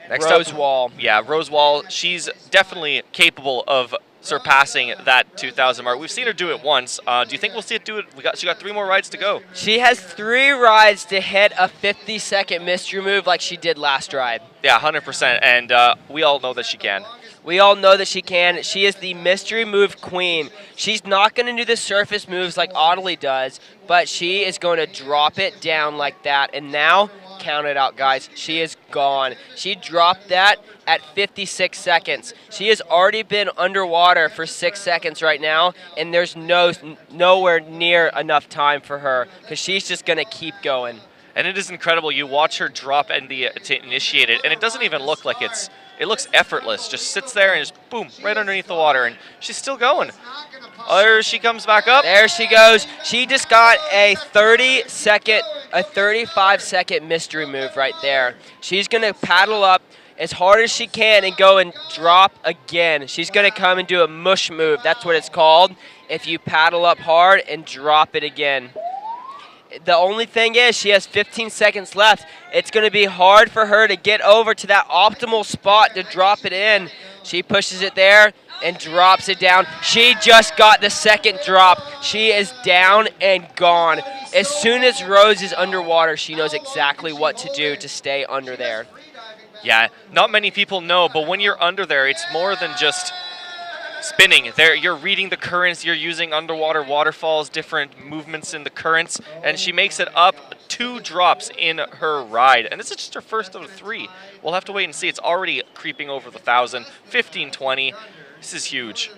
Rosewall. Yeah, Rosewall. She's definitely capable of surpassing that 2,000 mark. We've seen her do it once. Do you think we'll see it do it? She got 3 more rides to go. She has 3 rides to hit a 50-second mystery move like she did last ride. Yeah, 100%, and we all know that she can. We all know that she can. She is the mystery move queen. She's not going to do the surface moves like Audley does, but she is going to drop it down like that. And now, count it out, guys. She is gone. She dropped that at 56 seconds. She has already been underwater for 6 seconds right now, and there's nowhere near enough time for her because she's just going to keep going. And it is incredible. You watch her drop and to initiate it, and it doesn't even look like it looks effortless. Just sits there and just boom, right underneath the water, and she's still going. There she comes back up. There she goes. She just got a 35-second mystery move right there. She's going to paddle up as hard as she can and go and drop again. She's going to come and do a mush move. That's what it's called. If you paddle up hard and drop it again. The only thing is she has 15 seconds left. It's going to be hard for her to get over to that optimal spot to drop it in. She pushes it there and drops it down. She just got the second drop. She is down and gone. As soon as Rose is underwater, she knows exactly what to do to stay under there. Yeah, not many people know, but when you're under there, it's more than just spinning. You're reading the currents, you're using underwater waterfalls, different movements in the currents, and she makes it up 2 drops in her ride. And this is just her first of 3. We'll have to wait and see. It's already creeping over the 1,000, 1,520. This is huge.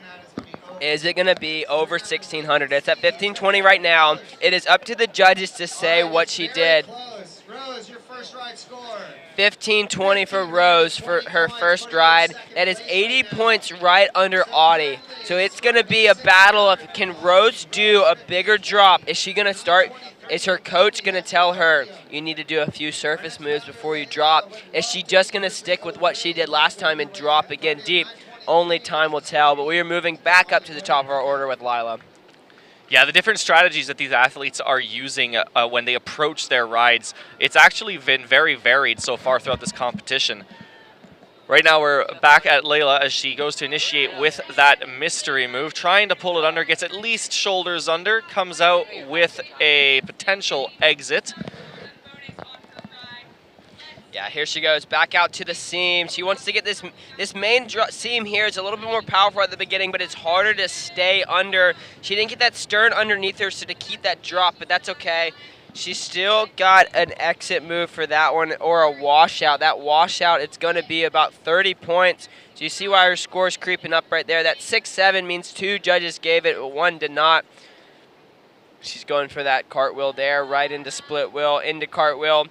Is it going to be over 1,600? It's at 1,520 right now. It is up to the judges to say what she did. Rose, your first ride score. 1,520 for Rose for her first ride. That is 80 points right under Audie. So it's going to be a battle of, can Rose do a bigger drop? Is she going to start? Is her coach going to tell her, you need to do a few surface moves before you drop? Is she just going to stick with what she did last time and drop again deep? Only time will tell, but we are moving back up to the top of our order with Lila. Yeah, the different strategies that these athletes are using when they approach their rides, it's actually been very varied so far throughout this competition. Right now we're back at Layla as she goes to initiate with that mystery move, trying to pull it under, gets at least shoulders under, comes out with a potential exit. Yeah, here she goes, back out to the seam. She wants to get this main seam here. It's a little bit more powerful at the beginning, but it's harder to stay under. She didn't get that stern underneath her, so to keep that drop, but that's okay. She's still got an exit move for that one or a washout. That washout, it's going to be about 30 points. So you see why her score's creeping up right there. That 6-7 means 2 judges gave it, 1 did not. She's going for that cartwheel there, right into split wheel, into cartwheel.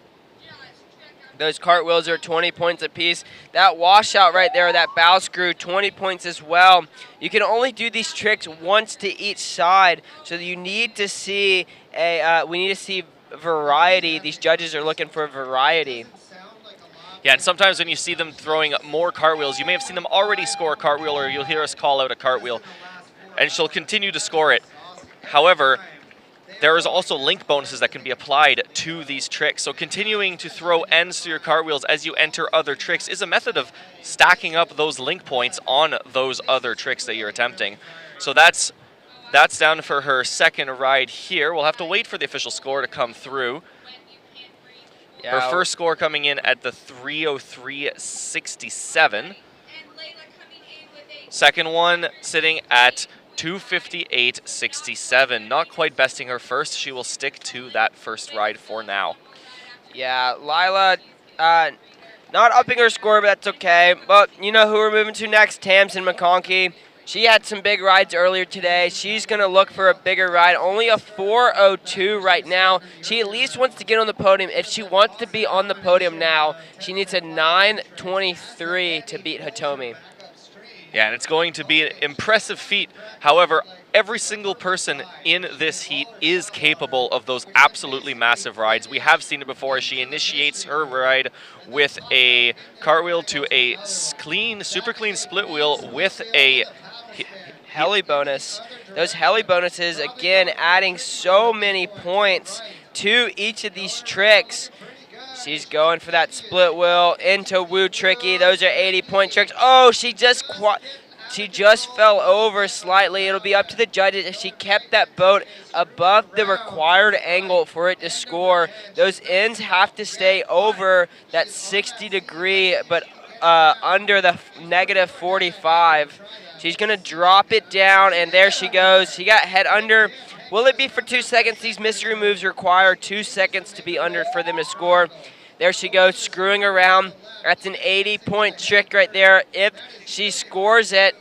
Those cartwheels are 20 points apiece. That washout right there, that bow screw, 20 points as well. You can only do these tricks once to each side, so you need to see we need to see variety. These judges are looking for variety. Yeah, and sometimes when you see them throwing more cartwheels, you may have seen them already score a cartwheel, or you'll hear us call out a cartwheel, and she'll continue to score it. However, there is also link bonuses that can be applied to these tricks. So continuing to throw ends to your cartwheels as you enter other tricks is a method of stacking up those link points on those other tricks that you're attempting. So that's down for her second ride here. We'll have to wait for the official score to come through. Yeah, her first score coming in at the 303.67. Second one sitting at 258.67. Not quite besting her first. She will stick to that first ride for now. Yeah, Lila, not upping her score, but that's okay. But you know who we're moving to next? Tamsin McConkey. She had some big rides earlier today. She's going to look for a bigger ride. Only a 4:02 right now. She at least wants to get on the podium. If she wants to be on the podium now, she needs a 9:23 to beat Hitomi. Yeah, and it's going to be an impressive feat. However, every single person in this heat is capable of those absolutely massive rides. We have seen it before as she initiates her ride with a cartwheel to a clean, super clean split wheel with a heli bonus. Those heli bonuses, again, adding so many points to each of these tricks. She's going for that split wheel into Woo Tricky. Those are 80-point tricks. Oh, she just fell over slightly. It'll be up to the judges if she kept that boat above the required angle for it to score. Those ends have to stay over that 60-degree, but under the -45. She's going to drop it down, and there she goes. She got head under. Will it be for 2 seconds? These mystery moves require 2 seconds to be under for them to score. There she goes, screwing around. That's an 80-point trick right there. If she scores it,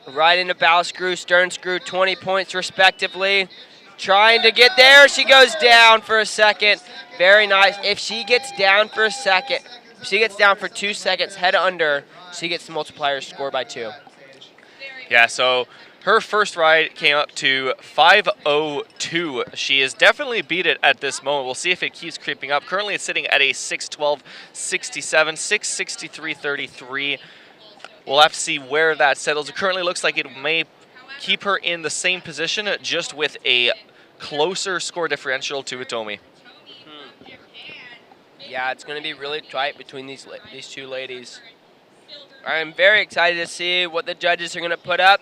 right into bow screw, stern screw, 20 points respectively. Trying to get there. She goes down for a second. Very nice. If she gets down for a second, if she gets down for 2 seconds, head under, she gets the multiplier score by 2. Yeah, so her first ride came up to 5:02. She has definitely beat it at this moment. We'll see if it keeps creeping up. Currently, it's sitting at a 6:12.67, 6:63.33. We'll have to see where that settles. It currently looks like it may keep her in the same position, just with a closer score differential to Hitomi. Yeah, it's going to be really tight between these two ladies. I'm very excited to see what the judges are going to put up,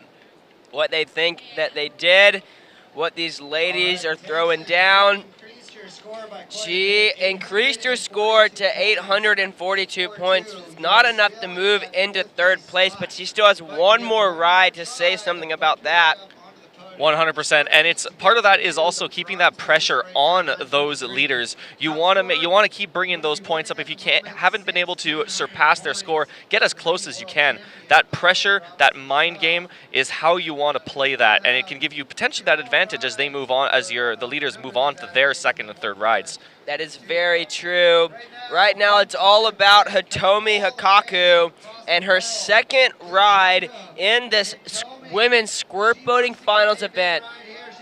what they think that they did, what these ladies are throwing down. She increased her score to 842 points. It's not enough to move into third place, but she still has one more ride to say something about that. 100%, and it's part of that is also keeping that pressure on those leaders. You want to keep bringing those points up. If you haven't been able to surpass their score, get as close as you can. That pressure, that mind game, is how you want to play that, and it can give you potentially that advantage as they move on, as the leaders move on to their second and third rides. That is very true. Right now, it's all about Hitomi Hikaku and her second ride in this women's squirt boating finals event.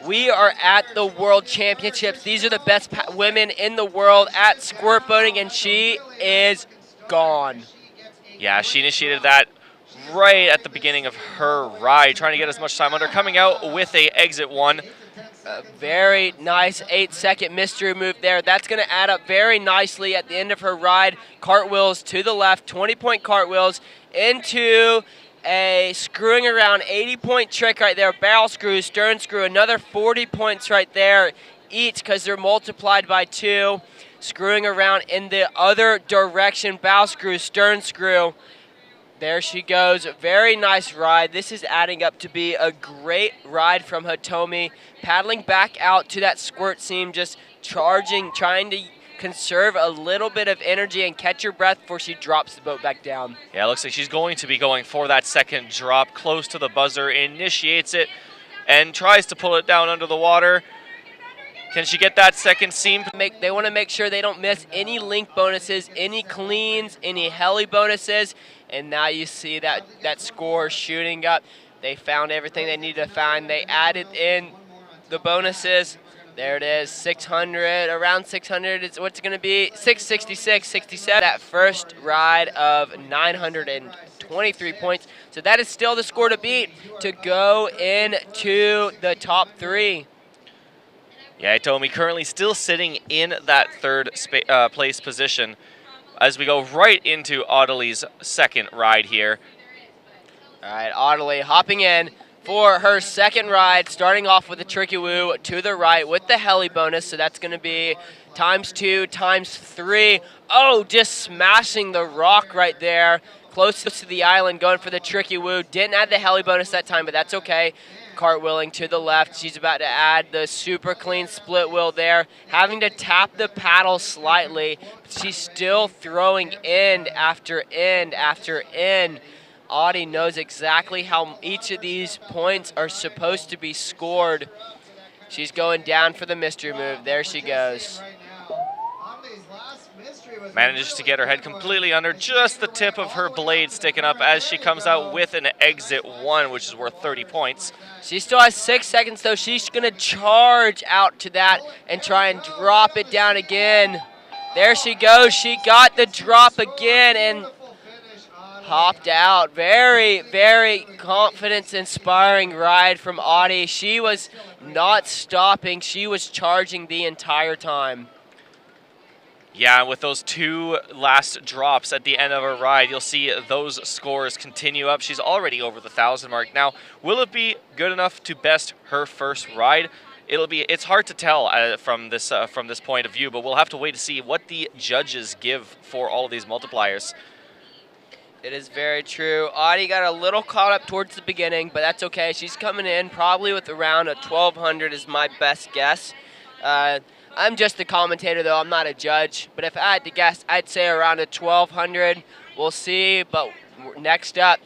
We are at the World Championships. These are the best women in the world at squirt boating, and she is gone. Yeah, she initiated that right at the beginning of her ride, trying to get as much time under, coming out with a exit one. A very nice 8-second mystery move there. That's going to add up very nicely at the end of her ride. Cartwheels to the left, 20-point cartwheels into a screwing around 80-point trick right there. Barrel screw, stern screw, another 40 points right there each because they're multiplied by 2. Screwing around in the other direction, bow screw, stern screw. There she goes. Very nice ride. This is adding up to be a great ride from Hitomi. Paddling back out to that squirt seam, just charging, trying to conserve a little bit of energy and catch her breath before she drops the boat back down. Yeah, it looks like she's going to be going for that second drop, close to the buzzer, initiates it, and tries to pull it down under the water. Can she get that second seam? They want to make sure they don't miss any link bonuses, any cleans, any heli bonuses, and now you see that score shooting up. They found everything they needed to find. They added in the bonuses. There it is, 600, around 600 is what's going to be, 666, 67. That first ride of 923 points. So that is still the score to beat to go into the top 3. Yeah, Hitomi currently still sitting in that third place position as we go right into Audley's second ride here. All right, Audley hopping in for her second ride, starting off with the Tricky Woo to the right with the heli bonus. So that's going to be ×2, ×3. Oh, just smashing the rock right there. Close to the island, going for the Tricky Woo. Didn't add the heli bonus that time, but that's okay. Cartwheeling to the left. She's about to add the super clean split wheel there. Having to tap the paddle slightly. But she's still throwing end after end after end. Audie knows exactly how each of these points are supposed to be scored. She's going down for the mystery move. There she goes. Manages to get her head completely under, just the tip of her blade sticking up as she comes out with an exit 1, which is worth 30 points. She still has 6 seconds, though. She's going to charge out to that and try and drop it down again. There she goes. She got the drop again and hopped out. Very, very confidence-inspiring ride from Audie. She was not stopping. She was charging the entire time. Yeah, with those 2 last drops at the end of her ride, you'll see those scores continue up. She's already over the 1,000 mark. Now, will it be good enough to best her first ride? It's hard to tell from this point of view, but we'll have to wait to see what the judges give for all of these multipliers. It is very true. Audie got a little caught up towards the beginning, but that's okay. She's coming in probably with around a 1,200 is my best guess. I'm just the commentator, though. I'm not a judge. But if I had to guess, I'd say around a 1,200. We'll see. But next up,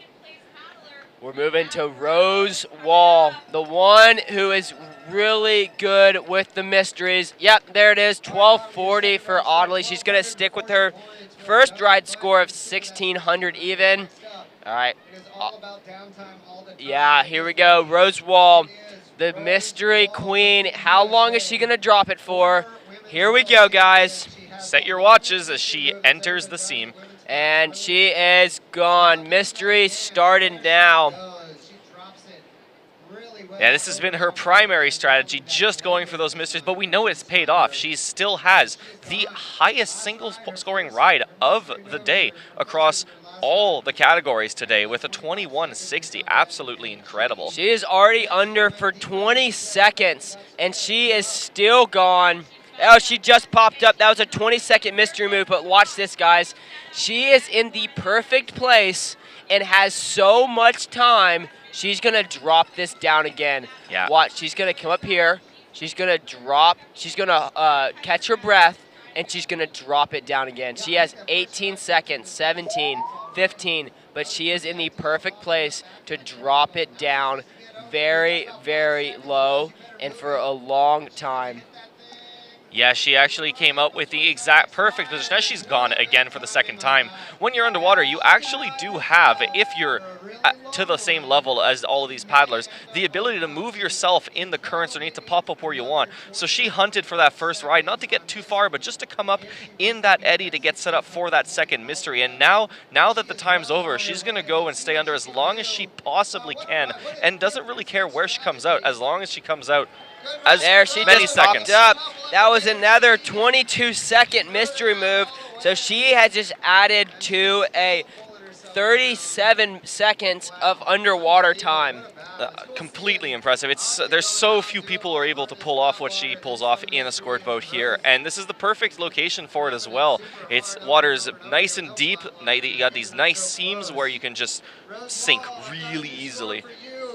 we're moving to Rose Wall, the one who is really good with the mysteries. Yep, there it is, 1,240 for Audley. She's going to stick with her first ride score of 1,600 even. All right. Yeah, here we go. Rose Wall, the mystery queen. How long is she going to drop it for? Here we go, guys. Set your watches as she enters the seam. And she is gone. Mystery started now. Yeah, this has been her primary strategy, just going for those mysteries, but we know it's paid off. She still has the highest single scoring ride of the day across all the categories today with a 21.60. Absolutely incredible. She is already under for 20 seconds, and she is still gone. Oh, she just popped up. That was a 20-second mystery move, but watch this, guys. She is in the perfect place and has so much time. She's going to drop this down again. Yeah. Watch. She's going to come up here. She's going to drop. She's going to catch her breath, and she's going to drop it down again. She has 18 seconds, 17, 15, but she is in the perfect place to drop it down very, very low and for a long time. Yeah, she actually came up with the exact perfect position as she's gone again for the second time. When you're underwater, you actually do have, if you're to the same level as all of these paddlers, the ability to move yourself in the currents underneath to pop up where you want. So she hunted for that first ride, not to get too far, but just to come up in that eddy to get set up for that second mystery. And now that the time's over, she's going to go and stay under as long as she possibly can and doesn't really care where she comes out, as long as she comes out as there she many just seconds. Popped up. That was another 22-second mystery move. So she has just added to a 37 seconds of underwater time. Completely impressive. There's so few people who are able to pull off what she pulls off in a squirt boat here, and this is the perfect location for it as well. Water's nice and deep. You got these nice seams where you can just sink really easily.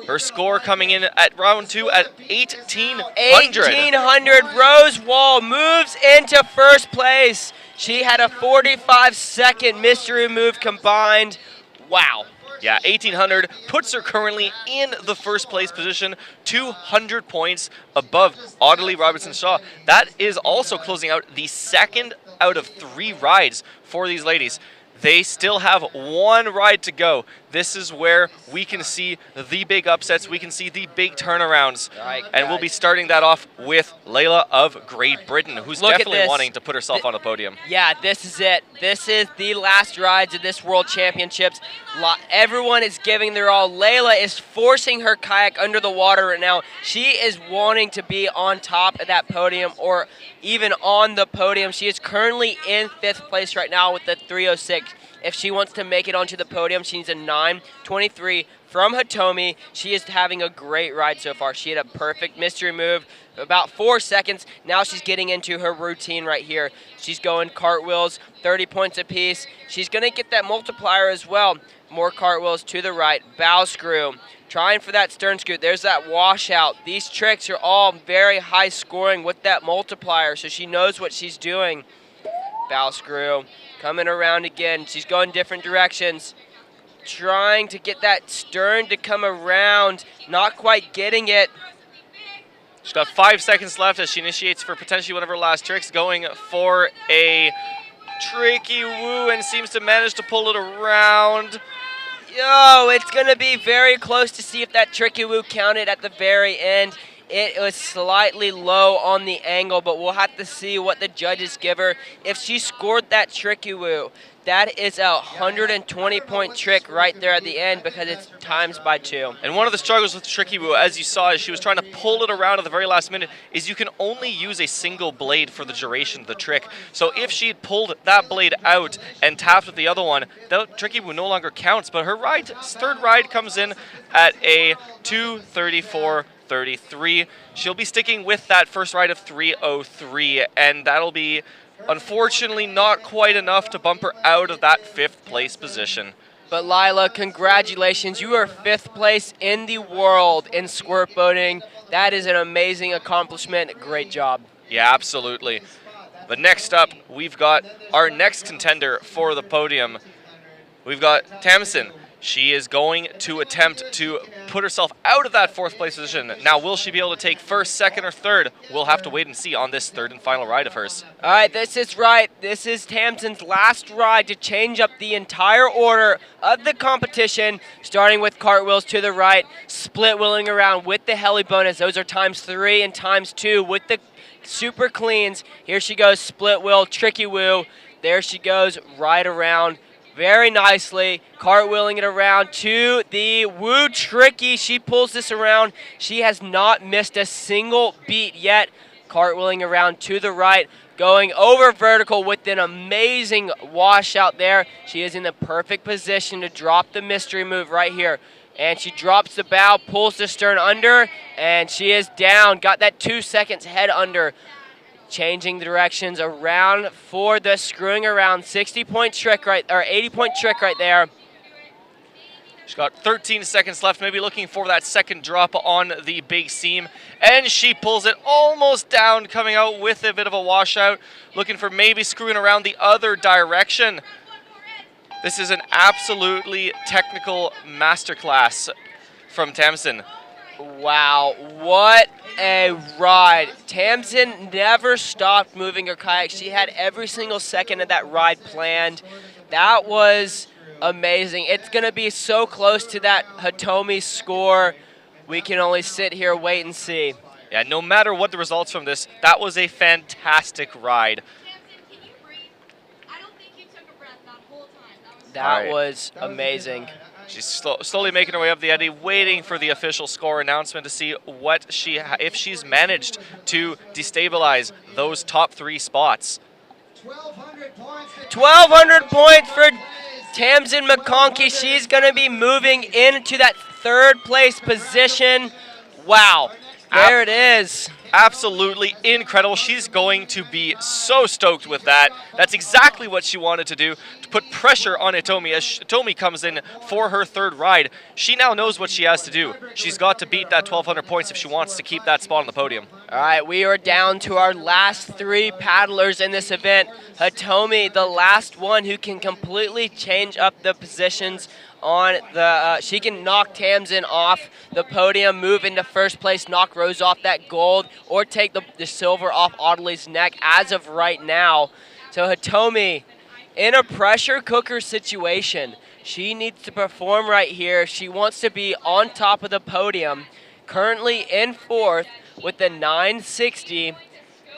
Her score coming in at round 2 at 1,800. 1,800. Rose Wall moves into first place. She had a 45-second mystery move combined. Wow. Yeah, 1,800 puts her currently in the first place position, 200 points above Audley Robertson-Shaw. That is also closing out the second out of 3 rides for these ladies. They still have 1 ride to go. This is where we can see the big upsets. We can see the big turnarounds. Right, and we'll be starting that off with Layla of Great Britain, who's Look at definitely this. wanting to put herself on the podium. Yeah, this is it. This is the last rides of this World Championships. Everyone is giving their all. Layla is forcing her kayak under the water right now. She is wanting to be on top of that podium or even on the podium. She is currently in 5th place right now with the 306. If she wants to make it onto the podium, she needs a 9:23 from Hitomi. She is having a great ride so far. She had a perfect mystery move, about 4 seconds. Now she's getting into her routine right here. She's going cartwheels, 30 points apiece. She's going to get that multiplier as well. More cartwheels to the right, bow screw. Trying for that stern scoot. There's that washout. These tricks are all very high scoring with that multiplier, so she knows what she's doing. Bow screw. Coming around again. She's going different directions. Trying to get that stern to come around. Not quite getting it. She's got 5 seconds left as she initiates for potentially one of her last tricks. Going for a tricky woo and seems to manage to pull it around. Yo, it's going to be very close to see if that tricky woo counted at the very end. It was slightly low on the angle, but we'll have to see what the judges give her. If she scored that tricky woo, that is a 120-point trick right there at the end because it's times by 2. And one of the struggles with Tricky Woo, as you saw, as she was trying to pull it around at the very last minute, is you can only use a single blade for the duration of the trick. So if she had pulled that blade out and tapped with the other one, that Tricky Woo no longer counts. But her ride, 3rd ride comes in at a 2:34.33. She'll be sticking with that first ride of 3:03, and that'll be unfortunately not quite enough to bump her out of that 5th place position. But Lila, congratulations. You are 5th place in the world in squirt boating. That is an amazing accomplishment. Great job. Yeah, absolutely. But next up, we've got our next contender for the podium. We've got Tamsin. She is going to attempt to put herself out of that 4th place position. Now, will she be able to take 1st, 2nd, or 3rd? We'll have to wait and see on this 3rd and final ride of hers. All right, this is right. This is Tamsin's last ride to change up the entire order of the competition, starting with cartwheels to the right, split wheeling around with the heli bonus. Those are times 3 and times 2 with the super cleans. Here she goes, split wheel, tricky woo. There she goes, right around. Very nicely, cartwheeling it around to the woo tricky. She pulls this around. She has not missed a single beat yet. Cartwheeling around to the right, going over vertical with an amazing washout there. She is in the perfect position to drop the mystery move right here. And she drops the bow, pulls the stern under, and she is down. Got that 2 seconds head under. Changing directions around for the screwing around 60-point trick right, or 80-point trick right there. She's got 13 seconds left, maybe looking for that 2nd drop on the big seam. And she pulls it almost down, coming out with a bit of a washout, looking for maybe screwing around the other direction. This is an absolutely technical masterclass from Tamsin. Wow, what a ride. Tamsin never stopped moving her kayak. She had every single second of that ride planned. That was amazing. It's going to be so close to that Hitomi score. We can only sit here, wait and see. Yeah, no matter what the results from this, that was a fantastic ride. Tamsin, can you breathe? I don't think you took a breath that whole time. That was amazing. She's slowly making her way up the eddy, waiting for the official score announcement to see what if she's managed to destabilize those top 3 spots. 1,200 points for Tamsin McConkey. She's going to be moving into that 3rd place position. Wow, there it is. Absolutely incredible. She's going to be so stoked with that. That's exactly what she wanted to do, to put pressure on Hitomi. As Hitomi comes in for her third ride, she now knows what she has to do. She's got to beat that 1,200 points if she wants to keep that spot on the podium. All right, we are down to our last 3 paddlers in this event. Hitomi, the last one who can completely change up the positions on the, she can knock Tamsin off the podium, move into first place, knock Rose off that gold, or take the silver off Audley's neck as of right now. So Hitomi, in a pressure cooker situation, she needs to perform right here. She wants to be on top of the podium, currently in 4th with the 960.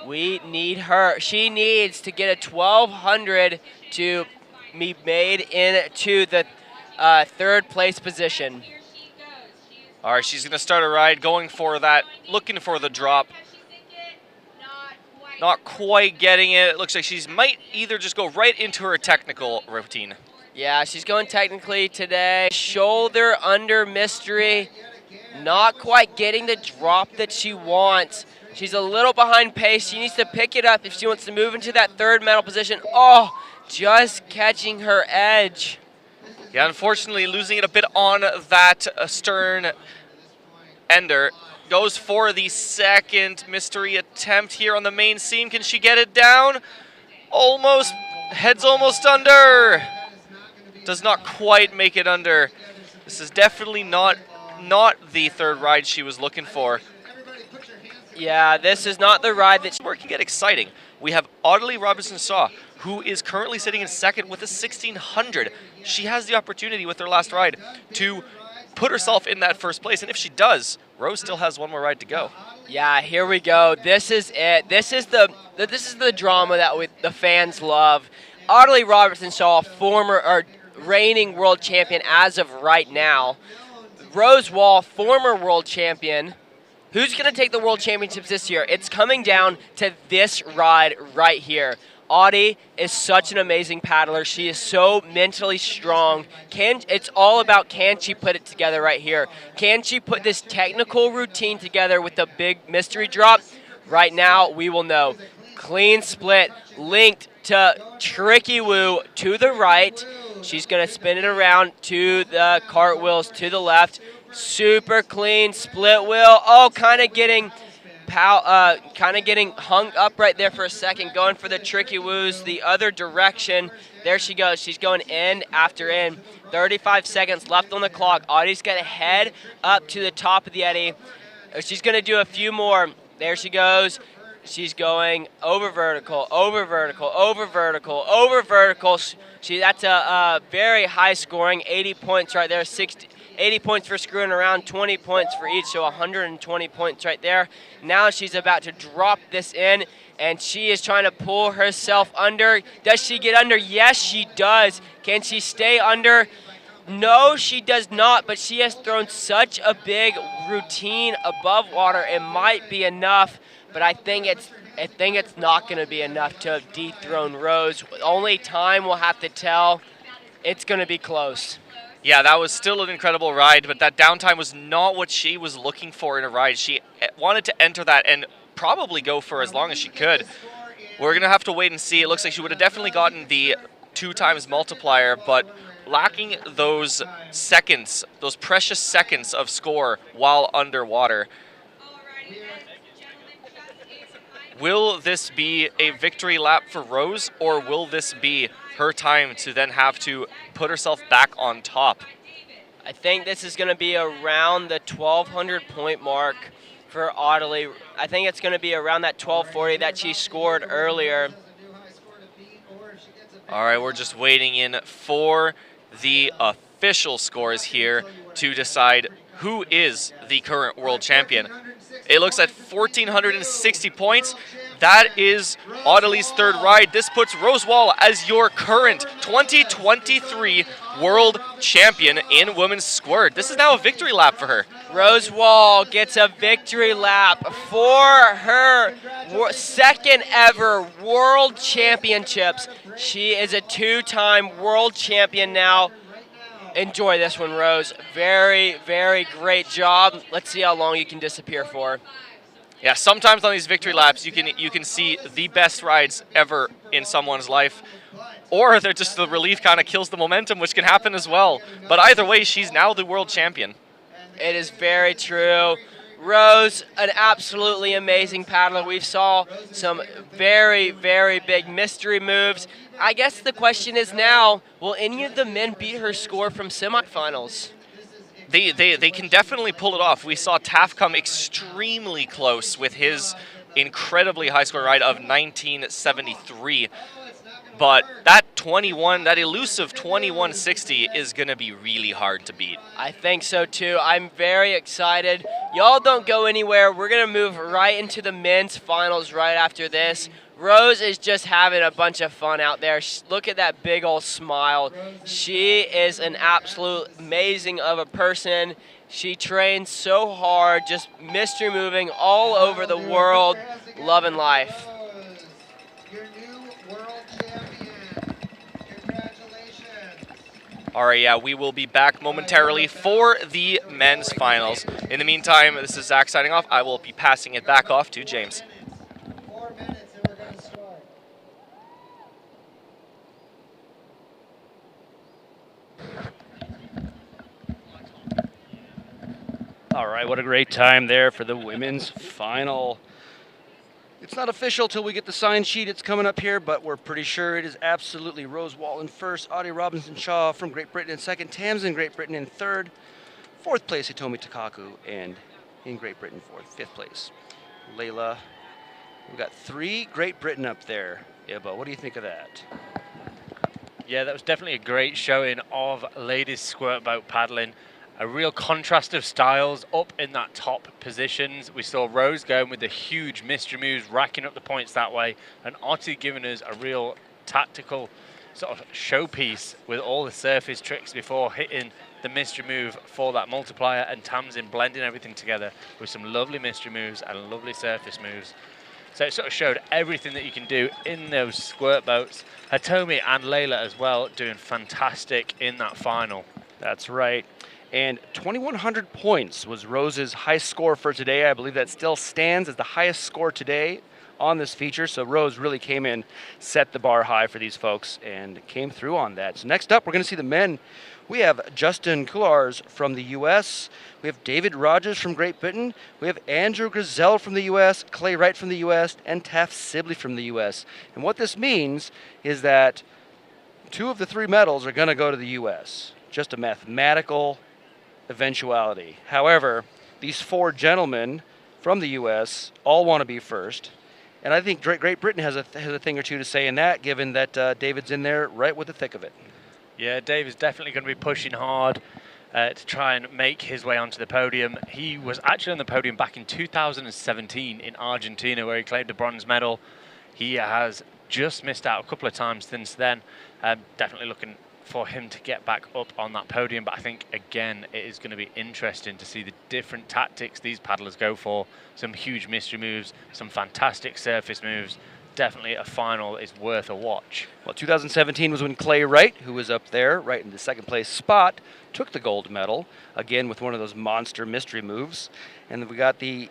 We need her. She needs to get a 1,200 to be made into the 3rd place position. All right, she's going to start a ride, going for that, looking for the drop. Not quite getting it. It looks like she might either just go right into her technical routine. Yeah, she's going technically today. Shoulder under mystery. Not quite getting the drop that she wants. She's a little behind pace. She needs to pick it up if she wants to move into that 3rd medal position. Oh, just catching her edge. Yeah, unfortunately, losing it a bit on that stern ender. Goes for the 2nd mystery attempt here on the main seam. Can she get it down? Almost. Head's almost under. Does not quite make it under. This is definitely not the 3rd ride she was looking for. Yeah, this is not the ride that Where it can get exciting. We have Audley Robinson-Saw, who is currently sitting in 2nd with a 1,600. She has the opportunity with her last ride to put herself in that 1st place, and if she does, Rose still has one more ride to go. Yeah, here we go. This is it. This is the drama that the fans love. Audley Robertson-Shaw, former or reigning world champion as of right now. Rose Wall, former world champion. Who's going to take the world championships this year? It's coming down to this ride right here. Audie is such an amazing paddler. She is so mentally strong. It's all about, can she put it together right here? Can she put this technical routine together with the big mystery drop? Right now, we will know. Clean split, linked to Tricky Woo to the right. She's going to spin it around to the cartwheels to the left. Super clean split wheel. Oh, kind of getting hung up right there for a second, going for the Tricky Woos the other direction. There she goes. She's going end after end. 35 seconds left on the clock. Audie's going to head up to the top of the eddy. She's going to do a few more. There she goes. She's going over vertical, over vertical, over vertical, over vertical. That's a very high scoring, 80 points right there, 80 points for screwing around, 20 points for each, so 120 points right there. Now she's about to drop this in, and she is trying to pull herself under. Does she get under? Yes, she does. Can she stay under? No, she does not, but she has thrown such a big routine above water. It might be enough, but I think it's not going to be enough to dethrone Rose. Only time will have to tell. It's going to be close. Yeah, that was still an incredible ride, but that downtime was not what she was looking for in a ride. She wanted to enter that and probably go for as long as she could. We're going to have to wait and see. It looks like she would have definitely gotten the 2 times multiplier, but lacking those seconds, those precious seconds of score while underwater. Will this be a victory lap for Rose, or will this be her time to then have to put herself back on top? I think this is going to be around the 1,200 point mark for Audley. I think it's going to be around that 1,240 that she scored earlier. All right, we're just waiting in for the official scores here to decide who is the current world champion. It looks at 1,460 points. That is Audley's 3rd ride. This puts Rose Wall as your current 2023 world champion in women's squirt. This is now a victory lap for her. Rose Wall gets a victory lap for her 2nd ever world championships. She is a 2-time world champion now. Enjoy this one, Rose. Very, very great job. Let's see how long you can disappear for. Yeah, sometimes on these victory laps, you can see the best rides ever in someone's life, or they're just the relief kind of kills the momentum, which can happen as well. But either way, she's now the world champion. It is very true. Rose, an absolutely amazing paddler. We saw some very, very big mystery moves. I guess the question is now, will any of the men beat her score from semifinals? They can definitely pull it off. We saw Taft come extremely close with his incredibly high score ride of 1973. But that elusive 2160 is going to be really hard to beat. I think so too. I'm very excited. Y'all don't go anywhere. We're going to move right into the men's finals right after this. Rose is just having a bunch of fun out there. Look at that big old smile. She is an absolute amazing of a person. She trains so hard, just mystery moving all over the world, loving life. Your new world champion. Congratulations. All right, yeah, we will be back momentarily for the men's finals. In the meantime, this is Zach signing off. I will be passing it back off to James. 4 minutes and we're going to start. All right, what a great time there for the women's final. It's not official till we get the sign sheet. It's coming up here, but we're pretty sure it is absolutely Rose Walton first, Audie Robinson-Shaw from Great Britain in second, Tamsin Great Britain in third, fourth place Hitomi Takaku, and in Great Britain fifth place Layla. We've got 3 Great Britain up there. Ibba, what do you think of that? Yeah, that was definitely a great showing of ladies squirt boat paddling. A real contrast of styles up in that top positions. We saw Rose going with the huge mystery moves, racking up the points that way, and Otti giving us a real tactical sort of showpiece with all the surface tricks before hitting the mystery move for that multiplier, and Tamsin blending everything together with some lovely mystery moves and lovely surface moves. So it sort of showed everything that you can do in those squirt boats. Hitomi and Layla as well doing fantastic in that final. That's right. And 2,100 points was Rose's high score for today. I believe that still stands as the highest score today on this feature. So Rose really came in, set the bar high for these folks, and came through on that. So next up, we're going to see the men. We have Justin Coulars from the U.S. We have David Rogers from Great Britain. We have Andrew Griselle from the U.S., Clay Wright from the U.S., and Taft Sibley from the U.S. And what this means is that 2 of the 3 medals are going to go to the U.S. Just a mathematical eventuality. However, these 4 gentlemen from the U.S. all want to be first, and I think Great Britain has a thing or two to say in that, given that David's in there right with the thick of it. Yeah, Dave is definitely going to be pushing hard to try and make his way onto the podium. He was actually on the podium back in 2017 in Argentina, where he claimed a bronze medal. He has just missed out a couple of times since then. Definitely looking for him to get back up on that podium, but I think again it is going to be interesting to see the different tactics these paddlers go for. Some huge mystery moves, some fantastic surface moves. Definitely a final is worth a watch. Well, 2017 was when Clay Wright, who was up there right in the second place spot, took the gold medal, again with one of those monster mystery moves. And we got the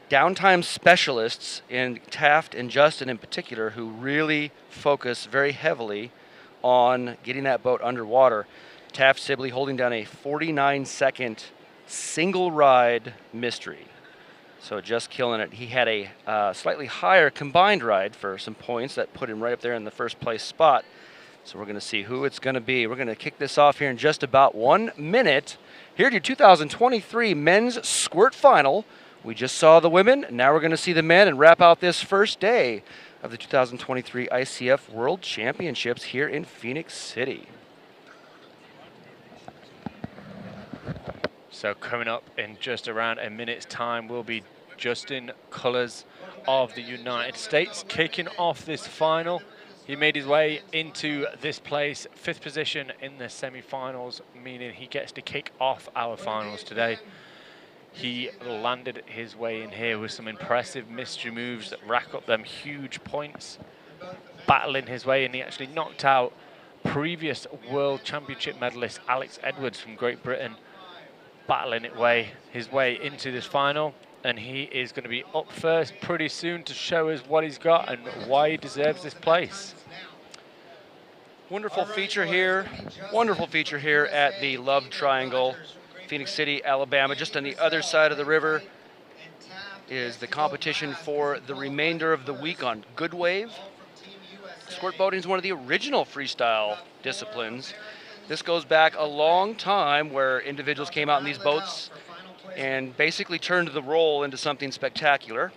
downtime specialists in Taft and Justin in particular, who really focus very heavily on getting that boat underwater. Taft Sibley holding down a 49-second single ride mystery. So just killing it. He had a slightly higher combined ride for some points that put him right up there in the first place spot. So we're going to see who it's going to be. We're going to kick this off here in just about 1 minute. Here at your 2023 men's squirt final. We just saw the women. Now we're going to see the men and wrap out this first day of the 2023 ICF World Championships here in Phoenix City. So coming up in just around a minute's time will be Justin Coulars of the United States kicking off this final. He made his way into this place, 5th position in the semi-finals, meaning he gets to kick off our finals today. He landed his way in here with some impressive mystery moves that rack up them huge points, battling his way, and he actually knocked out previous World Championship medalist Alex Edwards from Great Britain, battling his way into this final. and he is going to be up first pretty soon to show us what he's got and why he deserves this place. Wonderful feature here. Wonderful feature here at the Love Triangle, Phoenix City, Alabama. Just on the other side of the river is the competition for the remainder of the week on Good Wave. Squirt boating is one of the original freestyle disciplines. This goes back a long time where individuals came out in these boats and basically turned the roll into something spectacular.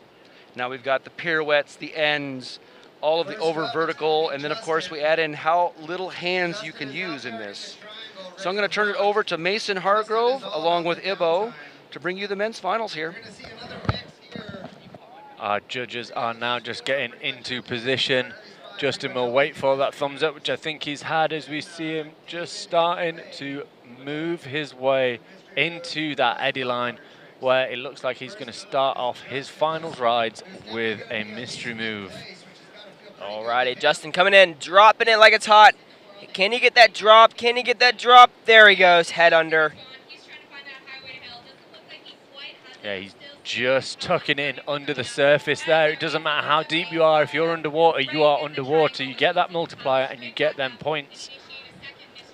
Now we've got the pirouettes, the ends, all of the over vertical, and then of course we add in how little hands you can use in this. So I'm going to turn it over to Mason Hargrove along with Ibo to bring you the men's finals here. Our judges are now just getting into position. Justin will wait for that thumbs up, which I think he's had, as we see him just starting to move his way into that eddy line, where it looks like he's going to start off his finals rides with a mystery move. Alrighty, Justin coming in, dropping it like it's hot. Can he get that drop? Can he get that drop? There he goes, head under. Yeah, he's just tucking in under the surface there. It doesn't matter how deep you are. If you're underwater, you are underwater. You get that multiplier and you get them points.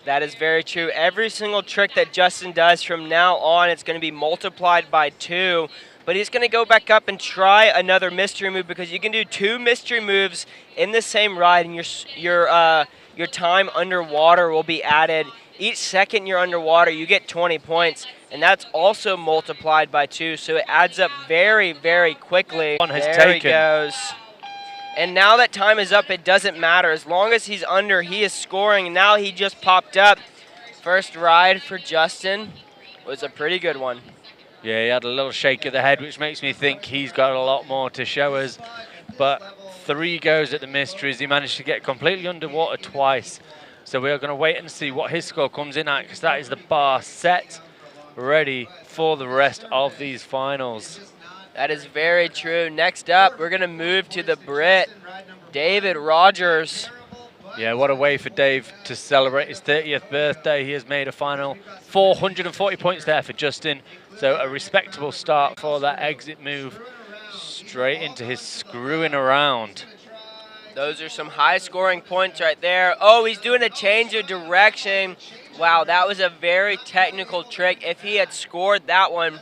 That is very true. Every single trick that Justin does from now on, it's going to be multiplied by 2. But he's going to go back up and try another mystery move, because you can do 2 mystery moves in the same ride, and your time underwater will be added. Each second you're underwater, you get 20 points, and that's also multiplied by 2, so it adds up very, very quickly. There he goes. And now that time is up, it doesn't matter. As long as he's under, he is scoring. Now he just popped up. First ride for Justin was a pretty good one. Yeah, he had a little shake of the head, which makes me think he's got a lot more to show us. But 3 goes at the mysteries. He managed to get completely underwater twice. So we are going to wait and see what his score comes in at, because that is the bar set, ready for the rest of these finals. That is very true. Next up, we're going to move to the Brit, David Rogers. Yeah, what a way for Dave to celebrate his 30th birthday. He has made a final 440 points there for Justin. So a respectable start for that exit move, straight into his screwing around. Those are some high-scoring points right there. Oh, he's doing a change of direction. Wow, that was a very technical trick. If he had scored that one,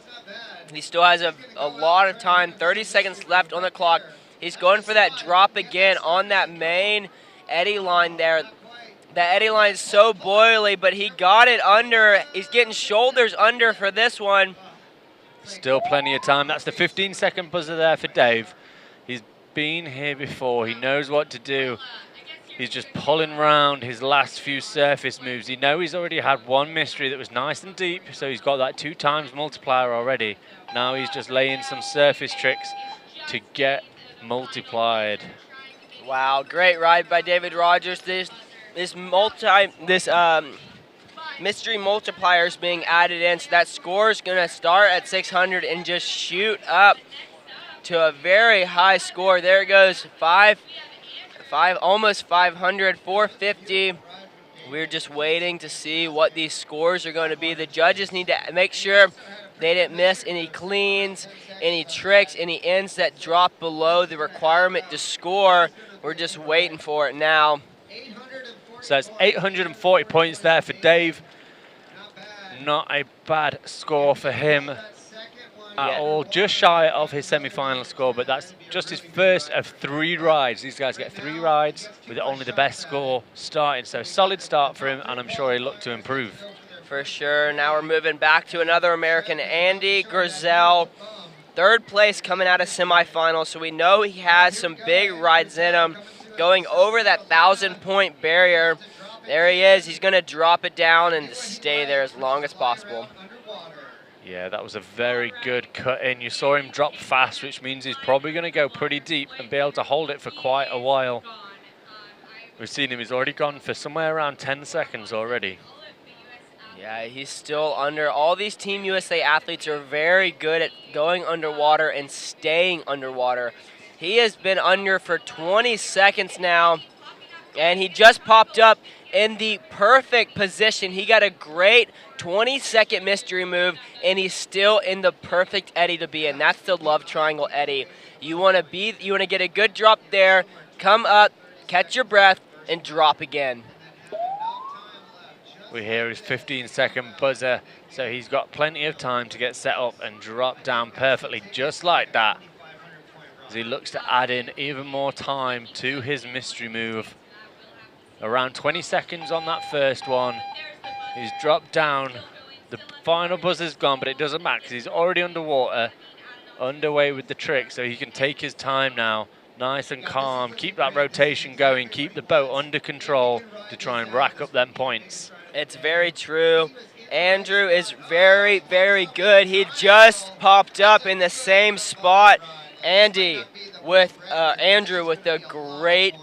he still has a lot of time, 30 seconds left on the clock. He's going for that drop again on that main eddy line there. That eddy line is so boily, but he got it under. He's getting shoulders under for this one. Still plenty of time. That's the 15-second buzzer there for Dave. He's been here before. He knows what to do. He's just pulling around his last few surface moves. He knows he's already had one mystery that was nice and deep, so he's got that 2 times multiplier already. Now he's just laying some surface tricks to get multiplied. Wow, great ride by David Rogers. This mystery multiplier is being added in, so that score is going to start at 600 and just shoot up to a very high score. There it goes, almost 500, 450. We're just waiting to see what these scores are going to be. The judges need to make sure they didn't miss any cleans, any tricks, any ends that drop below the requirement to score. We're just waiting for it now. So it's 840 points there for Dave. Not a bad score for him at all. Just shy of his semi-final score, but that's just his first of 3 rides. These guys get 3 rides with only the best score starting. So solid start for him, and I'm sure he'll look to improve. For sure. Now we're moving back to another American, Andy Grizel. 3rd place coming out of semifinals, so we know he has some big rides in him. Going over that 1,000-point barrier. There he is. He's going to drop it down and stay there as long as possible. Yeah, that was a very good cut in. You saw him drop fast, which means he's probably going to go pretty deep and be able to hold it for quite a while. We've seen him. He's already gone for somewhere around 10 seconds already. Yeah, he's still under. All these Team USA athletes are very good at going underwater and staying underwater. He has been under for 20 seconds now, and he just popped up in the perfect position. He got a great 20-second mystery move, and he's still in the perfect eddy to be in. That's the love triangle eddy. You want to get a good drop there, come up, catch your breath, and drop again. We hear his 15-second buzzer, so he's got plenty of time to get set up and drop down perfectly, just like that, as he looks to add in even more time to his mystery move. Around 20 seconds on that first one. He's dropped down. The final buzzer's gone, but it doesn't matter because he's already underwater, underway with the trick, so he can take his time now. Nice and calm, keep that rotation going, keep the boat under control to try and rack up them points. It's very true. Andrew is very, very good. He just popped up in the same spot. Andrew with a great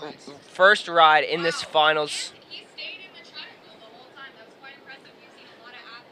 first ride in this finals.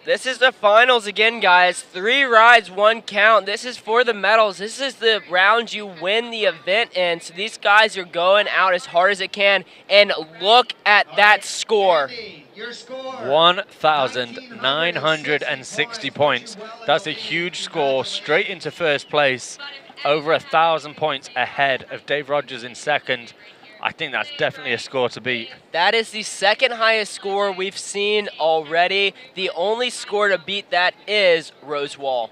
This is the finals again, guys. 3 rides, 1 count. This is for the medals. This is the round you win the event in. So these guys are going out as hard as they can. And look at that score. 1,960 points. That's a huge score, straight into first place. Over 1,000 points ahead of Dave Rogers in second. I think that's definitely a score to beat. That is the second highest score we've seen already. The only score to beat that is Rosewall.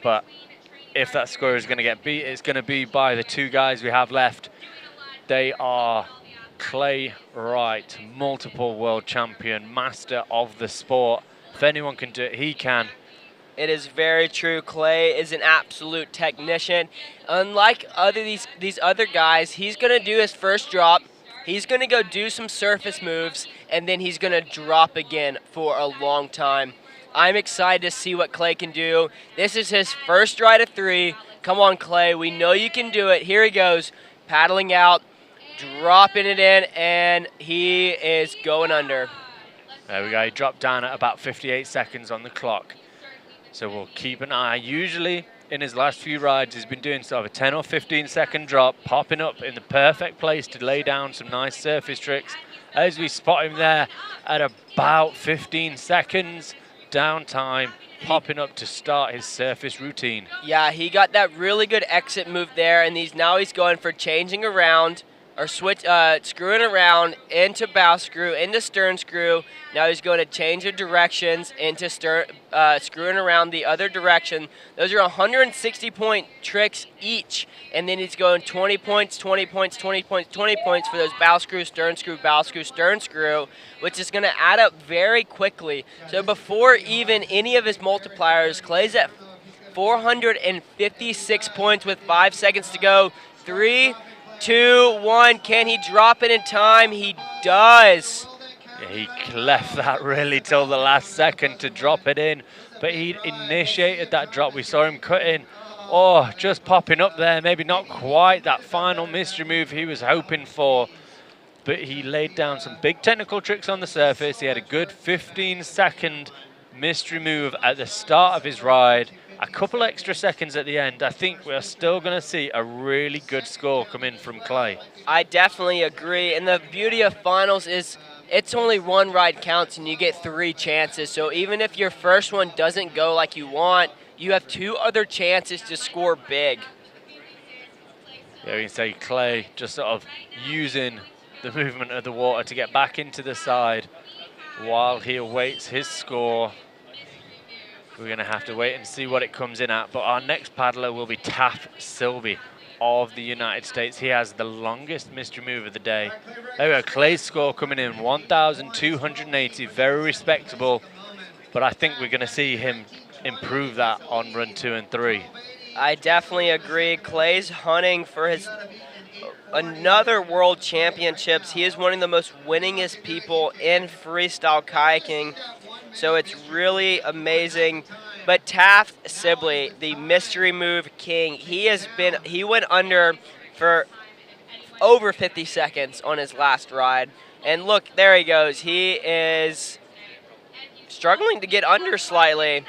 But if that score is going to get beat, it's going to be by the 2 guys we have left. They are Clay Wright, multiple world champion, master of the sport. If anyone can do it, he can. It is very true. Clay is an absolute technician. Unlike these other guys, he's going to do his first drop. He's going to go do some surface moves, and then he's going to drop again for a long time. I'm excited to see what Clay can do. This is his first ride of 3. Come on, Clay. We know you can do it. Here he goes, paddling out, dropping it in, and he is going under. There we go. He dropped down at about 58 seconds on the clock. So we'll keep an eye. Usually in his last few rides, he's been doing sort of a 10 or 15-second drop, popping up in the perfect place to lay down some nice surface tricks. As we spot him there at about 15 seconds downtime, popping up to start his surface routine. Yeah, he got that really good exit move there, and now he's going for changing around, or screwing around into bow screw, into stern screw. Now he's going to change the directions into screwing around the other direction. Those are 160-point tricks each, and then he's going 20 points, 20 points, 20 points, 20 points for those bow screw, stern screw, bow screw, stern screw, which is going to add up very quickly. So before even any of his multipliers, Clay's at 456 points with 5 seconds to go. 3, 2, 1. Can he drop it in time? He does. Yeah, he left that really till the last second to drop it in, but he initiated that drop. We saw him cut in. Oh, just popping up there. Maybe not quite that final mystery move he was hoping for, but he laid down some big technical tricks on the surface. He had a good 15-second mystery move at the start of his ride. A couple extra seconds at the end. I think we're still going to see a really good score come in from Clay. I definitely agree. And the beauty of finals is it's only 1 ride counts and you get 3 chances. So even if your first one doesn't go like you want, you have 2 other chances to score big. Yeah, we can say Clay just sort of using the movement of the water to get back into the side while he awaits his score. We're going to have to wait and see what it comes in at. But our next paddler will be Taff Silby of the United States. He has the longest mystery move of the day. There we go, Clay's score coming in, 1,280, very respectable. But I think we're going to see him improve that on run 2 and 3. I definitely agree. Clay's hunting for his another world championships. He is one of the most winningest people in freestyle kayaking. So it's really amazing. But Taff Sibley, the mystery move king, he went under for over 50 seconds on his last ride. And look, there he goes. He is struggling to get under slightly.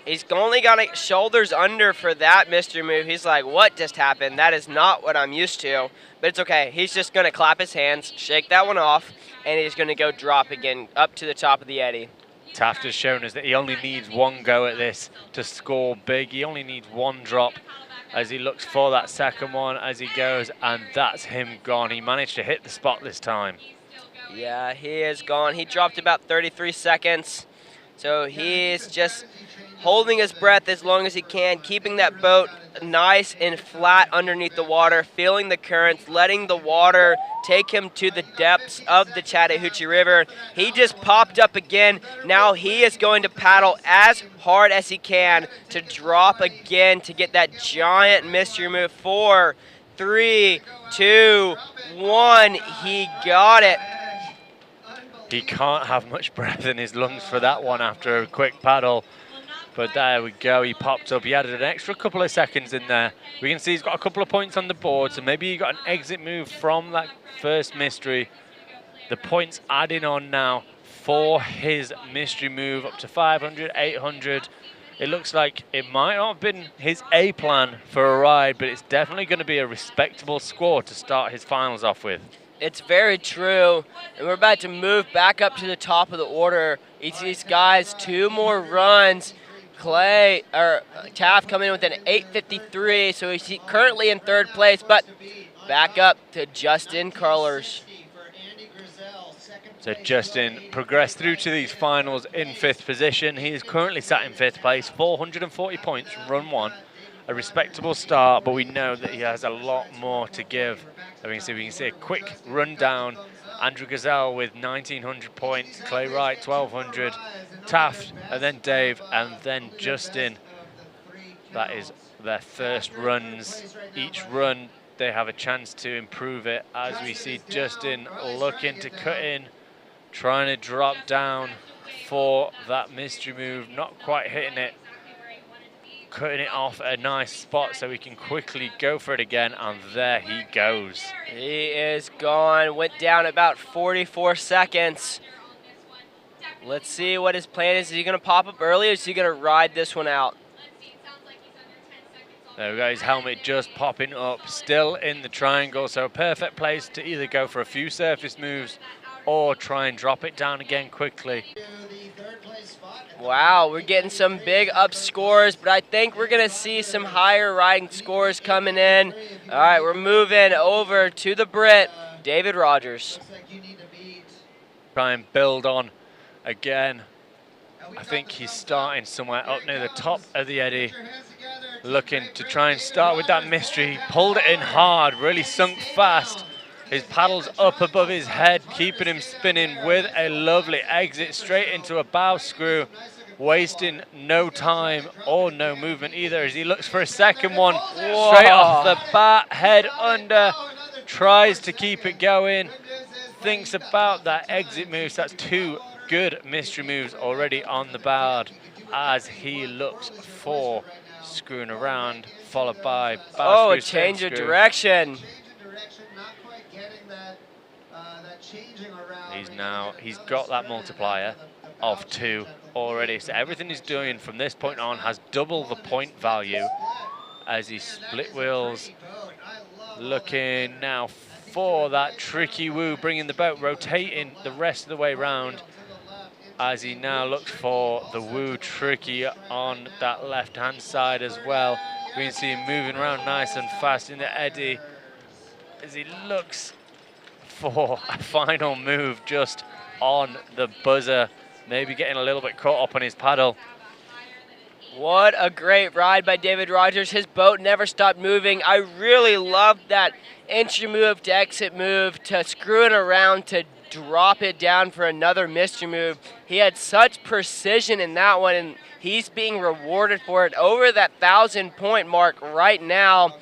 He's only got shoulders under for that mystery move. He's like, what just happened? That is not what I'm used to. But it's okay. He's just going to clap his hands, shake that one off, and he's going to go drop again up to the top of the eddy. Taft has shown us that he only needs one go at this to score big. He only needs one drop as he looks for that second one as he goes, and that's him gone. He managed to hit the spot this time. Yeah, he is gone. He dropped about 33 seconds. So he is just holding his breath as long as he can, keeping that boat nice and flat underneath the water, feeling the currents, letting the water take him to the depths of the Chattahoochee River. He just popped up again. Now he is going to paddle as hard as he can to drop again to get that giant mystery move. 4, 3, 2, 1. He got it. He can't have much breath in his lungs for that one after a quick paddle. But there we go, he popped up. He added an extra couple of seconds in there. We can see he's got a couple of points on the board, so maybe he got an exit move from that first mystery. The points adding on now for his mystery move up to 500, 800. It looks like it might not have been his A plan for a ride, but it's definitely going to be a respectable score to start his finals off with. It's very true, and we're about to move back up to the top of the order. These guys, 2 more runs. Taft coming in with an 8:53, so he's currently in 3rd place, but back up to Justin Carlers. So Justin progressed through to these finals in 5th position. He is currently sat in 5th place, 440 points from run 1. A respectable start, but we know that he has a lot more to give. We can see a quick rundown. Andrew Gazelle with 1,900 points, Clay Wright 1,200, Taft, and then Dave, and then Justin. That is their first runs. Each run, they have a chance to improve it, as we see Justin looking to cut in, trying to drop down for that mystery move, not quite hitting it. Cutting it off at a nice spot so he can quickly go for it again, and there he goes. He is gone, went down about 44 seconds. Let's see what his plan is. Is he gonna pop up early or is he gonna ride this one out? There we go, his helmet just popping up, still in the triangle, so a perfect place to either go for a few surface moves or try and drop it down again quickly. Wow, we're getting some big up scores, but I think we're going to see some higher riding scores coming in. All right, we're moving over to the Brit, David Rogers. Try and build on again. I think he's starting somewhere up near the top of the eddy, looking to try and start with that mystery. He pulled it in hard, really sunk fast. His paddle's up above his head, keeping him spinning with a lovely exit straight into a bow screw, wasting no time or no movement either as he looks for a second one. Whoa. Straight off the bat, head under, tries to keep it going, thinks about that exit move. So that's 2 good mystery moves already on the board as he looks for screwing around, followed by bow screw, a change of direction. He's got that multiplier of 2 already, so everything he's doing from this point on has double the point value as he split wheels, looking now for that tricky woo, bringing the boat, rotating the rest of the way round as he now looks for the woo tricky on that left hand side as well. We can see him moving around nice and fast in the eddy as he looks for a final move just on the buzzer, maybe getting a little bit caught up on his paddle. What a great ride by David Rogers. His boat never stopped moving. I really loved that entry move to exit move to screwing around to drop it down for another mystery move. He had such precision in that one, and he's being rewarded for it over that 1,000-point mark right now.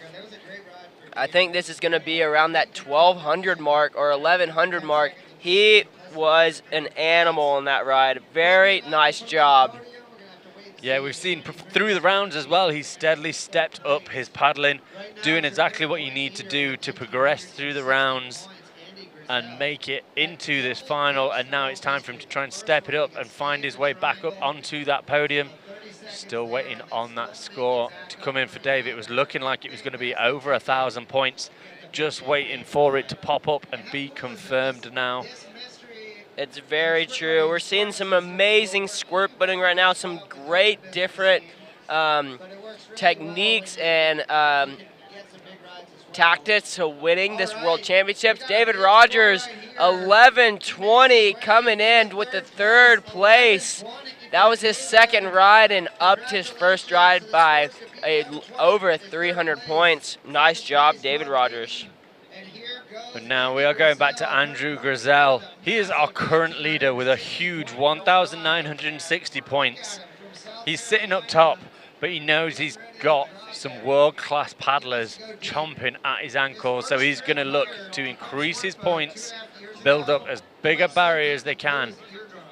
I think this is going to be around that 1,200 mark or 1,100 mark. He was an animal in that ride. Very nice job. Yeah, we've seen through the rounds as well, he's steadily stepped up his paddling, doing exactly what you need to do to progress through the rounds and make it into this final. And now it's time for him to try and step it up and find his way back up onto that podium. Still waiting on that score to come in for Dave. It was looking like it was going to be over 1,000 points. Just waiting for it to pop up and be confirmed now. It's very true. We're seeing some amazing squirt putting right now, some great different techniques and tactics to winning this World Championships. David Rogers, 11:20, coming in with the 3rd place. That was his 2nd ride and upped his 1st ride by over 300 points. Nice job, David Rogers. But now we are going back to Andrew Grizel. He is our current leader with a huge 1,960 points. He's sitting up top, but he knows he's got some world-class paddlers chomping at his ankles, so he's going to look to increase his points, build up as big a barrier as they can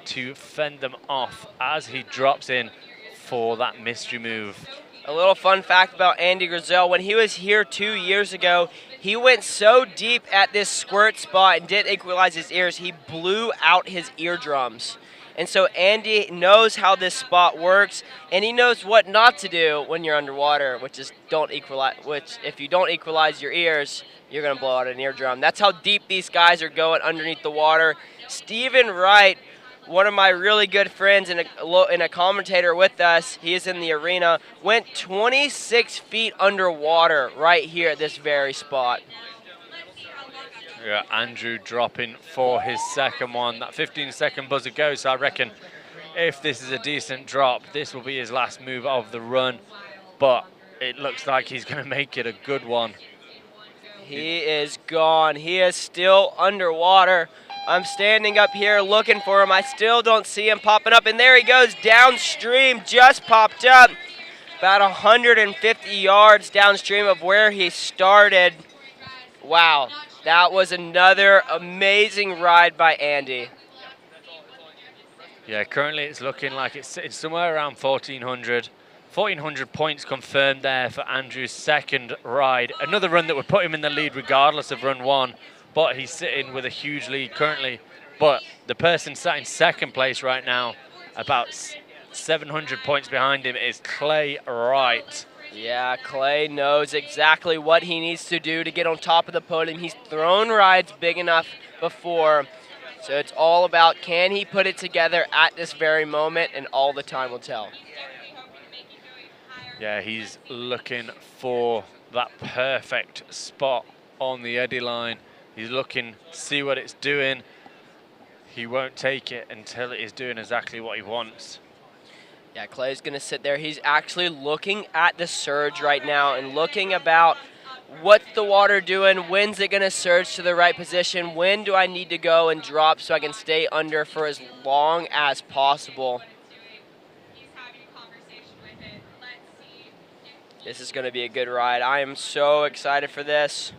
to fend them off as he drops in for that mystery move. A little fun fact about Andy Grizel, when he was here 2 years ago, he went so deep at this squirt spot and didn't equalize his ears, he blew out his eardrums. And so Andy knows how this spot works, and he knows what not to do when you're underwater, which is if you don't equalize your ears, you're going to blow out an eardrum. That's how deep these guys are going underneath the water. Stephen Wright, one of my really good friends and a commentator with us, he is in the arena, went 26 feet underwater right here at this very spot. Yeah, Andrew dropping for his 2nd one. That 15-second buzzer goes, so I reckon if this is a decent drop, this will be his last move of the run. But it looks like he's going to make it a good one. He is gone. He is still underwater. I'm standing up here looking for him. I still don't see him popping up. And there he goes downstream, just popped up. About 150 yards downstream of where he started. Wow, that was another amazing ride by Andy. Yeah, currently it's looking like it's sitting somewhere around 1,400. 1,400 points confirmed there for Andrew's 2nd ride. Another run that would put him in the lead regardless of run 1. But he's sitting with a huge lead currently. But the person sat in 2nd place right now, about 700 points behind him, is Clay Wright. Yeah, Clay knows exactly what he needs to do to get on top of the podium. He's thrown rides big enough before. So it's all about, can he put it together at this very moment, and all the time will tell. Yeah, he's looking for that perfect spot on the eddy line. He's looking to see what it's doing. He won't take it until it is doing exactly what he wants. Yeah, Clay's going to sit there. He's actually looking at the surge right now and looking about what's the water doing, when's it going to surge to the right position, when do I need to go and drop so I can stay under for as long as possible. This is going to be a good ride. I am so excited for this.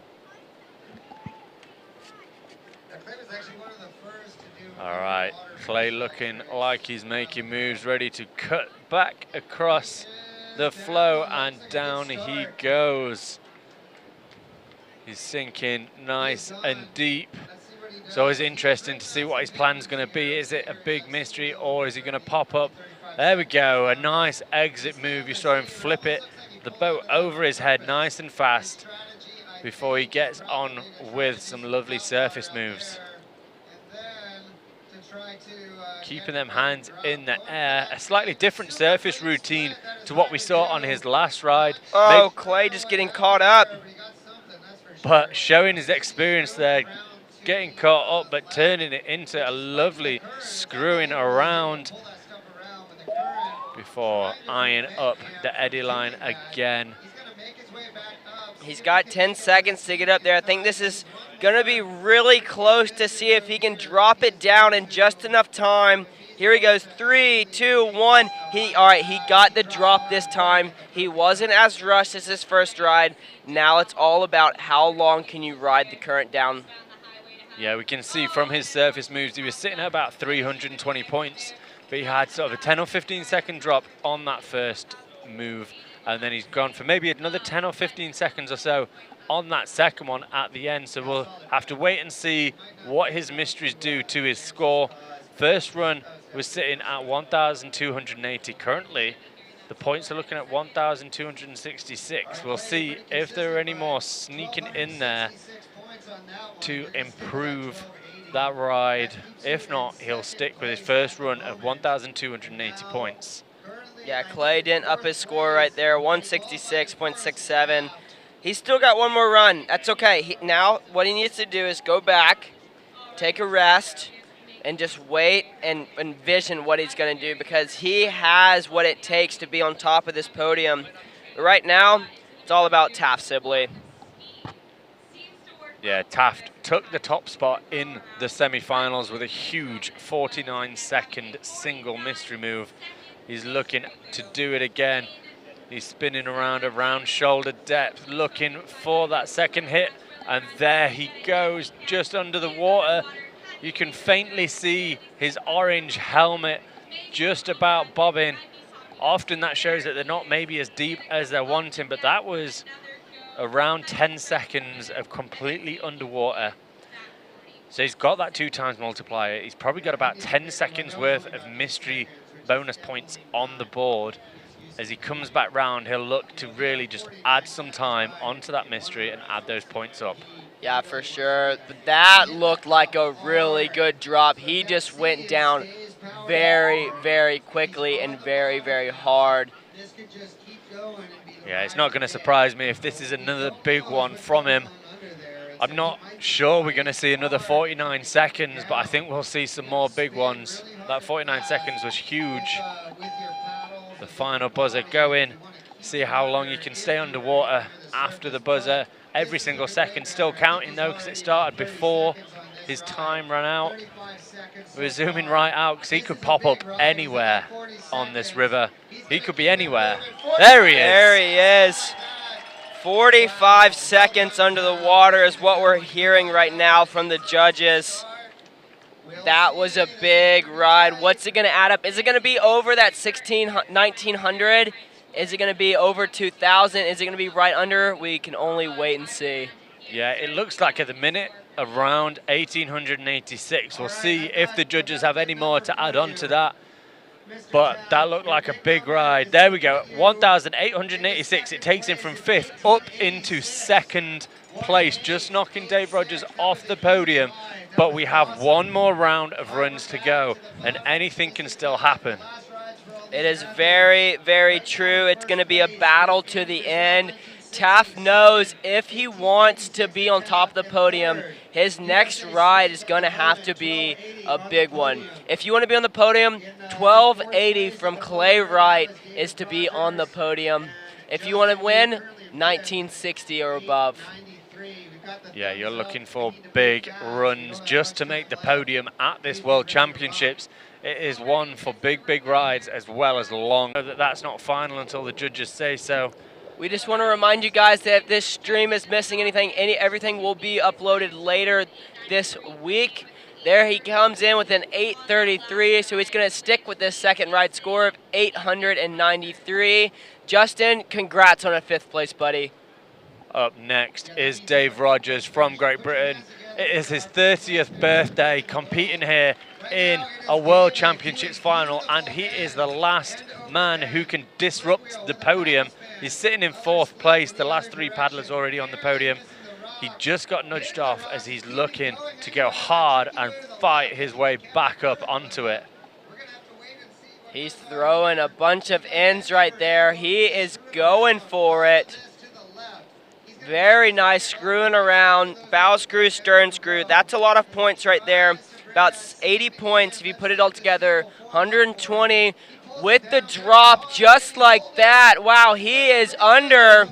All right, Clay looking like he's making moves, ready to cut back across the flow, and down he goes. He's sinking nice and deep. It's always interesting to see what his plan's going to be. Is it a big mystery, or is he going to pop up? There we go, a nice exit move. You saw him flip it, the boat over his head nice and fast before he gets on with some lovely surface moves. Keeping them hands in the air. A slightly different surface routine to what we saw on his last ride. Oh, Clay just getting caught up. But showing his experience there, getting caught up, but turning it into a lovely screwing around before eyeing up the eddy line again. He's got 10 seconds to get up there. I think this is going to be really close to see if he can drop it down in just enough time. Here he goes, 3, 2, 1. All right, he got the drop this time. He wasn't as rushed as his first ride. Now it's all about how long can you ride the current down. Yeah, we can see from his surface moves, he was sitting at about 320 points, but he had sort of a 10 or 15 second drop on that first move. And then he's gone for maybe another 10 or 15 seconds or so on that second one at the end. So we'll have to wait and see what his mysteries do to his score. First run was sitting at 1,280 currently. The points are looking at 1,266. We'll see if there are any more sneaking in there to improve that ride. If not, he'll stick with his first run of 1,280 points. Yeah, Clay didn't up his score right there, 166.67. He's still got one more run. That's okay. Now what he needs to do is go back, take a rest, and just wait and envision what he's going to do, because he has what it takes to be on top of this podium. But right now, it's all about Taft Sibley. Yeah, Taft took the top spot in the semifinals with a huge 49-second single mystery move. He's looking to do it again. He's spinning around shoulder depth, looking for that second hit. And there he goes, just under the water. You can faintly see his orange helmet just about bobbing. Often that shows that they're not maybe as deep as they're wanting, but that was around 10 seconds of completely underwater. So he's got that 2 times multiplier. He's probably got about 10 seconds worth of mystery bonus points on the board. As he comes back round, he'll look to really just add some time onto that mystery and add those points up. Yeah, for sure. But that looked like a really good drop. He just went down very, very quickly and very, very hard. Yeah, it's not going to surprise me if this is another big one from him. I'm not sure we're going to see another 49 seconds, but I think we'll see some more big ones. That 49 seconds was huge. The final buzzer going. See how long you can stay underwater after the buzzer. Every single second still counting though, because it started before his time ran out. We're zooming right out because he could pop up anywhere on this river. He could be anywhere. There he is. There he is. 45 seconds under the water is what we're hearing right now from the judges. That was a big ride. What's it going to add up? Is it going to be over that 1900? Is it going to be over 2,000? Is it going to be right under? We can only wait and see. Yeah, it looks like at the minute around 1,886. We'll see if the judges have any more to add on to that. But that looked like a big ride. There we go, 1,886. It takes him from 5th up into 2nd place, just knocking Dave Rogers off the podium. But we have one more round of runs to go, and anything can still happen. It is very, very true. It's going to be a battle to the end. Taft knows if he wants to be on top of the podium, his next ride is going to have to be a big one. If you want to be on the podium, 1280 from Clay Wright is to be on the podium. If you want to win, 1960 or above. Yeah, you're looking for big runs just to make the podium at this World Championships. It is one for big, big rides as well as long. That's not final until the judges say so. We just want to remind you guys that if this stream is missing anything, everything will be uploaded later this week. There he comes in with an 833, so he's going to stick with this second ride score of 893. Justin, congrats on a 5th place, buddy. Up next is Dave Rogers from Great Britain. It is his 30th birthday competing here in a World Championships final, and he is the last man who can disrupt the podium. He's sitting in 4th place, the last 3 paddlers already on the podium. He just got nudged off as he's looking to go hard and fight his way back up onto it. He's throwing a bunch of ends right there. He is going for it. Very nice screwing around, bow screw, stern screw. That's a lot of points right there. About 80 points if you put it all together. 120 with the drop just like that. Wow, he is under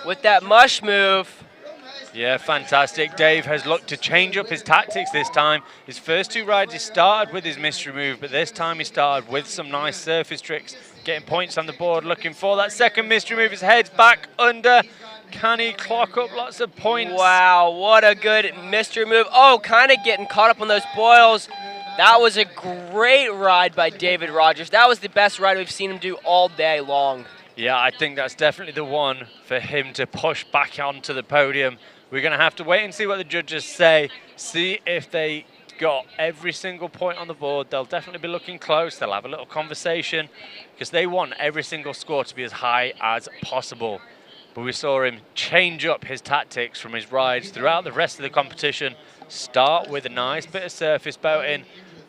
with that mush move. Yeah, fantastic. Dave has looked to change up his tactics this time. His first 2 rides he started with his mystery move, but this time he started with some nice surface tricks, getting points on the board, looking for that second mystery move. His head's back under. Can he clock up lots of points? Wow, what a good mystery move. Oh, kind of getting caught up on those boils. That was a great ride by David Rogers. That was the best ride we've seen him do all day long. Yeah, I think that's definitely the one for him to push back onto the podium. We're going to have to wait and see what the judges say, see if they got every single point on the board. They'll definitely be looking close. They'll have a little conversation because they want every single score to be as high as possible. But we saw him change up his tactics from his rides throughout the rest of the competition. Start with a nice bit of surface boating,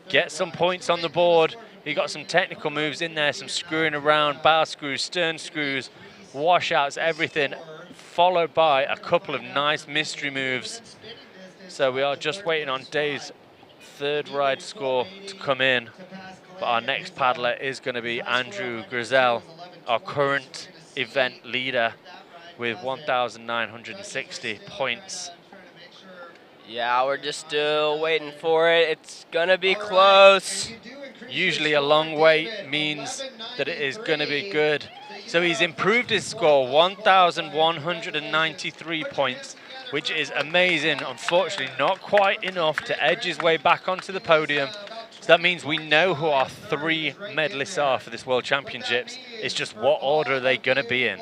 get some points on the board. He got some technical moves in there, some screwing around, bow screws, stern screws, washouts, everything, followed by a couple of nice mystery moves. So we are just waiting on Dave's third ride score to come in. But our next paddler is going to be Andrew Grizel, our current event leader, with 1,960 points. Yeah, we're just still waiting for it. It's going to be close. Usually a long wait means that it is going to be good. So he's improved his score, 1,193 points, which is amazing. Unfortunately, not quite enough to edge his way back onto the podium. So that means we know who our 3 medalists are for this World Championships. It's just what order are they going to be in.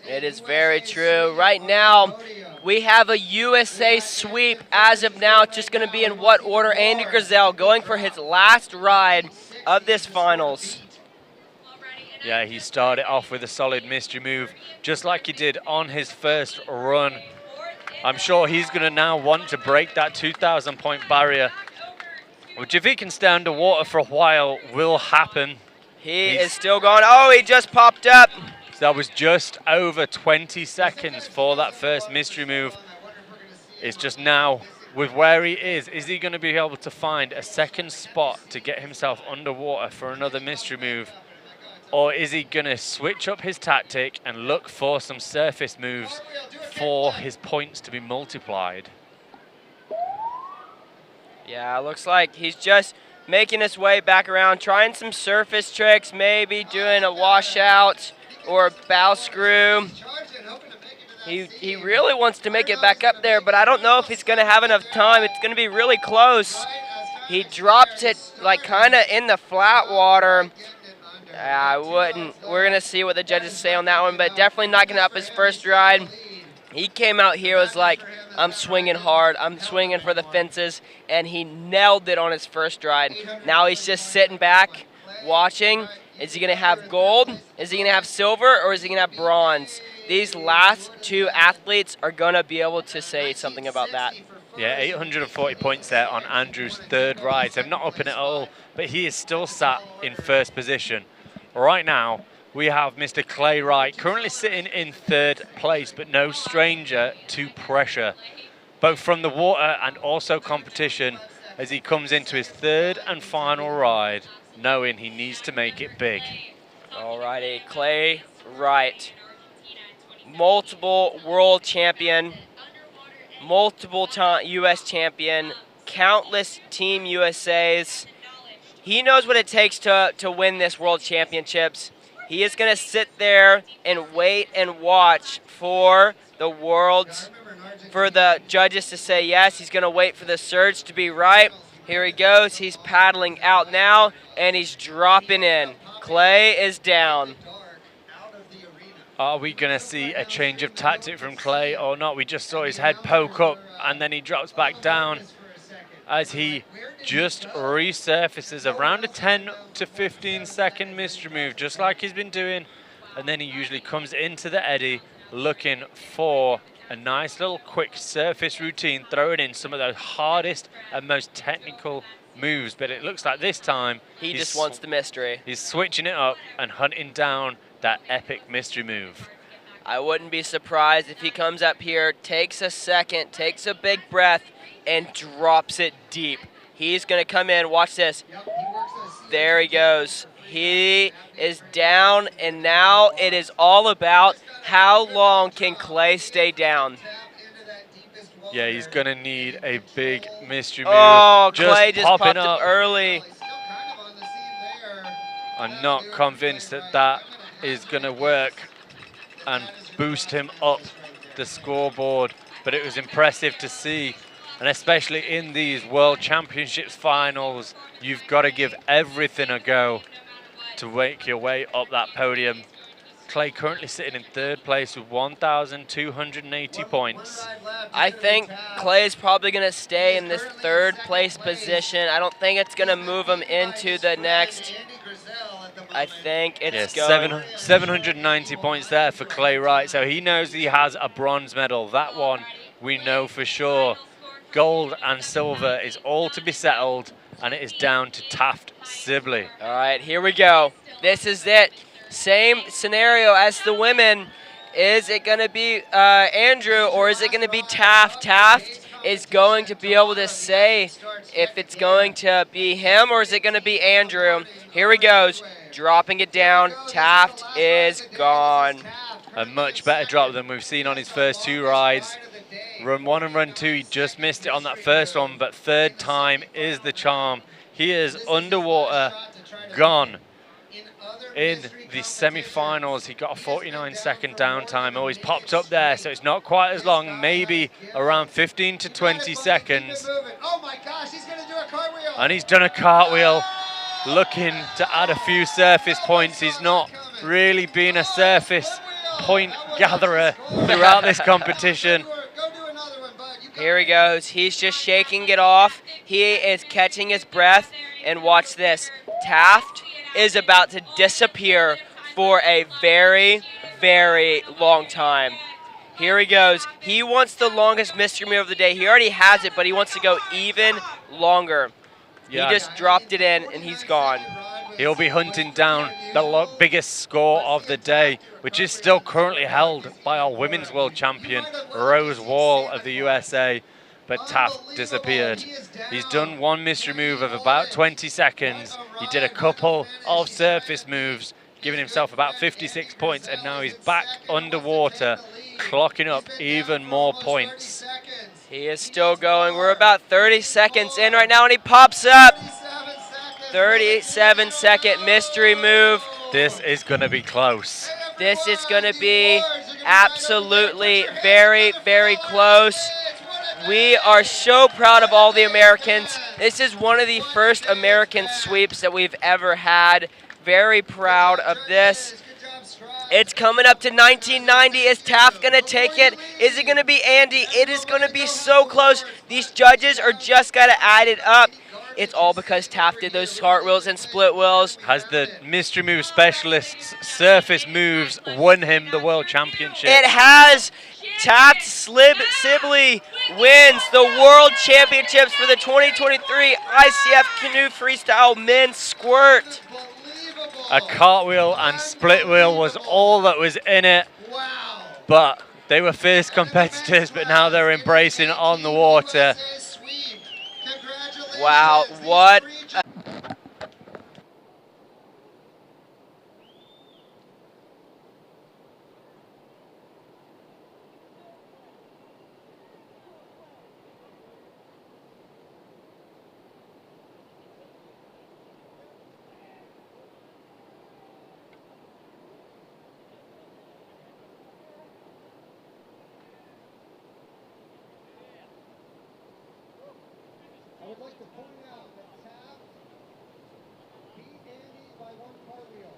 It is very true. Right now, we have a USA sweep as of now. It's just going to be in what order? Andy Grizel going for his last ride of this finals. Yeah, he started off with a solid mystery move, just like he did on his first run. I'm sure he's going to now want to break that 2,000 point barrier, which if he can stay underwater for a while will happen. He is still going. Oh, he just popped up. That was just over 20 seconds for that first mystery move. It's just now, with where he is he going to be able to find a second spot to get himself underwater for another mystery move? Or is he going to switch up his tactic and look for some surface moves for his points to be multiplied? Yeah, it looks like he's just making his way back around, trying some surface tricks, maybe doing a washout or a bow screw. He really wants to make it back up there, but I don't know if he's going to have enough time. It's going to be really close. He dropped it like kind of in the flat water. I wouldn't. We're going to see what the judges say on that one, but definitely not going to up his first ride. He came out here, was like, I'm swinging hard, I'm swinging for the fences, and he nailed it on his first ride. Now he's just sitting back, watching. Is he going to have gold? Is he going to have silver? Or is he going to have bronze? These last 2 athletes are going to be able to say something about that. Yeah, 840 points there on Andrew's third ride. So not up in it at all, but he is still sat in first position. Right now, we have Mr. Clay Wright currently sitting in third place, but no stranger to pressure, both from the water and also competition, as he comes into his third and final ride, knowing he needs to make it big. Alrighty, Clay Wright, multiple world champion, multiple time U.S. champion, countless Team USAs. He knows what it takes to win this World Championships. He is going to sit there and wait and watch for the judges to say yes. He's going to wait for the surge to be right. Here he goes. He's paddling out now, and he's dropping in. Clay is down. Are we going to see a change of tactic from Clay or not? We just saw his head poke up, and then he drops back down as he just resurfaces around a 10 to 15 second mystery move, just like he's been doing. And then he usually comes into the eddy looking for a nice little quick surface routine, throwing in some of those hardest and most technical moves. But it looks like this time he just wants the mystery. He's switching it up and hunting down that epic mystery move. I wouldn't be surprised if he comes up here, takes a second, takes a big breath, and drops it deep. He's going to come in. Watch this. There he goes. He is down, and now it is all about how long can Clay stay down. Yeah, he's going to need a big mystery move. Oh, Clay just popped up early. I'm not convinced that that is going to work and boost him up the scoreboard, but it was impressive to see. And especially in these World Championships finals, you've got to give everything a go to make your way up that podium. Clay currently sitting in third place with 1,280 points. I think Clay is probably going to stay in this third place position. I don't think it's going to move him into the next. I think it's going. 790 points there for Clay Wright. So he knows he has a bronze medal. That one we know for sure. Gold and silver is all to be settled, and it is down to Taft Sibley. All right, here we go. This is it. Same scenario as the women. Is it going to be Andrew or is it going to be Taft? Taft is going to be able to say if it's going to be him or is it going to be Andrew. Here he goes, dropping it down. Taft is gone. A much better drop than we've seen on his first two rides. Run 1 and run 2, he just missed it on that first one, but third time is the charm. He is underwater, gone. In the semi-finals, he got a 49-second downtime. Oh, he's popped up there, so it's not quite as long, maybe around 15 to 20 seconds. Oh my gosh, he's gonna do a cartwheel. And he's done a cartwheel, looking to add a few surface points. He's not really been a surface point gatherer throughout this competition. Here he goes. He's just shaking it off. He is catching his breath. And watch this. Taft is about to disappear for a very, very long time. Here he goes. He wants the longest mystery move of the day. He already has it, but he wants to go even longer. Yeah. He just dropped it in, and he's gone. He'll be hunting down the biggest score of the day, which is still currently held by our women's world champion, Rose Wall of the USA. But Taft disappeared. He's done one mystery move of about 20 seconds. He did a couple of surface moves, giving himself about 56 points, and now he's back underwater, clocking up even more points. He is still going. We're about 30 seconds in right now, and he pops up. 37-second mystery move. This is going to be close. This is going to be absolutely very, very close. We are so proud of all the Americans. This is one of the first American sweeps that we've ever had. Very proud of this. It's coming up to 1990. Is Taft going to take it? Is it going to be Andy? It is going to be so close. These judges are just got to add it up. It's all because Taft did those cartwheels and split wheels. Has the mystery move specialist's surface moves won him the world championship? It has. Taft Sibley wins the world championships for the 2023 ICF Canoe Freestyle Men's Squirt. A cartwheel and split wheel was all that was in it. But they were fierce competitors, but now they're embracing on the water. Wow, what I would like to point out that Taft beat Andy by one cartwheel.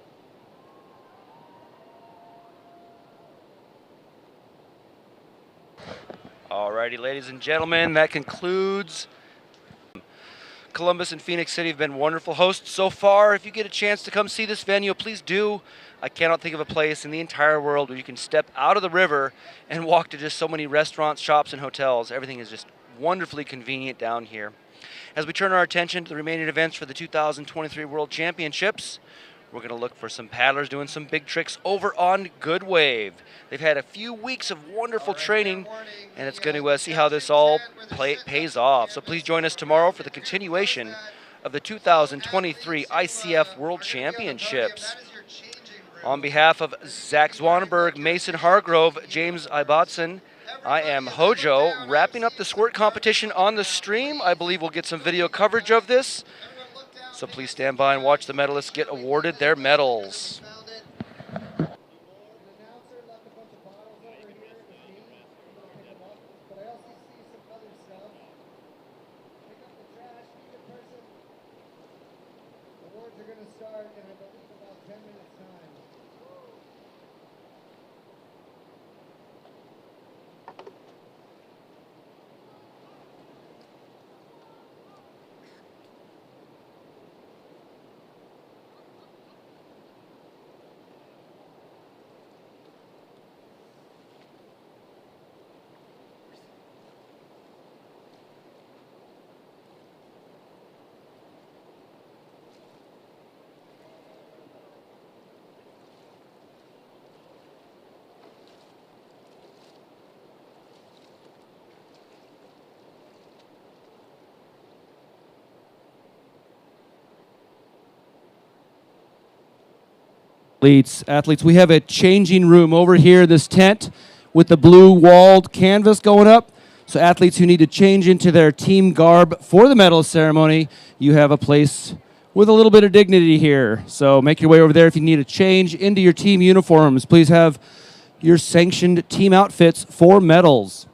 Alrighty, ladies and gentlemen, that concludes. Columbus and Phoenix City have been wonderful hosts so far. If you get a chance to come see this venue, please do. I cannot think of a place in the entire world where you can step out of the river and walk to just so many restaurants, shops, and hotels. Everything is just wonderfully convenient down here. As we turn our attention to the remaining events for the 2023 World Championships, we're going to look for some paddlers doing some big tricks over on Good Wave. They've had a few weeks of wonderful training, and it's going to see how this all pays off. So please join us tomorrow for the continuation of the 2023 ICF World Championships. On behalf of Zach Zwanenberg, Mason Hargrove, James Ibotson, I am Hojo, wrapping up the squirt competition on the stream. I believe we'll get some video coverage of this. So please stand by and watch the medalists get awarded their medals. Awards are going to start in, I believe, about 10 minutes' time. Athletes, we have a changing room over here in this tent with the blue walled canvas going up. So athletes who need to change into their team garb for the medal ceremony, you have a place with a little bit of dignity here. So make your way over there if you need to change into your team uniforms. Please have your sanctioned team outfits for medals.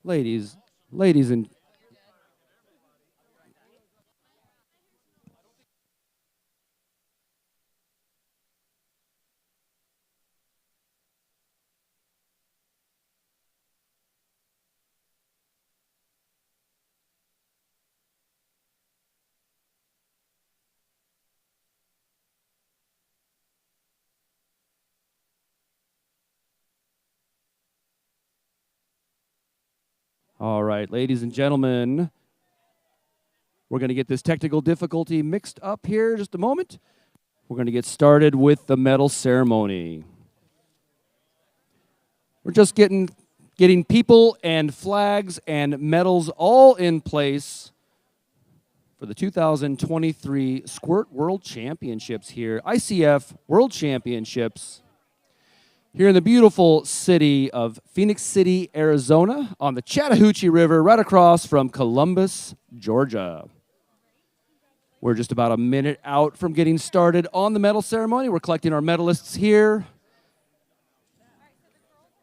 Ladies, ladies and all right, ladies and gentlemen, we're going to get this technical difficulty mixed up here just a moment. We're going to get started with the medal ceremony. We're just getting people and flags and medals all in place for the 2023 Squirt World Championships here, ICF World Championships, here in the beautiful city of Phoenix City, Arizona, on the Chattahoochee River, right across from Columbus, Georgia. We're just about a minute out from getting started on the medal ceremony. We're collecting our medalists here.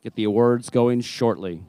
Get the awards going shortly.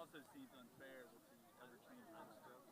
also seems unfair that he ever changed my stroke.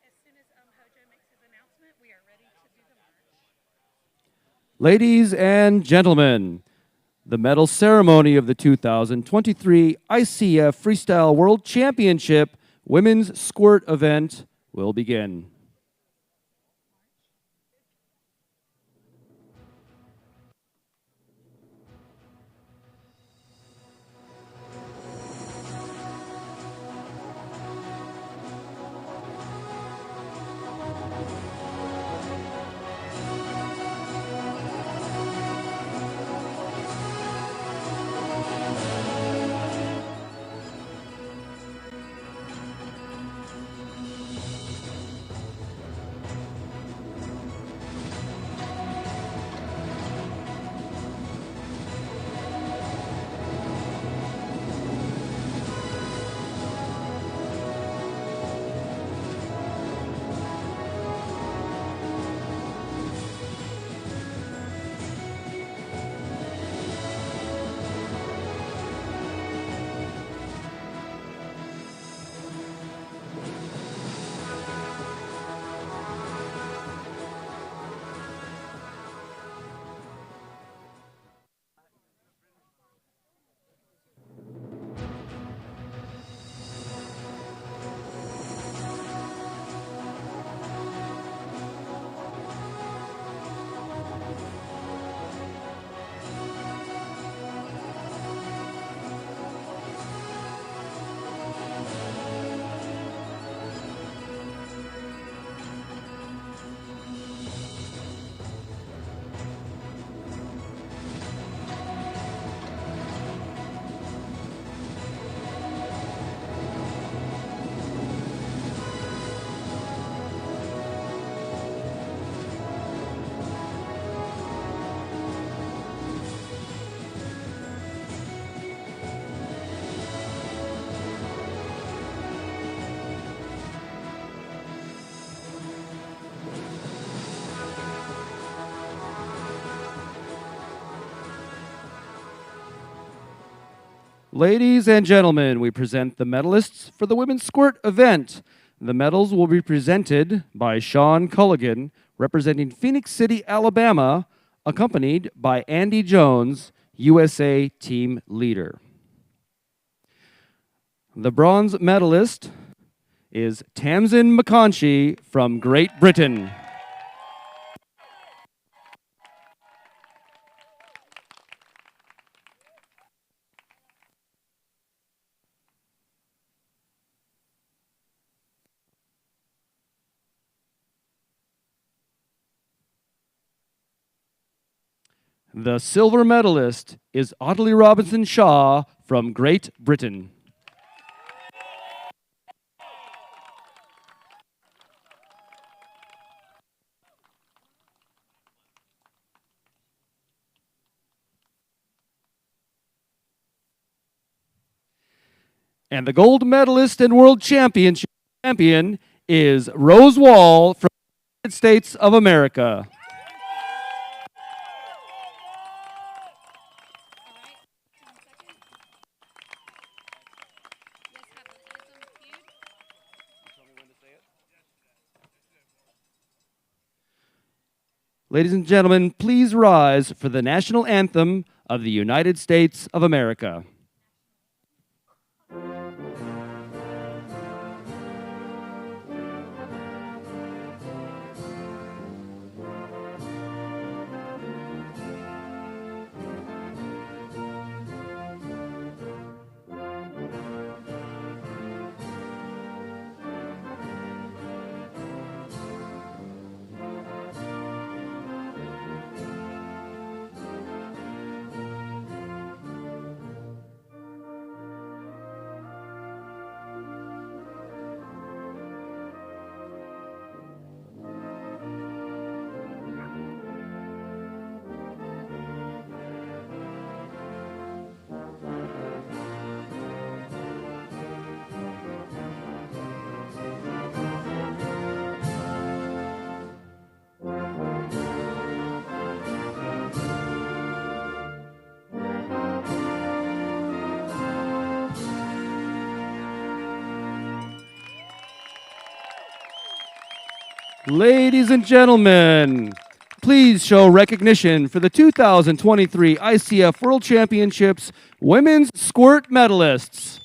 As soon as Hojo makes his announcement, we are ready to do the march. Ladies and gentlemen, the medal ceremony of the 2023 ICF Freestyle World Championship Women's Squirt event will begin. Ladies and gentlemen, we present the medalists for the Women's Squirt event. The medals will be presented by Sean Culligan, representing Phoenix City, Alabama, accompanied by Andy Jones, USA team leader. The bronze medalist is Tamsin McConchie from Great Britain. The silver medalist is Audley Robinson Shaw from Great Britain. And the gold medalist and world championship champion is Rose Wall from the United States of America. Ladies and gentlemen, please rise for the national anthem of the United States of America. Ladies and gentlemen, please show recognition for the 2023 ICF World Championships Women's Squirt medalists.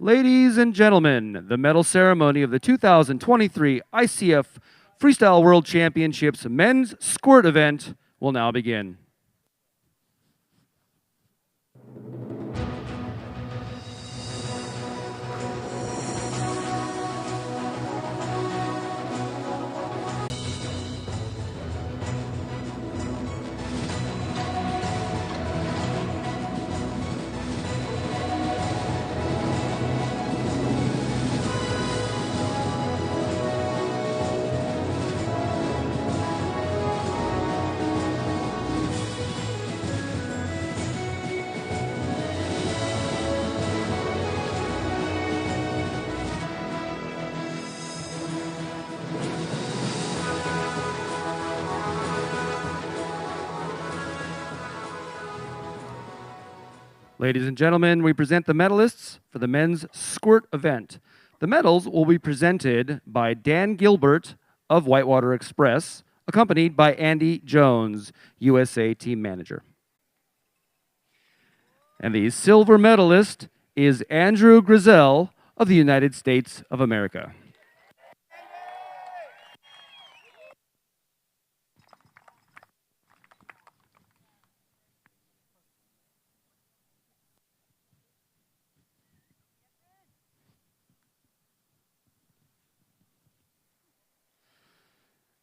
Ladies and gentlemen, the medal ceremony of the 2023 ICF Freestyle World Championships Men's Squirt event will now begin. Ladies and gentlemen, we present the medalists for the men's squirt event. The medals will be presented by Dan Gilbert of Whitewater Express, accompanied by Andy Jones, USA team manager. And the silver medalist is Andrew Grizel of the United States of America.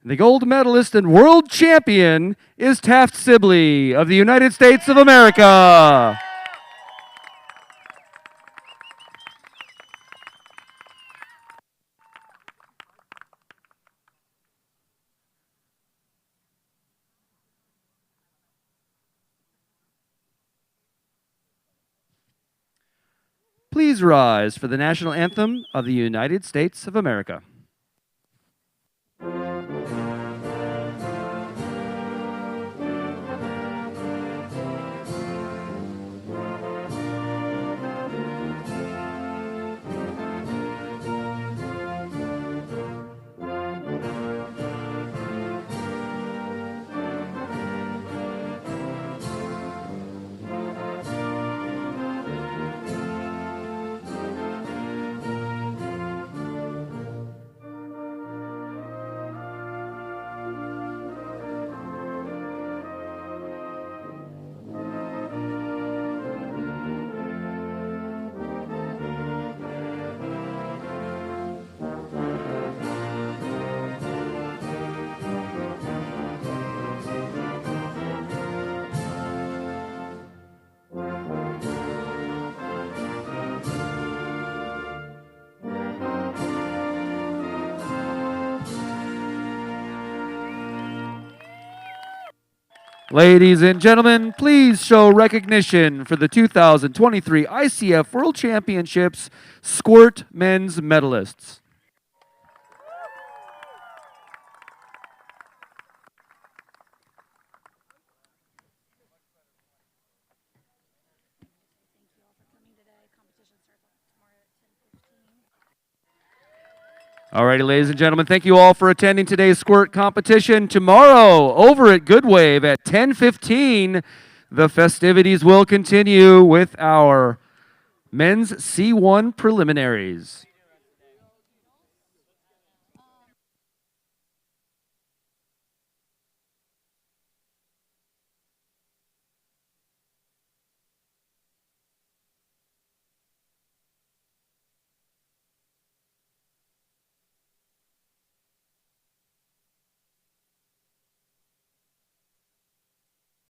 The gold medalist and world champion is Taft Sibley of the United States of America. Please rise for the national anthem of the United States of America. Ladies and gentlemen, please show recognition for the 2023 ICF World Championships Squirt Men's Medalists. Alrighty, ladies and gentlemen, thank you all for attending today's squirt competition. Tomorrow, over at Good Wave at 10:15, the festivities will continue with our men's C1 preliminaries.